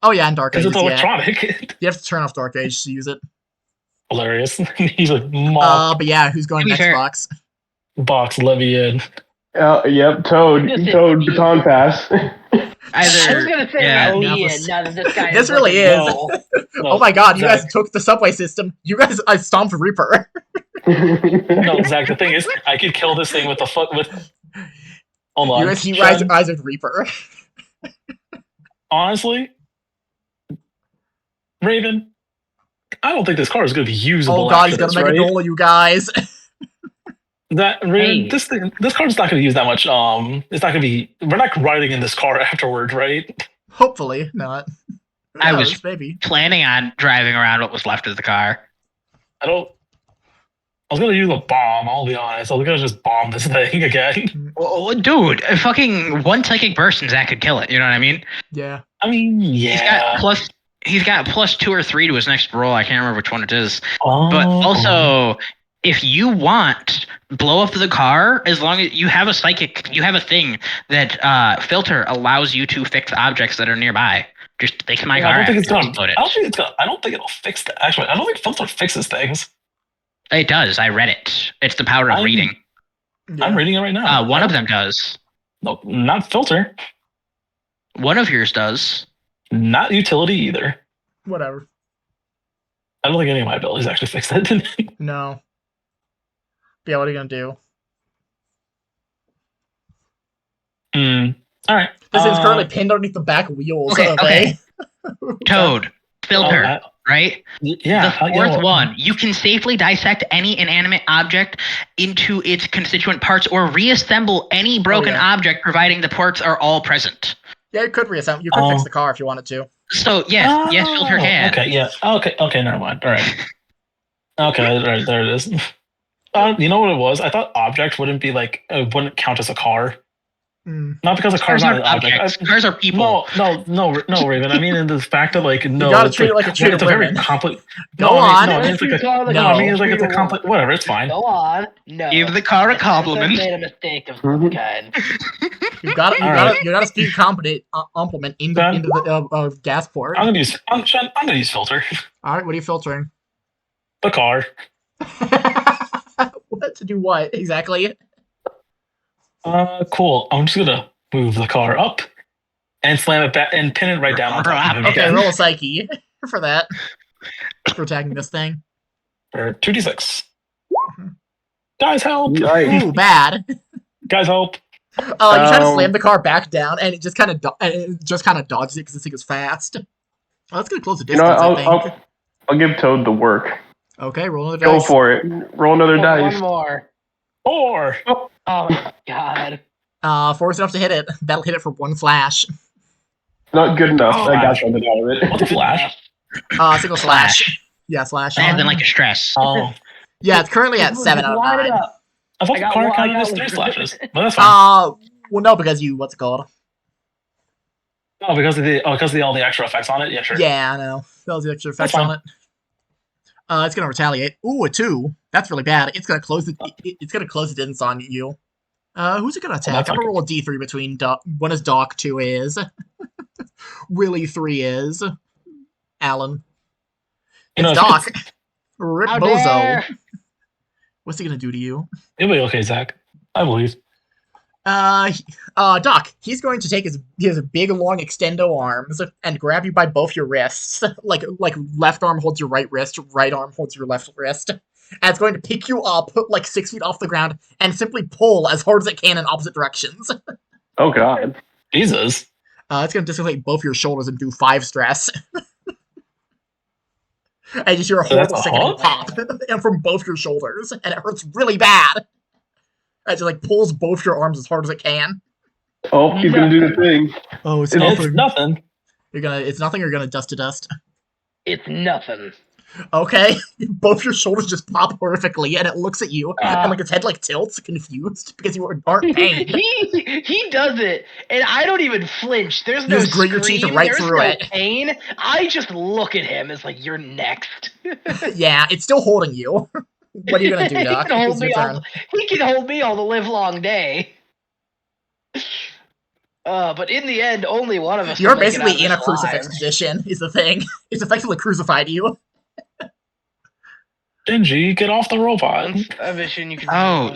Oh yeah, and Dark Ages. It's electronic. You have to turn off Dark Ages to use it. Hilarious. He's like, Mop. But yeah, who's going next, Box? Box, Levian. Yep, Toad, baton pass. I was gonna say Levian. Now that this guy. This really is. No, oh my God! You guys took the subway system. You guys, I stomped Reaper. No, Zach. The thing is, I could kill this thing with the foot. Hold on. You guys, he rise with Reaper. Honestly, Raven, I don't think this car is going to be usable. Oh God, he's going to make a goal of you guys. Raven, this car is not going to use that much. It's not going to be. We're not riding in this car afterward, right? Hopefully not. I was planning on driving around what was left of the car. I was gonna use a bomb, I'll be honest. I was gonna just bomb this thing again. Oh, dude, fucking one psychic burst and Zach could kill it, you know what I mean? Yeah. I mean, yeah. He's got plus 2 or 3 to his next roll, I can't remember which one it is. But also, if you want, blow up the car, as long as you have a thing that filter allows you to fix objects that are nearby. Just fix my car. I don't think it'll fix that. Actually, I don't think filter fixes things. It does. I read it. It's the power of reading. Yeah. I'm reading it right now. One of them does. No, not filter. One of yours does. Not utility either. Whatever. I don't think any of my abilities actually fix that. No. Yeah, what are you gonna do? All right. This is currently pinned underneath the back wheels. Okay. Toad. Filter. Right? Yeah. The fourth one, you can safely dissect any inanimate object into its constituent parts or reassemble any broken object, providing the parts are all present. Yeah, you could reassemble. You could fix the car if you wanted to. So, yes, filter can. Okay, yeah. Okay, never mind. All right. Okay, right, there it is. You know what it was? I thought object wouldn't wouldn't count as a car. Not because a car's not an object. Cars are people. No, Raven. I mean, in the fact that you gotta treat it like a treat of women. Very complex. Go on. I mean, it's a complex. Whatever, it's fine. Go on. No. Give the car a compliment. Made a mistake of some kind. You gotta speak compliment into the gas port. I'm gonna use filter. All right, what are you filtering? The car. What to do? What exactly? Cool. I'm just gonna move the car up and slam it back and pin it right down on top of him. Okay, roll a psyche for that. For attacking this thing. For 2d6. Guys, help! Ooh, bad. Guys, help! You try to slam the car back down, and it just kind of dodges it because this thing is fast. Oh, that's gonna close the distance. I think. I'll give Toad the work. Okay, roll another dice. Go for it. Roll another dice. One more. 4. Oh my God. 4 is enough to hit it. That'll hit it for 1 flash. Not good enough. I got something out of it. What's a flash? Single slash. Yeah, slash. And then like a stress. Oh. Yeah, it's currently at 7 out of 9. I thought the car counted as 3 slashes. But that's fine. Well, no, because what's it called? Oh, because of all the extra effects on it? Yeah, sure. Yeah, I know. That was the extra effects on it. It's gonna retaliate. Ooh, a 2. That's really bad. It's gonna close it. It's gonna close it in on you. Who's it gonna attack? I'm gonna roll a D3 between Doc. 1 is Doc, 2 is Willie, 3 is Alan. It's Doc. Rip Bozo. What's he gonna do to you? It'll be okay, Zach. I believe. Doc, he's going to take his big, long extendo arms and grab you by both your wrists. like left arm holds your right wrist, right arm holds your left wrist. And it's going to pick you up like 6 feet off the ground and simply pull as hard as it can in opposite directions. Oh, God. Jesus. It's going to dislocate both your shoulders and do 5 stress. And just hear a horrible sickening pop and from both your shoulders, and it hurts really bad. As it pulls both your arms as hard as it can. Oh, he's gonna do the thing. Oh, it's nothing. It's nothing. You're gonna dust to dust. It's nothing. Okay, both your shoulders just pop horrifically, and it looks at you, and its head tilts, confused because you aren't pained. he does it, and I don't even flinch. There's no just grit your teeth right through it. Pain. I just look at him as you're next. Yeah, it's still holding you. What are you gonna do, Doc? He can hold me all the live long day. But in the end, only one of us. You're basically in a crucifix position. Is the thing? It's effectively crucified you. Shinji, get off the robot.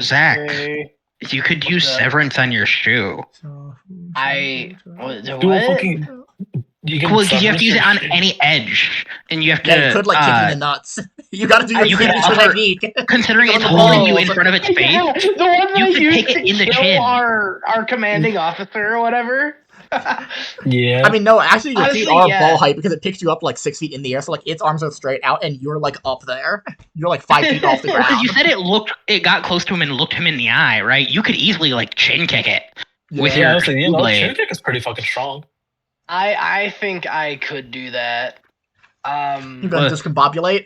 Zach. You could use severance on your shoe. You have to use it on any edge, and you have to. Yeah, you could kick it in the nuts. You got to do your signature technique. Considering it's holding you in front of its face, the one you could take it in the chin. Our commanding officer or whatever. Yeah. I mean, no. Actually, your feet are ball height because it picks you up 6 feet in the air. So its arms are straight out, and you're up there. You're 5 feet off the ground. Because you said it got close to him and looked him in the eye, right? You could easily chin kick it with your blade. Chin kick is pretty fucking strong. I think I could do that. You're gonna discombobulate?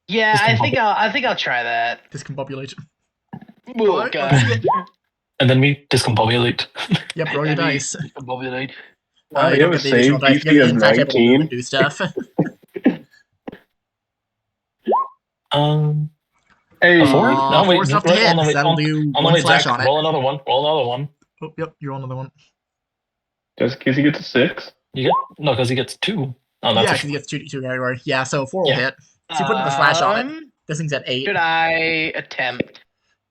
Yeah, I think I'll try that. Discombobulate. Oh, God. And then we discombobulate. Yep, roll your dice. Discombobulate. You have the same DC as 19. Do stuff. Hey, 4? No, wait. 4's enough to hit. That'll do 1 slash on it. Roll another one. Oh, yep, you roll another one. Just in case he gets a 6? No, because he gets 2. Oh, that's because he gets 2 category. Yeah, so 4 will hit. So you put the slash on it. This thing's at 8. Should I attempt?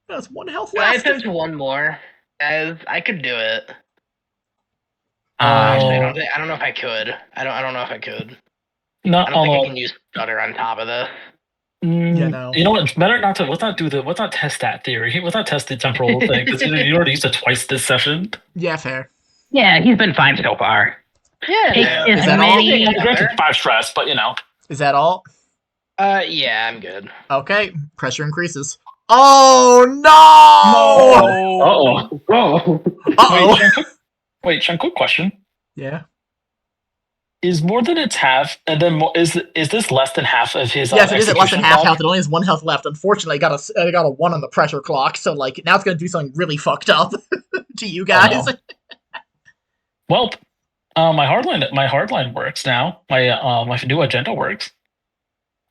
That's 1 health left. left. I attempt 1 more, as I could do it. I don't know if I could. I don't know if I could. No, I don't think I can use stutter on top of this. Yeah, no. You know what? Better not to. Let's not test that theory. Let's not test the temporal thing because you already used it twice this session. Yeah, fair. Yeah, he's been fine so far. Yeah. Is that all? Granted, 5 stress, but Is that all? Yeah, I'm good. Okay, pressure increases. Oh no! Uh-oh. Wait, Sean, quick question. Yeah. Is more than its half, and then is this less than half of his? Yes, it is at less than half health. It only has 1 health left. Unfortunately, I got a 1 on the pressure clock, so now it's gonna do something really fucked up to you guys. Oh, no. Well, my hardline works now. My new agenda works.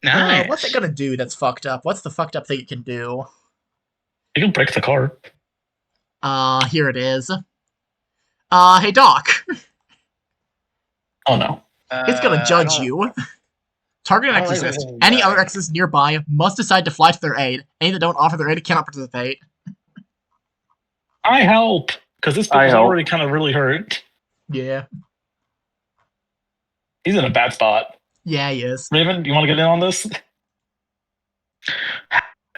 Nice. What's it gonna do that's fucked up? What's the fucked up thing it can do? You can break the card. Here it is. Hey Doc. Oh no. It's gonna judge you. Target an exorcist. Any other exorcists nearby must decide to fly to their aid. Any that don't offer their aid cannot participate. I help, because this dude's already kind of really hurt. Yeah. He's in a bad spot. Yeah, he is. Raven, you want to get in on this?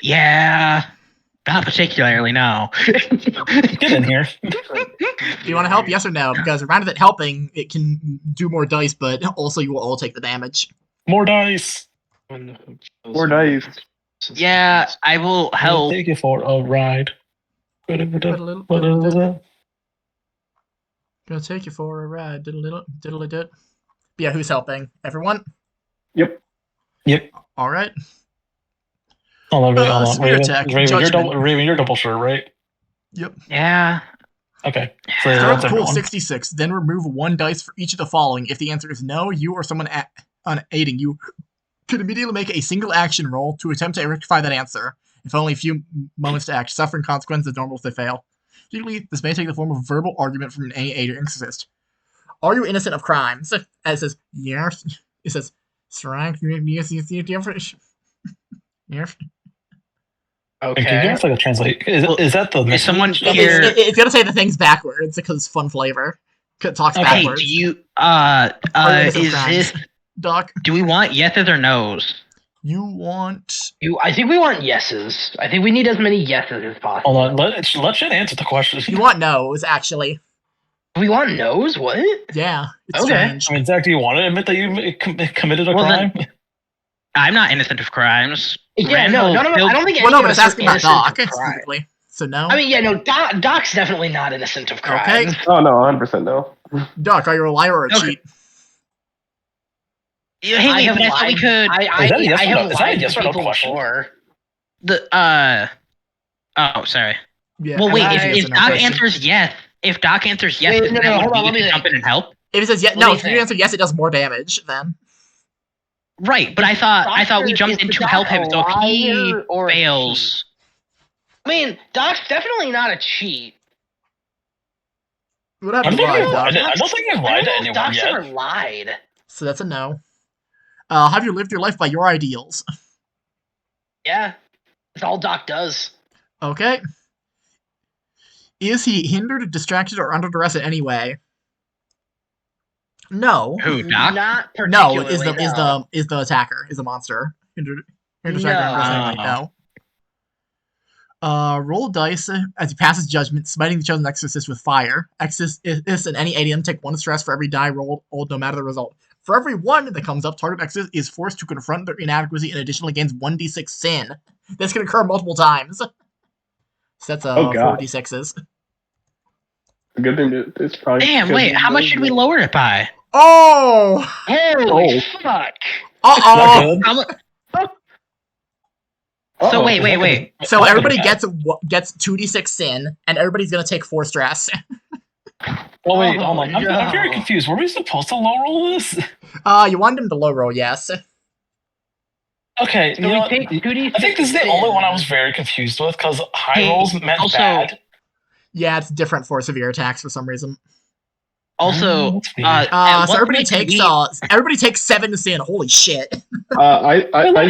Yeah. Not particularly, no. Get in here. Do you want to help? Yes or no? Because rather than helping, it can do more dice, but also you will all take the damage. More dice. More dice. Yeah, I will help. I'll take you for a ride. Gonna take you for a ride. Diddle-diddle. Yeah, who's helping? Everyone? Yep. All right. Hold on. Raven, you're double sure, right? Yep. Yeah. Okay. So cool, 66. Then remove 1 dice for each of the following. If the answer is no, you or someone aiding you could immediately make a single action roll to attempt to rectify that answer, if only a few moments to act, suffering consequences as normal if they fail. Usually, this may take the form of a verbal argument from any aid or exorcist. Are you innocent of crimes? And it says, yes. It says, yes. Okay. Can you give us like a translate? Is that the is someone It's here? gonna say the things backwards because it's fun flavor. It talks Okay, backwards. do you innocent of is crimes, this Doc? do we want yeses or nos? You want? I think we want yeses. I think we need as many yeses as possible. Hold on, let Shen answer the question. You want no's, actually. We want no's? What? Yeah, it's Okay. strange. I mean, Zach, do you want to admit that you committed a crime? I'm not innocent of crimes. Yeah, no, I don't think any Well, no, of but us it's are asking about innocent Doc of crime. specifically. So no. I mean, yeah, no, Doc's definitely not innocent of crimes. Okay. Oh no, 100% no. Doc, are you a liar or a Okay. cheat? Hey, wait, but I thought we could. Is that a yes I or have no? Is that a lied yes to or no people question? before. Oh, sorry. Yeah. Well, wait. I mean, If Doc answers yes, Wait, then no, would hold on, we let me just jump in and help? if it says yes, What no. do you If you think? answer yes, it does more damage. Then. Right, but I thought we jumped in Is to Doc help him. a So if he liar or a fails, I mean, Doc's definitely not a cheat. What happened I don't to think Doc? I don't think he's lied to I don't know if anyone Doc's yet. ever lied. So that's a no. Have you lived your life by your ideals? Yeah, that's all Doc does. Okay. Is he hindered, distracted, or under duress in any way? No. who, Doc? Not No, particularly. is the attacker, is the monster. Hindered, distracted, or under duress in any way? No. Roll dice as he passes judgment, smiting the chosen exorcist with fire. Exorcist and any alien take 1 stress for every die rolled, no matter the result. For every 1 that comes up, target exorcist is forced to confront their inadequacy and additionally gains 1d6 sin. This can occur multiple times. So that's 4d6s. The good thing is it's probably. Damn, wait. How much should we lower it by? Oh! Holy fuck! Uh-oh! How mu- So wait. So everybody gets 2d6 sin, and everybody's gonna take 4 stress. Well, wait, hold on. I'm no. very confused. Were we supposed to low roll this? You want him to low roll, yes. Okay, So you know we what? take 2d6 I think this is the sin. only one I was very confused with because high Hey, rolls meant also- bad. Yeah, it's different for severe attacks for some reason. Also, That's weird. at So what everybody point takes 7 sin. Holy shit! I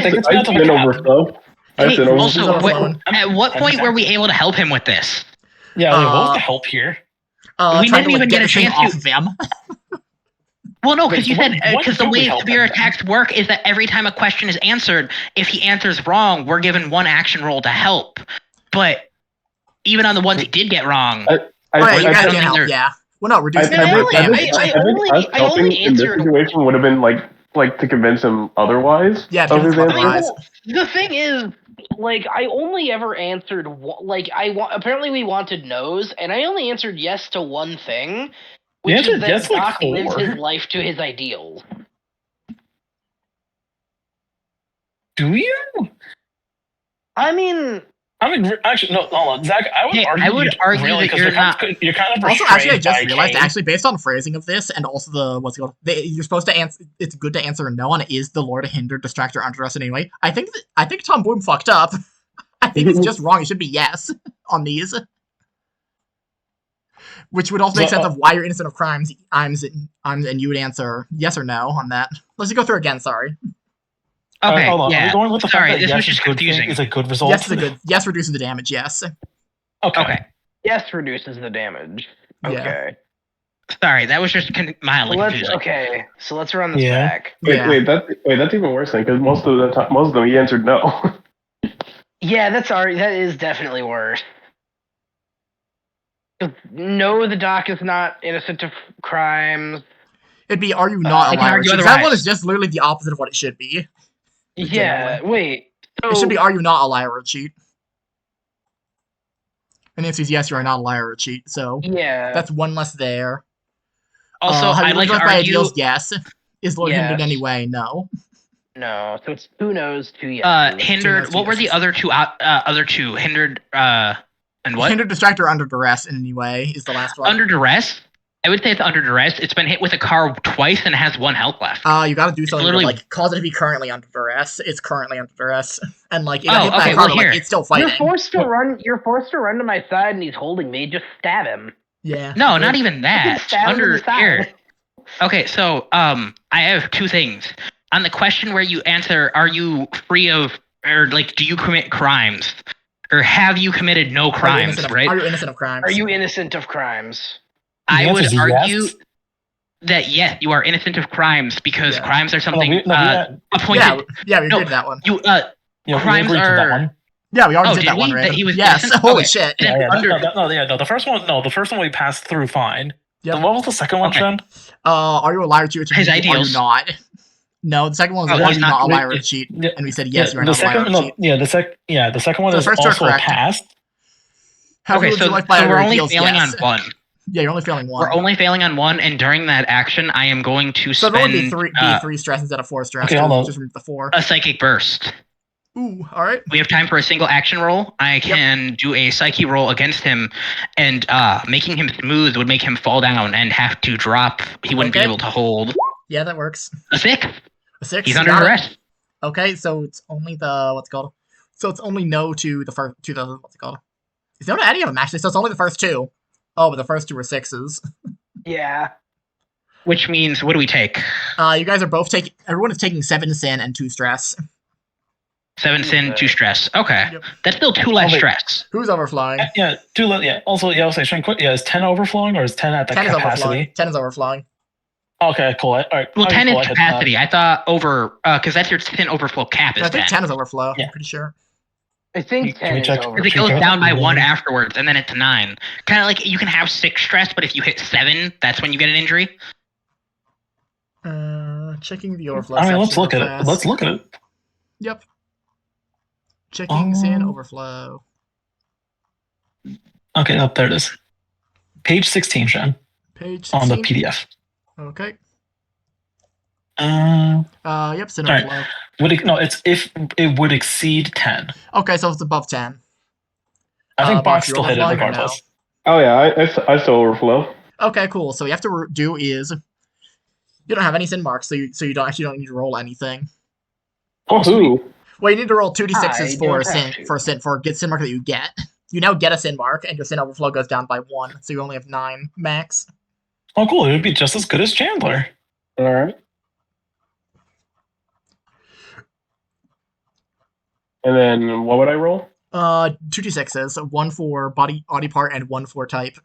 think it's I not to spin the over cap. stuff. I Hey, spin over also, stuff. at what point were we able to help him with this? Yeah, what was the help here? We Trying didn't to even get get a this thing chance off to- of him. Well, no, Wait, because you so said what because the do we way help severe him then? attacks work is that every time a question is answered, if he answers wrong, we're given 1 action roll to help. But even on the ones he did get wrong, You guys don't can't think help. they're- Yeah. Well, no, reduce the I number of think- damage. I only in this answered- situation would have been like to convince him otherwise. Yeah, to of convince his him answer. otherwise. The thing is, like, I only ever answered apparently we wanted no's, and I only answered yes to one thing, which answered is that yes, like, Doc lives 4. his life to his ideals. Do you? I mean, Actually, no, hold on, Zach. I would Hey, argue, I would argue really, that 'cause you're you're kind of Also, restrained actually, I just by realized, Cain. actually, based on the phrasing of this, and also the what's it called, you're supposed to answer. It's good to answer no on it. Is the Lord a hinder, distract, or under us in any way? I think Tom Bloom fucked up. I think it's just wrong. It should be yes on these, which would also make sense of why you're innocent of crimes. And you would answer yes or no on that. Let's just go through again. Sorry. okay, hold on. Are we yeah. going with the Sorry, fact that this yes was just is good confusing. thing is a good result? Yes is a good. Yes reduces the damage. Yes. Okay. yes reduces the damage. Yeah. Okay. Sorry, that was just mildly confusing. Okay, so let's run this Yeah. back. Wait, that's even worse then, because most of them he answered no. Yeah, that is definitely worse. No, the Doc is not innocent of crimes. It'd be, are you not I a can liar? argue That otherwise. one is just literally the opposite of what it should be. Yeah, wait. So, It should be, are you not a liar or a cheat? And the answer is yes, you are not a liar or a cheat. So yeah. that's 1 less there. Also, have I'd you like lived to life by argue. ideals? Yes. Is Lord hindered in Yes. any way? No. No, so it's who knows, 2 yeses. Hindered. Two What were the yeses. other two? Hindered. And what? Hindered, distract, or under duress in any way is the last one. Under duress. I would say it's under duress. It's been hit with a car twice and has 1 health left. You gotta do something to, like, cause it to be currently under duress. It's currently under duress. And, like, it got hit by a car, but, like, it's still fighting. You're forced to run to my side and he's holding me. Just stab him. Yeah. No, not even that. Stab him in the side. Here. Okay, so, I have 2 things. On the question where you answer, are you free of, or, like, do you commit crimes? Or have you committed no crimes, right? Are you innocent of crimes? Are you innocent of crimes? I would argue that yes, you are innocent of crimes because crimes are something appointed. Yeah, we agreed to that one. Crimes are. Yeah, we already did that one, right? That he was yes. innocent? Holy shit. No, the first one. No, the first one we passed through fine. Yep. What was the second one, Shen? Are you a liar, cheat, or his ideals? Are you not? No, the second one was are you not a liar or cheat? And we said yes, you're not a liar or cheat. The second one is also a pass. Okay, so we're only failing on one. Yeah, you're only failing one. We're only failing on one, and during that action, I am going to spend... So it would be three stress instead of 4 stress. Okay, hold on. Just remove the 4. A psychic burst. Ooh, alright. We have time for a single action roll. I can do a psyche roll against him, and making him smooth would make him fall down and have to drop. He wouldn't be able to hold. Yeah, that works. A 6. A 6? He's under arrest. Okay, so it's only the... What's it called? So it's only no to the first... To the... What's it called? It's no to any of them, actually, so it's only the first 2. Oh, but the first 2 were 6s. Yeah. Which means, what do we take? You guys are both taking... Everyone is taking 7 sin and 2 stress. 7 sin, 2 stress. Okay. Yep. That's still 2 less stress. Who's overflowing? Yeah, 2 less. Yeah. Also, I'll say, Shen, is 10 overflowing or is 10 at the 10 capacity? 10 is overflowing. Okay, cool. All right. Well, 10 is capacity. I thought because that's your sin overflow cap is 10. I think 10 is overflow. Yeah. I'm pretty sure. I think 10 is overflow. It goes down by 1 afterwards, and then it's 9. Kind of like you can have 6 stress, but if you hit 7, that's when you get an injury. Checking the overflow. I mean, let's look at it. Let's look at it. Yep. Checking sin overflow. Okay, up there it is. Page 16, Shen. Page 16? On the PDF. Okay. Yep, sin overflow. Right. It's if it would exceed 10. Okay, so it's above 10. I think Box still hit it regardless. No? Oh yeah, I still overflow. Okay, cool. So what you have to do is you don't have any sin marks, so you don't need to roll anything. Oh, who? Well, you need to roll 2d6s for get sin mark that you get. You now get a sin mark, and your sin overflow goes down by 1, so you only have 9 max. Oh, cool! It would be just as good as Chandler. All right. And then what would I roll? 2d6s, 1 for body part and 1 for type.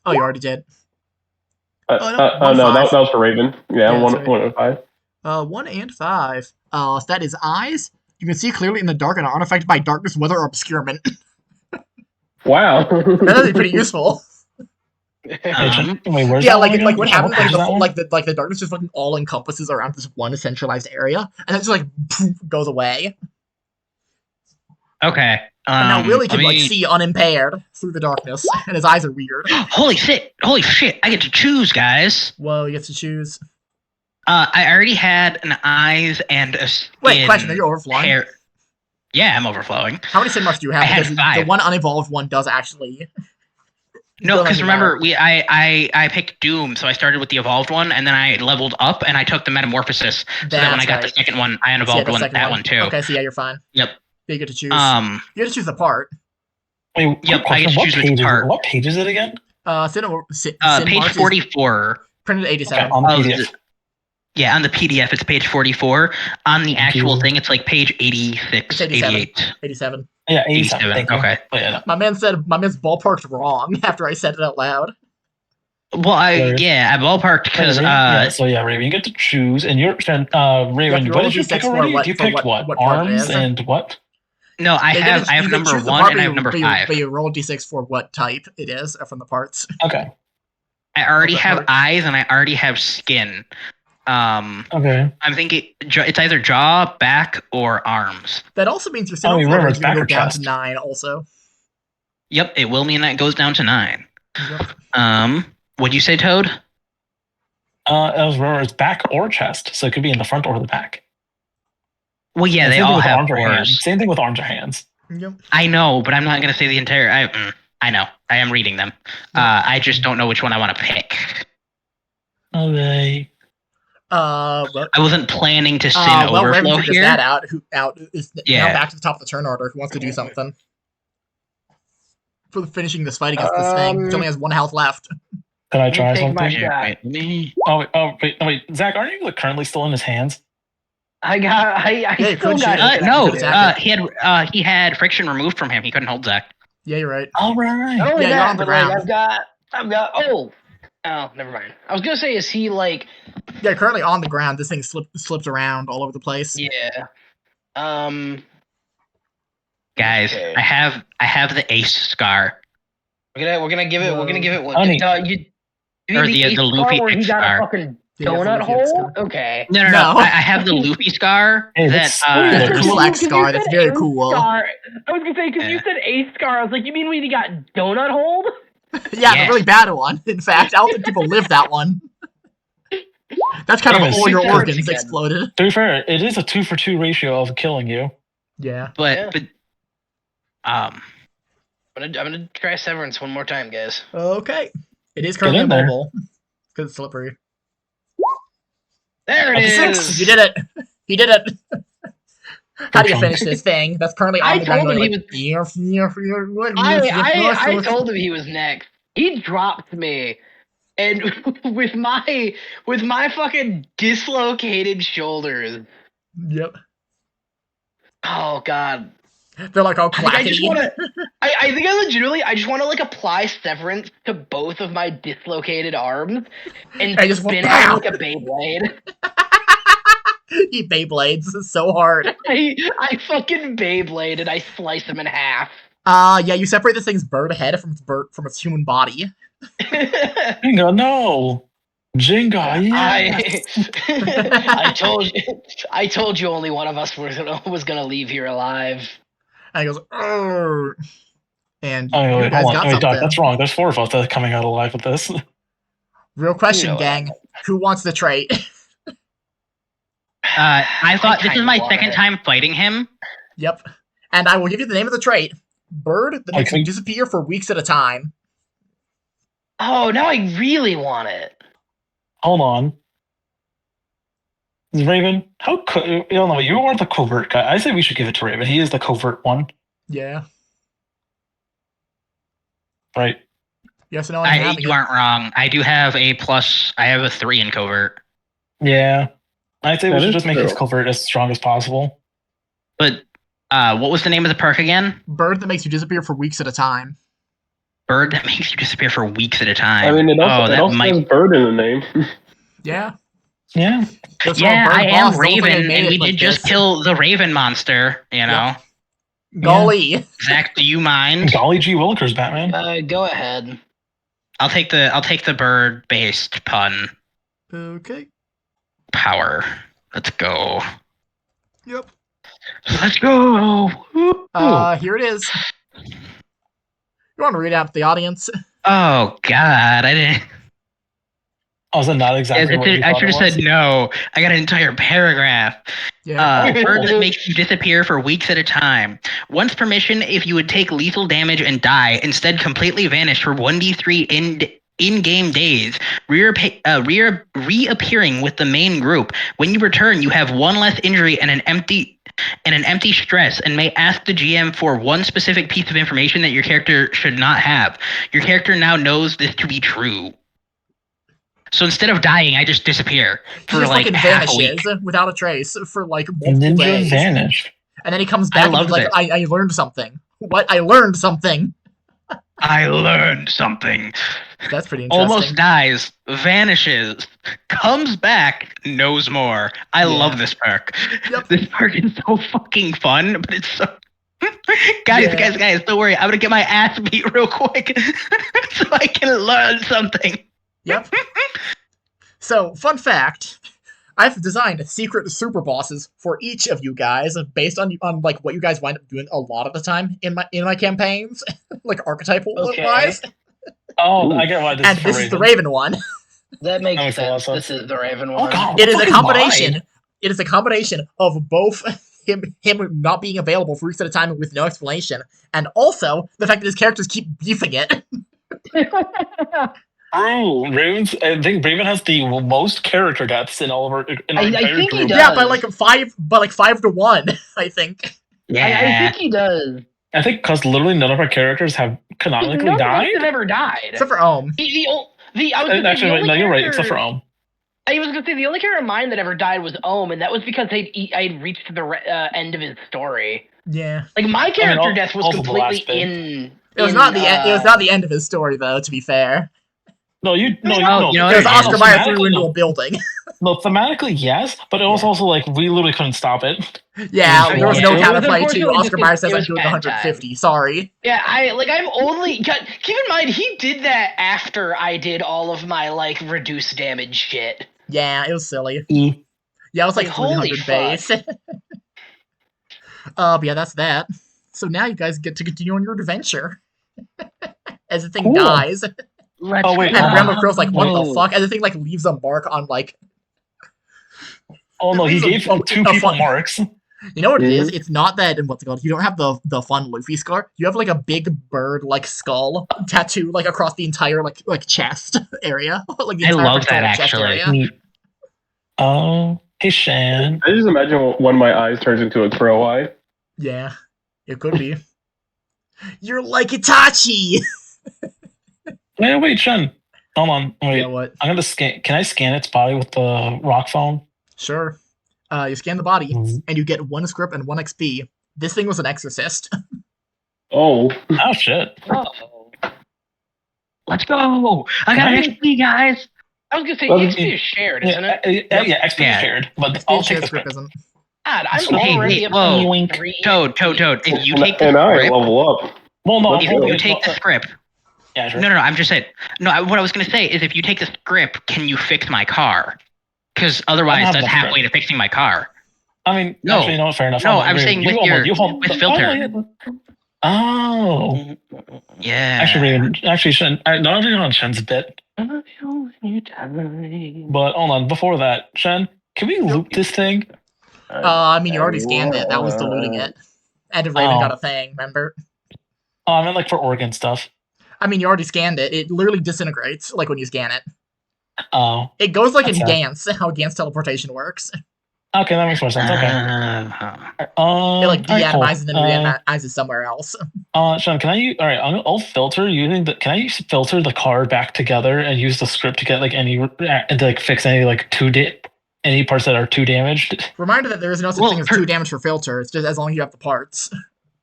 Oh, you already did. No, that was for Raven. Yeah, 1 and 5. 1 and 5. So that is eyes. You can see clearly in the dark and are unaffected by darkness, weather, or obscurement. Wow. That'd be pretty useful. Wait, where's yeah, like what happens? Like the darkness just fucking all encompasses around this one centralized area, and then just like poof, goes away. Okay. And now Willie can like see unimpaired through the darkness, and his eyes are weird. Holy shit! I get to choose, guys. Whoa, you get to choose. I already had an eyes and a skin. Wait, question: are you overflowing? Yeah, I'm overflowing. How many sin marks do you have? I had 5. The one unevolved one does actually. No, because remember, I picked Doom, so I started with the evolved one, and then I leveled up, and I took the Metamorphosis, so that when I got the second one, I unevolved one too. Okay, so yeah, you're fine. Yep. You get to choose. You get to choose the part. Wait, yep, I get to choose which part. What page is it again? Page 44. Printed 87. Okay, on the PDF. Yeah, on the PDF, it's page 44. On the actual thing, it's like page 86, 88. 87. Yeah, 87. Okay. Yeah. My man's ballparked wrong after I said it out loud. Well, I ballparked because Raven, you get to choose, and you're Raven. What did you pick already? You picked what? Arms and what? No, I have number 1 and I have number 5. But you roll d6 for what type it is from the parts. Okay. I already have eyes and I already have skin. Okay. I'm thinking it's either jaw, back, or arms. That also means your sin overflow is going to go down to 9 also. Yep, it will mean that goes down to 9. Yep. What'd you say, Toad? It's back or chest, so it could be in the front or the back. Well, yeah, they all have arms. Same thing with arms or hands. Yep. I know, but I'm not going to say the entire... I know. I am reading them. I just don't know which one I want to pick. Okay. But, I wasn't planning to sin well, Raven overflow figures here. that out. Now back to the top of the turn order. Who wants to do something for finishing this fight against this thing? Which only has 1 health left. Can I try something? Wait. Wait, Zach, aren't you currently still in his hands? I still got shoot. it. No, he had friction removed from him. He couldn't hold Zach. Yeah, you're right. All right. Not only Yeah, you're that, on the but like ground. I've got. Oh, never mind. I was gonna say, is he like? Yeah, currently on the ground. This thing slips around all over the place. Yeah. Guys, Okay. I have the ace scar. We're gonna give it one. Honey. Or the Luffy where he got scar. a fucking Yeah, donut Luffy hole. scar. Okay. No. I have the Luffy scar. Hey, that that's spoilers. That's a cool X scar. That's very cool. I was gonna say because you said ace scar. I was like, you mean when he got donut hold? Yeah, Yes. the really bad one. In fact, I don't think people live that one. That's kind Anyways, of all your six organs again. exploded. To be fair, it is a 2-for-2 ratio of killing you. Yeah. But I'm gonna try Severance one more time, guys. Okay. It is currently in there. immobile. Because it's slippery. There it is. You did it. He did it. How do you finish this thing? That's currently on the ground. I told him he was next. He dropped me, and with my fucking dislocated shoulders. Yep. Oh god. They're like all I think clackety. I think I legitimately just want to like apply Severance to both of my dislocated arms and I just spin went, out like a Beyblade. He Beyblades so hard. I fucking Beyblade and I slice him in half. Yeah, you separate this thing's bird head from its human body. Jinga, no. Jinga, yes. I told you only one of us was gonna leave here alive. And he goes, "Arr." And Oh, you wait, guys hold got on. Wait, something. Doc, that's wrong. There's 4 of us that are coming out alive with this. Real question, You know gang. Who wants the trait? I thought this is my kinda second want it. time fighting him. Yep. And I will give you the name of the trait. Bird that makes you Okay. disappear for weeks at a time. Oh, now I really want it. Hold on. Raven, you are the covert guy. I say we should give it to Raven. He is the covert one, Yeah. right? Yes or no? I'm having You it. aren't wrong. I do have a plus. I have a 3 in covert. Yeah. I'd say we That should is just make his true. covert as strong as possible. But what was the name of the perk again? Bird that makes you disappear for weeks at a time. Bird that makes you disappear for weeks at a time. I mean, it also has bird in the name. Yeah. Yeah. Yeah, I am Raven, and we did just kill the Raven monster, you know? Golly. Zach, do you mind? Golly gee willikers, Batman. Go ahead. I'll take the bird-based pun. Okay. Power. Let's go. Yep. Let's go. Here it is. You want to read out to the audience? Oh God, I didn't. Oh, is that not exactly what you thought I should have it was? said no. I got an entire paragraph. Yeah. Bird that makes you disappear for weeks at a time. Once per mission, if you would take lethal damage and die, instead completely vanish for 1d3 in-game days, reappearing with the main group. When you return, you have 1 less injury and an empty stress, and may ask the GM for 1 specific piece of information that your character should not have. Your character now knows this to be true. So instead of dying, I just disappear for just like half a vanishes week. without a trace for like multiple Ninja days. vanished. And then he comes back and he's like, I learned something. What? I learned something. I learned something. That's pretty interesting. Almost dies, vanishes, comes back, knows more. I love this perk. Yep. This perk is so fucking fun, but it's so... guys, don't worry. I'm gonna get my ass beat real quick so I can learn something. Yep. So, fun fact. I've designed secret super bosses for each of you guys based on like what you guys wind up doing a lot of the time in my campaigns, like archetypal wise. Oh, I get why this and is for this Raven. is the Raven one. That makes sense. This is the Raven one. Oh, God, It is a combination. It is a combination of both him not being available for weeks at a time with no explanation, and also the fact that his characters keep beefing it. Oh, I think Raven has the most character deaths in all of our. In our I entire think he group. does. Yeah, by like 5-1, I think. Yeah. I think he does. I think because literally none of our characters have canonically None of us died. have ever died. Except for Ohm. You're right. Except for Ohm. I was gonna say the only character of mine that ever died was Ohm, and that was because I'd reached the end of his story. Yeah. Like my character death was completely in. It was not the end. It was not the end of his story, though. To be fair. No, because Oscar Mayer threw into a building. No, thematically yes, but it was also like we literally couldn't stop it. Yeah, there was no counterplay to unfortunately Oscar Mayer says I'm was doing bad 150. time. Sorry. Yeah, I've only got. Keep in mind, he did that after I did all of my like reduced damage shit. Yeah, it was silly. Mm. Yeah, it was like Holy 300 base. But yeah, that's that. So now you guys get to continue on your adventure. As the thing dies. Let's and Bramble Crow's like, what the fuck? And the thing like leaves a mark on like. Oh no, he gave two people marks. You know what it is? It's not that, what's it called? You don't have the fun Luffy scar. You have like a big bird like skull tattoo like across the entire like chest area. Like the I entire love that chest actually. area. Oh, hey Shan. I just imagine one of my eyes turns into a crow eye. Yeah, it could be. You're like Itachi. Wait, Shan. Hold on. Wait. Yeah, what? I'm gonna scan. Can I scan its body with the rock phone? Sure. You scan the body, and you get 1 script and 1 XP. This thing was an exorcist. Oh. Oh shit. Oh. Let's go! I got an XP, guys. I was gonna say XP is shared, isn't it? Yeah, XP is shared, but I'll take the script. Isn't. God, I'm already up to 3. Toad. If you take the and I script, level up. Well, no, if you take the script. Yeah, sure. No, I'm just saying. No, what I was gonna say is if you take the script, can you fix my car? Because otherwise, that's halfway to fixing my car. I mean, no, actually, no, fair enough. No, I'm saying with filter. Oh, yeah. Actually, Shen, not even on Shen's bit. But hold on, before that, Shen, can we loop this thing? I mean, you already scanned it. That was diluting it. And if Raven got a thing, remember? Oh, I meant like for organ stuff. I mean, you already scanned it. It literally disintegrates, like when you scan it. Oh. It goes like in Gantz, how Gantz teleportation works. Okay, that makes more sense. Okay. It like deatomizes and then reatomizes somewhere else. Sean, can I? All right, I'll filter using the. Can I filter the card back together and use the script to get like any to like fix any like any parts that are 2 damaged? Reminder that there is no such thing as 2 damage for filter. It's just as long as you have the parts.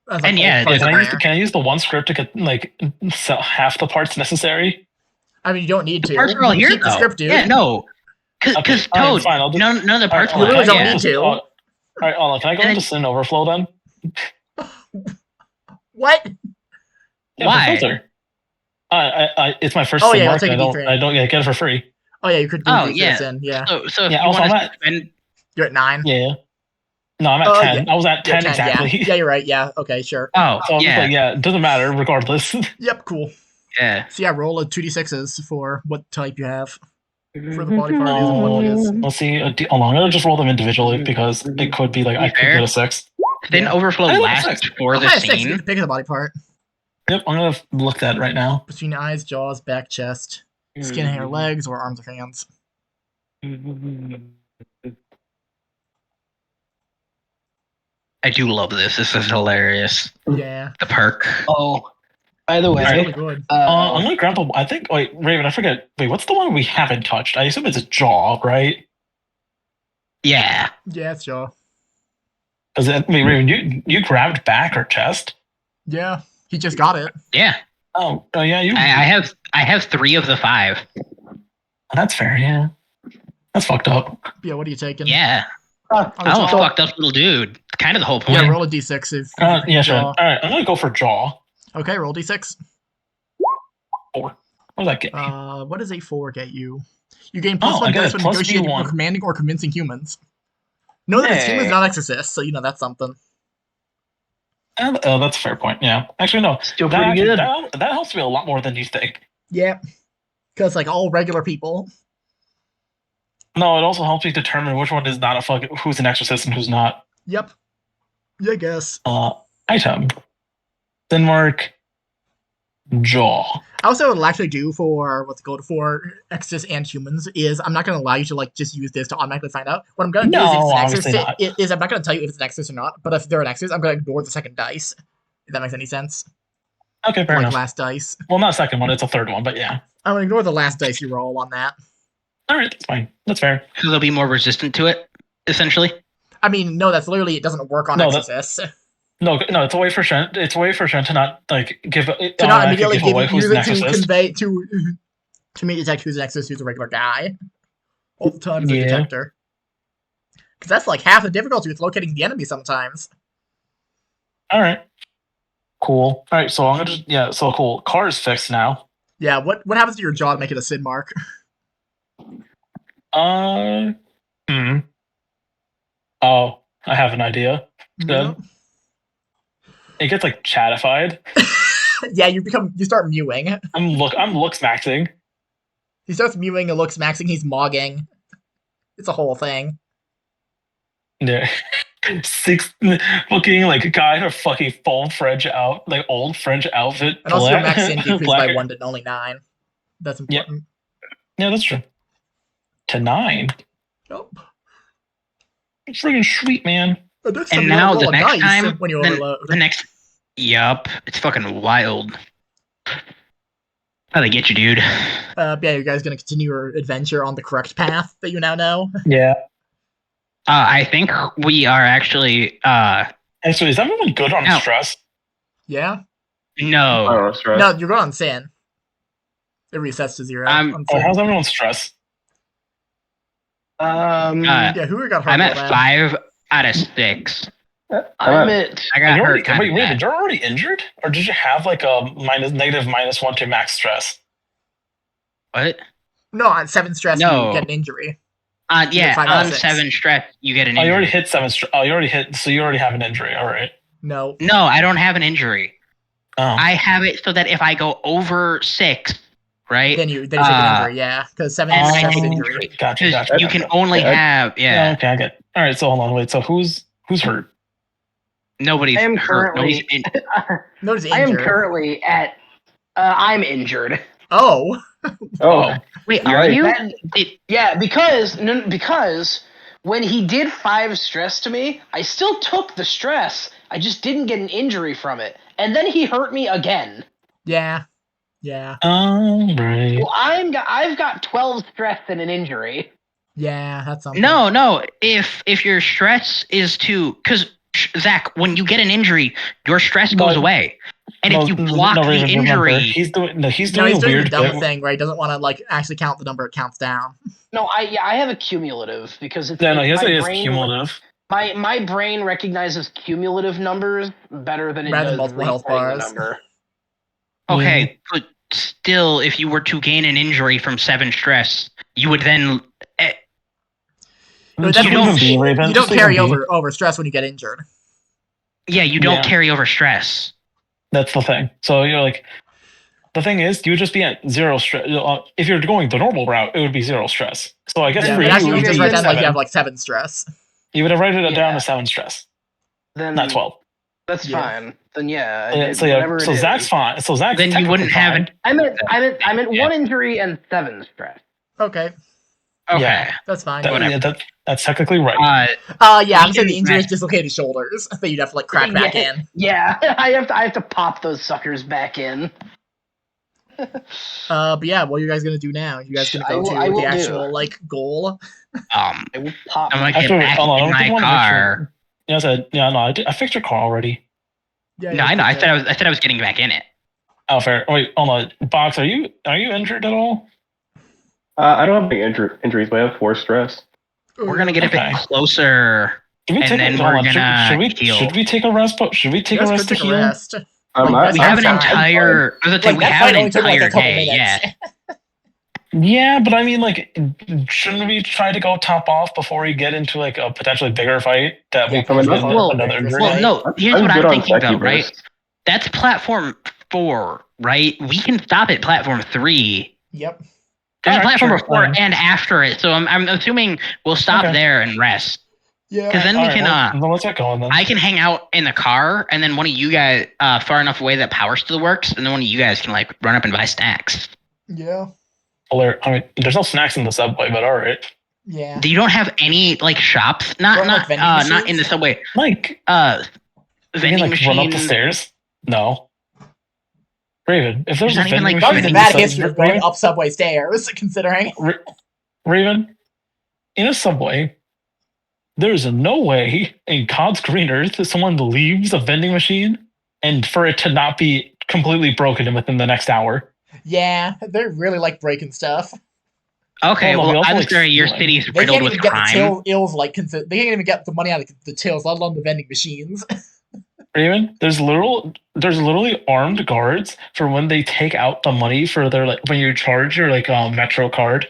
And yeah, can I use the 1 script to get like half the parts necessary? I mean, you don't need to. The parts are all here, keep the script, dude. Yeah, no. Because Toad, none of the parts you really don't need to. All right, hold on. Can I go into Sin Overflow then? What? Yeah, why? Filter. It's my first Sin mark. I don't get it for free. Oh yeah, you could. Sin, yeah. So yeah. Also, you're at 9. Yeah. No, I'm at 10. Yeah. I was at 10 exactly. Yeah, you're right. Yeah. Okay, sure. Oh, so it doesn't matter regardless. Yep. Cool. Yeah. So yeah, roll a 2d6s for what type you have. For the body part is and what it is. Let's see. Hold on, I'm gonna just roll them individually because it could be like I could get a 6. Then overflow lasts for the scene. 6. You can pick the body part. Yep, I'm gonna look that right now. Between eyes, jaws, back, chest, skin, hair, legs, or arms or hands. I do love this. This is hilarious. Yeah. The perk. Oh. By the way, really good. I'm gonna grab the. I think. Wait, Raven. I forget. Wait, what's the one we haven't touched? I assume it's a jaw, right? Yeah. Yeah, it's jaw. Raven, you grabbed back or chest? Yeah, he just got it. Yeah. Oh, yeah. I have 3 of the 5. That's fair. Yeah. That's fucked up. Yeah. What are you taking? Yeah. I'm a fucked up little dude. Kind of the whole point. Yeah. Roll a d6 if. Yeah, sure. All right, I'm gonna go for jaw. Okay, roll d6. 4. What does that get me? What does a 4 get you? You gain +1 dice when negotiating or commanding or convincing humans. No, that it's humans, not exorcists, so you know that's something. That's a fair point. Yeah, actually, no. Still pretty good. That helps me a lot more than you think. Yeah, because like all regular people. No, it also helps me determine which one is not who's an exorcist and who's not. Yep. Yeah, I guess. Item. Denmark. Jaw. Also, what it'll actually do for what's called for Exodus and humans is I'm not going to allow you to like just use this to automatically find out. What I'm going to do is I'm not going to tell you if it's an Exodus or not. But if they're an Exodus, I'm going to ignore the second dice. If that makes any sense. Okay, fair enough. Last dice. Well, not second one. It's a third one, but yeah. I'm going to ignore the last dice you roll on that. All right, that's fine. That's fair. So they'll be more resistant to it, essentially. I mean, no, that's literally it doesn't work on Exodus. No, it's a way for Shen. It's a way for Shen to not like give to not immediately give use it to convey to me detect who's an Exodus, who's a regular guy. All the time as a detector. Because that's like half the difficulty with locating the enemy sometimes. All right. Cool. All right, so I'm gonna so cool. Car is fixed now. Yeah. What happens to your jaw to make it a sin mark? Oh, I have an idea. Good. It gets like chatified. Yeah, you start mewing. I'm looks maxing. He starts mewing and looks maxing. He's mogging. It's a whole thing. Yeah. Looking like a guy in a fucking full French old French outfit. And also your max sin decreased by 1 to only 9. That's important. Yeah, that's true. To 9. Oh. It's freaking sweet, man. And now the next time, when you overload. Yup, it's fucking wild. How they get you, dude? Yeah, you guys gonna continue your adventure on the correct path that you now know? Yeah. I think we are actually. Actually, is everyone good on stress? Yeah. No. No, you're good on sin. It resets to 0. How's everyone's stress? Who got hurt? I'm at 5 out of 6. I got hurt. Wait, you're already injured, or did you have like a -1 to max stress? What? No, on 7 stress you get an injury. On 7 stress you get an injury. You already hit 7 stress. You already hit, so you already have an injury. All right. No, I don't have an injury. Oh. I have it so that if I go over 6, right? Then you take an injury, yeah, because 7 is stress injury. Gotcha. You can only have okay, I get it. All right, so hold on, wait. So who's hurt? Nobody's hurt. Nobody's injured. I am currently at. I'm injured. Oh. Wait, are you? Yeah, because when he did 5 stress to me, I still took the stress. I just didn't get an injury from it, and then he hurt me again. Yeah. Right. Well, I've got 12 stress and an injury. Yeah, that's something. No. If your stress is because Zach, when you get an injury, your stress goes away. And if you block the injury, he's doing a weird dumb thing where he doesn't want to like actually count the number; it counts down. No, I have a cumulative because it's he has cumulative. My brain recognizes cumulative numbers better than it does multiple health bars. Number. Okay, but still, if you were to gain an injury from 7 stress, you would then. You don't carry over stress when you get injured. Yeah, you don't carry over stress. That's the thing. So you're like, the thing is, you would just be at 0 stress. If you're going the normal route, it would be 0 stress. So I guess for you would just write down like you have like 7 stress. You would have written it down to 7 stress. Then not 12. That's fine. Then so Zach's fine. So Zach's then you wouldn't have it. I'm at 1 injury and 7 stress. Okay. Yeah, that's fine. That's technically right. I'm saying the injury is dislocated shoulders that you'd have to like crack back in. Yeah, I have to pop those suckers back in. But yeah, what are you guys gonna do now? You guys gonna go to the actual like goal? I will pop. I'm gonna get back in my car. I fixed your car already. Yeah, I know. I said I was getting back in it. Oh, fair. Wait, hold on. Box, are you injured at all? I don't have any injuries, but I have 4 stress. We're gonna get a bit closer, and then we're gonna heal. Should we take a rest? Should we take a rest to heal? We have an entire. We have an entire day. Yeah. Yeah, but I mean, like, shouldn't we try to go top off before we get into like a potentially bigger fight that we can another injury? Well, no. Here's what I'm thinking though, right? That's platform 4, right? We can stop at platform 3. Yep. There's a platform before and after it, so I'm assuming we'll stop there and rest. Yeah. Because then we can. Let's get going then. I can hang out in the car, and then one of you guys far enough away that power still works, and then one of you guys can like run up and buy snacks. Yeah. Well, there's no snacks in the subway, but all right. Yeah. You don't have any like shops, not in the subway, like vending like machine. Run up the stairs. No. Raven, if there's a vending machine, that was a bad history of going up subway stairs, considering. Raven, in a subway, there's no way in God's green earth that someone leaves a vending machine and for it to not be completely broken within the next hour. Yeah, they really like breaking stuff. Okay, I'm sorry, your city's riddled with crime. They can't even get the money out of the tills, let alone the vending machines. Raven, there's literally armed guards for when they take out the money for their when you charge your Metro card.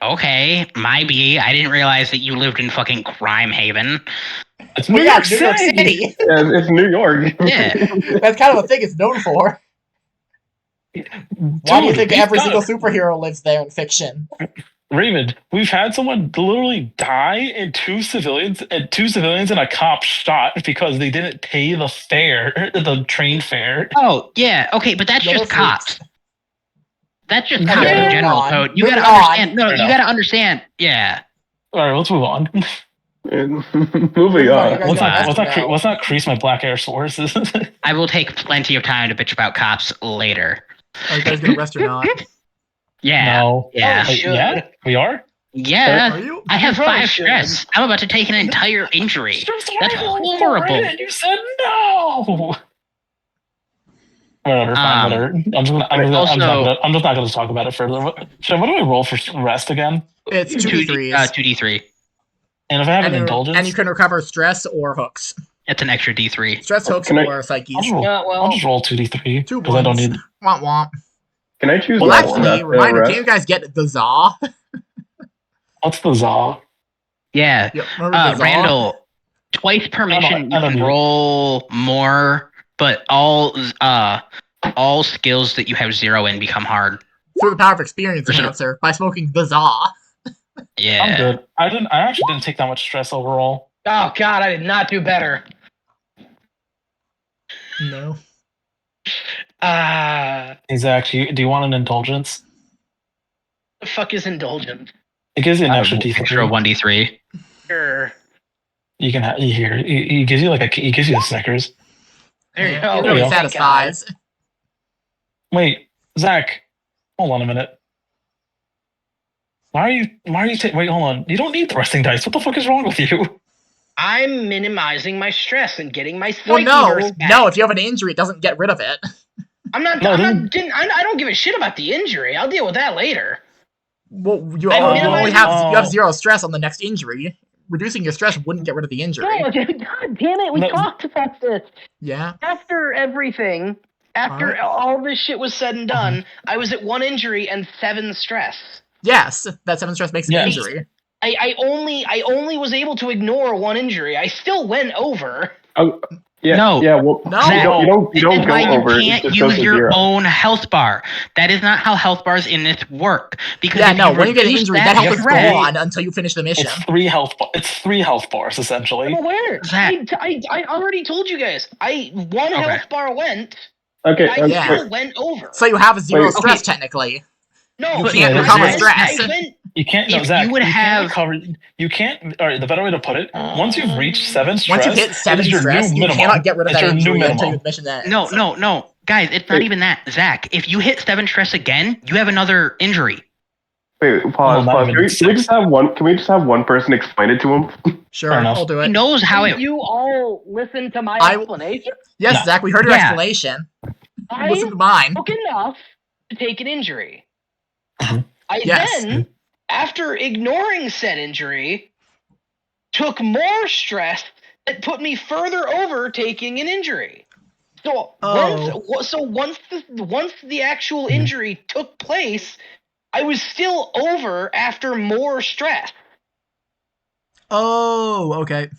Okay, maybe. I didn't realize that you lived in fucking Crime Haven. It's New York City. Yeah, it's New York. Yeah. That's kind of a thing it's known for. Why do you think every single superhero lives there in fiction? Raymond, we've had someone literally die and two civilians and a cop shot because they didn't pay the fare, the train fare. Oh, yeah, okay, but that's just cops. That's just cops in general code. You gotta understand. No, you gotta understand. Yeah. Alright, let's move on. Moving on. Let's not crease my black air sources. I will take plenty of time to bitch about cops later. Are you guys gonna rest or not? Yeah. No. Yeah. Yeah. We are. Yeah. I have 5 stress. I'm about to take an entire injury. That's horrible. And you said no. Whatever. Fine. Whatever. I'm just not gonna talk about it further. What do I roll for rest again? It's 2d3. 2d3. And if I have an indulgence, and you can recover stress or hooks. It's an extra d3. Stress, hooks, or psyches. I'll just roll 2d3 because I don't need. Womp womp. Can I choose? Well, actually, reminder: can you guys get the Za? What's the Za? Yeah. Randall, twice permission you can roll more, but all skills that you have 0 in become hard. Through the power of experience enhancer by smoking the Za. Yeah. I'm good. I actually didn't take that much stress overall. Oh god, I did not do better. No. Zach, do you want an indulgence? The fuck is indulgence? It gives you an extra extra 1d3. Sure. You can have here. He gives you a Snickers. There you go. It really satisfies. Wait, Zach, hold on a minute. Why are you wait, hold on. You don't need the resting dice. What the fuck is wrong with you? I'm minimizing my stress and getting my psyche back. No, if you have an injury, it doesn't get rid of it. I don't give a shit about the injury. I'll deal with that later. Well, you have 0 stress on the next injury. Reducing your stress wouldn't get rid of the injury. No, God damn it, we talked about this. Yeah. After everything, all this shit was said and done, I was at 1 injury and 7 stress. Yes, that 7 stress makes an injury. I only was able to ignore 1 injury. I still went over. Oh, yeah. No. Yeah. Well, no. You don't go over. You can't use your own health bar. That is not how health bars in this work. Because when you get an injury, that health is gone until you finish the mission. It's 3 health. It's 3 health bars essentially. I'm aware. I already told you guys. 1 health bar went. Okay. I still went over. So you have 0 stress technically. No, you can't recover stress. You can't. No, Zach, you can't. All right. The better way to put it: once you've reached 7 stress, once you hit 7 stress, you cannot get rid of that injury until you mission that. No, guys, it's not even that. Zach, if you hit 7 stress again, you have another injury. Wait, pause. Can we just have one? Can we just have one person explain it to him? Sure, I'll do it. He knows how it. You all listen to my explanation. Yes, Zach, we heard your explanation. Listen to mine. Took enough to take an injury. I then, after ignoring said injury, took more stress that put me further over taking an injury. So once the actual injury took place, I was still over after more stress. Oh, okay.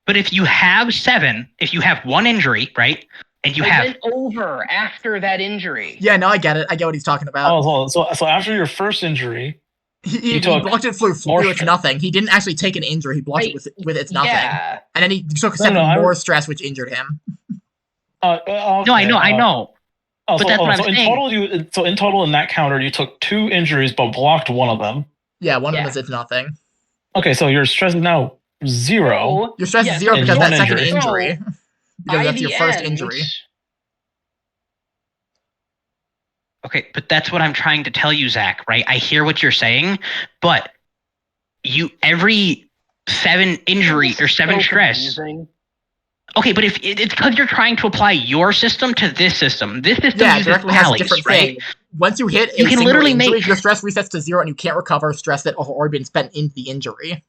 But if you have 7, if you have 1 injury, right? And I went over after that injury. Yeah, no, I get it. I get what he's talking about. Oh, so after your first injury, He blocked it through its nothing. He didn't actually take an injury. He blocked it with its nothing. Yeah. And then he took 7 more stress, which injured him. Okay, no, I know. But that's what I'm saying. In total, in that counter, you took 2 injuries, but blocked one of them. Yeah, one of them is its nothing. Okay, so your stress is now 0. Your stress is 0 because that second injury. Because that's your first injury. Okay, but that's what I'm trying to tell you, Zach, right? I hear what you're saying, but every 7 injury or 7 stress. Okay, but if it's because you're trying to apply your system to this system. This system uses directly tallies, has a different right? thing. Once you hit a single injury, your stress resets to 0 and you can't recover stress that has already been spent into the injury.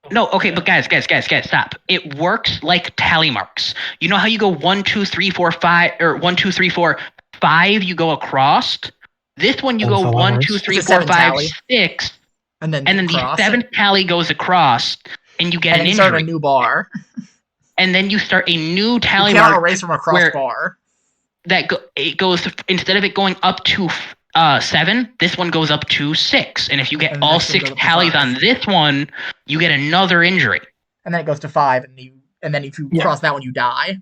No, okay, but guys, stop. It works like tally marks. You know how you go 1, 2, 3, 4, 5, or 1, 2, 3, 4, 5, you go across? This one you go 1, 2, 3, 4, 5, 6, and then the 7th tally goes across, and you get an injury. And you start a new bar. And then you start a new tally mark. You can't mark erase from a crossbar. It goes, instead of it going up to 7, this one goes up to 6. And if you get all 6 tallies on this one, you get another injury. And then it goes to 5, and then if you cross that one, you die.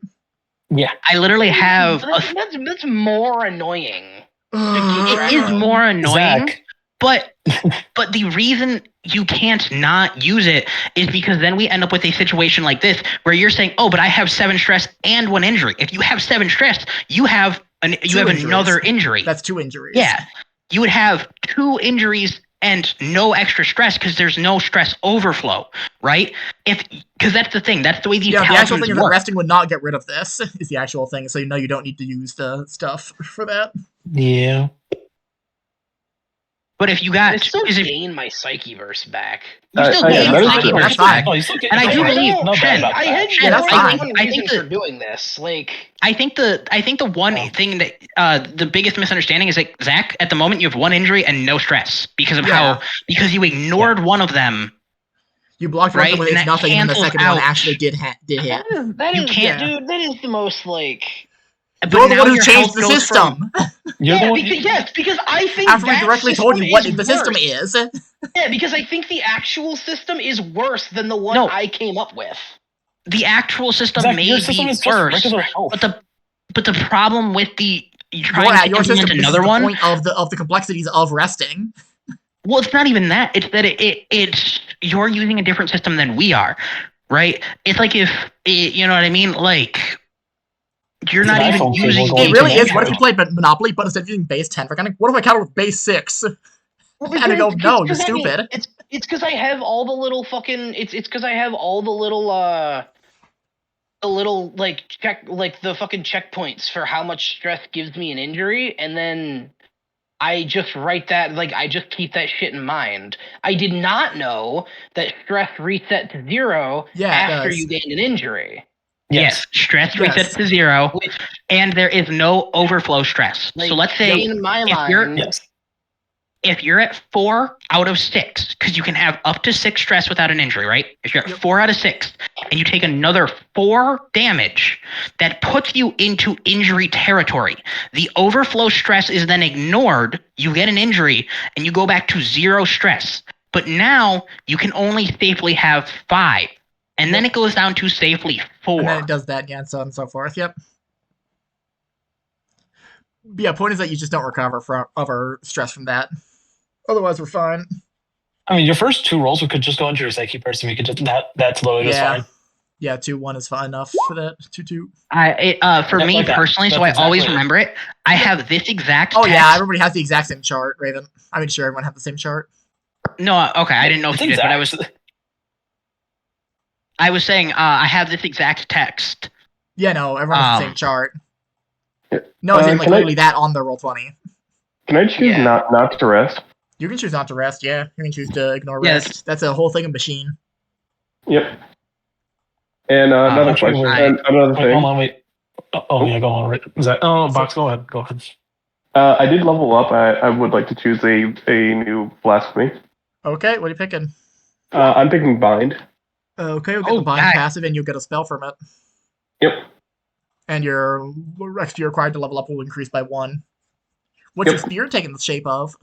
Yeah. I literally have... That's more annoying. It is more annoying, Zach. But the reason you can't not use it is because then we end up with a situation like this where you're saying, oh, but I have 7 stress and 1 injury. If you have 7 stress, you have another injury. That's 2 injuries. Yeah. You would have 2 injuries and no extra stress because there's no stress overflow, right? Because that's the thing. That's the way these the actual thing is work. that resting would not get rid of this, is the actual thing. So you don't need to use the stuff for that. Yeah. But if you got... I still gain my Psycheverse back. You still gain Psycheverse back. And I do believe... I had I think for doing this. I think the one thing that... the biggest misunderstanding is that, Zach, at the moment, you have 1 injury and no stress. Because of because you ignored one of them. You blocked one with its nothing, and the second one actually did hit. That is the most, You're the one who changed the system. Because I think after we directly told you what the system is. Yeah, because I think the actual system is worse than the one I came up with. The actual system may be worse, but the problem with trying to implement another one... Point of the complexities of resting. Well, it's not even that. It's that it's you're using a different system than we are, right? It's like you know what I mean? You're not even using... It really is. What if you played Monopoly, but instead of using base 10 for kind of... What if I counted with base 6? And I go, no, you're stupid. It's because I have all the little fucking... It's because I have all the little, the fucking checkpoints for how much stress gives me an injury, and then I just write that, I just keep that shit in mind. I did not know that stress reset to 0 after you gained an injury. Yes, stress resets to 0, and there is no overflow stress. So let's say if you're at 4 out of 6, because you can have up to 6 stress without an injury, right? If you're at 4 out of 6, and you take another 4 damage, that puts you into injury territory. The overflow stress is then ignored, you get an injury, and you go back to 0 stress. But now, you can only safely have 5. And then it goes down to safely 4. And then it does that, and so on and so forth, yep. But yeah, point is that you just don't recover from other stress from that. Otherwise, we're fine. I mean, your first 2 rolls, we could just go into your Psycheverse, and we could just... That's literally just fine. Yeah, 2-1 is fine enough for that. 2-2. For me, personally, so I always remember it, I have this exact text. Yeah, everybody has the exact same chart, Raven. I mean, sure, everyone has the same chart. No, okay, I didn't know if you did, but I was saying I have this exact text. Yeah, no, everyone has the same chart. No, it's literally that on the Roll20. Can I choose not to rest? You can choose not to rest, yeah. You can choose to ignore rest. That's a whole thing of machine. Yep. And another question. Another thing. Hold on, wait. Oh, yeah, go on. Box, go ahead. Go ahead. I did level up. I would like to choose a new blasphemy. Okay, what are you picking? I'm picking bind. Okay, you'll get the bind passive, and you'll get a spell from it. Yep. And your XP required to level up will increase by 1. What's your spear taking the shape of?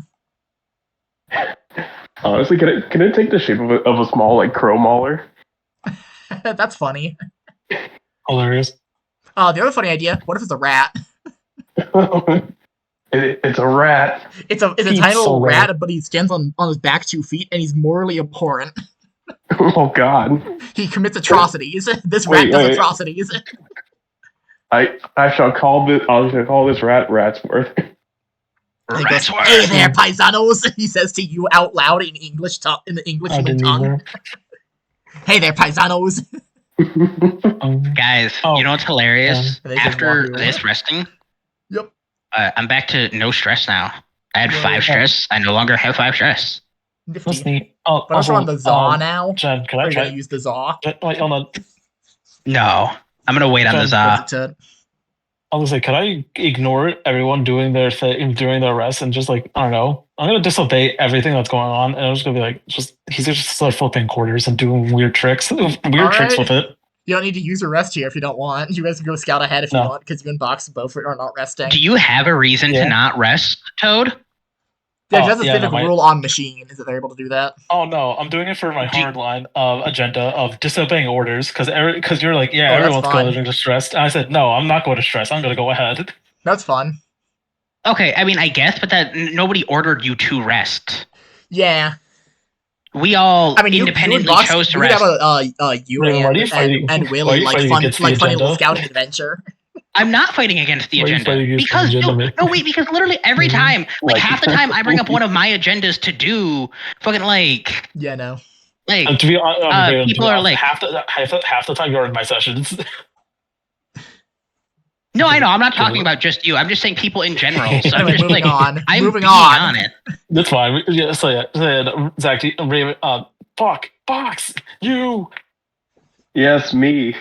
Honestly, can it take the shape of a small like crow mauler? That's funny. Hilarious. The other funny idea: what if it's a rat? It's a rat. It's a tiny little rat, but he stands on his back 2 feet, and he's morally abhorrent. Oh God. He commits atrocities. This rat does atrocities. I shall call this. I shall call this rat Ratsworth. And he goes, "Hey there, paisanos!" He says to you out loud in English, in the English human tongue. Hey there, paisanos! Guys, you know what's hilarious? After this resting, yep, I'm back to no stress now. I had 5 stress. I no longer have 5 stress. That's neat. But also on the Zaw now. Jen, can I try to use the Zaw? Wait, hold on. No, I'm gonna wait on the Zaw. I was like, could I ignore everyone doing their thing during their rest and just like, I don't know, I'm gonna disobey everything that's going on, and I'm just gonna be like, he's just start flipping quarters and doing weird tricks tricks with it. You don't need to use your rest here if you don't want. You guys can go scout ahead if you want, because you and Box both are not resting. Do you have a reason to not rest, Toad? Yeah, that's a specific rule on machine, is that they're able to do that. Oh no, I'm doing it for my hardline agenda of disobeying orders, because you're like, everyone's going to stress. And I said, no, I'm not going to stress. I'm going to go ahead. That's fun. Okay, I mean, I guess, but that nobody ordered you to rest. Yeah. We all independently chose to rest. You and Willie like funny little scouting adventure. I'm not fighting against the agenda because because literally every time, like half the time, I bring up one of my agendas to do fucking like. Yeah, no. Like to be people are like half the time you're in my sessions. No, I know. I'm not talking about just you. I'm just saying people in general. So I'm just moving on. I'm moving on it. That's fine. Yeah, so Zach, Box, you. Yes, me.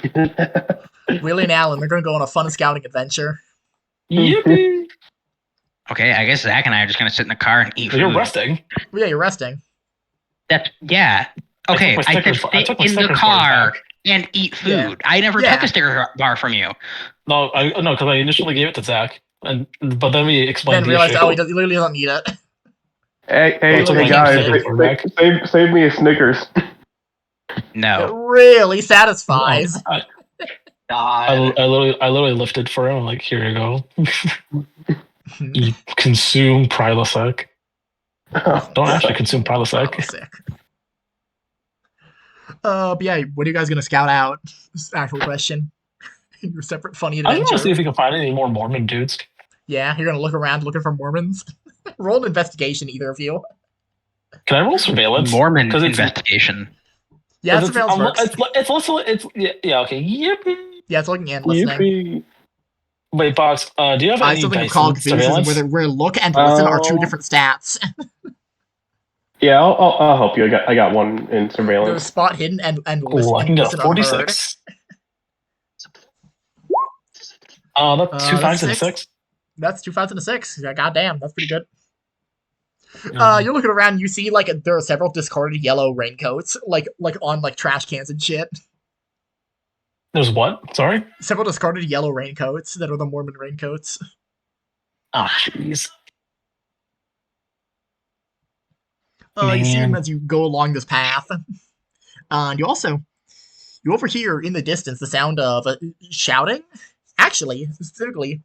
Willie and Alan, they're going to go on a fun scouting adventure. Yippee! Okay, I guess Zach and I are just going to sit in the car and eat food. You're resting. Yeah, you're resting. Yeah. Okay, I said sit in the car and eat food. Yeah. I never took a sticker bar from you. No, because I initially gave it to Zach, but then we explained the issue. He literally doesn't need it. Hey, guys, save me a Snickers. No. It really satisfies. I literally lifted for him. I'm like, here you go. You consume Prilosec. Don't actually consume Prilosec. But yeah, what are you guys gonna scout out? Actual question. Your separate funny adventure. I just want to see if we can find any more Mormon dudes. Yeah, you're gonna look around looking for Mormons. Roll an investigation, either of you. Can I roll surveillance? Mormon investigation. Yeah, surveillance works. Okay. Yippee. Yeah, it's looking and listening. Yippee. Wait, Box, do you have any dice surveillance? Where look and listen are 2 different stats. Yeah, I'll help you. I got one in surveillance. There's spot hidden and listen. I can get a 46. That's 2 5s and a 6. That's 2 5s and a 6. Yeah, goddamn, that's pretty good. You're looking around, and you see like there are several discarded yellow raincoats, like on like trash cans and shit. There's what? Sorry? Several discarded yellow raincoats that are the Mormon raincoats. Oh, jeez. You see them as you go along this path. And you overhear in the distance the sound of shouting. Actually, specifically, you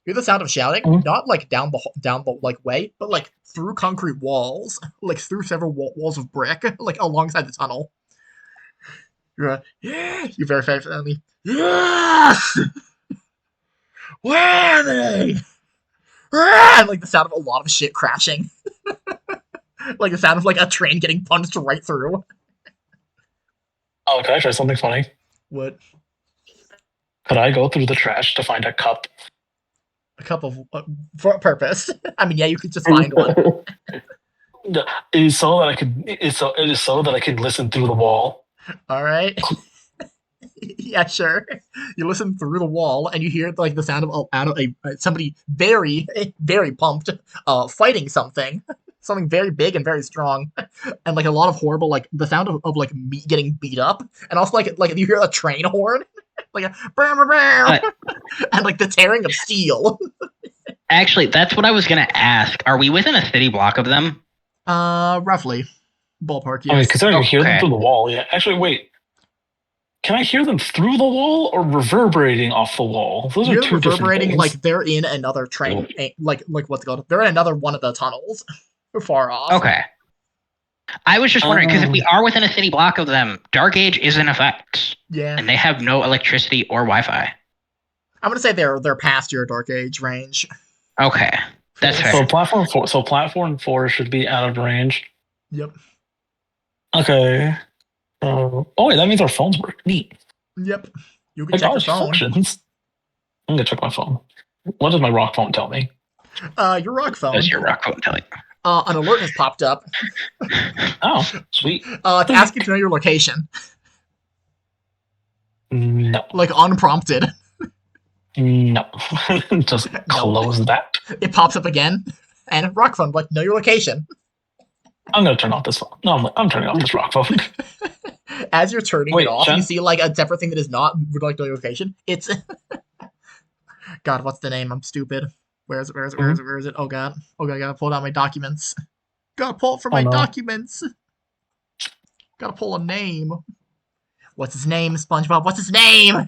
hear the sound of shouting, not like down the like way, but like through concrete walls, like through several walls of brick, like alongside the tunnel. You're very friendly. Yeah! Where are they? And like the sound of a lot of shit crashing. Like the sound of like a train getting punched right through. Oh, can I try something funny? What? Could I go through the trash to find a cup? A cup of for a purpose? I mean, yeah, you could just find one. It is so that I could listen through the wall. All right. Yeah, sure. You listen through the wall and you hear like the sound of somebody very, very pumped, fighting something very big and very strong, and like a lot of horrible like the sound of like meat getting beat up, and also like you hear a train horn, like a and like the tearing of steel. Actually, that's what I was gonna ask. Are we within a city block of them? Roughly. Ballpark, yes. I mean, considering I can hear them through the wall. Yeah. Actually, wait. Can I hear them through the wall or reverberating off the wall? Those are two different things. Like they're in another train. Like what's it called? They're in another one of the tunnels, far off. Okay. I was just wondering because if we are within a city block of them, Dark Age is in effect. Yeah. And they have no electricity or Wi-Fi. I'm gonna say they're past your Dark Age range. Okay, that's fair. So platform 4 should be out of range. Yep. Okay. Oh wait, that means our phones work. Neat. Yep. You can check your phone. Functions. I'm gonna check my phone. What does my rock phone tell me? Your rock phone. What does your rock phone tell you? An alert has popped up. Oh, sweet. To ask you to know your location. No. Like unprompted. No. Just close that. It pops up again. And rock phone, like, know your location. I'm gonna turn off this phone. No, I'm turning off this rock phone. As you're turning it off, you see like a separate thing that is not would like know your location. It's God, what's the name? I'm stupid. Where is it? Oh god, I gotta pull out my documents. Gotta pull it from my documents. Gotta pull a name. What's his name, SpongeBob? What's his name?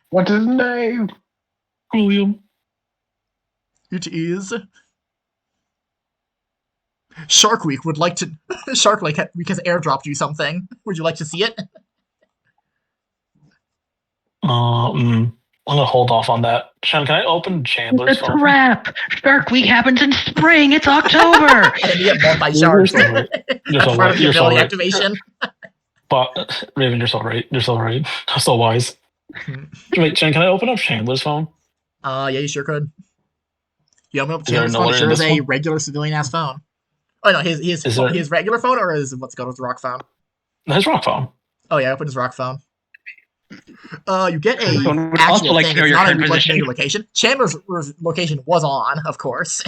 What's his name? William. It is Shark Week would like to Shark Week has airdropped you something. Would you like to see it? I'm gonna hold off on that. Sean, can I open Chandler's phone? It's a wrap. Shark Week happens in spring. It's October. And you get multi-sharks. That's part of your ability activation. But Raven, you're so right. You're so right. So wise. Wait, Sean, can I open up Chandler's phone? Yeah, you sure could. You open up Chandler's phone. It sure is a regular civilian ass phone. Oh no, his regular phone or his what's called his rock phone? His rock phone. Oh yeah, open his rock phone. You get a actual thing. It's not a your location. Chandler's location was on, of course,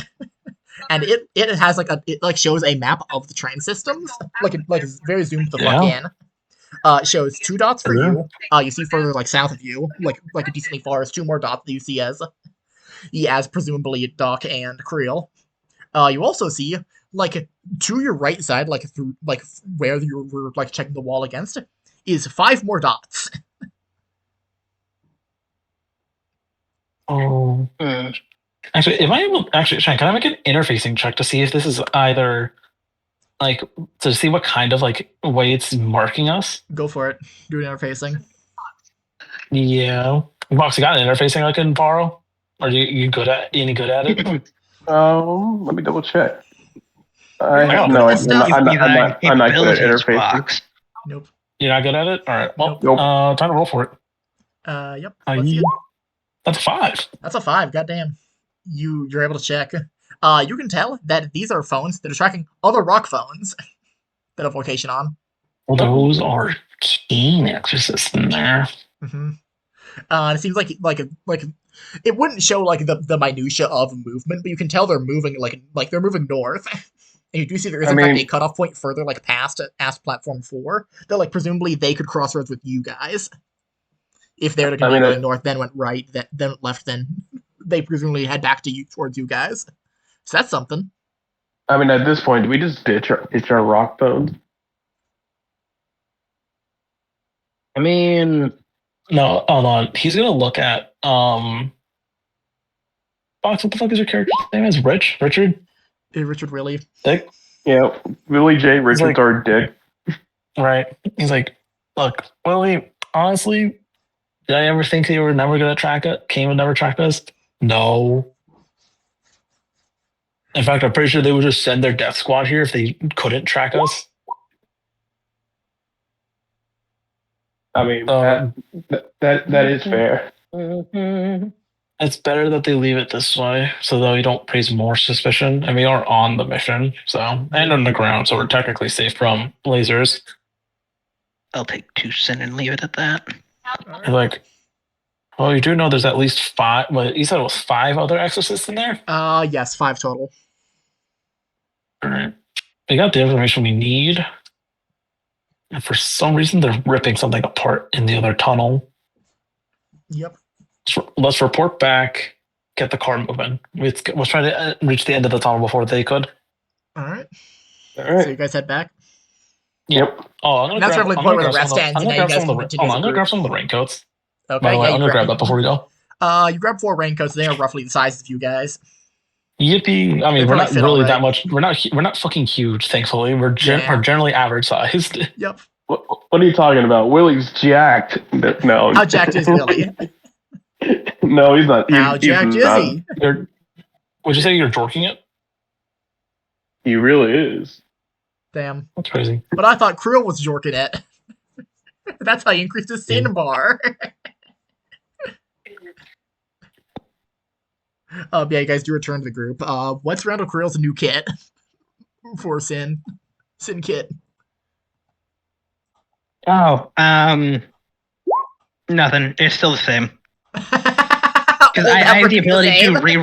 and it has it shows a map of the train systems. It's very zoomed the fuck in. It shows 2 dots for you. You see further south of you, like a decently far, is 2 more dots that you see as presumably Doc and Creel. You also see to your right side, through where you were checking the wall against, is 5 more dots. Oh. Actually, if I am Shane, can I make an interfacing check to see if this is either to see what kind of way it's marking us? Go for it. Do an interfacing. Yeah. Box, you got an interfacing I can borrow? Are you any good at it? Let me double check. I'm not good at interfacing. Nope. You're not good at it? All right. Well, nope. Time to roll for it. Yep. That's a 5. That's a 5. Goddamn. You're able to check. You can tell that these are phones that are tracking other rock phones that have location on. Well, those are Cain exorcists in there. Mm-hmm. It seems like it wouldn't show the minutia of movement, but you can tell they're moving they're moving north. And you do see there is in fact a cutoff point further past platform 4 that presumably they could crossroads with you guys. If they were going north, then went right, then went left, then they presumably head back to you towards you guys. So that's something. I mean, at this point, do we just ditch our rock phones? I mean, no, hold on. He's gonna look at Box. What the fuck is your character's name? Is Richard? Richard Willie. Dick. Yeah, Willie J. Richards or Dick. Right. He's like, look, Willie. Honestly, did I ever think they were never gonna track it? Cain would never track us? No. In fact, I'm pretty sure they would just send their death squad here if they couldn't track us. I mean, that is fair. It's better that they leave it this way, so that we don't raise more suspicion. And we are on the mission, and underground, so we're technically safe from lasers. I'll take 2 cents and leave it at that. Well, you do know there's at least 5. Well, you said it was 5 other exorcists in there? Yes, 5 total. All right. We got the information we need. And for some reason, they're ripping something apart in the other tunnel. Yep. So let's report back, get the car moving. Let's try to reach the end of the tunnel before they could. All right. All right. So you guys head back? Yep. Oh, I'm gonna That's grab. roughly the I'm point gonna where the grab rest some of the. ends, I'm and gonna now you grab guys some of can the. continue Hold as on, a I'm gonna group. grab some of the raincoats. Okay, By the way, yeah, I'm gonna grab that before we go. you grab 4 raincoats. They are roughly the size of you guys. Yippee! I They mean, we're probably not fit all really right. that much. We're not fucking huge, thankfully. We're Yeah. generally average sized. Yep. What are you talking about? Willie's jacked. No. How jacked is Willie? No, he's not. How He's jacked is not. he? Would you say you're jorking it? He really is. Damn. That's crazy. But I thought Krill was jorking it. That's how you increased his sin bar. Yeah, you guys do return to the group. What's Randall Krill's new kit for Sin? Sin kit. Oh, nothing. It's still the same. Because I have the ability to re.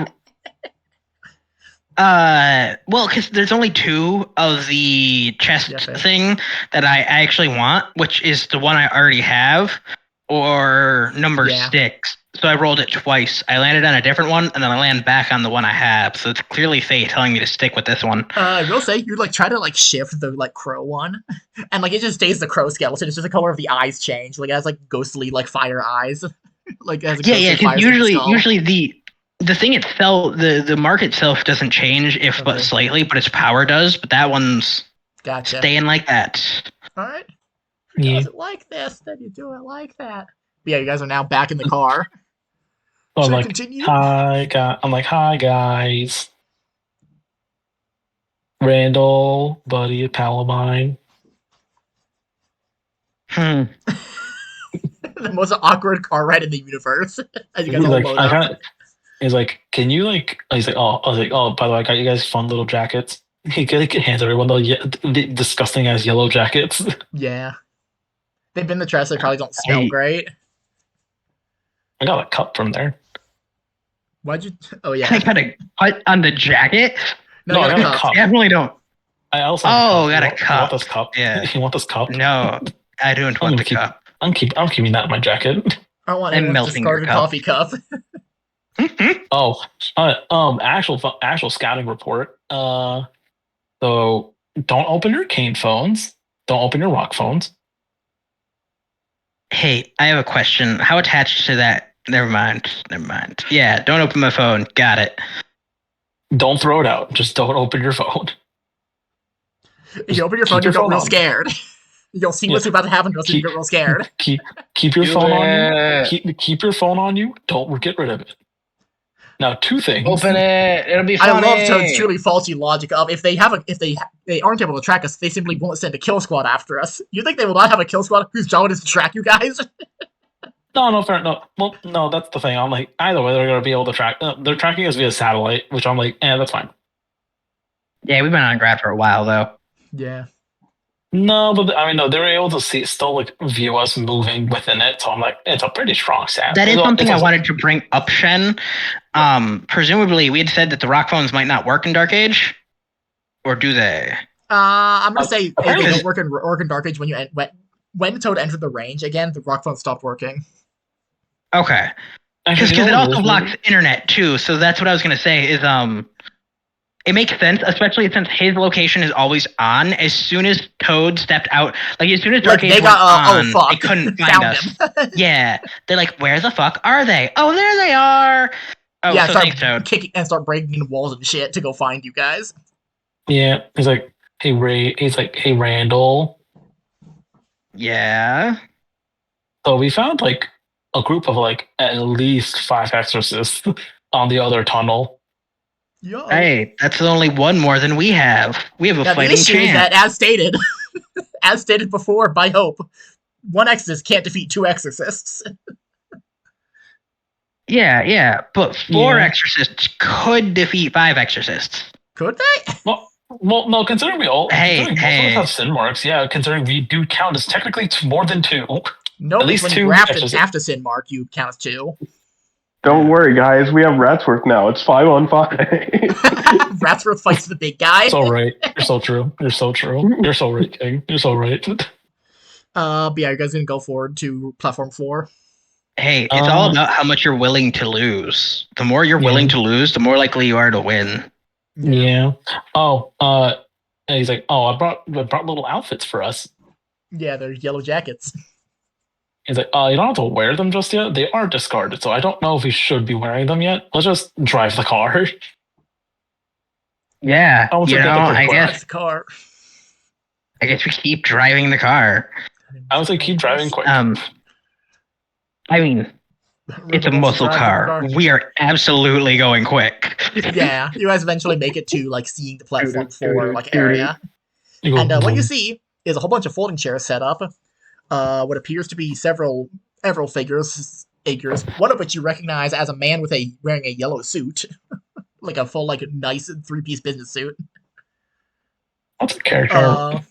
Well, because there's only 2 of the chest thing that I actually want, which is the one I already have, or number 6. So I rolled it twice. I landed on a different one, and then I land back on the one I have. So it's clearly fate telling me to stick with this one. I will say, you try to shift the crow one, and it just stays the crow skeleton. It's just the color of the eyes change. It has ghostly fire eyes. It has because usually the thing itself, the mark itself doesn't change but slightly, but its power does. But that one's staying like that. All right. If you does it like this, then you do it like that. But yeah, you guys are now back in the car. So I'm continue? Hi guys. Randall, buddy, a pal of mine. The most awkward car ride in the universe. As you guys all load up. He's like, can you he's like, oh, I was like, oh, by the way, I got you guys fun little jackets. He hands everyone the disgusting ass yellow jackets. Yeah. They've been the trash, they probably don't smell great. I got a cup from there. Why'd you oh yeah. I got a cut on the jacket? No, I got a cup. Definitely don't. I also got a cup. You want this cup? Yeah. You want this cup? No, I don't want the cup. I'm keeping that in my jacket. I want a discarded coffee cup. Oh, actual scouting report. So don't open your Cain phones. Don't open your rock phones. Hey, I have a question. How attached to that? Never mind. Yeah, don't open my phone. Got it. Don't throw it out. Just don't open your phone. If you open your phone, you get real scared. You'll see what's about to happen to us, and you get real scared. Keep your phone on you. Keep your phone on you. Don't get rid of it. Now, 2 things. Open it. It'll be funny. I love Toad's truly faulty logic of if they aren't able to track us, they simply won't send a kill squad after us. You think they will not have a kill squad whose job it is to track you guys? No, fair. No, well, no, that's the thing. I'm like, either way, they're going to be able to track. They're tracking us via satellite, which I'm like, that's fine. Yeah, we've been on ground for a while, though. Yeah. No, but they were able to still view us moving within it. So I'm like, it's a pretty strong stat. That is something I wanted to bring up, Shen. Presumably, we had said that the rock phones might not work in Dark Age, or do they? I'm gonna say they don't work in Dark Age when Toad entered the range again. The rock phone stopped working. Okay, because it also blocks internet too. So that's what I was gonna say. Is it makes sense, especially since his location is always on. As soon as Toad stepped out, as soon as Dark Age went on, they couldn't find us. Yeah, they're like, where the fuck are they? Oh, there they are. Oh, yeah, so start thanks, Toad. kicking and start breaking into walls and shit to go find you guys. Yeah, he's like, hey Ray. He's like, hey Randall. Yeah. So we found a group of at least 5 exorcists on the other tunnel. Yo. Hey, that's only one more than we have. We have a fighting chance. The issue is that, as stated before by Hope, 1 exorcist can't defeat 2 exorcists. Yeah, but 4 exorcists could defeat 5 exorcists. Could they? Well, no. Considering we all most of us have sin marks, considering we do count as technically more than 2. No, at least when you graft it after sin mark, you count as 2. Don't worry, guys. We have Ratsworth now. It's 5-on-5. Ratsworth fights the big guy. So right. You're so true. You're so right, King. You're so right. But yeah, you guys gonna go forward to platform 4? Hey, it's all about how much you're willing to lose. The more you're willing to lose, the more likely you are to win. Yeah. Oh, And he's like, "Oh, I brought little outfits for us." Yeah, they're yellow jackets. He's like, "You don't have to wear them just yet. They are discarded, so I don't know if we should be wearing them yet. Let's just drive the car." Yeah, I guess the car. I guess we keep driving the car. I would say keep driving quick. I mean, it's a muscle car. We are absolutely going quick. Yeah, you guys eventually make it to like seeing the platform 4 like area, and what you see is a whole bunch of folding chairs set up. What appears to be several figures, one of which you recognize as a man wearing a yellow suit, like a full nice 3-piece business suit. That's a character.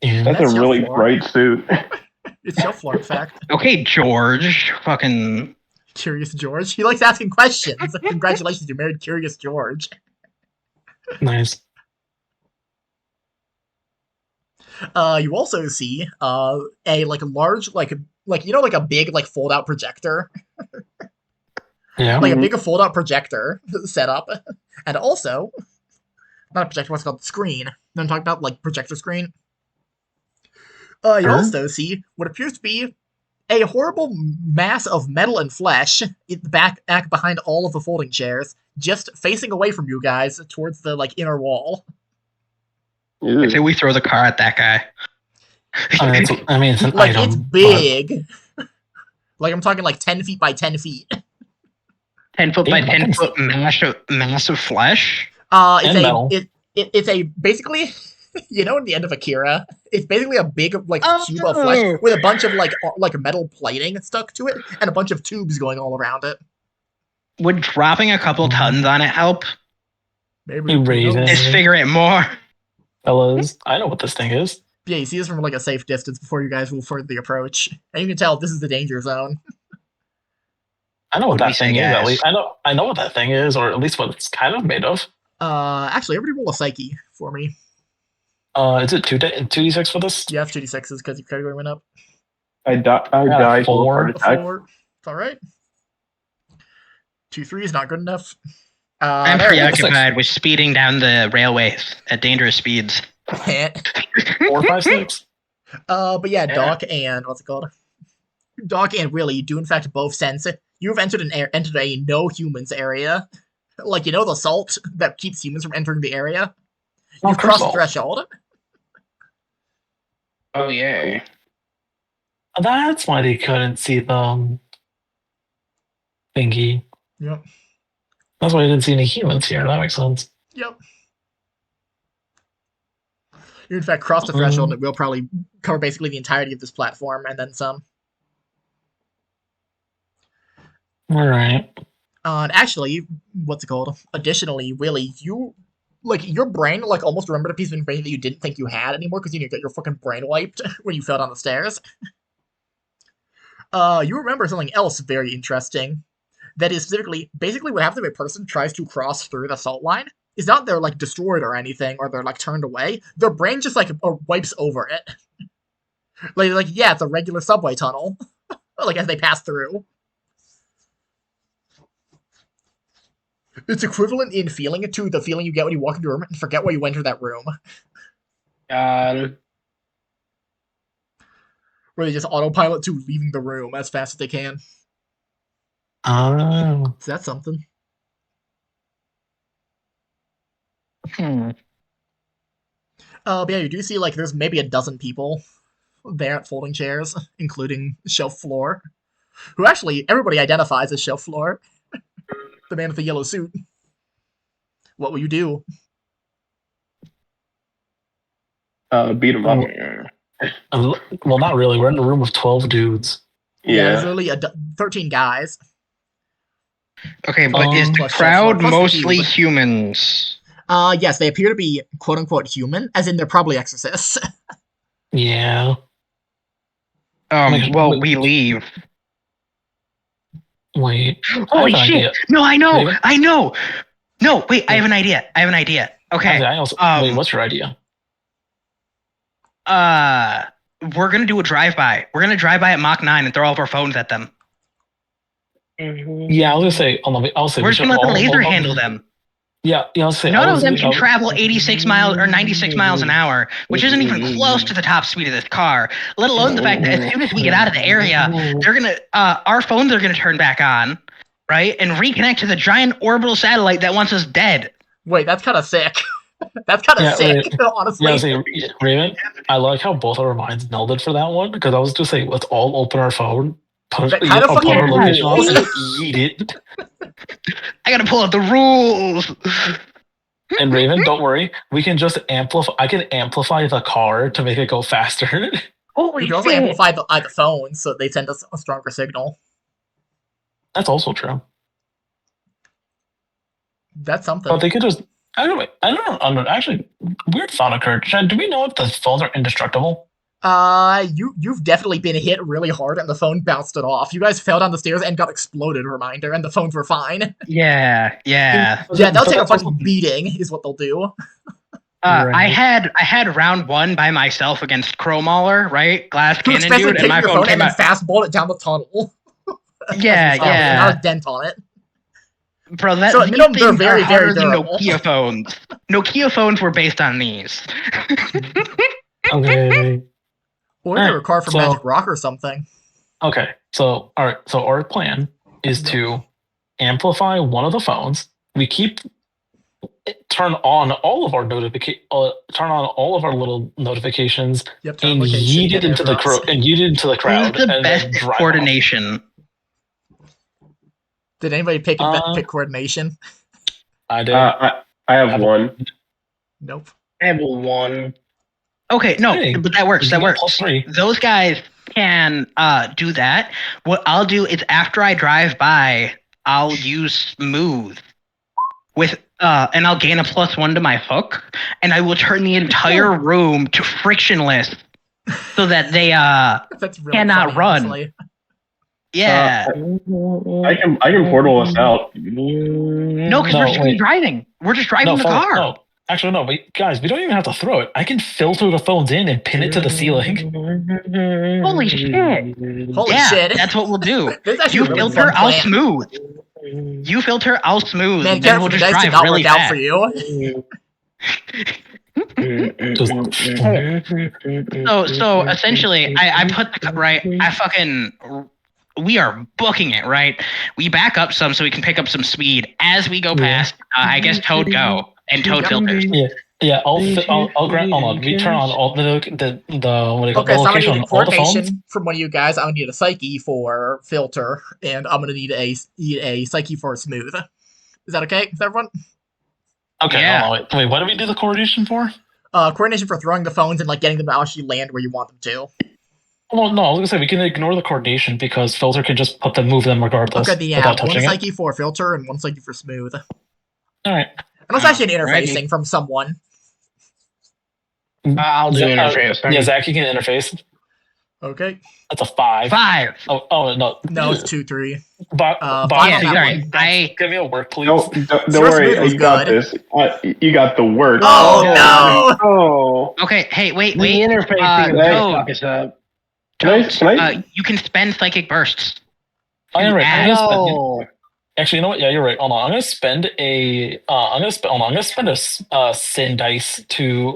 That's a really bright suit. It's shelf floor, in fact. Okay, George. Fucking Curious George. He likes asking questions. Congratulations, you married Curious George. Nice. You also see a large a big fold out projector. Yeah. Like a big fold out projector set up, and also not a projector. What's it called? Screen. I'm talking about projector screen. You also see what appears to be a horrible mass of metal and flesh in the back behind all of the folding chairs, just facing away from you guys towards the inner wall. I say we throw the car at that guy. It's an item. It's big. I'm talking 10 feet by 10 feet. 10 foot by 10 foot mass of flesh. It's a basically. In the end of Akira, it's basically a big cube of flesh with a bunch of metal plating stuck to it and a bunch of tubes going all around it. Would dropping a couple tons on it help? Maybe disfigure it more. Fellas, I know what this thing is. Yeah, you see this from a safe distance before you guys will further approach, and you can tell this is the danger zone. I know what that thing is. At least I know what that thing is, or at least what it's kind of made of. Actually, everybody roll a psyche for me. Is it 2d6 for this? Yeah, it's 2d6s because your category went up. I died. 4. It's all right. 2 3 is not good enough. I'm preoccupied with speeding down the railways at dangerous speeds. 4 5 6. But yeah, Doc and what's it called? Doc and Willie do in fact both sense you've entered a no humans area. The salt that keeps humans from entering the area. You've crossed the threshold. Oh yeah. That's why they couldn't see the thingy. Yep. That's why I didn't see any humans here. That makes sense. Yep. You in fact crossed the threshold, and it will probably cover basically the entirety of this platform and then some. All right. And actually, what's it called? Additionally, Willie, you your brain almost remembered a piece of information that you didn't think you had anymore because you got your fucking brain wiped when you fell down the stairs. You remember something else very interesting. That is specifically, basically what happens if a person tries to cross through the salt line is not they're destroyed or anything, or they're turned away. Their brain just wipes over it. Yeah, it's a regular subway tunnel. As they pass through. It's equivalent in feeling to the feeling you get when you walk into a room and forget why you enter that room. Where they just autopilot to leaving the room as fast as they can. Oh. Is that something? But yeah, you do see there's maybe a dozen people there at folding chairs, including Shelf Floor, who actually everybody identifies as Shelf Floor. The man with the yellow suit. What will you do? Beat him up. Well, not really. We're in a room with 12 dudes. Yeah, there's only 13 guys. Okay, but is the crowd mostly humans? Yes, they appear to be quote-unquote human, as in they're probably exorcists. Yeah. We leave. Wait. Holy shit! Idea. No, I know! Maybe? I know! No, wait, I have an idea. Okay. Wait, what's your idea? We're gonna do a drive-by. We're gonna drive by at Mach 9 and throw all of our phones at them. Yeah, I was gonna say. We're just gonna let the laser handle them. Yeah, you know, none of them can travel 86 miles or 96 miles an hour, which isn't even close to the top speed of this car. Let alone the fact that as soon as we get out of the area, they're gonna our phones are gonna turn back on, right, and reconnect to the giant orbital satellite that wants us dead. Wait, that's kind of sick. That's kind of sick, honestly. Yeah, say, Raven, I like how both our minds melded for that one, because I was just saying, let's all open our phone, put our location on, and eat it. I gotta pull out the rules. And Raven, don't worry, we can just amplify. I can amplify the car to make it go faster. You can also amplify the phones so they send us a stronger signal. That's also true. That's something. But they could just. I don't know. Actually, weird thought occurred. Shen, do we know if the phones are indestructible? You've definitely been hit really hard and the phone bounced it off. You guys fell down the stairs and got exploded, reminder, and the phones were fine. Yeah. Yeah, they'll take a fucking beating, is what they'll do. I had round 1 by myself against Crowmauler, right? Glass cannon dude, and my phone came out. Fastballed it down the tunnel. Yeah. Not a dent on it. Bro, they're very, very durable. Nokia phones. Nokia phones were based on these. Okay. Or they were carved from Magic Rock or something. Okay, so our plan is to amplify one of the phones. We turn on all of our little notifications, and yeet it into the crowd. Who's the best coordination? Did anybody pick coordination? I did. I have one. Nope. I have 1. Okay, no, but that works. Those guys can do that. What I'll do is after I drive by, I'll use smooth with and I'll gain a +1 to my hook, and I will turn the entire room to frictionless so that they That's really cannot run. Honestly. Yeah. I can portal us out. No, because we're just driving. We're just driving the car. No. Actually, no, guys, we don't even have to throw it. I can filter the phones in and pin it to the ceiling. Holy shit. Holy shit. That's what we'll do. You filter, I'll smooth. You filter, I'll smooth. Man, then we'll just drive really fast. Out for you. So essentially, I put the right. We are booking it, right? We back up some so we can pick up some speed as we go past. I guess Toad go and Toad filters. Yeah. I'll grant. Hold on. We turn on all the location on all the phones. From one of you guys, I'm gonna need a psyche for filter, and I'm gonna need a psyche for smooth. Is that okay with everyone? Okay. Yeah. Wait. What do we do the coordination for? Coordination for throwing the phones and getting them to actually land where you want them to. Well, no, I was gonna say we can ignore the coordination because filter can just move them regardless. Okay, yeah, one psyche for filter and one psyche for smooth. All right. And that's actually an interfacing from someone. I'll do interface. Yeah, Zach, you can interface. Okay. That's a 5. 5. Oh no. No, it's 2, 3. Give me a work, please. Don't worry, you got this. You got the work. Oh no! Oh. Okay, hey, wait. The interfacing is up. You can spend psychic bursts. Actually, you know what? Yeah, you're right. Hold on. I'm gonna spend a sin dice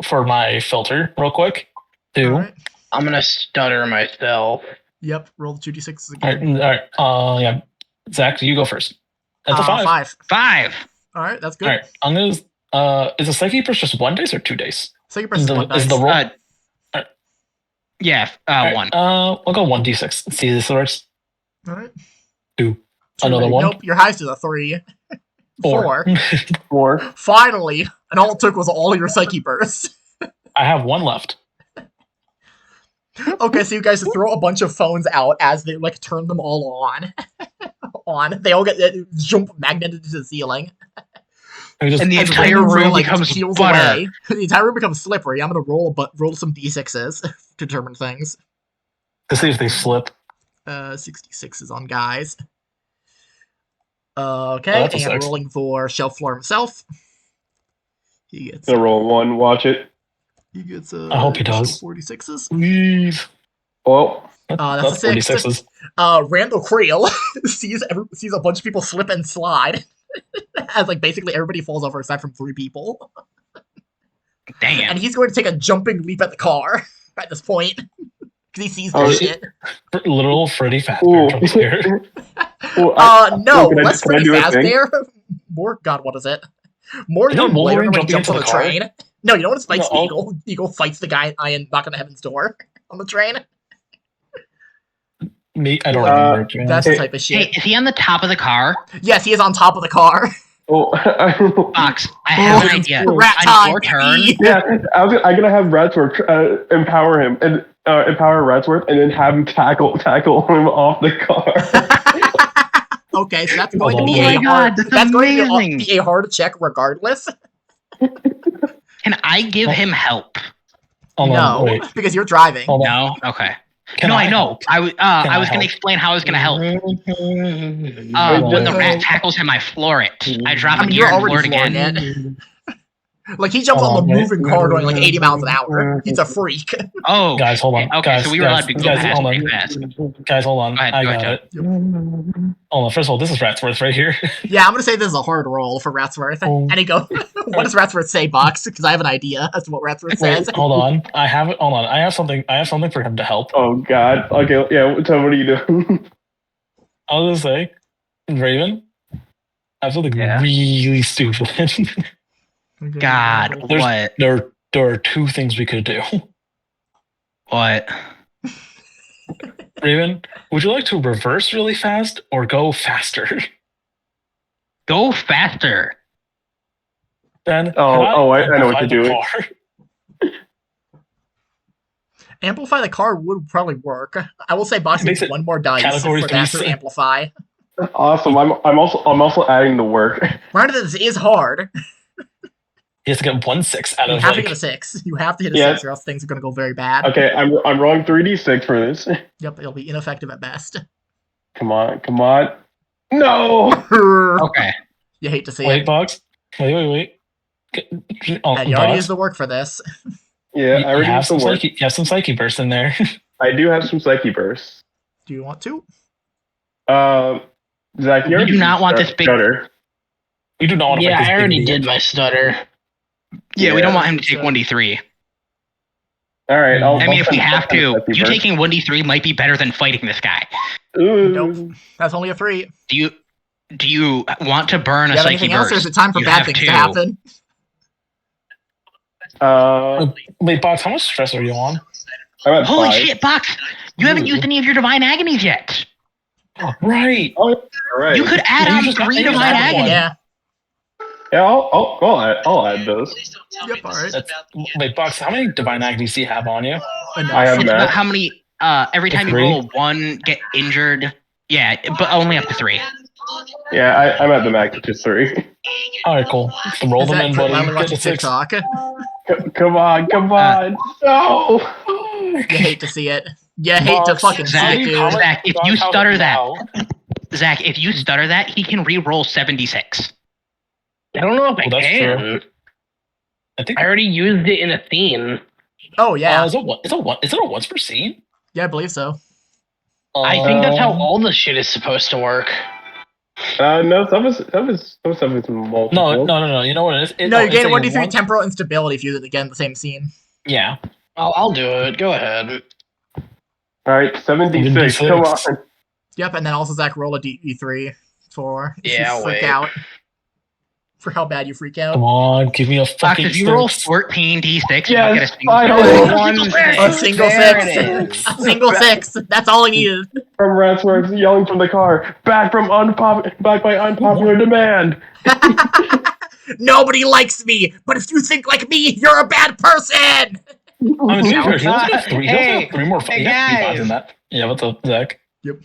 for my filter real quick. 2. Right. I'm gonna stutter myself. Yep. Roll the 2d6s again. All right. Yeah. Zach, you go first. That's a 5. 5. All right, that's good. All right. I'm gonna. Is a psychic burst just 1 dice or 2 dice? Psychic burst is 1 dice. Is the roll? Yeah. 1. I'll go 1d6. See this works. All right. 2. Another 1. Nope, your highest is a 3. 4. 4. Finally, and all it took was all your psyche bursts. I have 1 left. Okay, so you guys throw a bunch of phones out as they turn them all on. They all get jump magneted to the ceiling. And the entire room becomes butter. The entire room becomes slippery. I'm gonna roll some d6s to determine things. To see if they slip. 66s on guys. Okay, and rolling for Shelf Floor himself. He gets. Gonna roll 1. Watch it. He gets. I hope he does. 46s. Well, that's a 6. Randall Creel sees a bunch of people slip and slide. As like basically everybody falls over aside from 3 people. Damn. And he's going to take a jumping leap at the car at this point. Because he sees this shit. Literal Freddy Fazbear jump scare. No, less Freddy Fazbear. More, God, what is it? More young Blade when he jumps on the train. No, you know what? It's Spike's Eagle. Eagle fights the guy in Knock on Heaven's Door on the train. Me, I don't remember. That's the type of shit. Hey, is he on the top of the car? Yes, he is on top of the car. Fox, I have an idea. Rat time, your turn. Yeah, I'm gonna have Ratsworth empower him and empower Ratsworth, and then have him tackle him off the car. Okay, so that's going to be going to be a hard check regardless. Can I give him help? No, because you're driving. No? Okay. I know. I was going to explain how I was going to help. When the rat tackles him, I floor it. I drop a gear and floor it again. Like, he jumps on the moving car going like 80 miles an hour. He's a freak. Oh. Guys, hold on. Okay, guys, so we were allowed to go fast. Guys, hold on. I got it. Hold on. First of all, this is Ratsworth right here. Yeah, I'm going to say this is a hard roll for Ratsworth. And he goes, what does Ratsworth say, Box? Because I have an idea as to what Ratsworth says. Hold on. I have something for him to help. Oh, God. Okay, yeah, so what are you doing? I was going to say, Raven, I have something really stupid. God, what? There are 2 things we could do. What? Raven, would you like to reverse really fast or go faster? Go faster. Then I know what to do. Amplify the car would probably work. I will say Box needs 1 more dice for that to amplify. Awesome. I'm also adding the work. Granted, this is hard. He has to get 1 6 out of. You have to get a 6. You have to hit a 6, or else things are going to go very bad. Okay, I'm rolling 3d6 for this. Yep, it'll be ineffective at best. Come on. No. Okay. You hate to see Wait, it. Box. Wait. And you already used the work for this. Yeah, I already used the work. You have some Psyche Burst in there. I do have some Psyche Bursts. Do you want to? Zach, you do not want this big stutter. We do not want to. Yeah, I already did my stutter. Yeah, we don't want him to take 1d3. All right. If we have to, you taking 1d3 might be better than fighting this guy. Ooh. Nope. That's only a 3. Do you want to burn a Psyche anything else, Burst? or is it time for bad things to happen? Wait, Box, how much stress are you on? Holy shit, Box! You haven't used any of your Divine Agonies yet. Oh, right. Right. You could add on 3 Divine Agonies. Yeah. Yeah, I'll add those. Yep, alright. Wait, Box, how many Divine Agonies do you have on you? I have that. How many? Every time you roll 1, get injured. Yeah, but only up to 3. Yeah, I'm at the max, just 3. Alright, cool. So roll them in, buddy. Get to 6. TikTok. Come on. No! You hate to see it. You hate to fucking see it, dude. Zach, if you stutter that, he can re-roll 76. I don't know if I can. True. I think I already used it in a scene. Oh yeah. Is it a once per scene? Yeah, I believe so. I think that's how all the shit is supposed to work. No, some is multiple. No. You know what it is? No, you gain 1d3 temporal instability if you use it again in the same scene. Yeah. I'll do it. Go ahead. All right, 76. Come on. Yep, and then also Zach roll a d3 for if you freak wait. out. For how bad you freak out. Come on, give me a fucking. If you roll 14 d6, yes, you get a single six. A single 6. That's all I needed. From Ratsworth yelling from the car, back by unpopular demand. Nobody likes me, but if you think like me, you're a bad person. He also have 3 more. He has 3 5s in that. Yeah, what's up, Zach? Yep.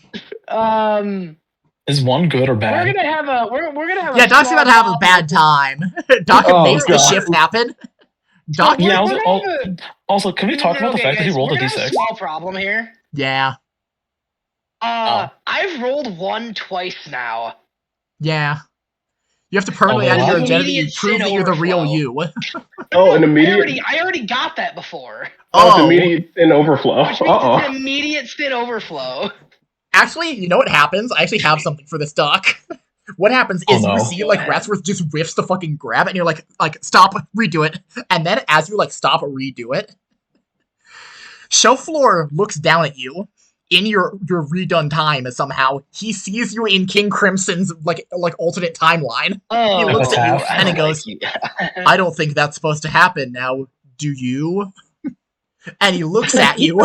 Is 1 good or bad? We're gonna have a. Yeah, Doc's about to have a bad time. Doc makes the shift happen. Doc. Yeah. Also, can we talk about the fact that he rolled a d6? A small problem here. Yeah. I've rolled 1 twice now. Yeah. You have to permanently add your agenda that you prove that you're the real you. An immediate. I already got that before. It's immediate sin overflow. It's an immediate sin overflow. Actually, you know what happens? I actually have something for this, Doc. What happens is you see like Ratsworth just whiffs the fucking grab, and you're like stop, redo it, and then as you like stop, redo it, Shelf Floor looks down at you in your redone time, as somehow he sees you in King Crimson's like alternate timeline. He looks at you and he goes, "I don't think that's supposed to happen now, do you?" And he looks at you,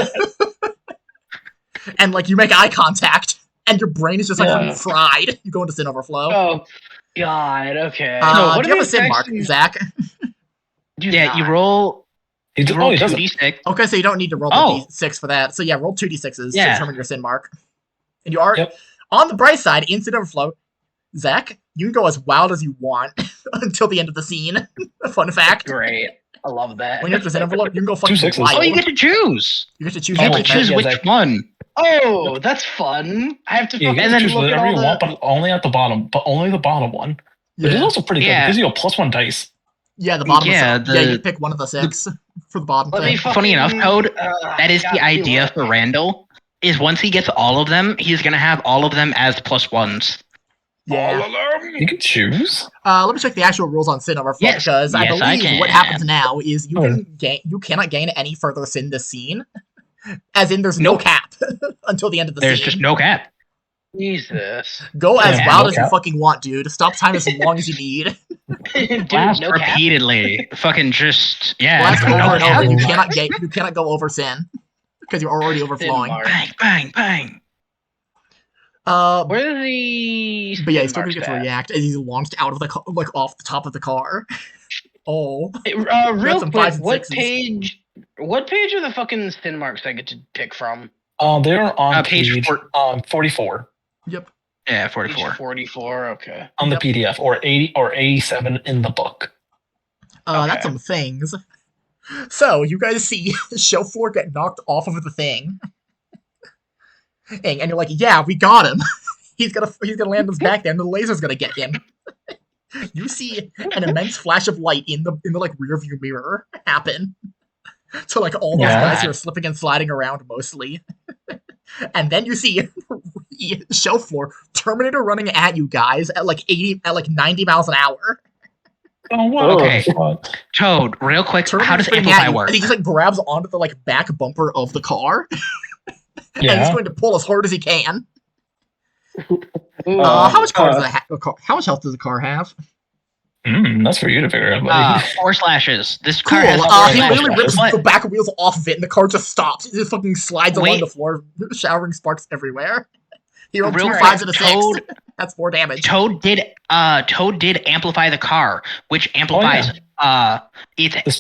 and like you make eye contact, and your brain is just like fried. You go into Sin Overflow. Oh God. Okay. Do you have a Sin mark, Zach? You roll. You roll 2d6. Okay, so you don't need to roll the d6 for that. So yeah, roll 2d6s to determine your Sin mark. And you are on the bright side in Sin Overflow. Zach, you can go as wild as you want until the end of the scene. Fun fact. Great. I love that. When you're at the Sin Overflow, you can go fucking wild. Oh, you get to choose. You get to choose. You get to choose which one. Oh, that's fun. I have to fucking and then choose whatever you want, but only at the bottom. But only the bottom one. Which is also pretty good. It gives you a +1 dice. Yeah, the bottom. You pick one of the 6 for the bottom thing. Funny enough, Toad, that is the idea for Randall. Is once he gets all of them, he's gonna have all of them as +1s. Yeah. All of them? You can choose. Let me check the actual rules on Sin Overflow, because I believe what happens now is you cannot gain any further Sin this scene. As in, there's no cap until the end of the scene. There's just no cap. Jesus. Go as wild as you fucking want, dude. Stop time as long as you need. Dude, blast repeatedly. Fucking just blast over and over. You cannot go over Sin because you're already overflowing. Bang, bang, bang. Where are the? But yeah, he's still gonna get to react as he's launched out of the off the top of the car. Real quick, what page? What page are the fucking Sin marks I get to pick from? They're on page 44. Yep. Yeah, 44. Page 44. Okay. On the PDF, or 80 or 87 in the book. That's some things. So you guys see Shelf Floor get knocked off of the thing, and you're like, "Yeah, we got him. he's gonna land us back there, and the laser's gonna get him." You see an immense flash of light in the like rear view mirror happen. So like all those guys who are slipping and sliding around mostly. And then you see Shelf Floor Terminator running at you guys at like 90 miles an hour. Oh wow. Okay. Toad, real quick, how does Amplify work? And he just like grabs onto the like back bumper of the car. And he's going to pull as hard as he can. How much health does the car have? That's for you to figure out, buddy. 4 slashes. This cool. car has he literally rips the back wheels off of it, and the car just stops. It just fucking slides along the floor, showering sparks everywhere. He rolled 2 5s and a 6. That's 4 damage. Toad did amplify the car, which amplifies it's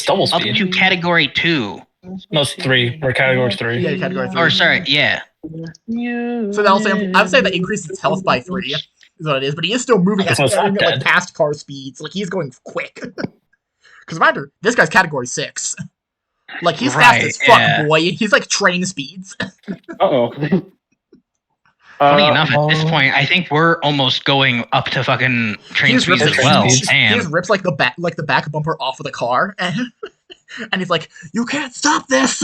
double speed. Up to category 2. No, it's 3. We're category 3. Yeah, category 3. Or sorry, yeah. So I would say that increases its health by 3. Is what it is, but he is still moving at like past car speeds. Like he's going quick. Because reminder, this guy's category 6. Like he's fast as fuck, boy. He's like train speeds. Funny enough, at this point, I think we're almost going up to fucking train speeds as well. He just rips like the back bumper off of the car, and he's like, "You can't stop this!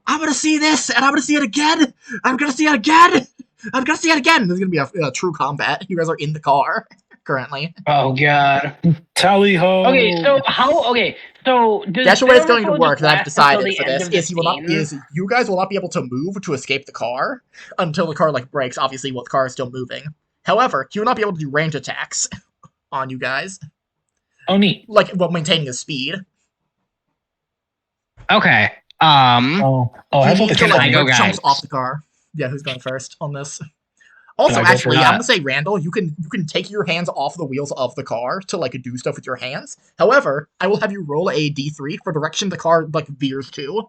I'm gonna see this, and I'm gonna see it again! I'm gonna see it again! I'm gonna see it again!" There's gonna be a true combat. You guys are in the car currently. Oh god. Tally ho! Okay, so how? Okay, so the actual way it's going to work that I've decided for this is you guys will not be able to move to escape the car until the car like breaks. Obviously, while the car is still moving. However, he will not be able to do range attacks on you guys. Oh, neat. Like while maintaining his speed. Okay. I thought the jumps off the car. Yeah, who's going first on this? Also, actually, I'm gonna say, Randall, you can take your hands off the wheels of the car to like do stuff with your hands. However, I will have you roll a d3 for direction the car like veers to.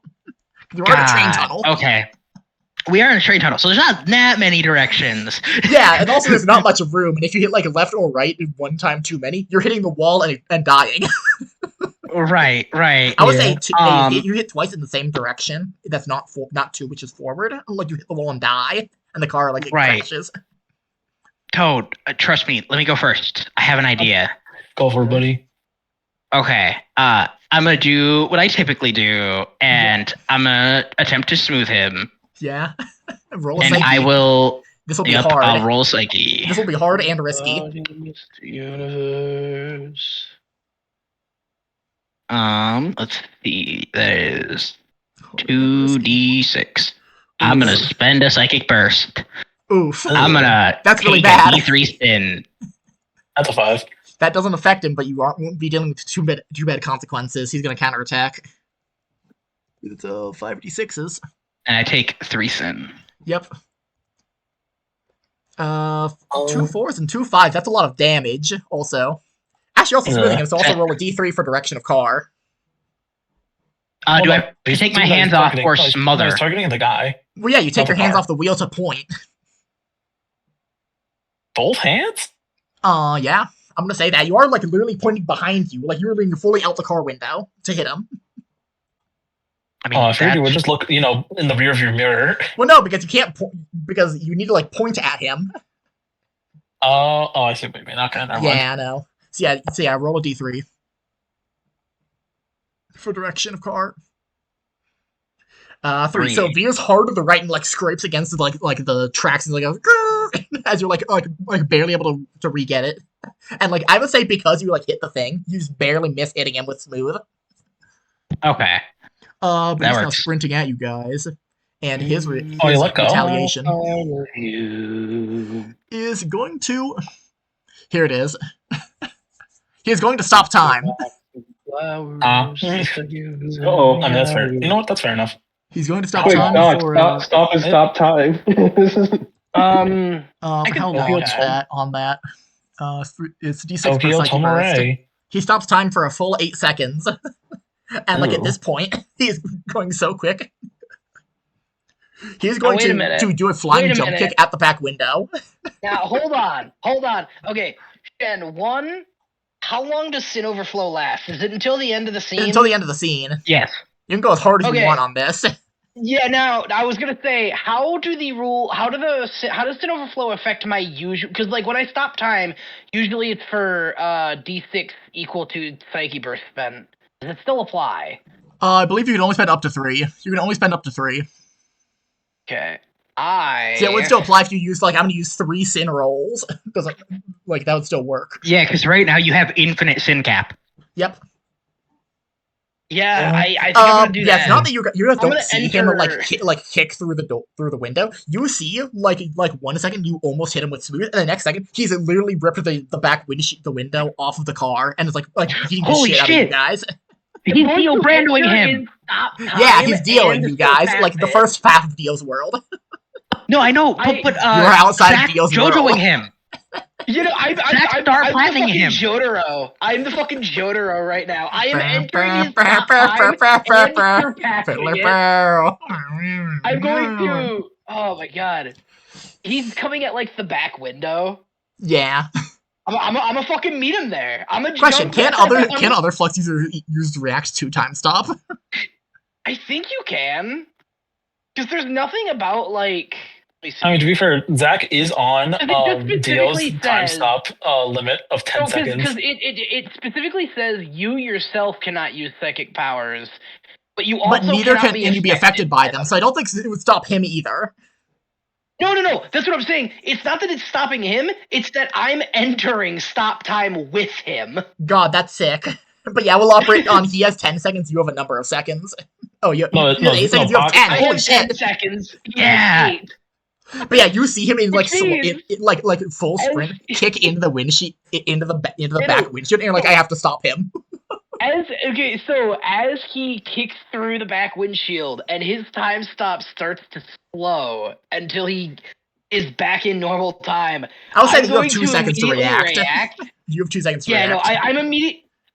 You're in a train tunnel. Okay. We are in a train tunnel, so there's not that many directions. Yeah, and also there's not much room, and if you hit like left or right one time too many, you're hitting the wall and dying. Right. I would say you hit twice in the same direction. That's not 2, which is forward. Like you hit the wall and die, and the car like crashes. Toad, trust me. Let me go first. I have an idea. Go for it, buddy. Okay. I'm gonna do what I typically do, and I'm gonna attempt to smooth him. Yeah. Roll a and psyche. I will This will be hard. I'll roll psyche. This will be hard and risky. Universe. Let's see. That is 2d6. I'm gonna spend a psychic burst. Oof. I'm gonna That's really take bad. a d3 spin. That's a 5. That doesn't affect him, but you won't be dealing with too bad consequences. He's gonna counterattack. It's 5d6s. And I take 3 sin. Yep. 2 4s and 2 5s. That's a lot of damage. Also, actually, also smoothing him. So also roll a d3 for direction of car. Do I take my hands off or smother? He's targeting the guy. Well, yeah, you take your hands off the wheel to point. Both hands? Yeah. I'm gonna say that. You are, like, literally pointing behind you. Like, you're leaning fully out the car window to hit him. I mean, I figured you would just look, in the rear view mirror. Well, no, because you can't because you need to, like, point at him. Oh, I see what you mean. Okay, never mind. Yeah, I know. So yeah, roll a d3. For direction of car. 3. So veers hard to the right and like scrapes against like the tracks and like goes as you're like barely able to re-get it. And like I would say because you like hit the thing, you just barely miss hitting him with smooth. Okay. But he's now sprinting at you guys. And his retaliation is going to here it is. He is going to stop time. I mean, that's fair. You know what? That's fair enough. He's going to stop time. Stop time. How long is that on that? It's D6 per psychic burst. He stops time for a full 8 seconds. And like at this point, he's going so quick. He's going to do a flying jump kick at the back window. Now, hold on. Okay, Shen, 1, how long does Sin Overflow last? Is it until the end of the scene? Until the end of the scene. Yes. You can go as hard as you want on this. Yeah, now, I was gonna say, how does Sin Overflow affect my usual, because, like, when I stop time, usually it's for, D6 equal to Psyche Burst spent. Does it still apply? I believe you can only spend up to 3. You can only spend up to 3. Okay. So it would still apply if you use, like, I'm gonna use 3 sin rolls. Doesn't, like, that would still work. Yeah, because right now you have infinite sin cap. Yep. Yeah, I think I'm gonna do that. It's not that you don't see him like kick through the window. You see like 1 second you almost hit him with smooth, and the next second he's literally ripped the back window off of the car and is like beating the shit out of you guys. He's Dio Brandoing him. Yeah, he's Dioing you guys like the first half of Dio's world. No, I know, but you're outside of Dio's world. JoJoing him. I'm Jotaro. I'm the fucking Jotaro right now. I am entering his top time and surpassing it. I'm going to... Oh my god. He's coming at, like, the back window. Yeah. I'm gonna fucking meet him there. Question, can other Flux users react to time stop? I think you can. Because there's nothing about, like... I mean, to be fair, Zach is on Dio's time stop limit of 10 seconds. Because it specifically says you yourself cannot use psychic powers, but you also neither can you be affected by them. So I don't think it would stop him either. No. That's what I'm saying. It's not that it's stopping him. It's that I'm entering stop time with him. God, that's sick. But yeah, we'll operate on he has 10 seconds. You have a number of seconds. Oh, you have 8 seconds. You have 10. Holy shit! 10 seconds. Yeah. But yeah, you see him in like full sprint, kick into the windshield, into the back windshield, and you're like, I have to stop him. So as he kicks through the back windshield, and his time stop starts to slow until he is back in normal time. I'll say that you have 2 seconds to react. You have 2 seconds to react. Yeah, no,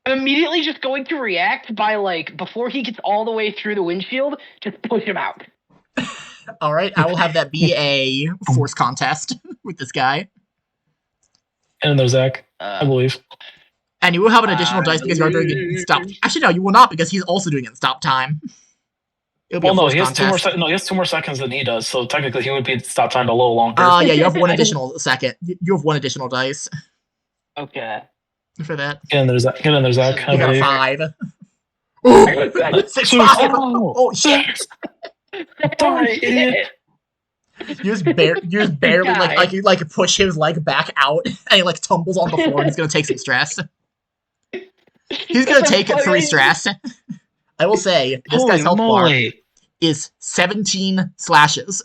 I'm immediately just going to react by like before he gets all the way through the windshield, just push him out. All right, I will have that be a force contest with this guy. And there's Zach, I believe. And you will have an additional dice because you are doing it in stop. Actually, no, you will not because he's also doing it in stop time. He has 2 more. He has 2 more seconds than he does. So technically, he would be stop time a little longer. Yeah, you have 1 additional second. You have 1 additional dice. Okay. For that. Get in there, Zach. You got a 5. Ooh, 6, 5. Oh shit! Sorry, idiot. You just barely like push his leg back out, and he like tumbles on the floor. And he's gonna take some stress. He's gonna take 3 stress. I will say this guy's health bar is 17 slashes.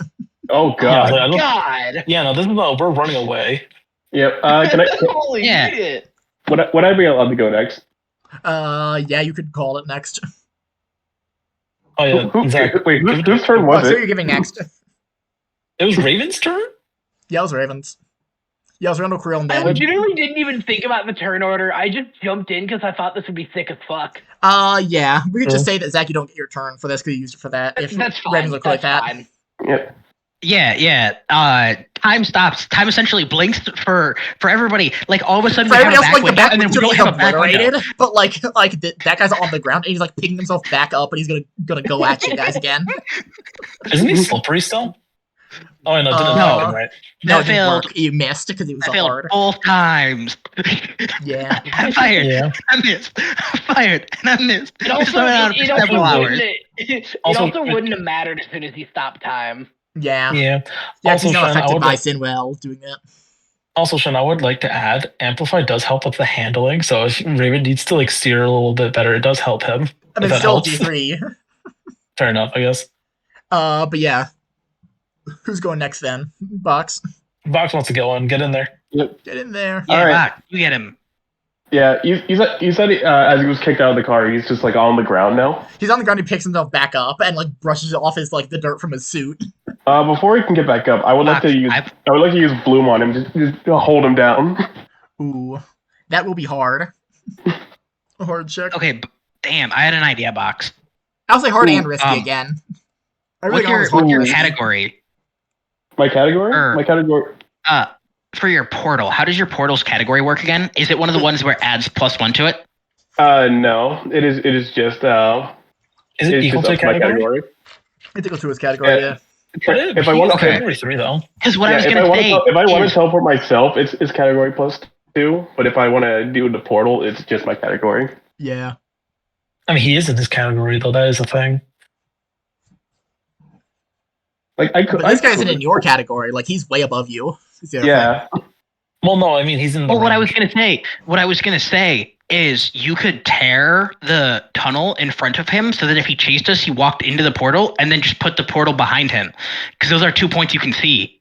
Oh god! Yeah, no, this is we're running away. Yep. Holy shit! Would I be allowed to go next? Yeah, you could call it next. Oh yeah, Zach. Wait, whose turn was it? So you're giving next. It was Raven's turn? Yeah, it was Raven's. Yeah, it was Randall Creel and I then... legitimately didn't even think about the turn order. I just jumped in because I thought this would be thick as fuck. Yeah. We could just say that, Zach, you don't get your turn for this because you used it for that. That's fine. Raven's look like that. Yep. Yeah. Time stops. Time essentially blinks for everybody. Like all of a sudden, for we have everybody a else, like the back and then we window don't like have a back window. obliterated, but like that guy's on the ground and he's like picking himself back up and he's gonna go at you guys again. Isn't he slippery still? Oh no, didn't no. Right? No, it didn't work. You missed because it was I failed hard. both times. Yeah. I fired. Yeah. I missed. I fired and I missed. It also wouldn't have mattered as soon as he stopped time. Yeah. Yeah. Yeah, Also, he's not Shen, affected by Sinwell doing it. Also, Shen, I would like to add, Amplify does help with the handling, so if Raven needs to like steer a little bit better, it does help him. I mean, it's still D3. Fair enough, I guess. But yeah. Who's going next then? Box. Box wants to get one. Get in there. Yep. Get in there. Yeah, all right. Box, you get him. Yeah, you said as he was kicked out of the car, he's just like on the ground now. He's on the ground. He picks himself back up and like brushes off his like the dirt from his suit. Before he can get back up, I would like to use Bloom on him, just to hold him down. Ooh, that will be hard. A hard check. Okay, damn, I had an idea, Box. I'll say hard and risky again. What's your category? My category? My category. For your portal, how does your portal's category work again? Is it one of the ones where it adds +1 to it? No. It is just Is it equal to category? It's equal to his category, yeah. If I want to category 3 though. Because what I was gonna say, if I want to teleport myself, it's category +2. But if I want to do the portal, it's just my category. Yeah. I mean, he is in this category though. That is a thing. Like but this guy isn't in your category. Like he's way above you. Yeah. Well, no, I mean he's in. What I was gonna say is you could tear the tunnel in front of him so that if he chased us, he walked into the portal and then just put the portal behind him, because those are 2 points you can see.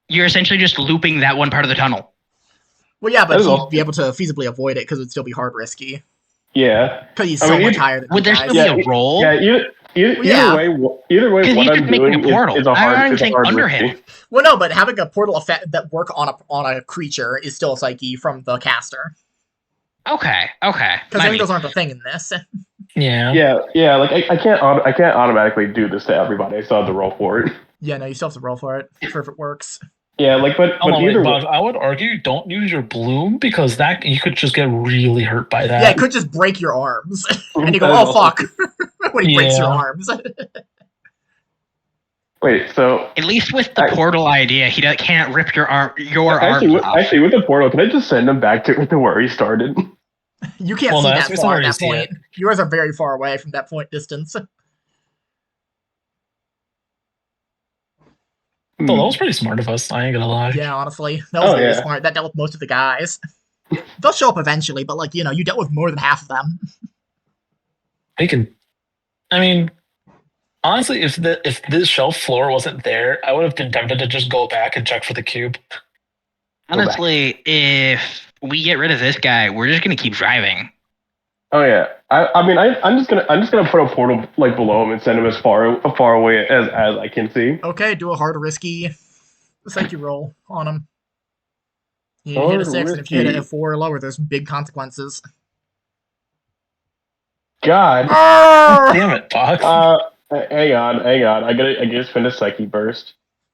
You're essentially just looping that one part of the tunnel. Well, yeah, but he'd be able to feasibly avoid it because it'd still be hard risky. Yeah. Because he's so much higher than would there still be a roll? Yeah. Either way, what I'm doing is a hard under risky. him. Well, no, but having a portal effect that work on a creature is still a psyche from the caster. Okay. Because I think those aren't a thing in this. Yeah. Like I can't automatically do this to everybody. I still have to roll for it. Yeah, no, you still have to roll for it if it works. Yeah, like but either way, I would argue don't use your bloom because that you could just get really hurt by that. Yeah, it could just break your arms, and you go, "Oh fuck!" when he breaks your arms. Wait, so at least with the portal idea, he can't rip your arm. Actually, with the portal, can I just send him back to where he started? You can't see that far at that point. Yours are very far away from that point distance. Oh, that was pretty smart of us. I ain't gonna lie. Yeah, honestly, that was very smart. That dealt with most of the guys. They'll show up eventually, but like you dealt with more than half of them. I mean, honestly, if this shelf floor wasn't there, I would have been tempted to just go back and check for the cube. Honestly, if we get rid of this guy, we're just gonna keep driving. Oh yeah, I'm just gonna put a portal like below him and send him as far away as I can see. Okay, do a hard risky psyche roll on him. You hit a 6, and if you hit a 4 or lower, there's big consequences. God. Damn it, Fox. Hang on. I just spend a psyche burst.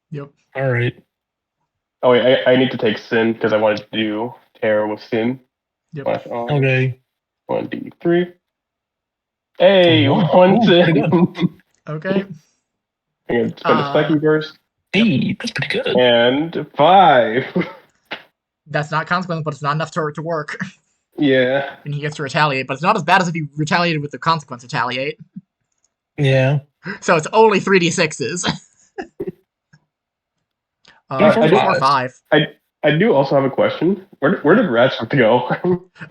Yep. All right. Oh wait, I need to take sin because I wanted to do terror with sin. Yep. Okay. 1d3. Hey, 1 sin. Okay. I'm gonna spend a psyche burst. Hey, that's pretty good. And 5. That's not consequence, but it's not enough to work. Yeah. And he gets to retaliate, but it's not as bad as if he retaliated with the consequence retaliate. Yeah. So it's only 3d6s. 4 or 5. I do also have a question. Where did Ratsworth go?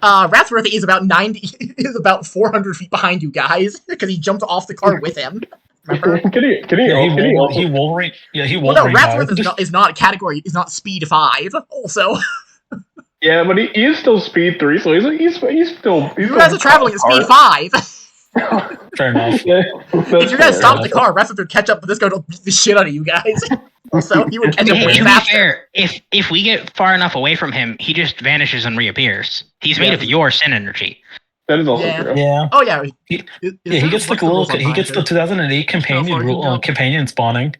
Ratsworth is about 400 feet behind you guys because he jumped off the car with him. Remember? He Wolverine. Well, no, Ratsworth is not category. Is not speed 5. Also. Yeah, but he is still speed 3, so he's still. You guys are traveling at speed 5. Fair enough. Yeah, if you guys stopped the car, Ratsworth would catch up, but this guy would beat the shit out of you guys. Also, he would catch up way faster. If we get far enough away from him, he just vanishes and reappears. He's made of your sin energy. That is also true. Yeah. Oh yeah. He gets the 2008 companion spawning.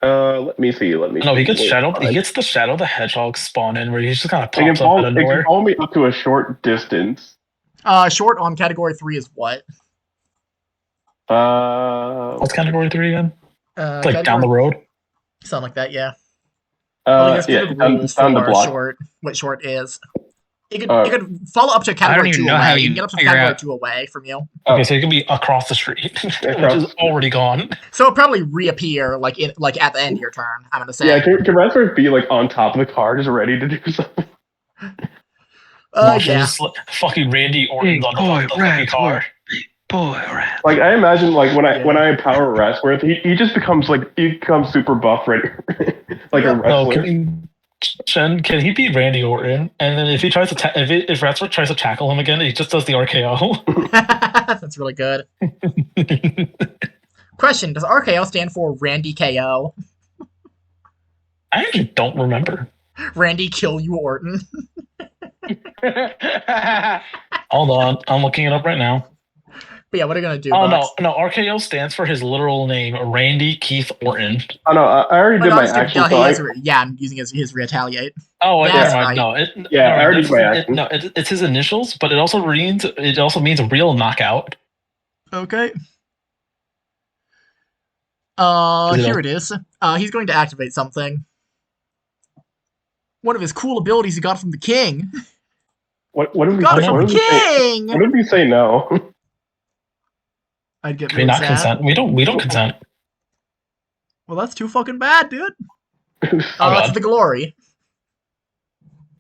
Let me see. No, he gets Shadow. He gets the Shadow the Hedgehog spawn in where he just kind of pops up out of nowhere. It can follow me up to a short distance. Short on category 3 is what? What's category 3 again? Like down the road. Something like that, yeah. Down the block. Short, what short is. It could follow up to category 2 away. You can get up to category 2 away from you. Okay, so it can be across the street, which is already gone. So it'll probably reappear like at the end of your turn, I'm gonna say. Yeah, can Ratsworth be like on top of the car, just ready to do something? Yeah. Just, fucking Randy Orton's on the fucking car. Boy, Rat. Like I imagine, like when I power Ratsworth, he just becomes super buff, right? Like a wrestler. Shen, can he beat Randy Orton? And then if he tries to if Ratsworth tries to tackle him again, he just does the RKO. That's really good. Question: does RKO stand for Randy KO? I actually don't remember. Randy kill you, Orton. Hold on, I'm looking it up right now. But yeah, what are you gonna do? Oh no, RKO stands for his literal name, Randy Keith Orton. Oh no, I already did my action. I'm using his retaliate. Oh, never mind. Right. I already did my action. It's his initials, but it also means a real knockout. Okay. Here it is. He's going to activate something. One of his cool abilities he got from the king. What did we got it from the king? What did we say no? I'd get really not sad. Consent. We don't consent. Well, that's too fucking bad, dude. That's the glory.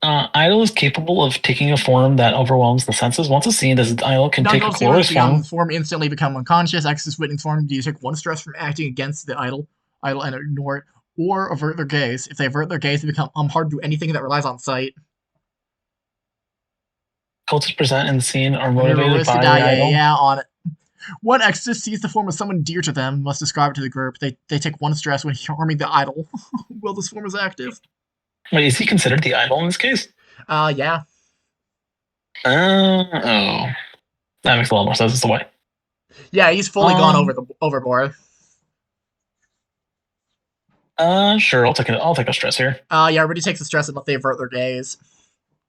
Idol is capable of taking a form that overwhelms the senses. Once a scene, this idol can take a glorious form. Instantly become unconscious. Access witness form. Do you take 1 stress from acting against the idol and ignore it, or avert their gaze? If they avert their gaze, they become hard to do anything that relies on sight. Cultists present in the scene are motivated by the idol. Yeah, on it. One exorcist sees the form of someone dear to them, must describe it to the group. They take 1 stress when harming the idol while this form is active. Wait, is he considered the idol in this case? Yeah. That makes a lot more sense. It's the way. Yeah, he's fully gone overboard. Sure, I'll take a stress here. Yeah, everybody takes a stress unless they avert their gaze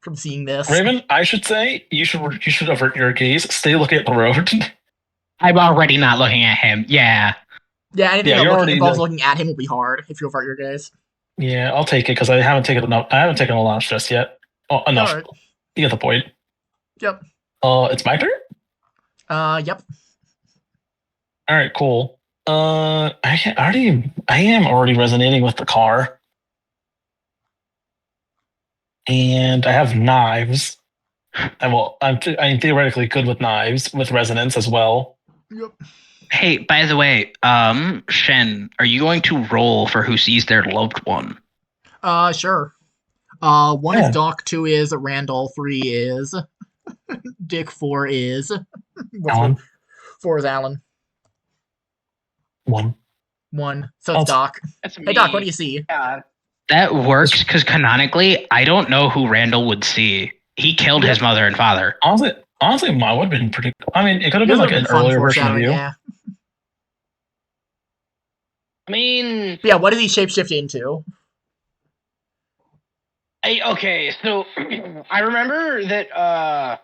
from seeing this. Raven, I should say you should avert your gaze. Stay looking at the road. I'm already not looking at him. Yeah. Yeah, anything that involves looking at him will be hard if you avert your gaze. Yeah, I'll take it because I haven't taken enough. I haven't taken a lot of stress yet. Oh, enough. Right. You get the point. Yep. It's my turn. Yep. All right, cool. I am already resonating with the car, and I have knives. I'm theoretically good with knives with resonance as well. Yep. Hey, by the way, Shen, are you going to roll for who sees their loved one? Sure. 1 is Doc, 2 is Randall, 3 is Dick, 4 is Alan. 4 is Alan. 1. So it's Doc. Hey Doc, what do you see? God. That works because canonically, I don't know who Randall would see. He killed his mother and father. Honestly, mine would have been pretty. I mean, it could have been like an earlier version of you. Yeah. I mean, yeah. What does he shapeshift into? Okay, so I remember that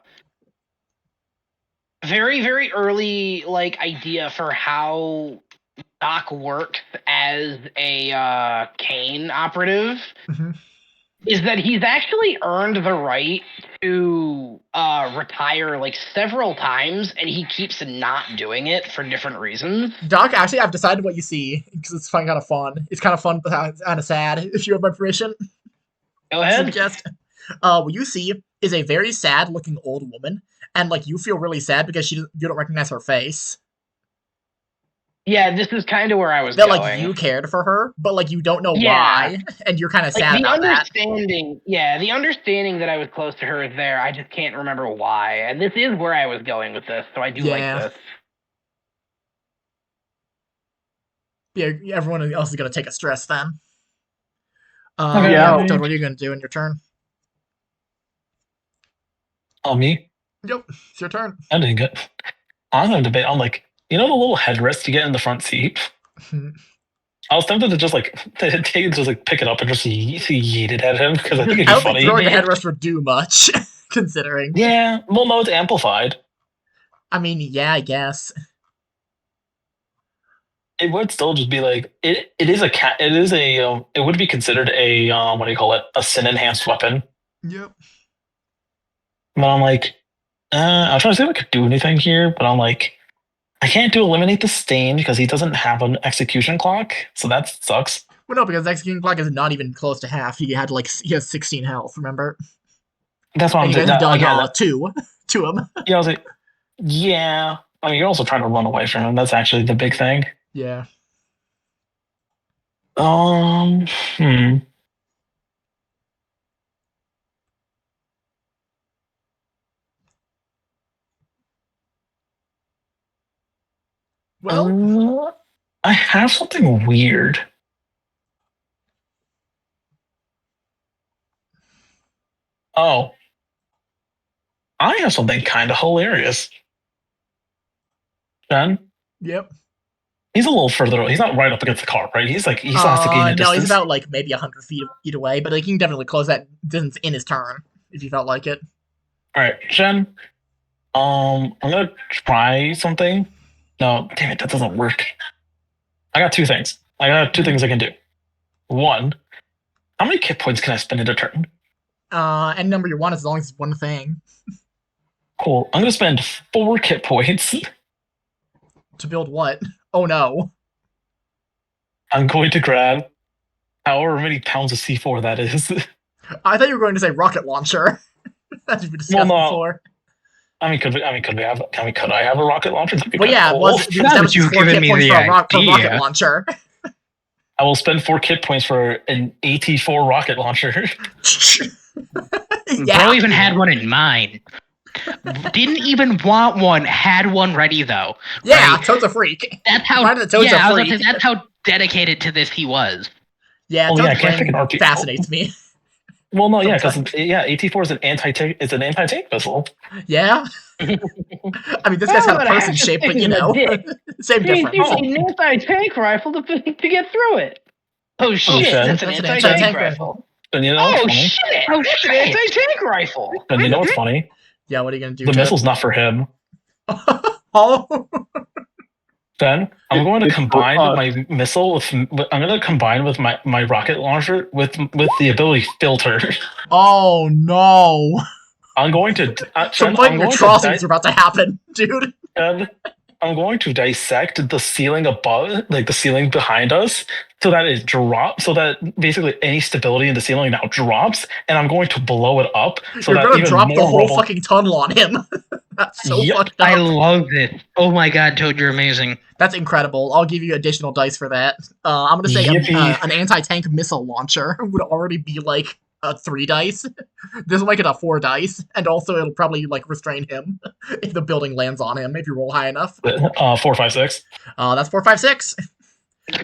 very, very early idea for how Doc worked as a Cain operative is that he's actually earned the right to retire like several times, and he keeps not doing it for different reasons. Doc, actually, I've decided what you see because it's kind of fun. It's kind of fun, but kind of sad. If you have my permission, go ahead. Suggest. What you see is a very sad-looking old woman, and like you feel really sad because you don't recognize her face. Yeah, this is kind of where I was that going. Like you cared for her, but like you don't know why, and you're kind of sad about that. Yeah, the understanding that I was close to her is there. I just can't remember why, and this is where I was going with this. So I do like this. Yeah, everyone else is gonna take a stress then. Yeah. Toad, what are you gonna do in your turn? Oh, me? Yep, it's your turn. I didn't get. I'm gonna debate. I'm like, you know the little headrest you get in the front seat? I was tempted to just like pick it up and just yeet it at him because I think it'd be funny. Throwing the headrest would do much, considering. Yeah, well, no, it's amplified. I mean, yeah, I guess. It would still just be like it would be considered a what do you call it? A sin enhanced weapon. Yep. But I'm like, I'm trying to see if I could do anything here, but I'm like, I can't do eliminate the stain because he doesn't have an execution clock, so that sucks. Well, no, because the execution clock is not even close to half. He has 16 health. Remember? That's what I'm saying. Done two to him. Yeah, I was like, yeah. I mean, you're also trying to run away from him. That's actually the big thing. Yeah. Well, I have something weird. Oh. I have something kind of hilarious. Ben? Yep. He's a little further. He's not right up against the car, right? He still has to gain a distance. No, he's about like maybe 100 feet either way, but like, he can definitely close that distance in his turn if you felt like it. All right, Shen. I'm gonna try something. No, damn it, that doesn't work. I got two things. I can do. One, how many kit points can I spend in a turn? Any number you want, as long as it's one thing. Cool. I'm gonna spend 4 kit points. To build what? Oh no. I'm going to grab however many pounds of C4 that is. I thought you were going to say rocket launcher. As we discussed before. I mean, could I have a rocket launcher? Well, yeah, it was because that was 4 kit points for a rocket launcher. I will spend 4 kit points for an AT-4 rocket launcher. Yeah. Bro even had one in mind. Didn't even want one. Had one ready though. Yeah, right? Toad's a freak. That's how. That's how dedicated to this he was. Yeah, fascinates me. Well, no, yeah, because AT-4 is an anti-tank missile. Yeah. I mean, this guy's got a person shape, but you know, same difference. You need an anti-tank rifle to get through it. Oh shit! That's an anti-tank rifle. And you know what's funny? Shit! Oh shit! It's an anti-tank rifle. And you know what's funny? Yeah, what are you gonna do? The missile's not for him. Oh. Then I'm going to combine my missile with. I'm going to combine with my rocket launcher with the ability filter. Oh no! I'm going to. Some atrocities are about to happen, dude. And I'm going to dissect the ceiling above, like the ceiling behind us, so that it drops. So that basically any stability in the ceiling now drops, and I'm going to blow it up. So You're going to drop the whole fucking tunnel on him. That's so fucked up. I love it. Oh my god, Toad, you're amazing. That's incredible. I'll give you additional dice for that. I'm going to say an anti-tank missile launcher would already be like 3 dice. This will make it a 4 dice, and also it'll probably like restrain him if the building lands on him if you roll high enough. 4, 5, 6. That's 4, 5, 6.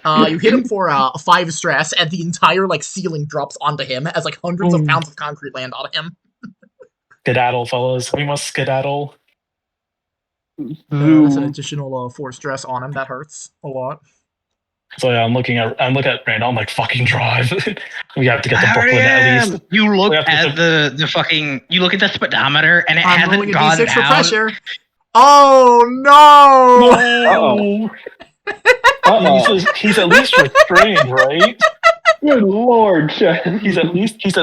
You hit him for 5 stress, and the entire like ceiling drops onto him as like hundreds of pounds of concrete land on him. Skedaddle, fellas. We must skedaddle. That's an additional 4 stress on him. That hurts a lot. So yeah, I'm looking at Randall. I'm like, fucking drive. We have to get the booklet at least. You look at the fucking. You look at the speedometer, and it hasn't gone down. For pressure. Oh no! He's at least restrained, right? Good lord, Shen. He's at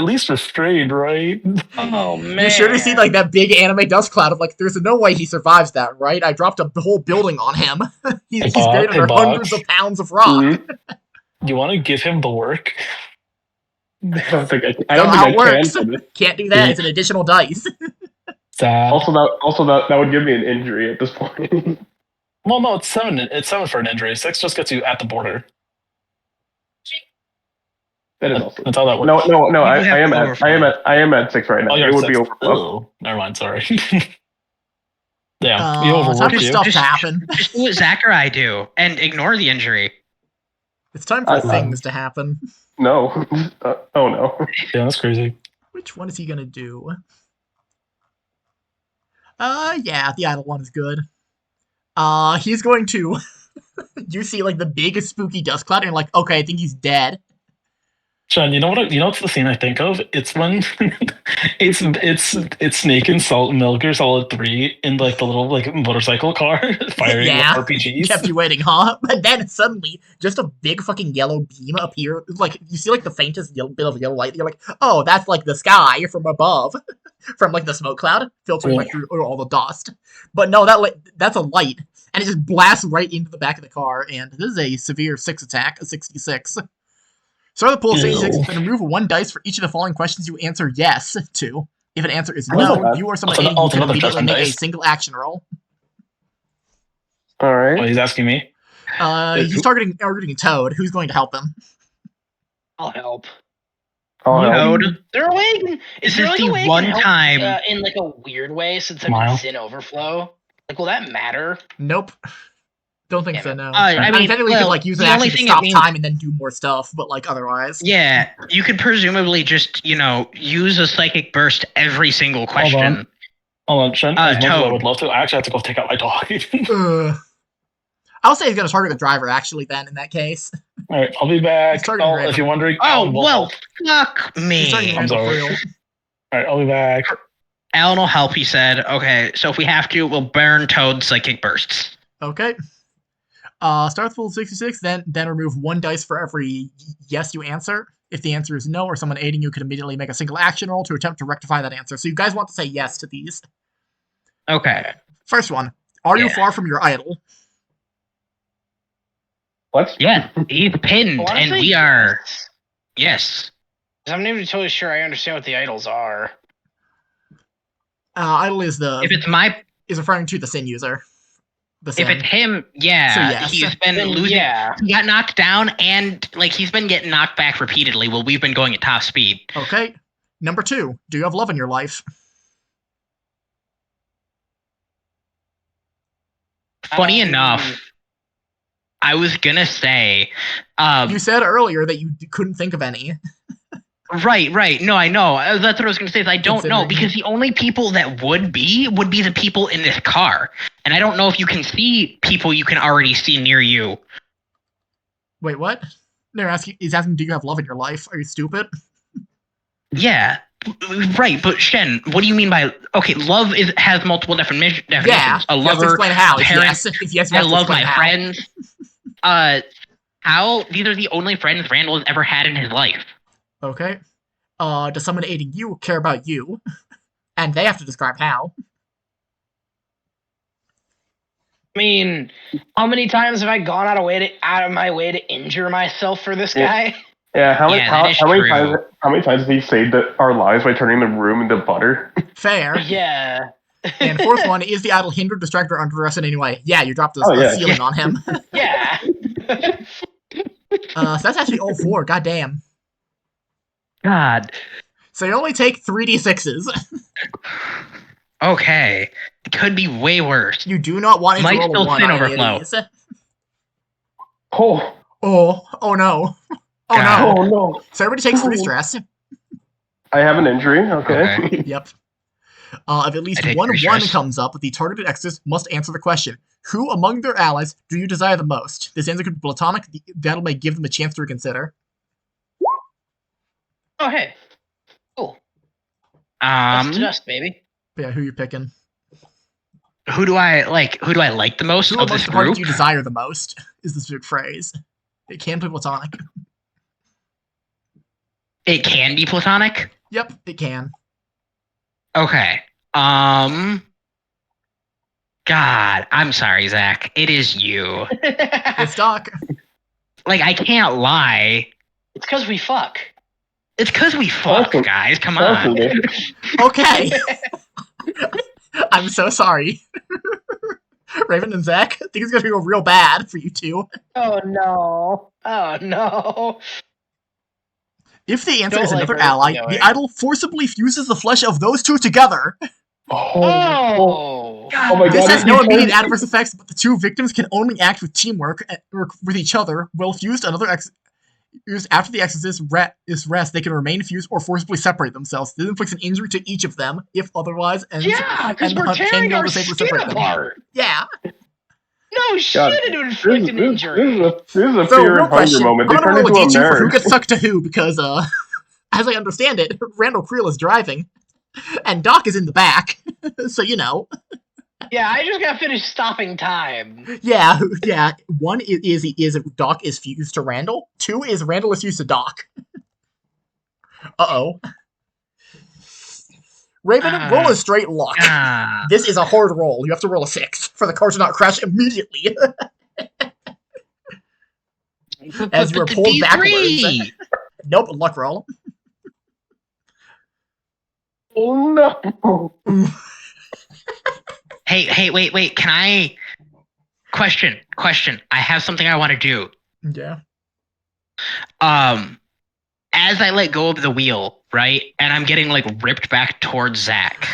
least restrained, right? Oh man! You sure to see like that big anime dust cloud of like, there's no way he survives that, right? I dropped a whole building on him. he's buried under hundreds of pounds of rock. Mm-hmm. You want to give him the work? I don't think I can. Can't do that. It's an additional dice. Sad. Also, that would give me an injury at this point. Well, no, it's 7. It's 7 for an injury. 6 just gets you at the border. That is also. That's how that works. No. I am at 6 right now. It would 6. be overflow. Oh, never mind. Sorry. Yeah, you time overworked for you. stuff to happen. Just do what Zach or I do and ignore the injury. It's time for things to happen. No. Oh no. Yeah, that's crazy. Which one is he gonna do? Yeah, the idle one is good. He's going to. You see, like the big spooky dust cloud, and you're like, okay, I think he's dead. Sean, you know what's the scene I think of? It's when it's Snake and Metal Gear Solid 3 in like the little like motorcycle car firing RPGs. Kept you waiting, huh? And then suddenly, just a big fucking yellow beam appear. Like you see, like the faintest bit of yellow light. You're like, oh, that's like the sky from above, from like the smoke cloud filtering like through all the dust. But no, that's a light, and it just blasts right into the back of the car. And this is a severe 6 attack, a 66. Start the pool of 66, then remove 1 dice for each of the following questions you answer yes to. If an answer is no, you or someone aiding you can immediately make a single action roll. All right. Oh, he's asking me? He's targeting Toad. Who's going to help him? I'll help. Toad. They're awake. Is there like a way one I can help, time in like a weird way since I'm in Sin Overflow? Like, will that matter? Nope. Don't think so, no. I mean, technically you could like use an action to stop time and then do more stuff, but like otherwise. Yeah, you could presumably just, use a psychic burst every single question. Hold on, Shen. As much as I would love to, I actually have to go take out my dog. I'll say he's going to target the driver, actually, then, in that case. All right, I'll be back. If you're wondering. Fuck me. I'm sorry. All right, I'll be back. Alan will help, he said. Okay, so if we have to, we'll burn Toad's psychic bursts. Okay. Start with full 66, then remove 1 dice for every yes you answer. If the answer is no, or someone aiding you could immediately make a single action roll to attempt to rectify that answer. So you guys want to say yes to these. Okay. First one. Are you far from your idol? What? Yeah, he's pinned, and we are... Yes. I'm not even totally sure I understand what the idols are. Idol is the... If it's my... Is referring to the Sin user. If it's him, yeah, so yes. He's been losing. Yeah. He got knocked down, and like he's been getting knocked back repeatedly while we've been going at top speed. Okay. Number 2. Do you have love in your life? Funny enough, I was gonna say. You said earlier that you couldn't think of any. Right. No, I know. That's what I was going to say. Is I don't know, because the only people that would be the people in this car. And I don't know if you can see people you can already see near you. Wait, what? He's asking, do you have love in your life? Are you stupid? Yeah. Right, but Shen, what do you mean by... Okay, love has multiple definitions. Yeah, a lover, explain how. Parents, if yes, I love my friends. How? These are the only friends Randall has ever had in his life. Okay. Does someone aiding you care about you? And they have to describe how. I mean, how many times have I gone out of my way to injure myself for this guy? Yeah, how many times have he saved our lives by turning the room into butter? Fair. Yeah. And 4th one, is the idol hindered, distracted, or under duress in any way? Yeah, you dropped a ceiling on him. Yeah. So that's actually all 4. Goddamn. God. So you only take 3d6s. Okay. It could be way worse. You do not want to roll a 1 Sin on overflow. these. Oh no. Oh no. So everybody takes 3 stress. I have an injury, okay. Yep. If at least one comes up, the targeted exes must answer the question. Who among their allies do you desire the most? This answer could be platonic. That'll may give them a chance to reconsider. Oh, hey. Cool. Dust to dust, baby. Yeah, who you picking? Who do I like the most of this group? Who do you desire the most, is the specific phrase. It can be platonic. It can be platonic? Yep, it can. Okay. God, I'm sorry, Zach. It is you. It's Doc. Like, I can't lie. It's because we fuck. It's because we fuck, guys. Come on. Okay. I'm so sorry. Raven and Zach, I think it's going to go real bad for you two. Oh, no. Oh, no. If the answer is another ally, the idol forcibly fuses the flesh of those two together. Oh my God. This has no immediate adverse effects, but the two victims can only act with teamwork or with each other. While fused after the exorcist rest, they can remain fused or forcibly separate themselves. This inflicts an injury to each of them, if otherwise, and because we're tearing our skin apart. Yeah. No shit, it would inflict an injury. This is a fear and hunger moment. I'm gonna roll a D2 for who gets sucked to who, because as I understand it, Randall Creel is driving, and Doc is in the back, so you know. Yeah, I just gotta finish stopping time. Yeah. One is Doc is fused to Randall. 2 is Randall is fused to Doc. Uh-oh. Raven, roll a straight luck. This is a hard roll. You have to roll a 6 for the car to not crash immediately. As you are pulled backwards. Nope, luck roll. Oh no. Hey, wait. Can I... Question. I have something I want to do. Yeah. As I let go of the wheel, right, and I'm getting like ripped back towards Zach.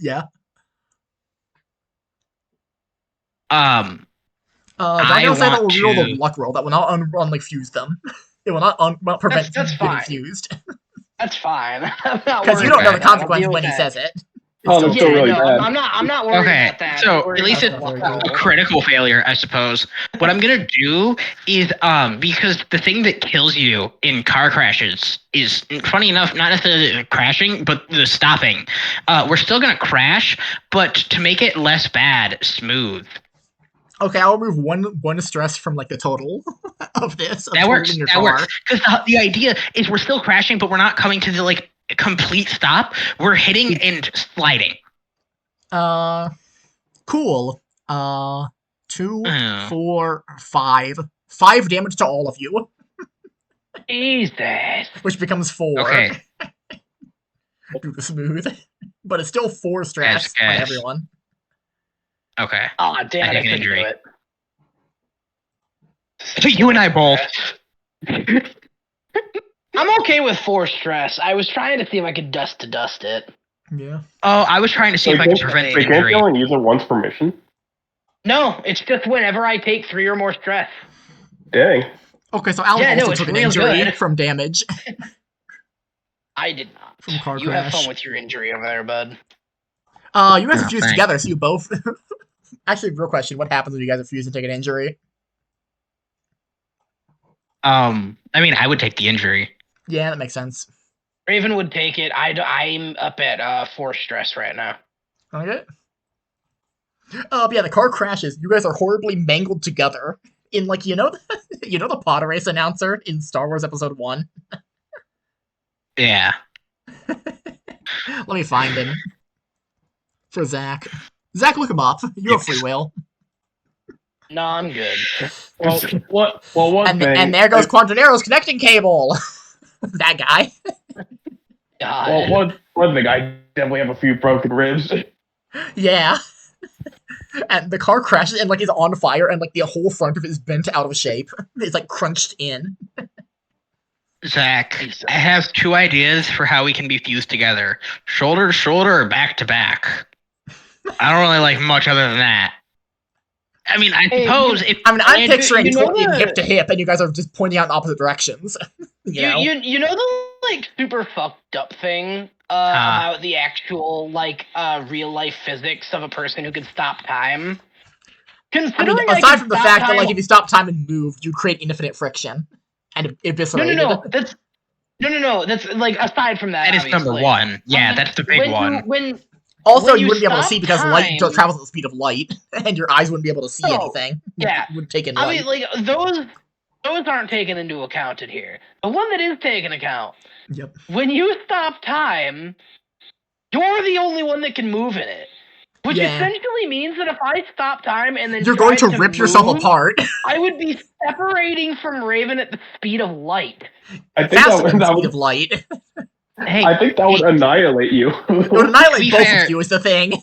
Yeah. I want say that will roll the luck roll. That will not fuse them. It will not prevent them from getting fused. That's fine. Because you don't know the consequences when he says it. Oh, that's really bad. I'm not worried about that. So at least it's a critical failure, I suppose. What I'm gonna do is because the thing that kills you in car crashes is, funny enough, not necessarily crashing, but the stopping. We're still gonna crash, but to make it less bad, smooth. Okay, I'll remove one stress from like the total of this. That works. Because the idea is we're still crashing, but we're not coming to the like complete stop. We're hitting and sliding. Cool. 2, 4, 5. 5 damage to all of you. Jesus. Which becomes 4. Okay. Due to smooth. But it's still 4 stress by everyone. Okay. Oh, damn it, I couldn't injury. do it. You and I both. I'm okay with 4 stress. I was trying to see if I could dust it. Yeah. Oh, I was trying to see if I could prevent the injury. Can't you only use it once per mission? No, it's just whenever I take 3 or more stress. Dang. Okay, so Alan also took an injury from damage. I did not. From car you crash. have fun with your injury over there, bud. You guys are fused together, so you both... Actually, real question, what happens when you guys are fused and take an injury? I mean, I would take the injury. Yeah, that makes sense. Raven would take it. I'm up at 4 stress right now. Okay. Yeah, the car crashes. You guys are horribly mangled together. In, like, you know the pod race announcer in Star Wars Episode 1? Yeah. Let me find him. For Zach. Zach, look him up. You have free will. No, I'm good. And there goes Quantanero's connecting cable. That guy. God. Well, one thing, I definitely have a few broken ribs. Yeah. And the car crashes and like is on fire and like the whole front of it is bent out of shape. It's like crunched in. Zach, I have 2 ideas for how we can be fused together. Shoulder to shoulder or back to back. I don't really like much other than that. I mean, I suppose if... I mean, I'm picturing hip to hip, and you guys are just pointing out in opposite directions. You know the, like, super fucked up thing about the actual, like, real-life physics of a person who can stop time? Considering aside from the fact that, like, if you stop time and move, you create infinite friction. And eviscerate. No, that's, like, aside from that, that is number 1. Yeah, that's the big one. Also, you wouldn't be able to see because light travels at the speed of light, and your eyes wouldn't be able to see anything. Yeah. You would take in light. I mean, like, those aren't taken into account in here. The one that is taken account. Yep. When you stop time, you're the only one that can move in it. Which essentially means that if I stop time and then you're going to rip move, yourself apart. I would be separating from Raven at the speed of light. I think faster than the speed of light. Hey, I think that would annihilate you. It would annihilate both of you is the thing.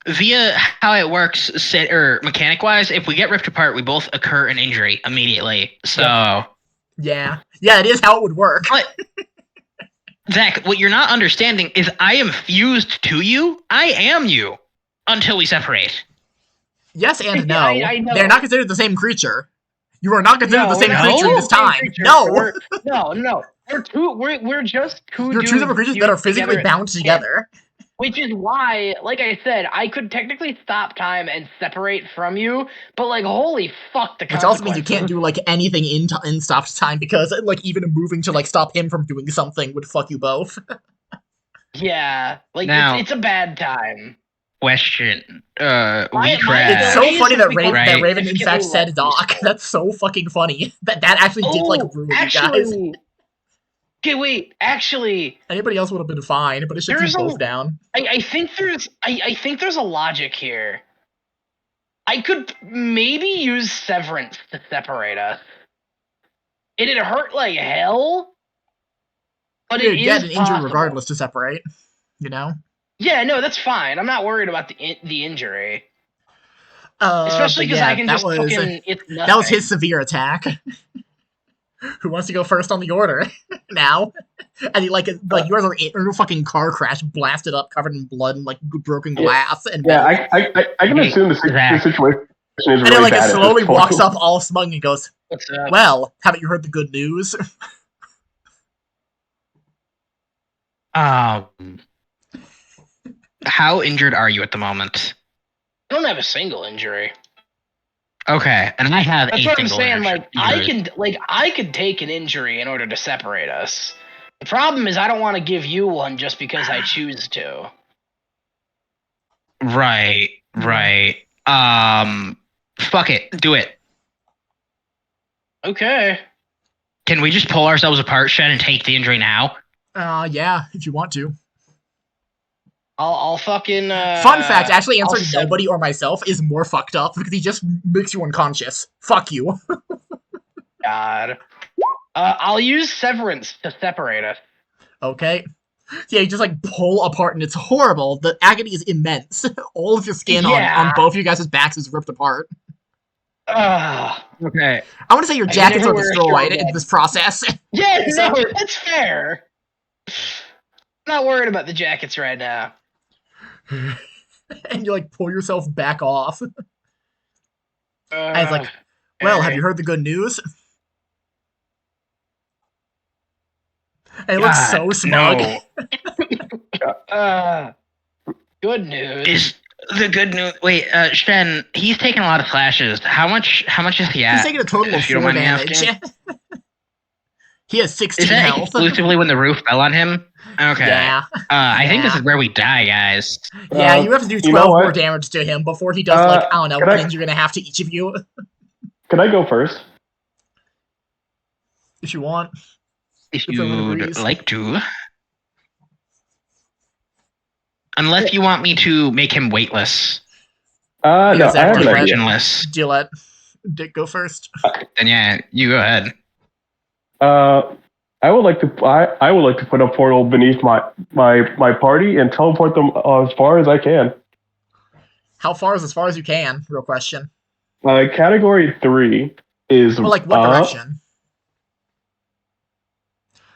Via how it works, mechanic-wise, if we get ripped apart, we both occur an injury immediately. So... Yeah, it is how it would work. But, Zach, what you're not understanding is I am fused to you. I am you until we separate. Yes and no. I know. They're not considered the same creature. You are not considered the same creature in this time. No. No. We're just two. You're two different creatures that are physically bound together. Which is why, like I said, I could technically stop time and separate from you, but like, holy fuck, the consequences. Which also means you can't do like anything in stop time because like even moving to like stop him from doing something would fuck you both. Yeah, like now, it's a bad time. Question. It's so funny that Raven in fact said Doc. That's so fucking funny. That actually did like ruin you guys. Okay, wait. Actually, anybody else would have been fine, but it should keep both down. I think there's a logic here. I could maybe use severance to separate us. It'd hurt like hell, but it is get an injury regardless to separate. You know. Yeah, no, that's fine. I'm not worried about the injury. Especially because I can just fucking. That was his severe attack. Who wants to go first on the order now? And you you guys are in a fucking car crash, blasted up, covered in blood and like broken glass. And I can assume the situation is really and then like it slowly walks up all smug and goes, "Well, haven't you heard the good news?" How injured are you at the moment? I don't have a single injury. Okay, and I have. That's what I'm saying. I can take an injury in order to separate us. The problem is I don't want to give you one just because I choose to. Right. Fuck it, do it. Okay. Can we just pull ourselves apart, Shen, and take the injury now? Yeah, if you want to. I'll fucking. Fun fact: actually answering nobody or myself is more fucked up because he just makes you unconscious. Fuck you. God. I'll use severance to separate us. Okay. Yeah, you just like pull apart and it's horrible. The agony is immense. All of your skin on both of you guys' backs is ripped apart. Okay. I want to say your jackets are destroyed in this process. Yeah, no, that's fair. I'm not worried about the jackets right now. And you like pull yourself back off. And it's like, well, have you heard the good news? And it looks so smug. Good news. Is the good news? Wait, Shen, he's taking a lot of flashes. How much is he at? He's taking a total of 4 damage. He has 16 health. Exclusively when the roof fell on him? Okay. Yeah. I think this is where we die, guys. Yeah, you have to do 12 more damage to him before he does, I don't know, what you're going to have to each of you. Can I go first? If you want. If you'd like to. Unless you want me to make him weightless. No, I have an idea. Do you let Dick go first? Then yeah, you go ahead. I would like to put a portal beneath my party and teleport them as far as I can. How far is as far as you can? Real question. Category 3 is what direction?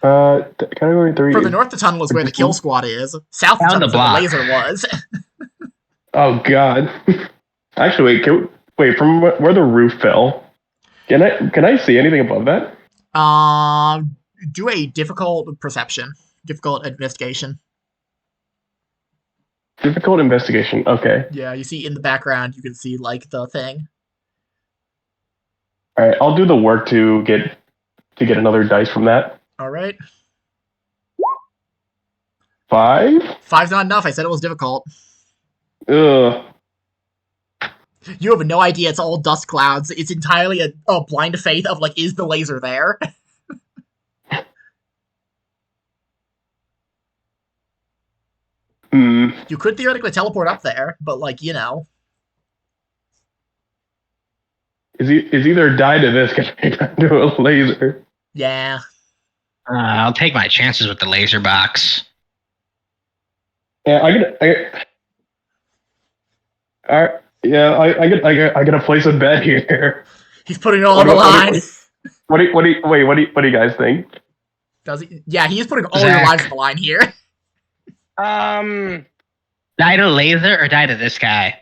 Category 3. For the north, the tunnel is where the kill squad is. South, the tunnel is where the laser was. Oh god. Actually, wait. From where the roof fell, can I see anything above that? Do a difficult perception. Difficult investigation. Difficult investigation, okay. Yeah, you see in the background, you can see, like, the thing. Alright, I'll do the work to get another dice from that. Alright. 5? 5's not enough, I said it was difficult. Ugh. You have no idea. It's all dust clouds. It's entirely a blind faith of like, is the laser there? You could theoretically teleport up there, but like, you know. Is either die to this guy to a laser? Yeah. I'll take my chances with the laser box. Yeah, I gotta place a bet here. He's putting it all on the line. What do you guys think? Does he? Yeah, he's putting all your lives on the line here. Die to laser or die to this guy?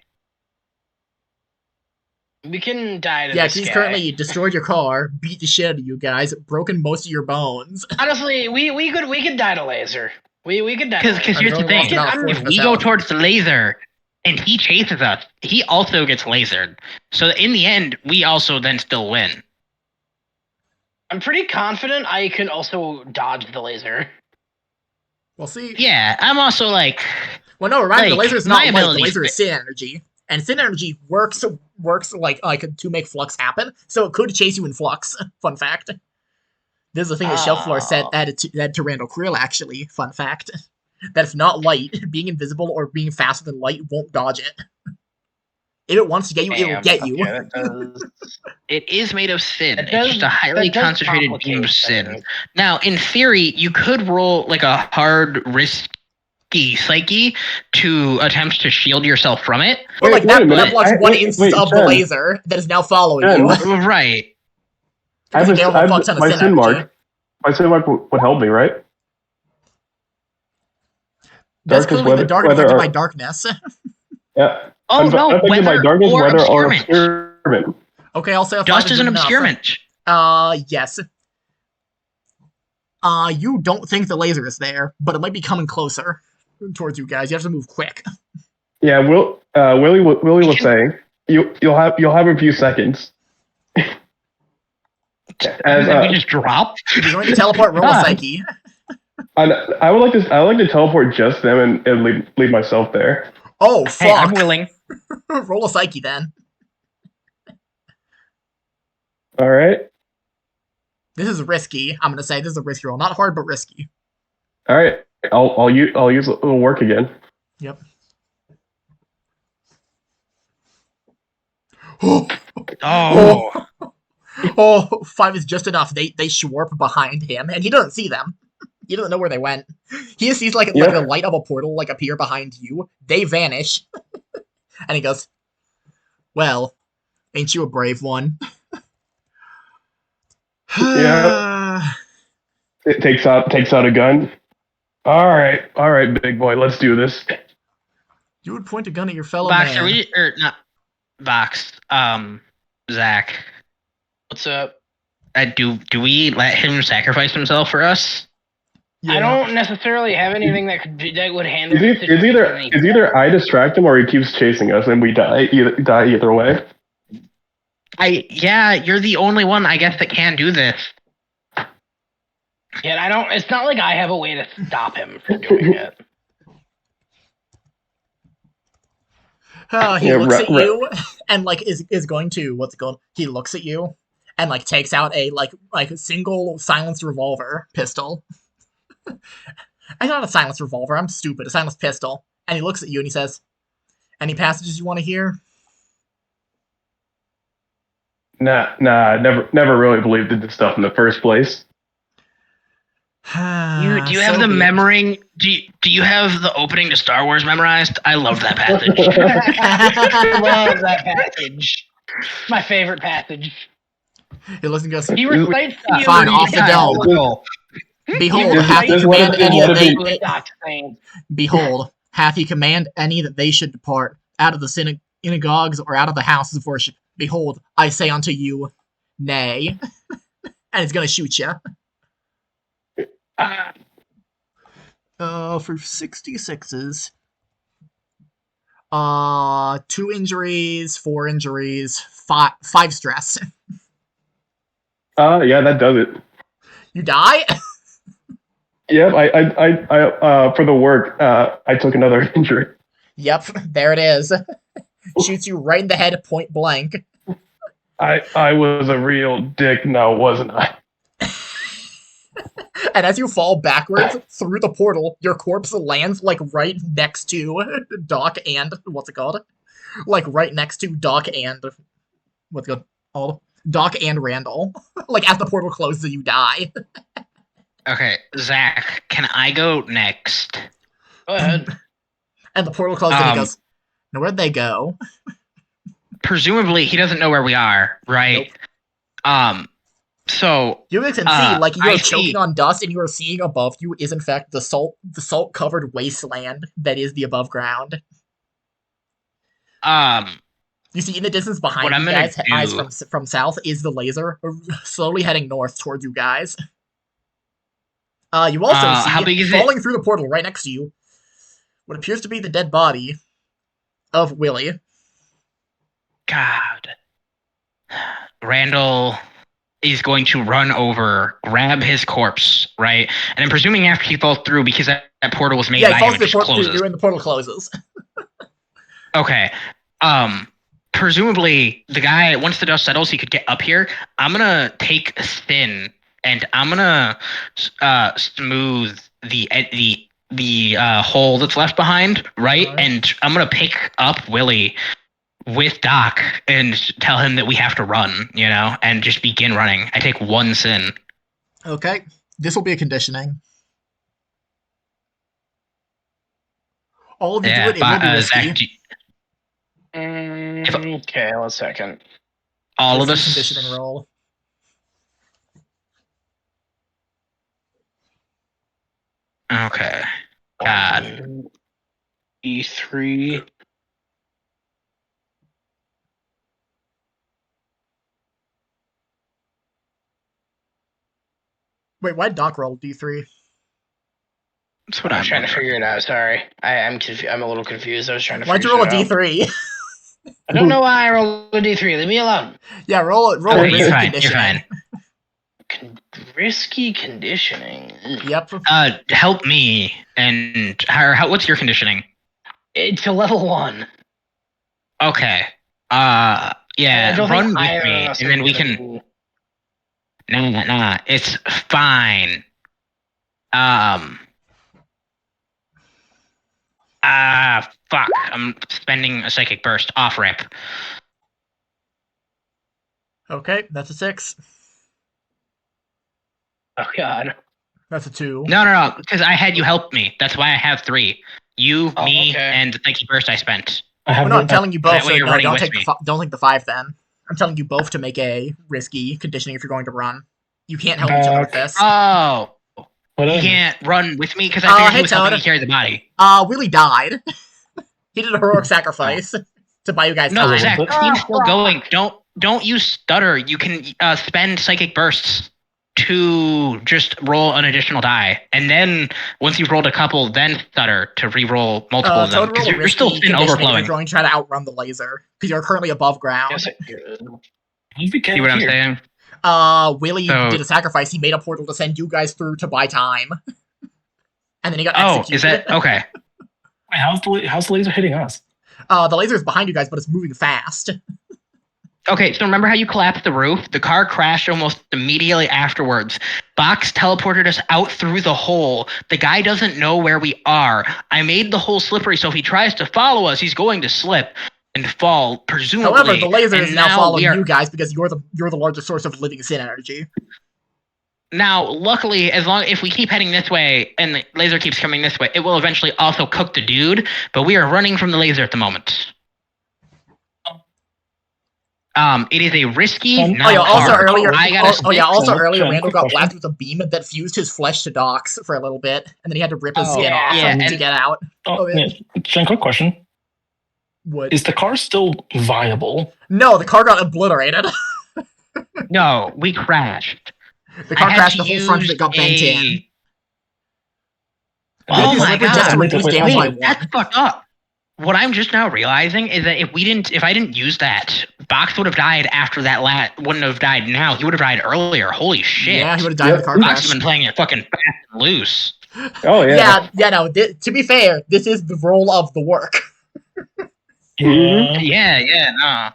We can die to yeah, this guy. Yeah, he's currently destroyed your car, beat the shit out of you guys, broken most of your bones. Honestly, we could die to laser. We could die. Because here's the thing: if we go towards the laser and he chases us, he also gets lasered. So in the end, we also then still win. I'm pretty confident I can also dodge the laser. We'll see. Yeah, I'm also like. Well, no, remember, the laser is not light. The laser is sin energy. And sin energy works like to make flux happen, so it could chase you in flux. Fun fact. This is the thing that Shelf Floor said added to Randall Creel, actually. Fun fact. That if not light, being invisible or being faster than light won't dodge it. If it wants to get you, it will get you. It is made of sin. It's just a highly concentrated beam of sin. Now, in theory, you could roll like a hard risky psyche to attempt to shield yourself from it. But like that blocks one instance of the laser that is now following you. Right. My sin mark would help me, right? That's clearly the dark affected by darkness. Yeah. Oh no, weather or obscurement. Okay, I'll say a dust is an obscurement. Yes. You don't think the laser is there, but it might be coming closer towards you guys. You have to move quick. Yeah, Willie was saying you'll have a few seconds. As we just drop. You're going to teleport roll a psyche. I would like to teleport just them and leave myself there. Oh fuck! Hey, I'm willing. Roll a psyche then. All right. This is risky. I'm gonna say this is a risky roll. Not hard, but risky. All right. I'll use a little work again. Yep. Oh, 5 is just enough. They shwarp behind him, and he doesn't see them. He doesn't know where they went. He just sees like the light of a portal like appear behind you. They vanish, and he goes, "Well, ain't you a brave one?" Yeah. It takes out a gun. All right, big boy, let's do this. You would point a gun at your fellow Vox, man. not Vox? Zach. What's up? Do we let him sacrifice himself for us? Yeah. I don't necessarily have anything that would handle. Is either I distract him or he keeps chasing us and we die either way. You're the only one I guess that can do this. Yeah, it's not like I have a way to stop him from doing it. He looks at you and like is going to he looks at you and like takes out a like a single silenced revolver pistol. And not a silenced revolver, I'm stupid, a silenced pistol. And he looks at you and he says, "Any passages you want to hear?" Nah, I never really believed in this stuff in the first place. Do you have the memory? Do you have the opening to Star Wars memorized? I love that passage. I love that passage. My favorite passage. He listens and goes, he recites fine, off the dome. Behold, hath he command any that they Behold, hath he command any that they should depart out of the synagogues or out of the houses of worship. Behold, I say unto you, nay. And he's gonna shoot you. For 66s. 2 injuries, 4 injuries, 5 stress. Yeah, that does it. You die? Yep, I for the work, I took another injury. Yep, there it is. shoots you right in the head, point blank. I was a real dick now, wasn't I? And as you fall backwards through the portal, your corpse lands like right next to Doc and what's it called? Like right next to Doc and what's it called? Doc and Randall. Like as the portal closes, you die. Okay, Zach, can I go next? Go ahead. And the portal closes, and he goes, "Now where'd they go?" Presumably, he doesn't know where we are, right? Nope. So you can see, like you are choking on dust, and you are seeing above you is in fact the salt-covered wasteland that is the above ground. You see in the distance behind you guys, eyes from south, is the laser slowly heading north towards you guys. You also see falling through the portal right next to you what appears to be the dead body of Willie. God. Randall is going to run over, grab his corpse, right? And I'm presuming after he falls through, because that portal was made by him, it just closes. And the portal closes. Okay. Presumably, the guy, once the dust settles, he could get up here. I'm gonna take a spin, and I'm gonna smooth the hole that's left behind, right? And I'm gonna pick up Willie with Doc and tell him that we have to run, and just begin running. I take one sin. Okay. This will be a conditioning. All of you do it, it will be risky. Okay, 1 second. All of us. Conditioning roll. Okay. God. E3. Wait, why'd Doc roll D3? That's what I'm trying to figure it out. Sorry, I'm a little confused. I was trying to. Why'd you roll a D3? I don't know why I rolled a D3. Leave me alone. Yeah, roll a risky conditioning. You're fine. Risky conditioning. Yep. Help me. And what's your conditioning? It's a level 1. Okay. Yeah. Run with me, and then we can. Nah. It's fine. Fuck. I'm spending a psychic burst off rip. Okay, that's a 6. Oh god. That's a 2. No, because I had you help me. That's why I have 3. You, me, and the psychic burst I spent. I'm telling you both. So don't take the 5 then. I'm telling you both to make a risky conditioning if you're going to run. You can't help each other with this. Oh. You can't run with me because I figured he was helping me carry the body. Willie died. He did a heroic sacrifice to buy you guys time. No, Zach, keep still going. Don't you stutter. You can spend psychic bursts to just roll an additional die, and then once you've rolled a couple, then stutter to re-roll multiple of them because you're still spin overflowing. You're going to try to outrun the laser because you're currently above ground. Yes, See what I'm saying? Willie did a sacrifice. He made a portal to send you guys through to buy time, and then he got executed. Oh, is that okay? Wait, how's the laser hitting us? The laser is behind you guys, but it's moving fast. Okay, so remember how you collapsed the roof? The car crashed almost immediately afterwards. Box teleported us out through the hole. The guy doesn't know where we are. I made the hole slippery, so if he tries to follow us, he's going to slip and fall, presumably. However, the laser is now following you guys because you're the largest source of living sin energy. Now, luckily, if we keep heading this way and the laser keeps coming this way, it will eventually also cook the dude, but we are running from the laser at the moment. It is a risky. Earlier, Randall got blasted with a beam that fused his flesh to Doc's for a little bit, and then he had to rip his skin off to get out. Jen, quick question. What? Is the car still viable? No, the car got obliterated. No, we crashed. The car crashed, the whole front of it got bent in. Oh my god, that's fucked up. What I'm just now realizing is that if I didn't use that, Box would have died after that wouldn't have died now. He would have died earlier. Holy shit. Yeah, he would have died in the car crash. Box has been playing it fucking fast and loose. Oh, yeah. No, to be fair, this is the role of the work. Yeah.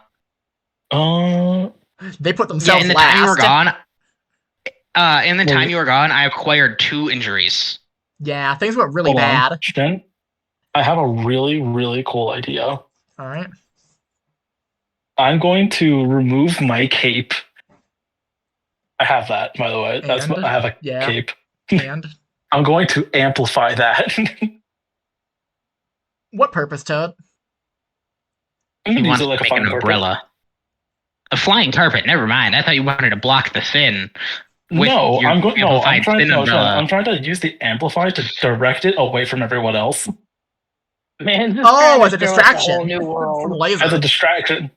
They put themselves in the last. time you were gone. Time you were gone, I acquired 2 injuries. Yeah, things went really bad. Shen, I have a really, really cool idea. All right. I'm going to remove my cape. I have that, by the way. I have a cape. And I'm going to amplify that. What purpose, Toad? I'm going to use it like a flying umbrella. A flying carpet. Never mind. I thought you wanted to block the fin. I'm trying to use the amplify to direct it away from everyone else. Man, as a distraction. A whole new world. From laser. As a distraction.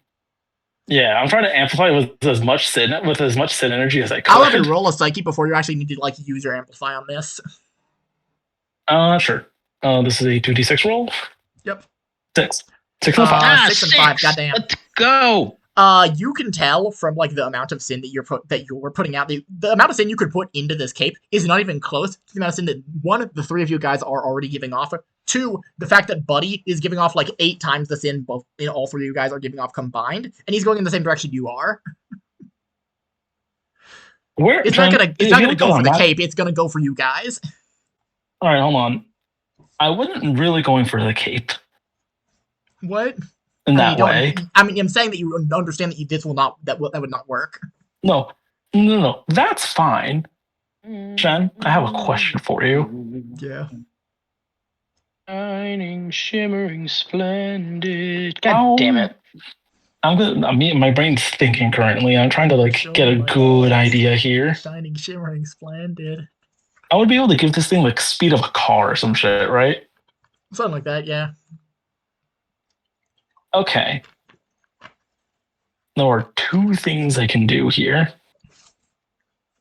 Yeah, I'm trying to amplify with as much sin energy as I could. I'll have you roll a psyche before you actually need to use your amplify on this. Sure. This is a 2d6 roll. Yep. 6 and 5. 6 and 5. Goddamn. Let's go. You can tell from the amount of sin that you're putting out. The amount of sin you could put into this cape is not even close to the amount of sin that one, the 3 of you guys are already giving off. 2, the fact that Buddy is giving off 8 times the sin both all 3 of you guys are giving off combined, and he's going in the same direction you are. It's not gonna go for the cape. It's gonna go for you guys. All right, hold on. I wasn't really going for the cape. What? In that way. I'm saying that you understand that this will not that would not work. No. That's fine. Shen, I have a question for you. Yeah. Shining, shimmering, splendid. God damn it. My brain's thinking currently. I'm trying to get a good idea here. Shining, shimmering, splendid. I would be able to give this thing speed of a car or some shit, right? Something like that, yeah. Okay. There are 2 things I can do here.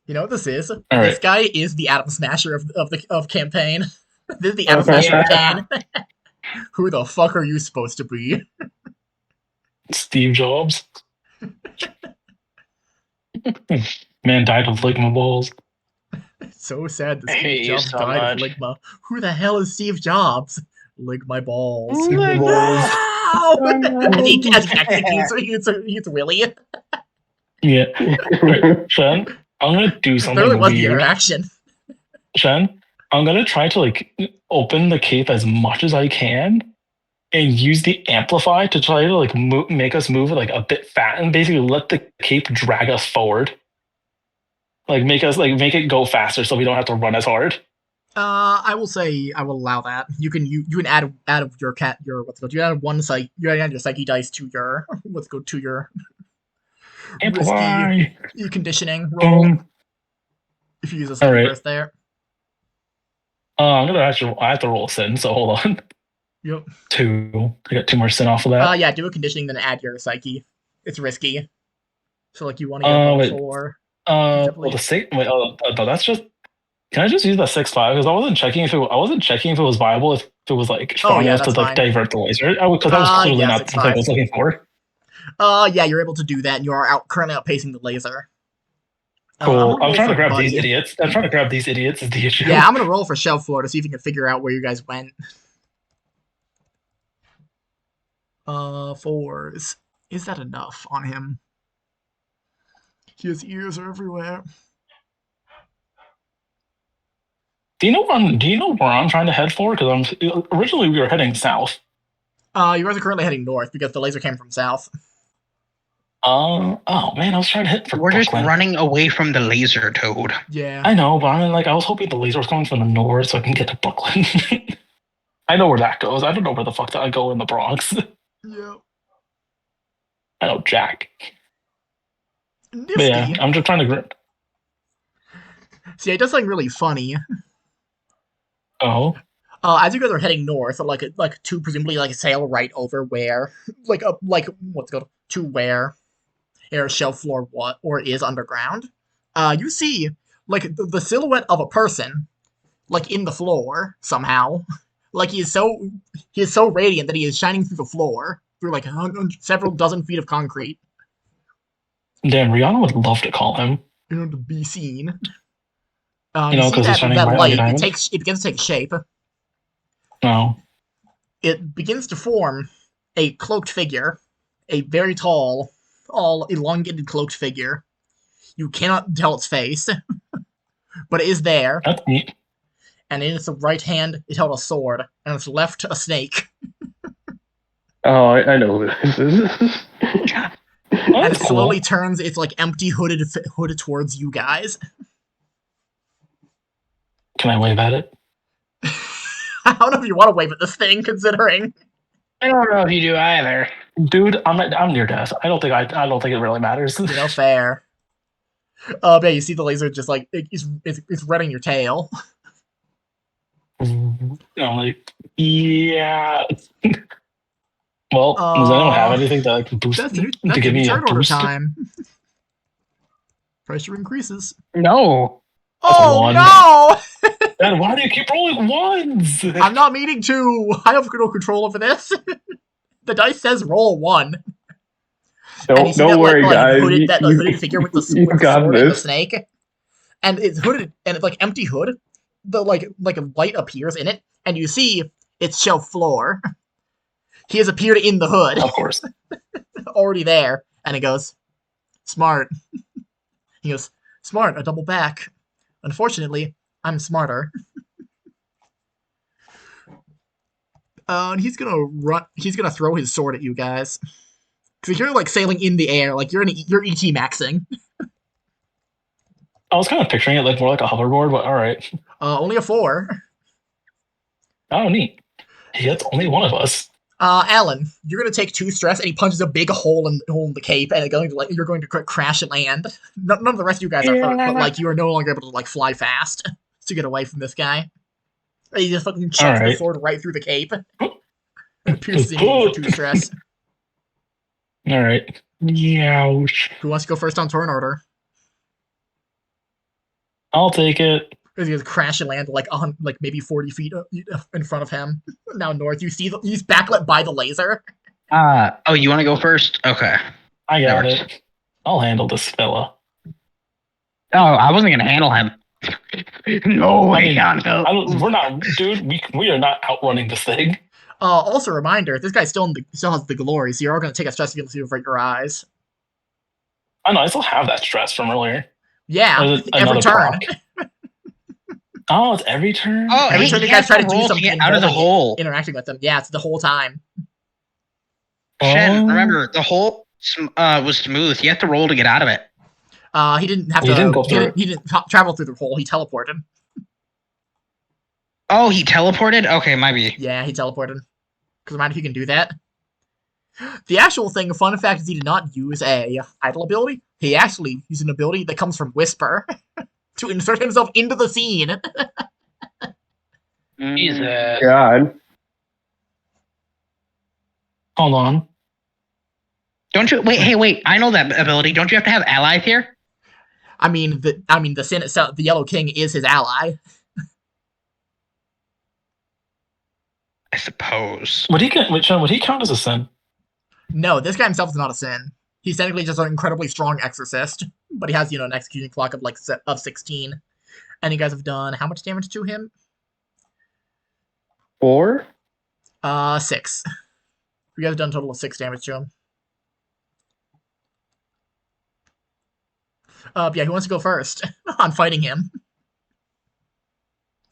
You know what this is? All this right. guy is the Atom Smasher of campaign. This is the Atom Smasher of Cain. Who the fuck are you supposed to be? Steve Jobs. Man died of ligma balls. So sad that Steve Jobs died of ligma. Who the hell is Steve Jobs? Lick my balls. As he executes Willie. Yeah. Right. Shen, I'm gonna do something There was the weird. interaction. Shen, I'm gonna try to open the cape as much as I can and use the amplify to try to make us move a bit fat and basically let the cape drag us forward. Make it go faster so we don't have to run as hard. I will say I will allow that. You can add your you add one psyche, you add your psyche dice to your your risky conditioning roll. If you use a psyche burst there. I have to roll a sin, so hold on. Yep. 2. I got 2 more sin off of that. Yeah, do a conditioning, then add your psyche. It's risky. So you want to get 4. That's just. Can I just use that 6-5? Because I wasn't checking if it was viable if it was strong enough to divert the laser. Because that was clearly not something I was looking for. Yeah, you're able to do that, and you are currently outpacing the laser. Cool. I'm trying to grab these idiots. Is the issue. Yeah, I'm gonna roll for Shelf Floor to see if you can figure out where you guys went. 4s. Is that enough on him? His ears are everywhere. Do you know where I'm trying to head for? Because originally we were heading south. You guys are currently heading north because the laser came from south. Oh man, I was trying to hit for We're Brooklyn. just running away from the laser, Toad. Yeah. I know, but I was hoping the laser was coming from the north so I can get to Brooklyn. I know where that goes. I don't know where the fuck that I go in the Bronx. Yep. I know Jack. Nifty. But yeah, I'm just trying to grip. See, it does something really funny. Oh. As you guys are heading north, to presumably sail right over where, to where Air Shelf Floor is underground. You see the silhouette of a person, in the floor somehow. He is so radiant that he is shining through the floor through several dozen feet of concrete. Damn, Rihanna would love to call him. To be seen. Because he's shining that bright light. like It begins to take shape. No. It begins to form a cloaked figure, a very tall, all elongated cloaked figure. You cannot tell its face, but it is there. That's neat. And in its right hand, it held a sword, and its left, a snake. Oh, I know who this is. And it slowly turns its like empty hood towards you guys. Can I wave at it? I don't know if you want to wave at this thing, considering. I don't know if you do either. Dude, I'm near death. I don't think it really matters. Fair. Yeah, you see the laser just like it's running your tail. Like, yeah. Well, does anyone have anything to like boost to give me a boost? Time. Pressure increases. No. Oh no! Dad, why do you keep rolling ones? I'm not meaning to. I have no control over this. The dice says roll 1. Don't worry, guys. That hooded figure with the sword and the snake, and it's hooded and it's like empty hood. The like a light appears in it, and you see its shelf floor. He has appeared in the hood. Of course. Already there, and it goes, smart. He goes, smart, a double back. Unfortunately, I'm smarter. And he's gonna throw his sword at you guys. Because you're like sailing in the air, like you're ET maxing. I was kind of picturing it like more like a hoverboard, but alright. Only a 4. Oh, neat. He hits only one of us. Alan, you're gonna take 2 stress, and he punches a big hole in the cape, and you're going to crash and land. None of the rest of you guys are hurt, but like you are no longer able to like fly fast to get away from this guy. He just fucking chucks the sword right through the cape. And pierces him for 2 stress. Alright. Youch. Who wants to go first on turn order? I'll take it. Because he has crash and land like maybe 40 feet in front of him. Now north, you see he's backlit by the laser. Oh, you want to go first? Okay. I got it. I'll handle this fella. Oh, I wasn't gonna handle him. No way, we're not, dude. We are not outrunning this thing. Also, a reminder: this guy still has the glory, so you're all going to take a stress against you over your eyes. I know. I still have that stress from earlier. Yeah, every turn. Oh, it's every turn. Oh, every turn you guys try to do something to out of the hole, interacting with them. Yeah, it's the whole time. Shen, remember the hole was smooth. You have to roll to get out of it. He didn't have to. He didn't travel through the hole. He teleported. Oh, he teleported? Okay, might be. Yeah, he teleported. Because mind if he can do that. The actual thing, fun fact, is he did not use a idle ability. He actually used an ability that comes from Whisper to insert himself into the scene. Jesus. God. Hold on. Don't you wait? I know that ability. Don't you have to have allies here? I mean, the sin itself, the Yellow King is his ally. I suppose. Would he count as a sin? No, this guy himself is not a sin. He's technically just an incredibly strong exorcist, but he has, an execution clock of 16. And you guys have done how much damage to him? 4? 6. You guys have done a total of 6 damage to him. Yeah, who wants to go first on fighting him?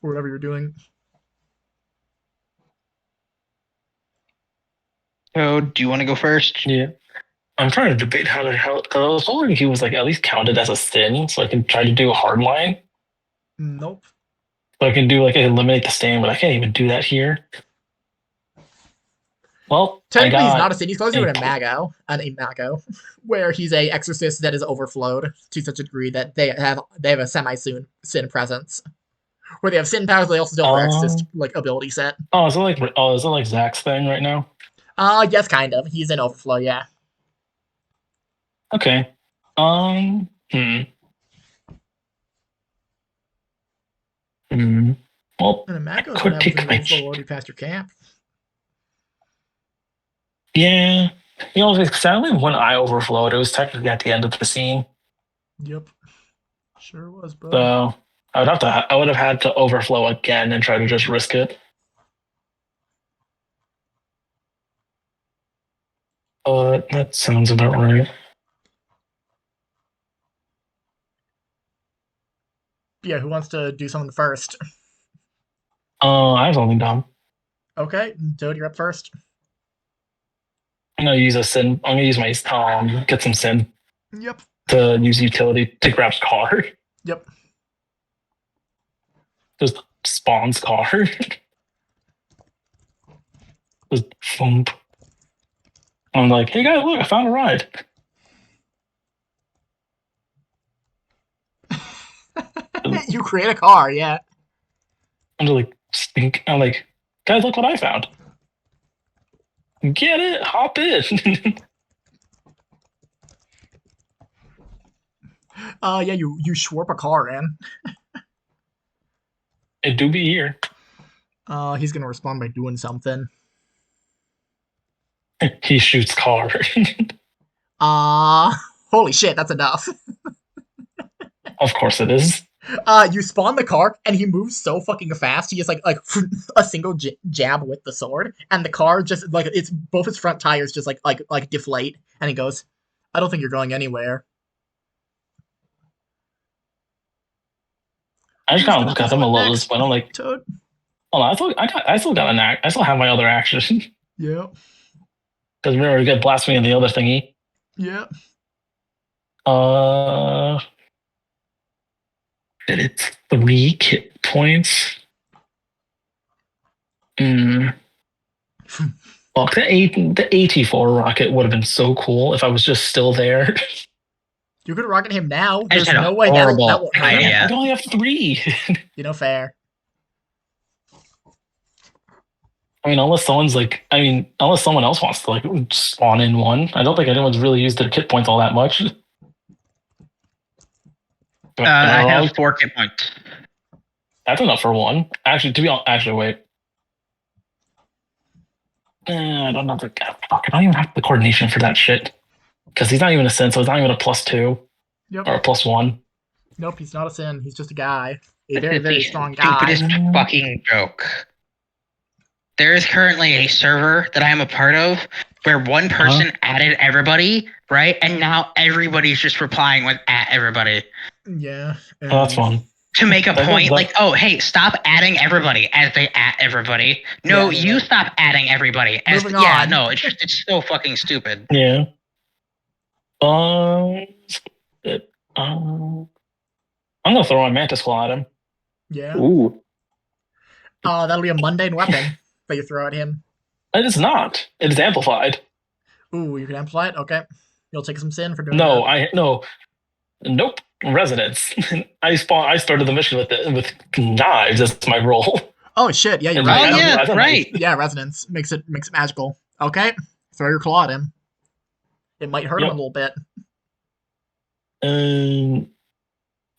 Or whatever you're doing. So, do you want to go first? Yeah. I'm trying to debate how because I was wondering if he was like at least counted as a sin, so I can try to do a hard line. Nope. So I can do like eliminate the stand, but I can't even do that here. Well, technically he's not a sin. He's closer to a mago, where he's a exorcist that is overflowed to such a degree that they have a semi-sin presence. Where they have sin powers, they also don't have exorcist ability set. Is it like Zach's thing right now? Yes, kind of. He's in overflow, yeah. Okay. Well, and a could take my already past your camp. Yeah. Sadly, when I overflowed, it was technically at the end of the scene. Yep. Sure was, bro. So I would have had to overflow again and try to just risk it. That sounds about right. Yeah, who wants to do something first? I have something dumb. Okay, Toad, you're up first. I'm gonna use a sin. I'm gonna use my get some sin. Yep. To use utility to grab car. Yep. Just spawns car. Just thump. I'm like, hey guys, look, I found a ride. You create a car, yeah. I'm just like, stink. I'm like, guys, look what I found. Get it? Hop in. Yeah, you schwarp a car in. It do be here. He's gonna respond by doing something. He shoots car. Holy shit, that's enough. Of course it is. You spawn the car, and he moves so fucking fast. He just like a single jab with the sword, and the car just like it's both his front tires just like deflate, and he goes, "I don't think you're going anywhere." I just kind of look at him a little this point. I'm like, Toad. hold on, I still got an act. I still have my other action. Yeah. Because remember, we got blasphemy and the other thingy. Yeah. Did it 3 kit points? Fuck, the AT4 rocket would have been so cool if I was just still there. You could rocket him now. I just There's had no a way that horrible won't hurt him. idea. I only have 3. You know, fair. I mean, unless someone else wants to like spawn in one. I don't think anyone's really used their kit points all that much. I have 4 kit points. That's enough for one. Actually, to be honest, wait. I don't know. Fuck, I don't even have the coordination for that shit. Because he's not even a sin, so it's not even a +2. Yep. Or a +1. Nope, he's not a sin. He's just a guy. A very, It's very the strong guy. stupidest fucking joke. There is currently a server that I am a part of where one person added everybody, right? And now everybody's just replying with @everybody. Yeah. Oh, that's fun. To make a point, like, oh, hey, stop adding everybody as they @everybody. No, you stop adding everybody. Moving on. No, it's so fucking stupid. Yeah. I'm gonna throw my Mantis Claw at him. Yeah. Ooh. That'll be a mundane weapon that you throw at him. It is not. It is amplified. Ooh, you can amplify it? Okay. You'll take some sin for doing that. Nope. Resonance. I started the mission with knives. That's my role. Oh shit! Yeah, you're right. right. Oh yeah, right. Yeah, resonance makes it magical. Okay, throw your claw at him. It might hurt him a little bit.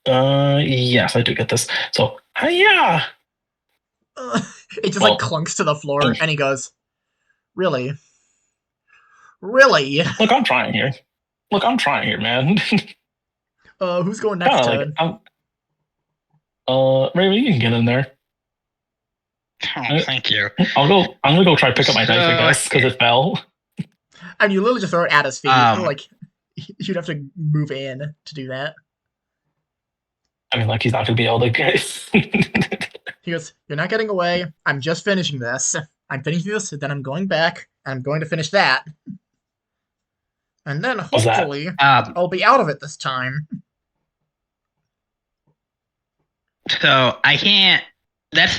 Yes, I do get this. So, yeah. It just like clunks to the floor, and he goes, "Really, really." Look, I'm trying here. Man. Who's going next? Raven, you can get in there. Oh, thank you. I'm gonna go try to pick up my knife, I guess, because it fell. I mean, you literally just throw it at his feet. Like, you'd have to move in to do that. I mean, like, he's not gonna be able to get. He goes, "You're not getting away. I'm just finishing this. I'm finishing this, then I'm going back, and I'm going to finish that. And then, hopefully, I'll be out of it this time." So, I can't... is that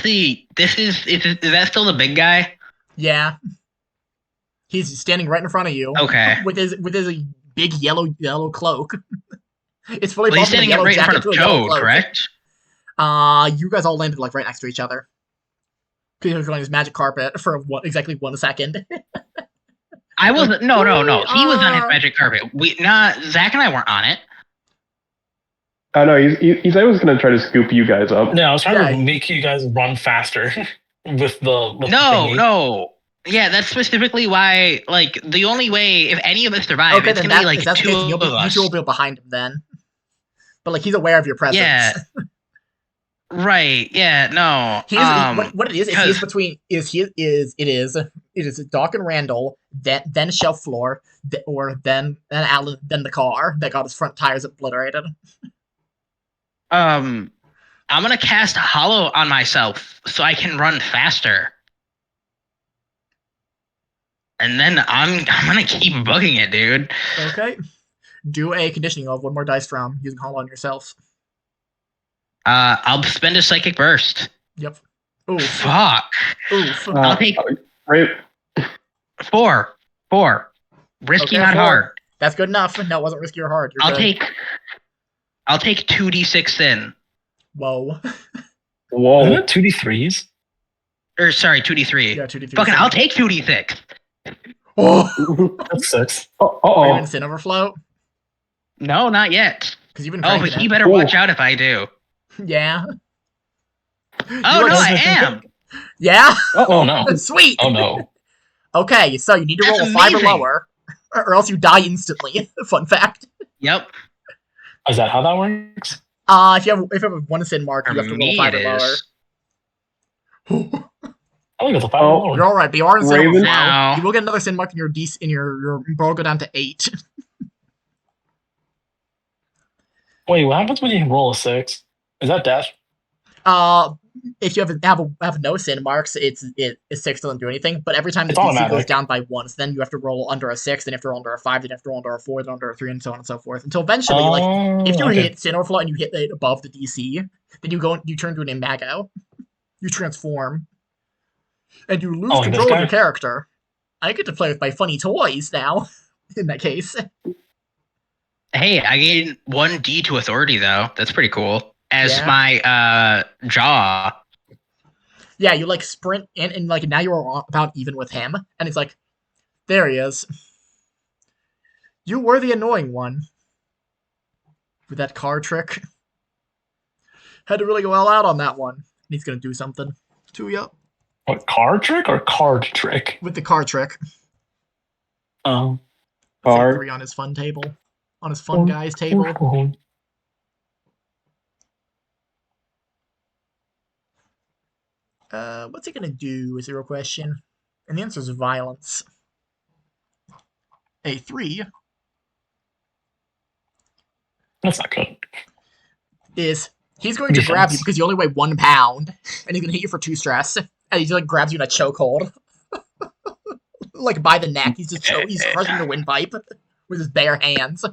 still the big guy? Yeah. He's standing right in front of you. Okay. With his big yellow cloak. It's fully he's standing right in front of Toad, correct? You guys all landed like right next to each other. He was on his magic carpet for exactly 1 second. I wasn't. No. He was on his magic carpet. Zach and I weren't on it. I know. He said he was gonna try to scoop you guys up. No, I was trying to make you guys run faster with the. No. Yeah, that's specifically why. Like, the only way if any of us survive, it's gonna be like 2 of us. You 2 will be behind him then. But like, he's aware of your presence. Yeah. Right. Yeah. No. What it is he is it is Doc and Randall, then Shelf Floor, then Alan, then the car that got his front tires obliterated. I'm gonna cast Hollow on myself so I can run faster. And then I'm gonna keep bugging it, dude. Okay. Do a conditioning of one more dice from using Hollow on yourself. I'll spend a Psychic Burst. Yep. Oof. Fuck. Oof. I'll take Right. 4. Risky, Okay, not 4. hard. That's good enough. No, it wasn't risky or hard. You're good. I'll take 2d6 then. Whoa. Isn't it 2d3s? Or sorry, 2d3. Yeah, 2d3. Fucking, I'll take 2d6. Oh. That's 6. Are you in Sin Overflow? No, not yet. Because you've been. Oh, but he better watch out if I do. Yeah. Oh no, I am. Yeah. Oh no. Sweet. Oh no. Okay, so you need to That's roll a 5 or amazing. lower, or else you die instantly. Fun fact. Yep. Is that how that works? If you have a 1 sin mark, you have to roll a 5 or lower. I think it's a 5 or lower. You're all right, but you are in sin Raven? overflow. No. You will get another sin mark in your your roll go down to 8. Wait, what happens when you roll a 6? Is that death? If you have no sin marks, it's 6 doesn't do anything. But every time the It's DC automatic. goes down by 1, so then you have to roll under a 6, then you have to roll under a 5, then you have to roll under a 4, then under a 3, and so on and so forth. Until eventually, if you hit sin overflow and you hit it above the DC, then you turn to an imago. You transform. And you lose control of your character. I get to play with my funny toys now, in that case. Hey, I gained 1d to authority though. That's pretty cool. As my jaw. Yeah, you sprint in and now you're about even with him, and it's like, there he is. You were the annoying one. With that car trick. Had to really go all out on that one. He's gonna do something to you. What, car trick or card trick? With the car trick. Oh. Card. 3 on his fun table. On his fun guys table. What's he gonna do is the real question. And the answer is violence. A 3. That's not good. He's going to grab you because you only weigh 1 pound, and he's gonna hit you for 2 stress, and he just grabs you in a chokehold, by the neck. He's crushing your windpipe with his bare hands.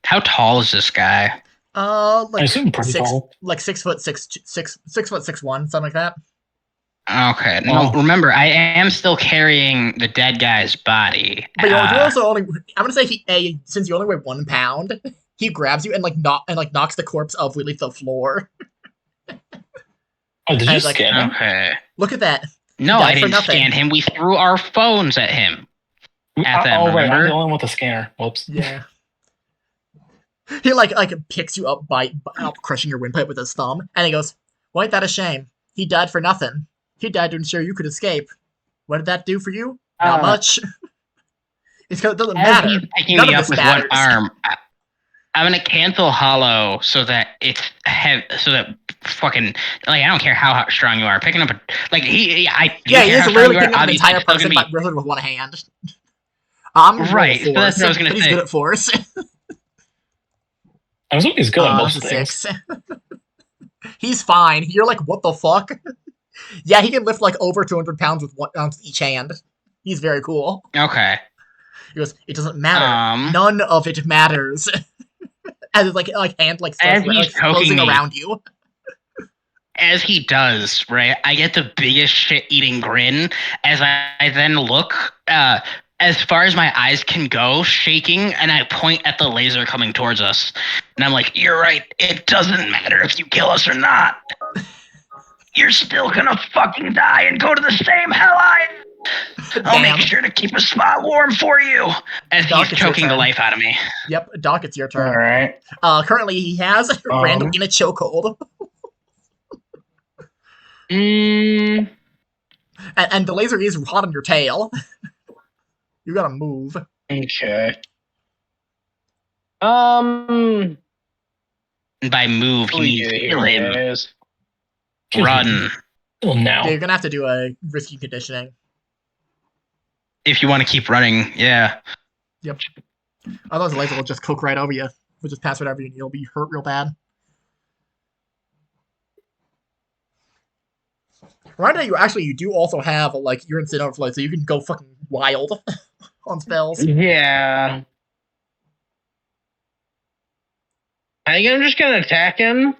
How tall is this guy? I assume pretty tall. 6 foot 6'1", something like that. Okay. No, remember, I am still carrying the dead guy's body. But you also only. I'm gonna say since you only weigh 1 pound, he grabs you and knocks the corpse of Willie to the floor. Oh, did you scan him? Okay. Look at that. No, I didn't scan him. We threw our phones at him. At them, oh, right. remember? I'm the only one with a scanner. Whoops. Yeah. He picks you up by crushing your windpipe with his thumb, and he goes, "Why ain't that a shame? He died for nothing. He died to ensure you could escape. What did that do for you? Not much. It doesn't matter. He's picking None me of up this with matters." one arm. I'm gonna cancel Hollow so that it's fucking I don't care how strong you are. Picking up he is literally picking up an entire person but with one hand. I'm right. So that's what I was gonna say. He's good at force. I was he's good at most things. 6. He's fine. You're like, what the fuck? Yeah, he can lift over 200 pounds with 1 ounce each hand. He's very cool. Okay. He goes, it doesn't matter. None of it matters. As his hand starts closing around you. As he does, right? I get the biggest shit-eating grin as I then look as far as my eyes can go, shaking, and I point at the laser coming towards us. And I'm like, you're right. It doesn't matter if you kill us or not. You're still gonna fucking die and go to the same hell I am. I'll make sure to keep a spot warm for you. As Doc, he's choking the life out of me. Yep, Doc, it's your turn. All right. Currently, he has Randall in a chokehold. And the laser is hot on your tail. You gotta move. Okay. And by move, he means kill him. run. Well, now. Yeah, you're gonna have to do a risky conditioning. If you want to keep running, yeah. Yep. Otherwise, the laser will just cook right over you. Will just pass right over you, and you'll be hurt real bad. Right now, you do also have like your instant overflow, so you can go fucking wild on spells. Yeah. I think I'm just gonna attack him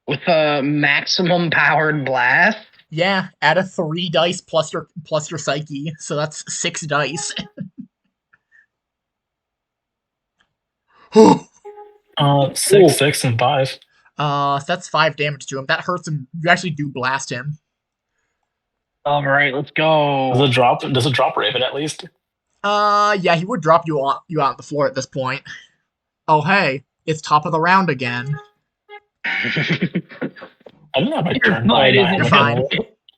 with a maximum powered blast. Yeah, add a 3 dice plus your psyche, so that's 6 dice. 6, and 5. So that's 5 damage to him. That hurts him. You actually do blast him. All right, let's go. Does it drop Raven at least? Yeah, he would drop you out on the floor at this point. Oh hey, it's top of the round again. I didn't have my turn. You're fine.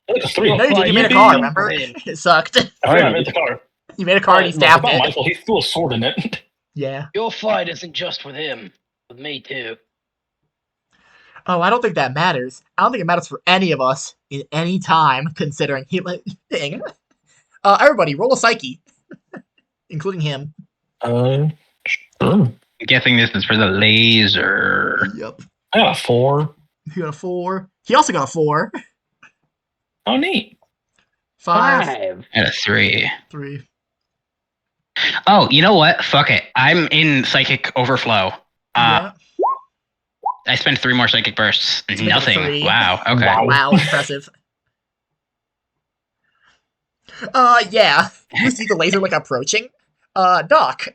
Like a 3. No, you did. You made a car, remember? It sucked. I made the car. You made a car and he stabbed it. it. Michael, he threw a sword in it. Yeah. Your fight isn't just with him, with me too. Oh, I don't think that matters. I don't think it matters for any of us in any time, considering healing. Everybody, roll a psyche, including him. Sure. I'm guessing this is for the laser. Yep. I got a 4. He got a 4. He also got a 4. Oh, neat. 5. I got a 3. 3. Oh, you know what? Fuck it. I'm in psychic overflow. Yeah. I spent 3 more psychic bursts. Let's make it Nothing. 3. Wow. Okay. Wow, impressive. Yeah. You see the laser like approaching? Doc.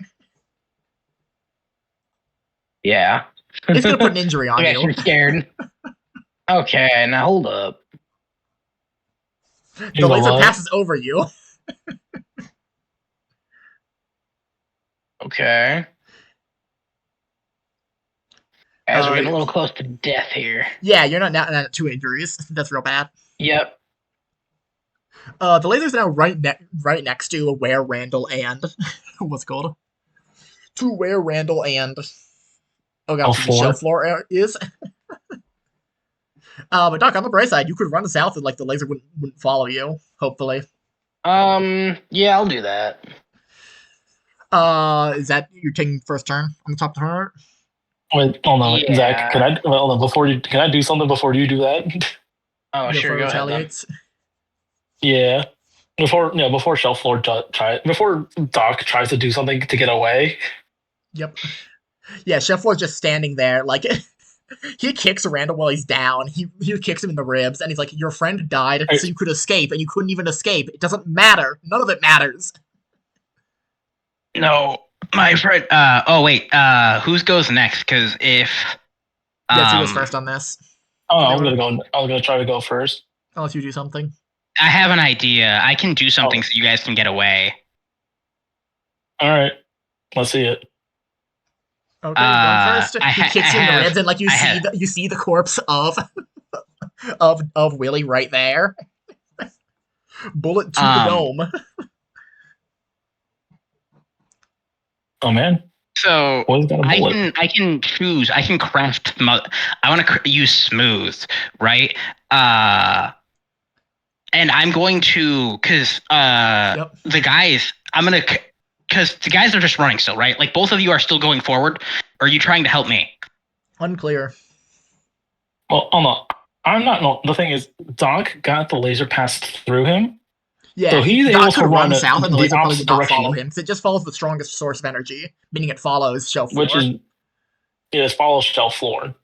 Yeah. It's gonna put an injury on I'm you. actually scared. Okay, now hold up. The laser passes over you. Okay. As we're getting a little close to death here. Yeah, you're not at 2 injuries. That's real bad. Yep. The laser's now right next to where Randall and what's it called? To where Randall and Shelf Floor is. But Doc, on the bright side, you could run south and like the laser wouldn't follow you. Hopefully. Yeah, I'll do that. Is that you're taking first turn on the top of the turn? Wait, hold on, Yeah. Zach. Can I do something before you do that? Oh, sure, go ahead. Retaliates. Yeah. Before Shelf Floor before Doc tries to do something to get away. Yep. Yeah, Shelf Floor's just standing there, like he kicks Randall while he's down. He kicks him in the ribs, and he's like, "Your friend died, so you could escape, and you couldn't even escape. It doesn't matter. None of it matters." No, my friend. Whose goes next? Because if Yes, he goes first on this. Oh, I was gonna try to go first. Unless you do something. I have an idea. I can do something so you guys can get away. All right, let's see it. Okay, you're going first. He kicks you in the ribs, and like you see the corpse of Willie right there. Bullet to the dome. Oh man. So I can choose. I can craft. I want to use smooth, right? And I'm going to because the guys. Because the guys are just running still, right? Like both of you are still going forward. Or are you trying to help me? Unclear. Well, I'm not. No, the thing is, Doc got the laser passed through him. Yeah, so he's able to run south, and the laser probably would not direction. follow him because it just follows the strongest source of energy, meaning it follows Shelf Floor. It follows Shelf Floor.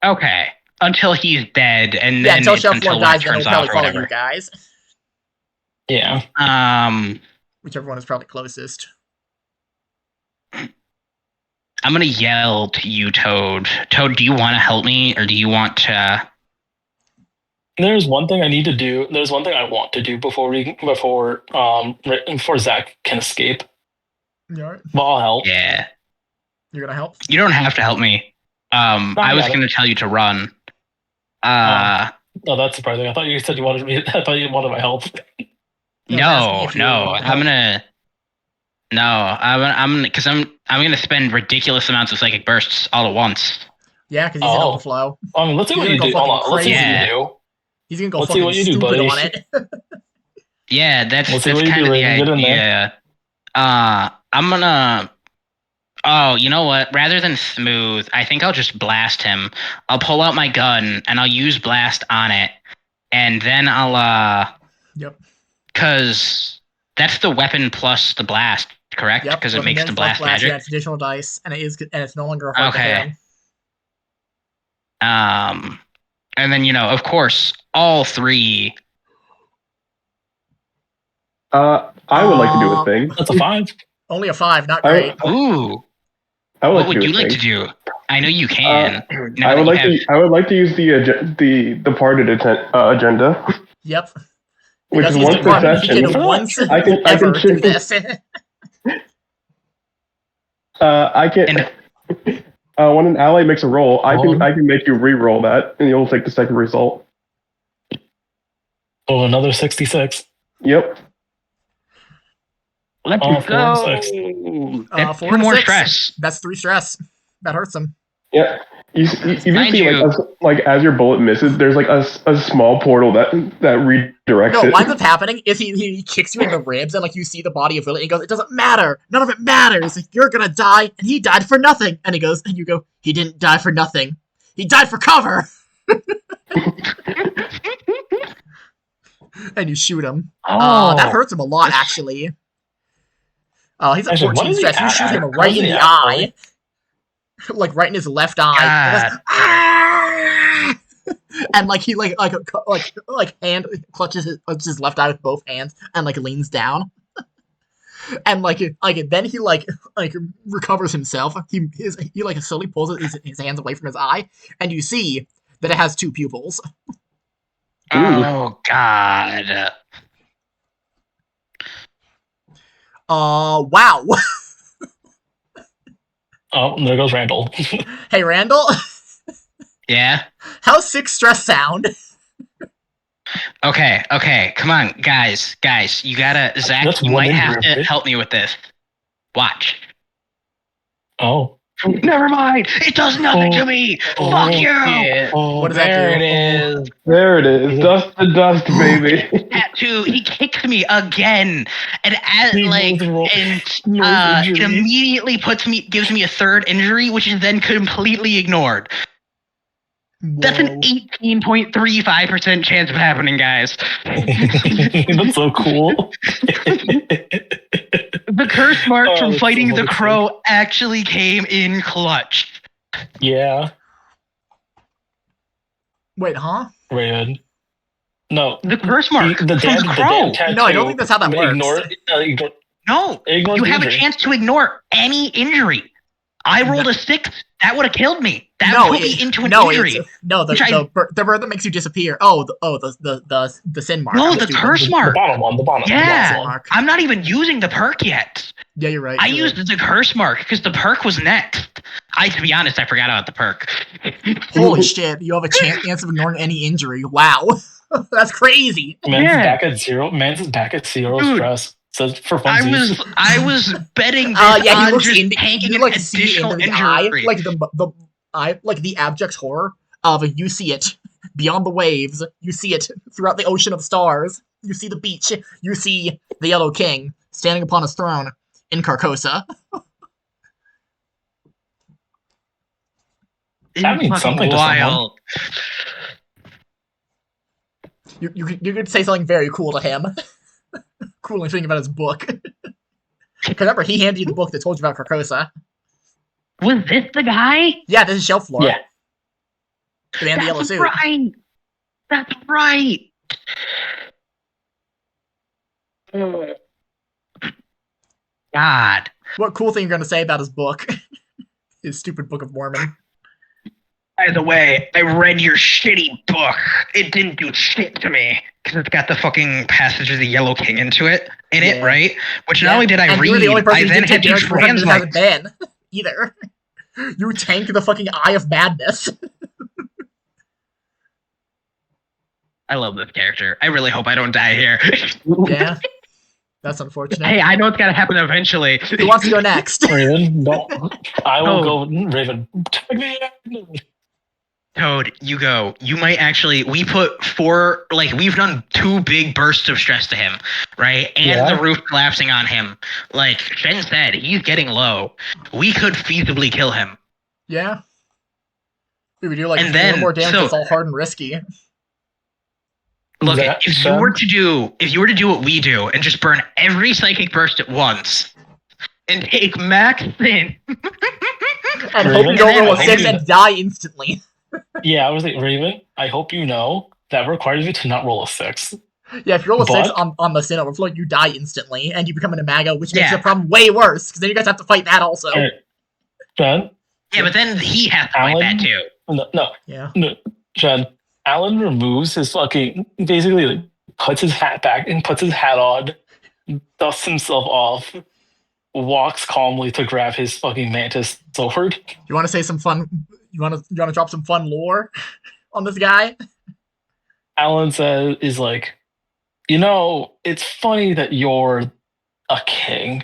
Okay, until he's dead, and then until Shelf Floor dies, then turns it'll probably off or follow whatever. you guys. Yeah. Whichever one is probably closest. I'm gonna yell to you, Toad. Toad, do you want to help me, or do you want to? There's one thing I need to do. There's one thing I want to do before Zach can escape. You alright? But I'll help. Yeah. You're gonna help? You don't have to help me. I was gonna tell you to run. No, that's surprising. I thought you said you wanted me. I thought you wanted my help. No. I'm gonna spend ridiculous amounts of psychic bursts all at once. Yeah, because he's gonna overflow. Let's see what you do. Hold on. Let's see what you do. He's gonna go fucking stupid on it. Yeah, that's kind of the idea. I'm gonna. Oh, you know what? Rather than smooth, I think I'll just blast him. I'll pull out my gun and I'll use blast on it, and then I'll Yep. Because that's the weapon plus the blast, correct? Because it makes the blast magic. Yeah, it's additional dice, and it's no longer hard to hit him. And then of course, all three. I would like to do a thing. That's a 5. Only a 5, not great. Ooh. What would you like to do? I know you can. I would like to use the departed agenda. Yep. Which is one perception. I can do this. I can. When an ally makes a roll, I can make you re-roll that, and you'll take the second result. Oh, another 66. Yep. Let's go. 4 more stress. That's 3 stress. That hurts him. Yeah. You see, as your bullet misses, there's like a small portal that redirects it. No, what ends up happening is he kicks you in the ribs, and like you see the body of Willie, and he goes, "It doesn't matter. None of it matters. You're gonna die, and he died for nothing." And he goes, and you go, "He didn't die for nothing. He died for cover." And you shoot him. That hurts him a lot, actually. He's at 14 stress. You shoot him right in the eye. Like right in his left eye. And like he like hand clutches his left eye with both hands and like leans down. And like then he like recovers himself. He like slowly pulls his hands away from his eye, and you see that it has 2 pupils. Oh God. Wow. Oh, there goes Randall. Hey, Randall. Yeah? How's 6 stress sound? Okay, come on, guys, you gotta, Zach, you might have to help me with this. Watch. Oh. Never mind, it does nothing to me! Fuck you! What does that do? There it is. There it is. Dust to dust, baby. Tattoo, he kicks me again. And it immediately gives me a 3rd injury, which is then completely ignored. Whoa. That's an 18.35% chance of happening, guys. That's so cool. The curse mark from fighting the crow actually came in clutch. Yeah. Wait, huh? Raven. No. The curse mark from the crow. No, I don't think that's how that works. No, you have a chance to ignore any injury. I rolled a 6. That would have killed me. That put me into an injury. The bird that makes you disappear. The sin mark. No, the curse mark. The bottom one. Yeah, I'm not even using the perk yet. Yeah, you're right. I used the curse mark because the perk was next. To be honest, I forgot about the perk. Holy shit! You have a chance of ignoring any injury. Wow, that's crazy. Man's back at 0. Man's back at 0 stress. So for funsies. I was betting this on just tanking an into additional the injury. eye, like the eye, like the abject horror of you see it beyond the waves. You see it throughout the ocean of stars. You see the beach. You see the Yellow King standing upon his throne in Carcosa. That means something to someone. You could say something very cool to him. Cool thing about his book. Remember, he handed you the book that told you about Carcosa. Was this the guy? Yeah, this is Shelf Floor. Yeah. The man in the yellow suit. Right. That's right. God. What cool thing you're going to say about his book? His stupid Book of Mormon. By the way, I read your shitty book. It didn't do shit to me. Because it's got the fucking passage of the Yellow King in it, right? Which not only did I read, I then had to translate. Ben either. You tanked the fucking Eye of Madness. I love this character. I really hope I don't die here. Yeah. That's unfortunate. Hey, I know it's gotta happen eventually. Who wants to go next? Raven, no. I will go. Raven, tag me in. Toad, you go. You might actually. We put 4. Like we've done 2 big bursts of stress to him, right? And the roof collapsing on him. Like Shen said, he's getting low. We could feasibly kill him. Yeah. We would do like and 4 then, more damage. So, it's all hard and risky. Look, if you were to do what we do and just burn every psychic burst at once, and take max sin, and hope you don't roll a 6 and die instantly. Yeah, I was like, Raven, I hope you know that requires you to not roll a 6. Yeah, if you roll a 6 on the Sin Overflow, you die instantly, and you become an Imago, which makes the problem way worse, because then you guys have to fight that also. Jen? Yeah, but then he has to fight that too. No. Yeah. No, Jen, Alan removes his fucking, basically like, puts his hat back and puts his hat on, dusts himself off, walks calmly to grab his fucking mantis sword. You want to say some fun? You want to drop some fun lore on this guy? Alan is like, it's funny that you're a king,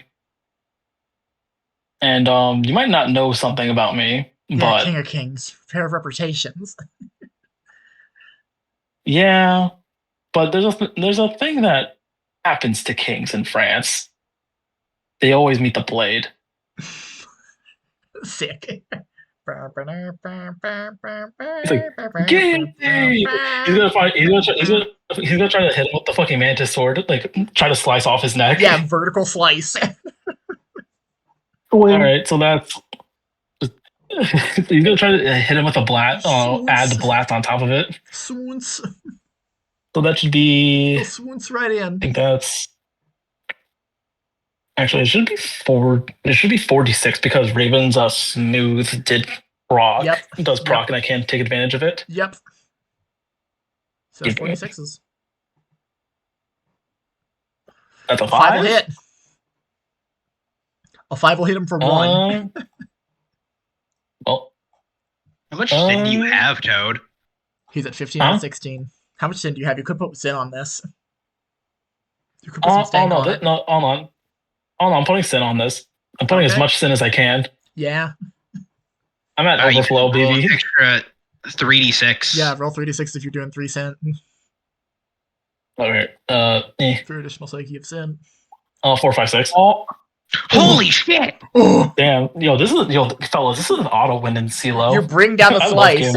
and you might not know something about me, but King of Kings, pair of reputations. Yeah, but there's a thing that happens to kings in France. They always meet the blade. Sick. He's like, He's gonna try to hit him with the fucking mantis sword, like try to slice off his neck. Yeah, vertical slice. All right, so that's. He's gonna try to hit him with a blast. Add the blast on top of it. Swoons. So that should be. Swoons right in. I think that's. Actually, it should be 4. It should be 46 because Raven's smooth did proc. Yep. Does proc, and I can't take advantage of it. Yep. So 46s. That's a 5 will hit. A 5 will hit him for 1. Well, how much sin do you have, Toad? He's at 15 and 16. How much sin do you have? You could put sin on this. You could put some stank on it. No, hold on. I'm putting sin on this. I'm putting as much sin as I can. Yeah. I'm at overflow, baby. Extra 3d6. Yeah, roll 3d6 if you're doing 3 sin. Okay. 3 additional psyche of sin. 4, 5, 6. Oh. Holy shit! Damn. Fellas, this is an auto win in CeeLo. You bring down the slice.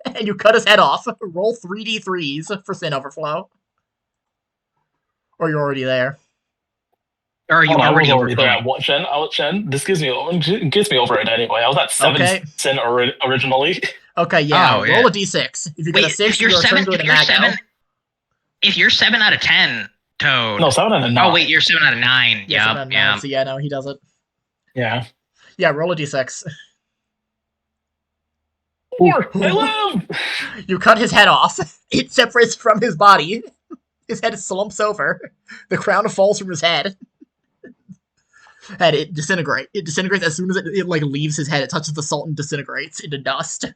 And you cut his head off. Roll 3d3s for sin overflow. Or you're already there. Or are you already there? Shen, this gets me over it anyway. I was at 7 sin originally. Okay, yeah. Roll a d6. If you get a 6, you're turned to an Imago. If you're 7 out of 10, Toad. No, 7 out of 9. Oh, wait, you're 7 out of 9. Yeah. So, yeah, no, he does it. Yeah. Yeah, roll a d6. 4. I live! You cut his head off. It separates from his body. His head slumps over. The crown falls from his head. And it disintegrates. It disintegrates as soon as it leaves his head. It touches the salt and disintegrates into dust.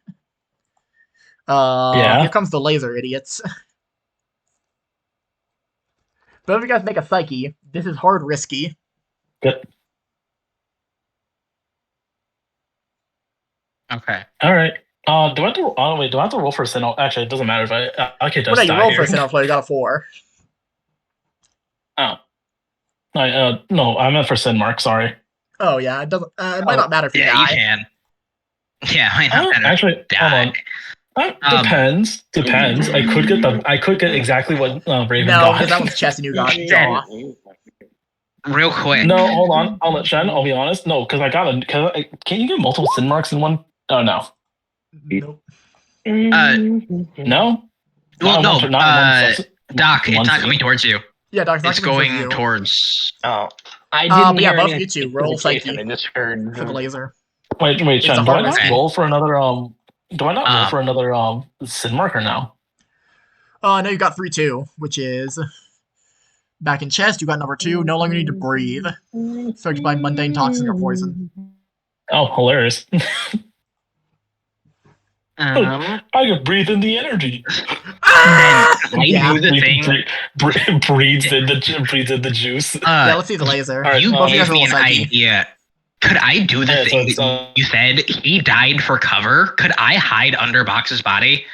Here comes the laser, idiots. But if you guys make a psyche, this is hard risky. Yep. Okay. All right. Do I have to? Do I have to roll for a sin? Actually, it doesn't matter if I could just. Well, no, you roll for a sin overflow. You got a 4. Oh. No, I meant for sin mark. Sorry. Oh yeah, it doesn't. It might not matter if you die. Yeah, you can. Yeah, might not matter. Actually, hold on. Depends. I could get exactly what Raven got. No, because that was chest and you got jaw. Real quick. No, hold on. I'll let Shen. I'll be honest. No, because I got can you get multiple sin marks in one? Oh no. Nope. No. Well, no. Doc, it's not coming towards you. Yeah, Doc's not going towards you. Towards. Oh, I didn't hear both you two roll psyche. I just heard for the laser. Wait, Shen. Do I not roll for another sin marker now? No, you got 3-2, which is back in chest. You got number 2. No longer need to breathe. Affected by mundane toxin or poison. Oh, hilarious! I can breathe in the energy. Breathes in the juice. Yeah, let's see the laser. You gave me an idea. Could I do the thing that you said? He died for cover. Could I hide under Box's body?